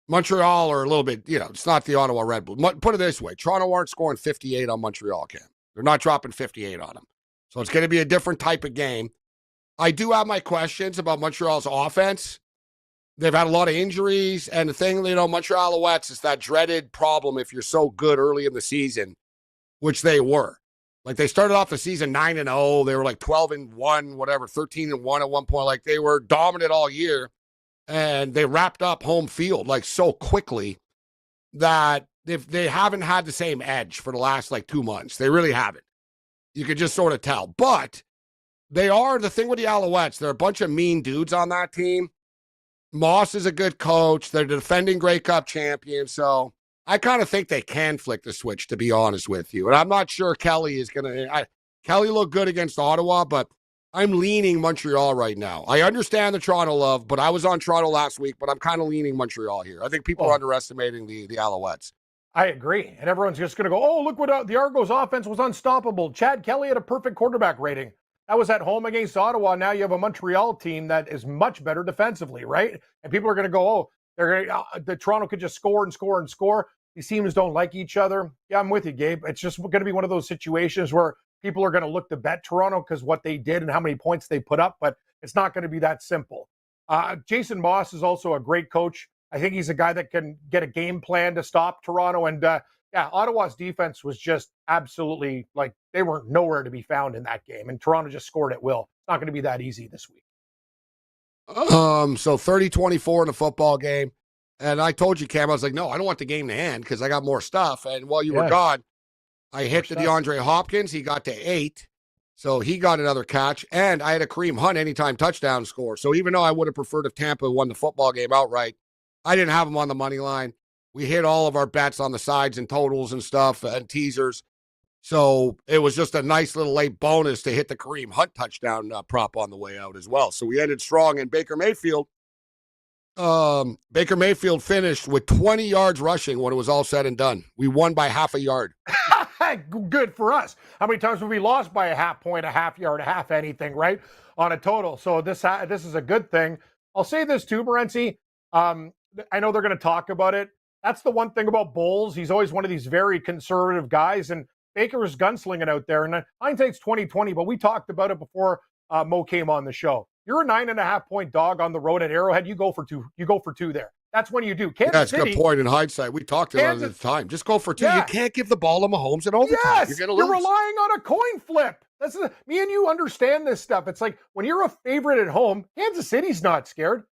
Montreal are a little bit, it's not the Ottawa Red Bull. Put it this way, Toronto aren't scoring 58 on Montreal, Cam. They're not dropping 58 on them. So it's going to be a different type of game. I do have my questions about Montreal's offense. They've had a lot of injuries, and the thing, Montreal Alouettes is that dreaded problem if you're so good early in the season, which they were. Like, they started off the season 9-0. They were like 12-1, whatever, 13-1 at one point. Like, they were dominant all year. And they wrapped up home field like so quickly that they haven't had the same edge for the last 2 months. They really haven't. You could just sort of tell. But they are, the thing with the Alouettes, they're a bunch of mean dudes on that team. Moss is a good coach. They're the defending Grey Cup champion. So I kind of think they can flick the switch, to be honest with you. And I'm not sure Kelly is going to. Kelly looked good against Ottawa, but I'm leaning Montreal right now. I understand the Toronto love, but I was on Toronto last week, but I'm kind of leaning Montreal here. I think people are underestimating the Alouettes. I agree. And everyone's just going to go, oh, look what the Argos offense was unstoppable. Chad Kelly had a perfect quarterback rating. That was at home against Ottawa. Now you have a Montreal team that is much better defensively, right? And people are going to go, oh, the Toronto could just score and score and score. These teams don't like each other. Yeah, I'm with you, Gabe. It's just going to be one of those situations where people are going to look to bet Toronto because what they did and how many points they put up, but it's not going to be that simple. Jason Moss is also a great coach. I think he's a guy that can get a game plan to stop Toronto. And Ottawa's defense was just absolutely they weren't nowhere to be found in that game. And Toronto just scored at will. It's not going to be that easy this week. So 30-24 in the football game. And I told you, Cam, I was like, no, I don't want the game to end because I got more stuff. And while you were gone, I hit the DeAndre Hopkins. He got to 8. So he got another catch. And I had a Kareem Hunt anytime touchdown score. So even though I would have preferred if Tampa won the football game outright, I didn't have him on the money line. We hit all of our bets on the sides and totals and stuff and teasers. So it was just a nice little late bonus to hit the Kareem Hunt touchdown prop on the way out as well. So we ended strong. And Baker Mayfield finished with 20 yards rushing when it was all said and done. We won by half a yard. Good for us. How many times have we lost by a half point, a half yard, a half anything, right, on a total? So this is a good thing. I'll say this too, Morency. I know they're going to talk about it. That's the one thing about Bowles. He's always one of these very conservative guys, and Baker is gunslinging out there. And hindsight's 20/20, but we talked about it before Mo came on the show. You're a 9.5-point dog on the road at Arrowhead. You go for 2. You go for 2 there. That's when you do. That's a good point in hindsight. We talked about it at the time. Just go for 2. Yeah. You can't give the ball to Mahomes in overtime. Yes, you're going to lose. You're relying on a coin flip. Me and you understand this stuff. It's like when you're a favorite at home, Kansas City's not scared.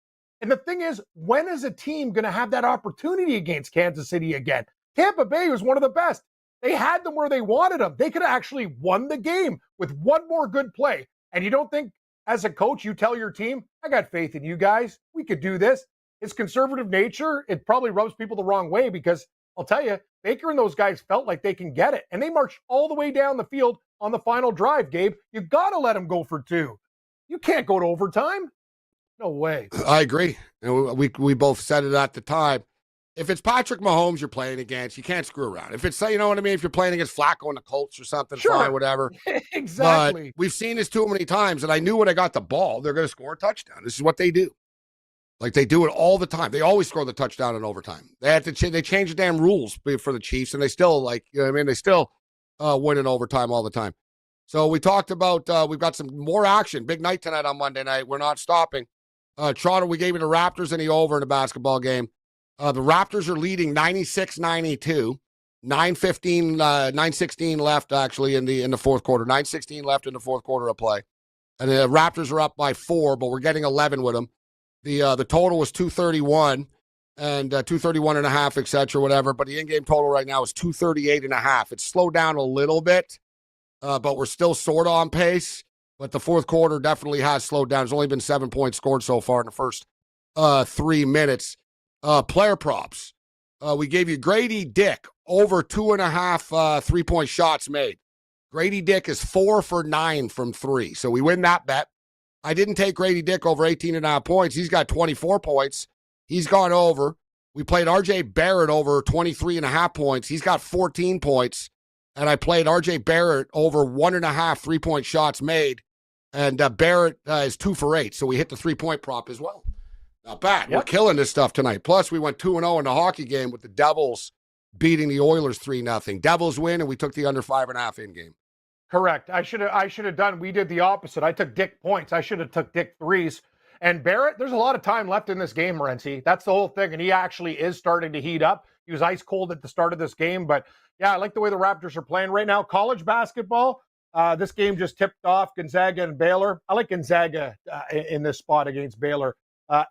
And the thing is, when is a team going to have that opportunity against Kansas City again? Tampa Bay was one of the best. They had them where they wanted them. They could have actually won the game with one more good play. And you don't think, as a coach, you tell your team, I got faith in you guys. We could do this. His conservative nature, it probably rubs people the wrong way because I'll tell you, Baker and those guys felt like they can get it. And they marched all the way down the field on the final drive, Gabe. You got to let them go for 2. You can't go to overtime. No way. I agree. And we both said it at the time. If it's Patrick Mahomes you're playing against, you can't screw around. If it's, you know what I mean? If you're playing against Flacco and the Colts or something, sure, fine, whatever. Exactly. But we've seen this too many times, and I knew when I got the ball, they're going to score a touchdown. This is what they do. Like, they do it all the time. They always score the touchdown in overtime. They had to they change the damn rules for the Chiefs, and they still, they still win in overtime all the time. So we talked about, we've got some more action. Big night tonight on Monday night. We're not stopping. Toronto, we gave you the Raptors in the over in the basketball game. The Raptors are leading 96-92. 9:16 left, actually, in the fourth quarter. 9:16 left in the fourth quarter of play. And the Raptors are up by 4, but we're getting 11 with them. The total was 231. and 231.5, et cetera, whatever. But the in-game total right now is 238.5. It's slowed down a little bit, but we're still sort of on pace. But the fourth quarter definitely has slowed down. There's only been 7 points scored so far in the first 3 minutes. Player props. We gave you Grady Dick over 2.5 3-point shots made. Grady Dick is 4 for 9 from 3. So we win that bet. I didn't take Grady Dick over 18.5 points. He's got 24 points. He's gone over. We played R.J. Barrett over 23.5 points. He's got 14 points. And I played R.J. Barrett over 1.5 3-point shots made. And Barrett is 2 for 8. So we hit the 3-point prop as well. Not bad. Yep. We're killing this stuff tonight. Plus, we went 2-0 in the hockey game with the Devils beating the Oilers 3-0. Devils win, and we took the under 5.5 in game. Correct. I should have done. We did the opposite. I took Dick points. I should have took Dick threes. And Barrett, there's a lot of time left in this game, Morency. That's the whole thing. And he actually is starting to heat up. He was ice cold at the start of this game. But yeah, I like the way the Raptors are playing right now. College basketball. This game just tipped off Gonzaga and Baylor. I like Gonzaga in this spot against Baylor.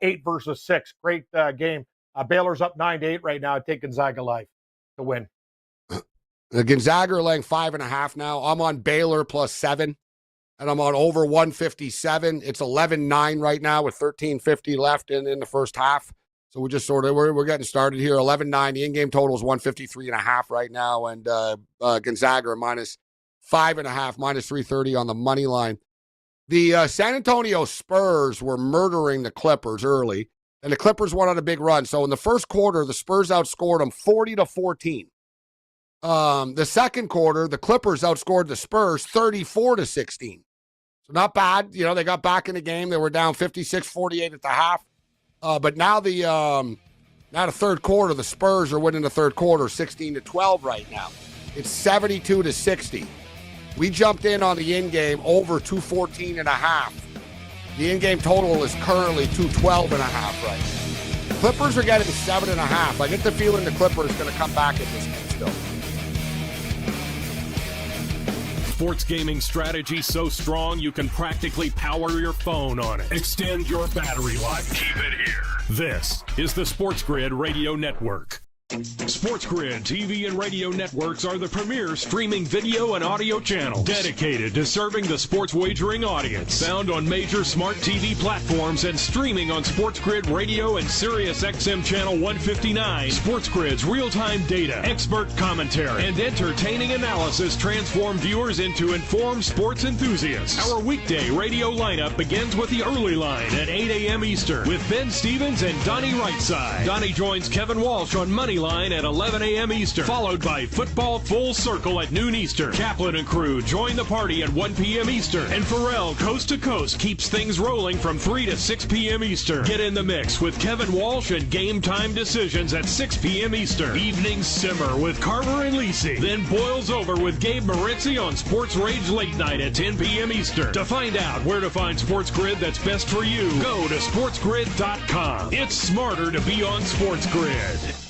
8 versus 6. Great game. Baylor's up 9-8 right now. I take Gonzaga live to win. Gonzaga are laying 5.5 now. I'm on Baylor plus 7, and I'm on over 157. It's 11-9 right now with 13:50 left in the first half. So we just we're getting started here. 11-9. The in-game total is 153.5 right now, and Gonzaga are minus 5.5, minus 330 on the money line. The San Antonio Spurs were murdering the Clippers early, and the Clippers went on a big run. So in the first quarter, the Spurs outscored them 40-14. The second quarter, the Clippers outscored the Spurs 34-16. So not bad. You know, they got back in the game. They were down 56-48 at the half. But now the third quarter, the Spurs are winning the third quarter 16-12 right now. It's 72-60. We jumped in on the in-game over 214.5. The in-game total is currently 212.5 right now. Clippers are getting 7.5. I get the feeling the Clippers are going to come back in this game still. Sports gaming strategy so strong you can practically power your phone on it. Extend your battery life. Keep it here. This is the SportsGrid Radio Network. SportsGrid TV and radio networks are the premier streaming video and audio channels dedicated to serving the sports wagering audience. Found on major smart TV platforms and streaming on SportsGrid Radio and Sirius XM Channel 159. SportsGrid's real-time data, expert commentary, and entertaining analysis transform viewers into informed sports enthusiasts. Our weekday radio lineup begins with the early line at 8 a.m. Eastern with Ben Stevens and Donnie Rightside. Donnie joins Kevin Walsh on Money Line at 11 a.m. Eastern, followed by Football Full Circle at noon Eastern. Kaplan and crew join the party at 1 p.m. Eastern, and Pharrell Coast to Coast keeps things rolling from 3 to 6 p.m. Eastern. Get in the mix with Kevin Walsh and Game Time Decisions at 6 p.m. Eastern. Evenings simmer with Carver and Lisi, then boils over with Gabe Morency on Sports Rage Late Night at 10 p.m. Eastern. To find out where to find SportsGrid that's best for you, go to sportsgrid.com. It's smarter to be on SportsGrid.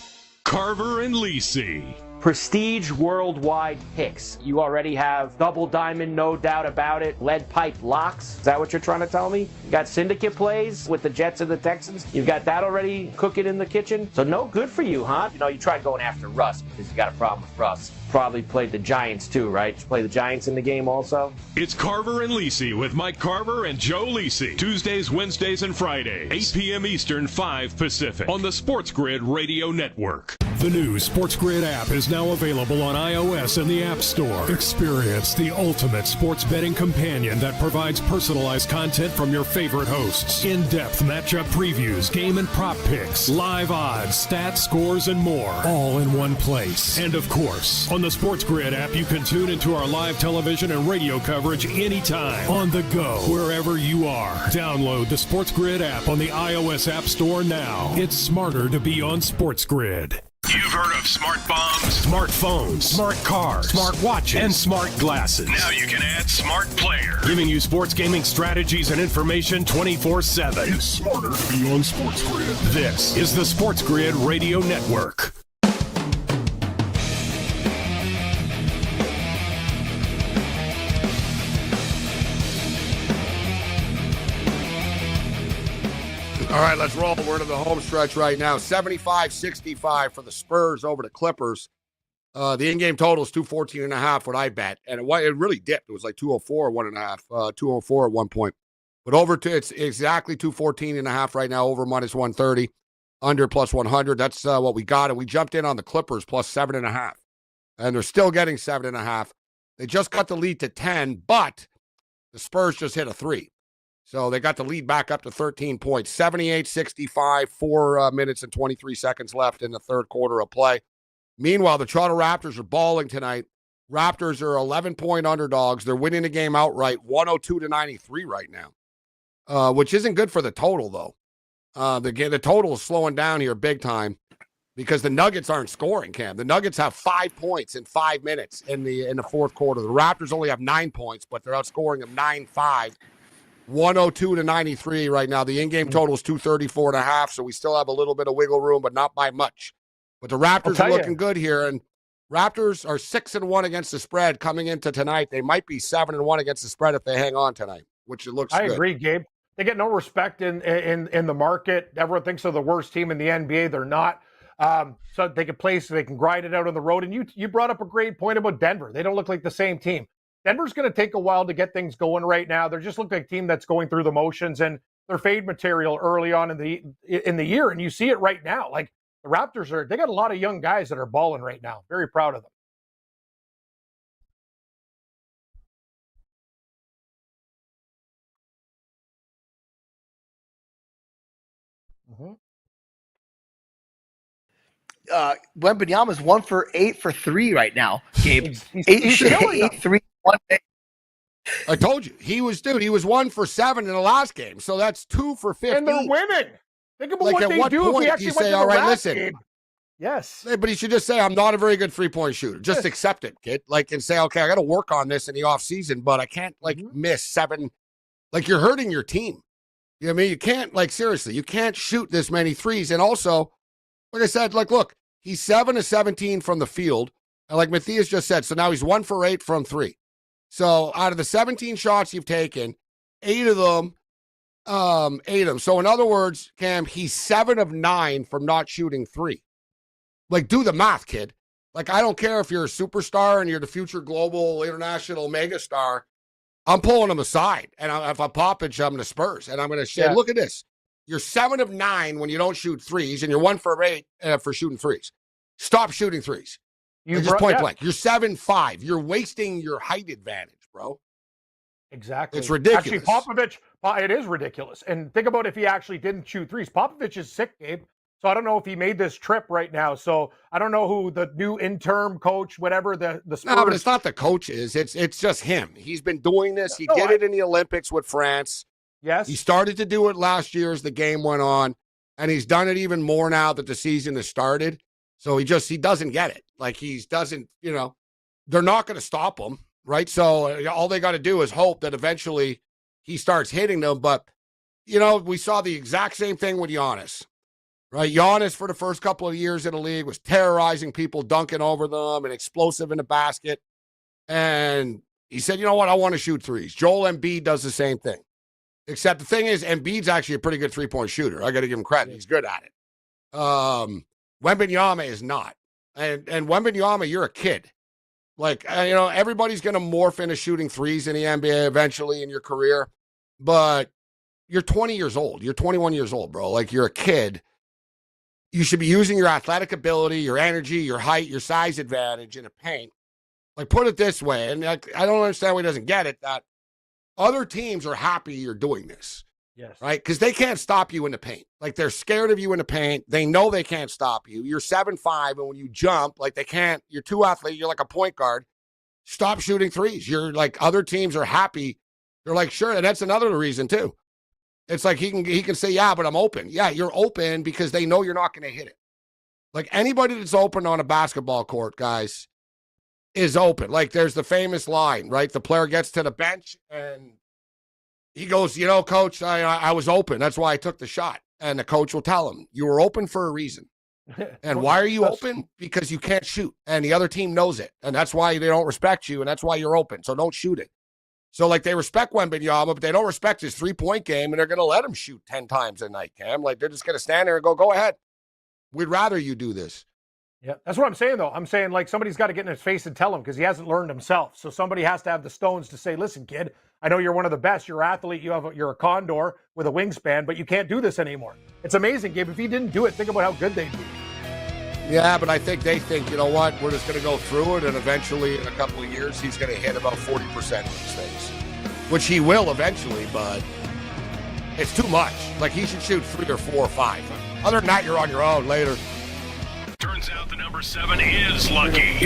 Carver and Lisi. Prestige worldwide picks. You already have double diamond, no doubt about it. Lead pipe locks. Is that what you're trying to tell me? You got syndicate plays with the Jets and the Texans. You've got that already cooking in the kitchen. So no good for you, huh? You know, you tried going after Russ because you got a problem with Russ. Probably played the Giants too, right? Did you play the Giants in the game also? It's Carver and Lisi with Mike Carver and Joe Lisi. Tuesdays, Wednesdays, and Fridays. 8 p.m. Eastern, 5 Pacific. On the SportsGrid Radio Network. The new SportsGrid app is now available on iOS and the App Store. Experience the ultimate sports betting companion that provides personalized content from your favorite hosts. In-depth matchup previews, game and prop picks, live odds, stats, scores, and more. All in one place. And of course, on the SportsGrid app, you can tune into our live television and radio coverage anytime, on the go, wherever you are. Download the SportsGrid app on the iOS App Store now. It's smarter to be on SportsGrid. You've heard of smart bombs, smartphones, smart cars, smart watches, and smart glasses. Now you can add smart player. Giving you sports gaming strategies and information 24/7. It's smarter to be on SportsGrid. This is the SportsGrid Radio Network. All right, let's roll. We're to the home stretch right now. 75-65 for the Spurs over the Clippers. The in-game total is 214.5, what I bet. And it really dipped. It was like 204 at 1.5, 204 at one point. But it's exactly 214.5 right now, over minus 130, under plus 100. That's what we got. And we jumped in on the Clippers plus 7.5. And they're still getting 7.5. They just got the lead to 10, but the Spurs just hit a 3. So they got the lead back up to 13 points. 78-65, 4 minutes and 23 seconds left in the third quarter of play. Meanwhile, the Toronto Raptors are balling tonight. Raptors are 11-point underdogs. They're winning the game outright, 102-93 right now, which isn't good for the total, though. The total is slowing down here big time because the Nuggets aren't scoring, Cam. The Nuggets have 5 points in 5 minutes in the fourth quarter. The Raptors only have 9 points, but they're outscoring them 9-5. 102-93 right now. The in-game total is 234.5, so we still have a little bit of wiggle room, but not by much. But the Raptors are looking good here, and Raptors are 6-1 against the spread coming into tonight. They might be 7-1 against the spread if they hang on tonight, which it looks good. I agree, Gabe. They get no respect in the market. Everyone thinks they're the worst team in the NBA. They're not. So they can play, so they can grind it out on the road. And you brought up a great point about Denver. They don't look like the same team. Denver's going to take a while to get things going right now. They're just looking like a team that's going through the motions, and they're fade material early on in the year, and you see it right now. Like the Raptors they got a lot of young guys that are balling right now. Very proud of them. Wembanyama's 1 for 8 for 3 right now, Gabe. He's killing 8-3 one day. I told you. He was 1 for 7 in the last game. So that's 2 for 15. And they're winning. Think about like what they do if he actually went to the last game. Yes. But he should just say, I'm not a very good three-point shooter. Just accept it, kid. And say, okay, I got to work on this in the offseason, but I can't, miss 7. You're hurting your team. You know what I mean? You can't, seriously, you can't shoot this many threes. And also, like I said, look, he's 7 of 17 from the field. And like Matthias just said, so now he's 1 for 8 from 3. So out of the 17 shots you've taken, 8 of them. So in other words, Cam, he's 7 of 9 from not shooting 3. Do the math, kid. I don't care if you're a superstar and you're the future global international megastar. I'm pulling him aside. And if I'm Popovich, I'm the Spurs. And I'm going to say, look at this. You're 7 of 9 when you don't shoot threes, and you're 1 for 8 for shooting threes. Stop shooting threes. Just point blank. You're 7-5. You're wasting your height advantage, bro. Exactly. It's ridiculous. Actually, Popovich, it is ridiculous. And think about if he actually didn't shoot threes. Popovich is sick, Gabe. So I don't know if he made this trip right now. So I don't know who the new interim coach, whatever the Spurs. No, but it's not the coaches. It's just him. He's been doing this. He did it in the Olympics with France. Yes. He started to do it last year as the game went on, and he's done it even more now that the season has started. So he doesn't get it. They're not going to stop him, right? So all they got to do is hope that eventually he starts hitting them. But, we saw the exact same thing with Giannis, right? Giannis, for the first couple of years in the league, was terrorizing people, dunking over them, and explosive in the basket. And he said, you know what? I want to shoot threes. Joel Embiid does the same thing. Except the thing is, Embiid's actually a pretty good three-point shooter. I got to give him credit. He's good at it. Wembanyama is not. And Wembanyama, you're a kid. Everybody's going to morph into shooting threes in the NBA eventually in your career. But you're 20 years old. You're 21 years old, bro. You're a kid. You should be using your athletic ability, your energy, your height, your size advantage in a paint. Put it this way, and I don't understand why he doesn't get it, that other teams are happy you're doing this. Yes. Right? Because they can't stop you in the paint. They're scared of you in the paint. They know they can't stop you. You're 7'5", and when you jump, they can't. You're too athletic. You're like a point guard. Stop shooting threes. You're other teams are happy. They're sure. And that's another reason, too. It's he can say, yeah, but I'm open. Yeah, you're open because they know you're not going to hit it. Anybody that's open on a basketball court, guys, is open. There's the famous line, right? The player gets to the bench and he goes, coach, I was open. That's why I took the shot. And the coach will tell him, you were open for a reason. And why are you open? Because you can't shoot. And the other team knows it. And that's why they don't respect you. And that's why you're open. So don't shoot it. So, like, they respect Wembanyama, but they don't respect his three-point game, and they're going to let him shoot 10 times a night, Cam. Like, they're just going to stand there and go ahead. We'd rather you do this. Yeah, that's what I'm saying, though. I'm saying, like, somebody's got to get in his face and tell him because he hasn't learned himself. So somebody has to have the stones to say, listen, kid, I know you're one of the best. You're an athlete. You're a condor with a wingspan, but you can't do this anymore. It's amazing, Gabe. If he didn't do it, think about how good they'd be. Yeah, but I think they think, you know what, we're just going to go through it, and eventually in a couple of years, he's going to hit about 40% of these things, which he will eventually, but it's too much. Like, he should shoot 3 or 4 or 5. Other than that, you're on your own later. Turns out the number 7 is lucky.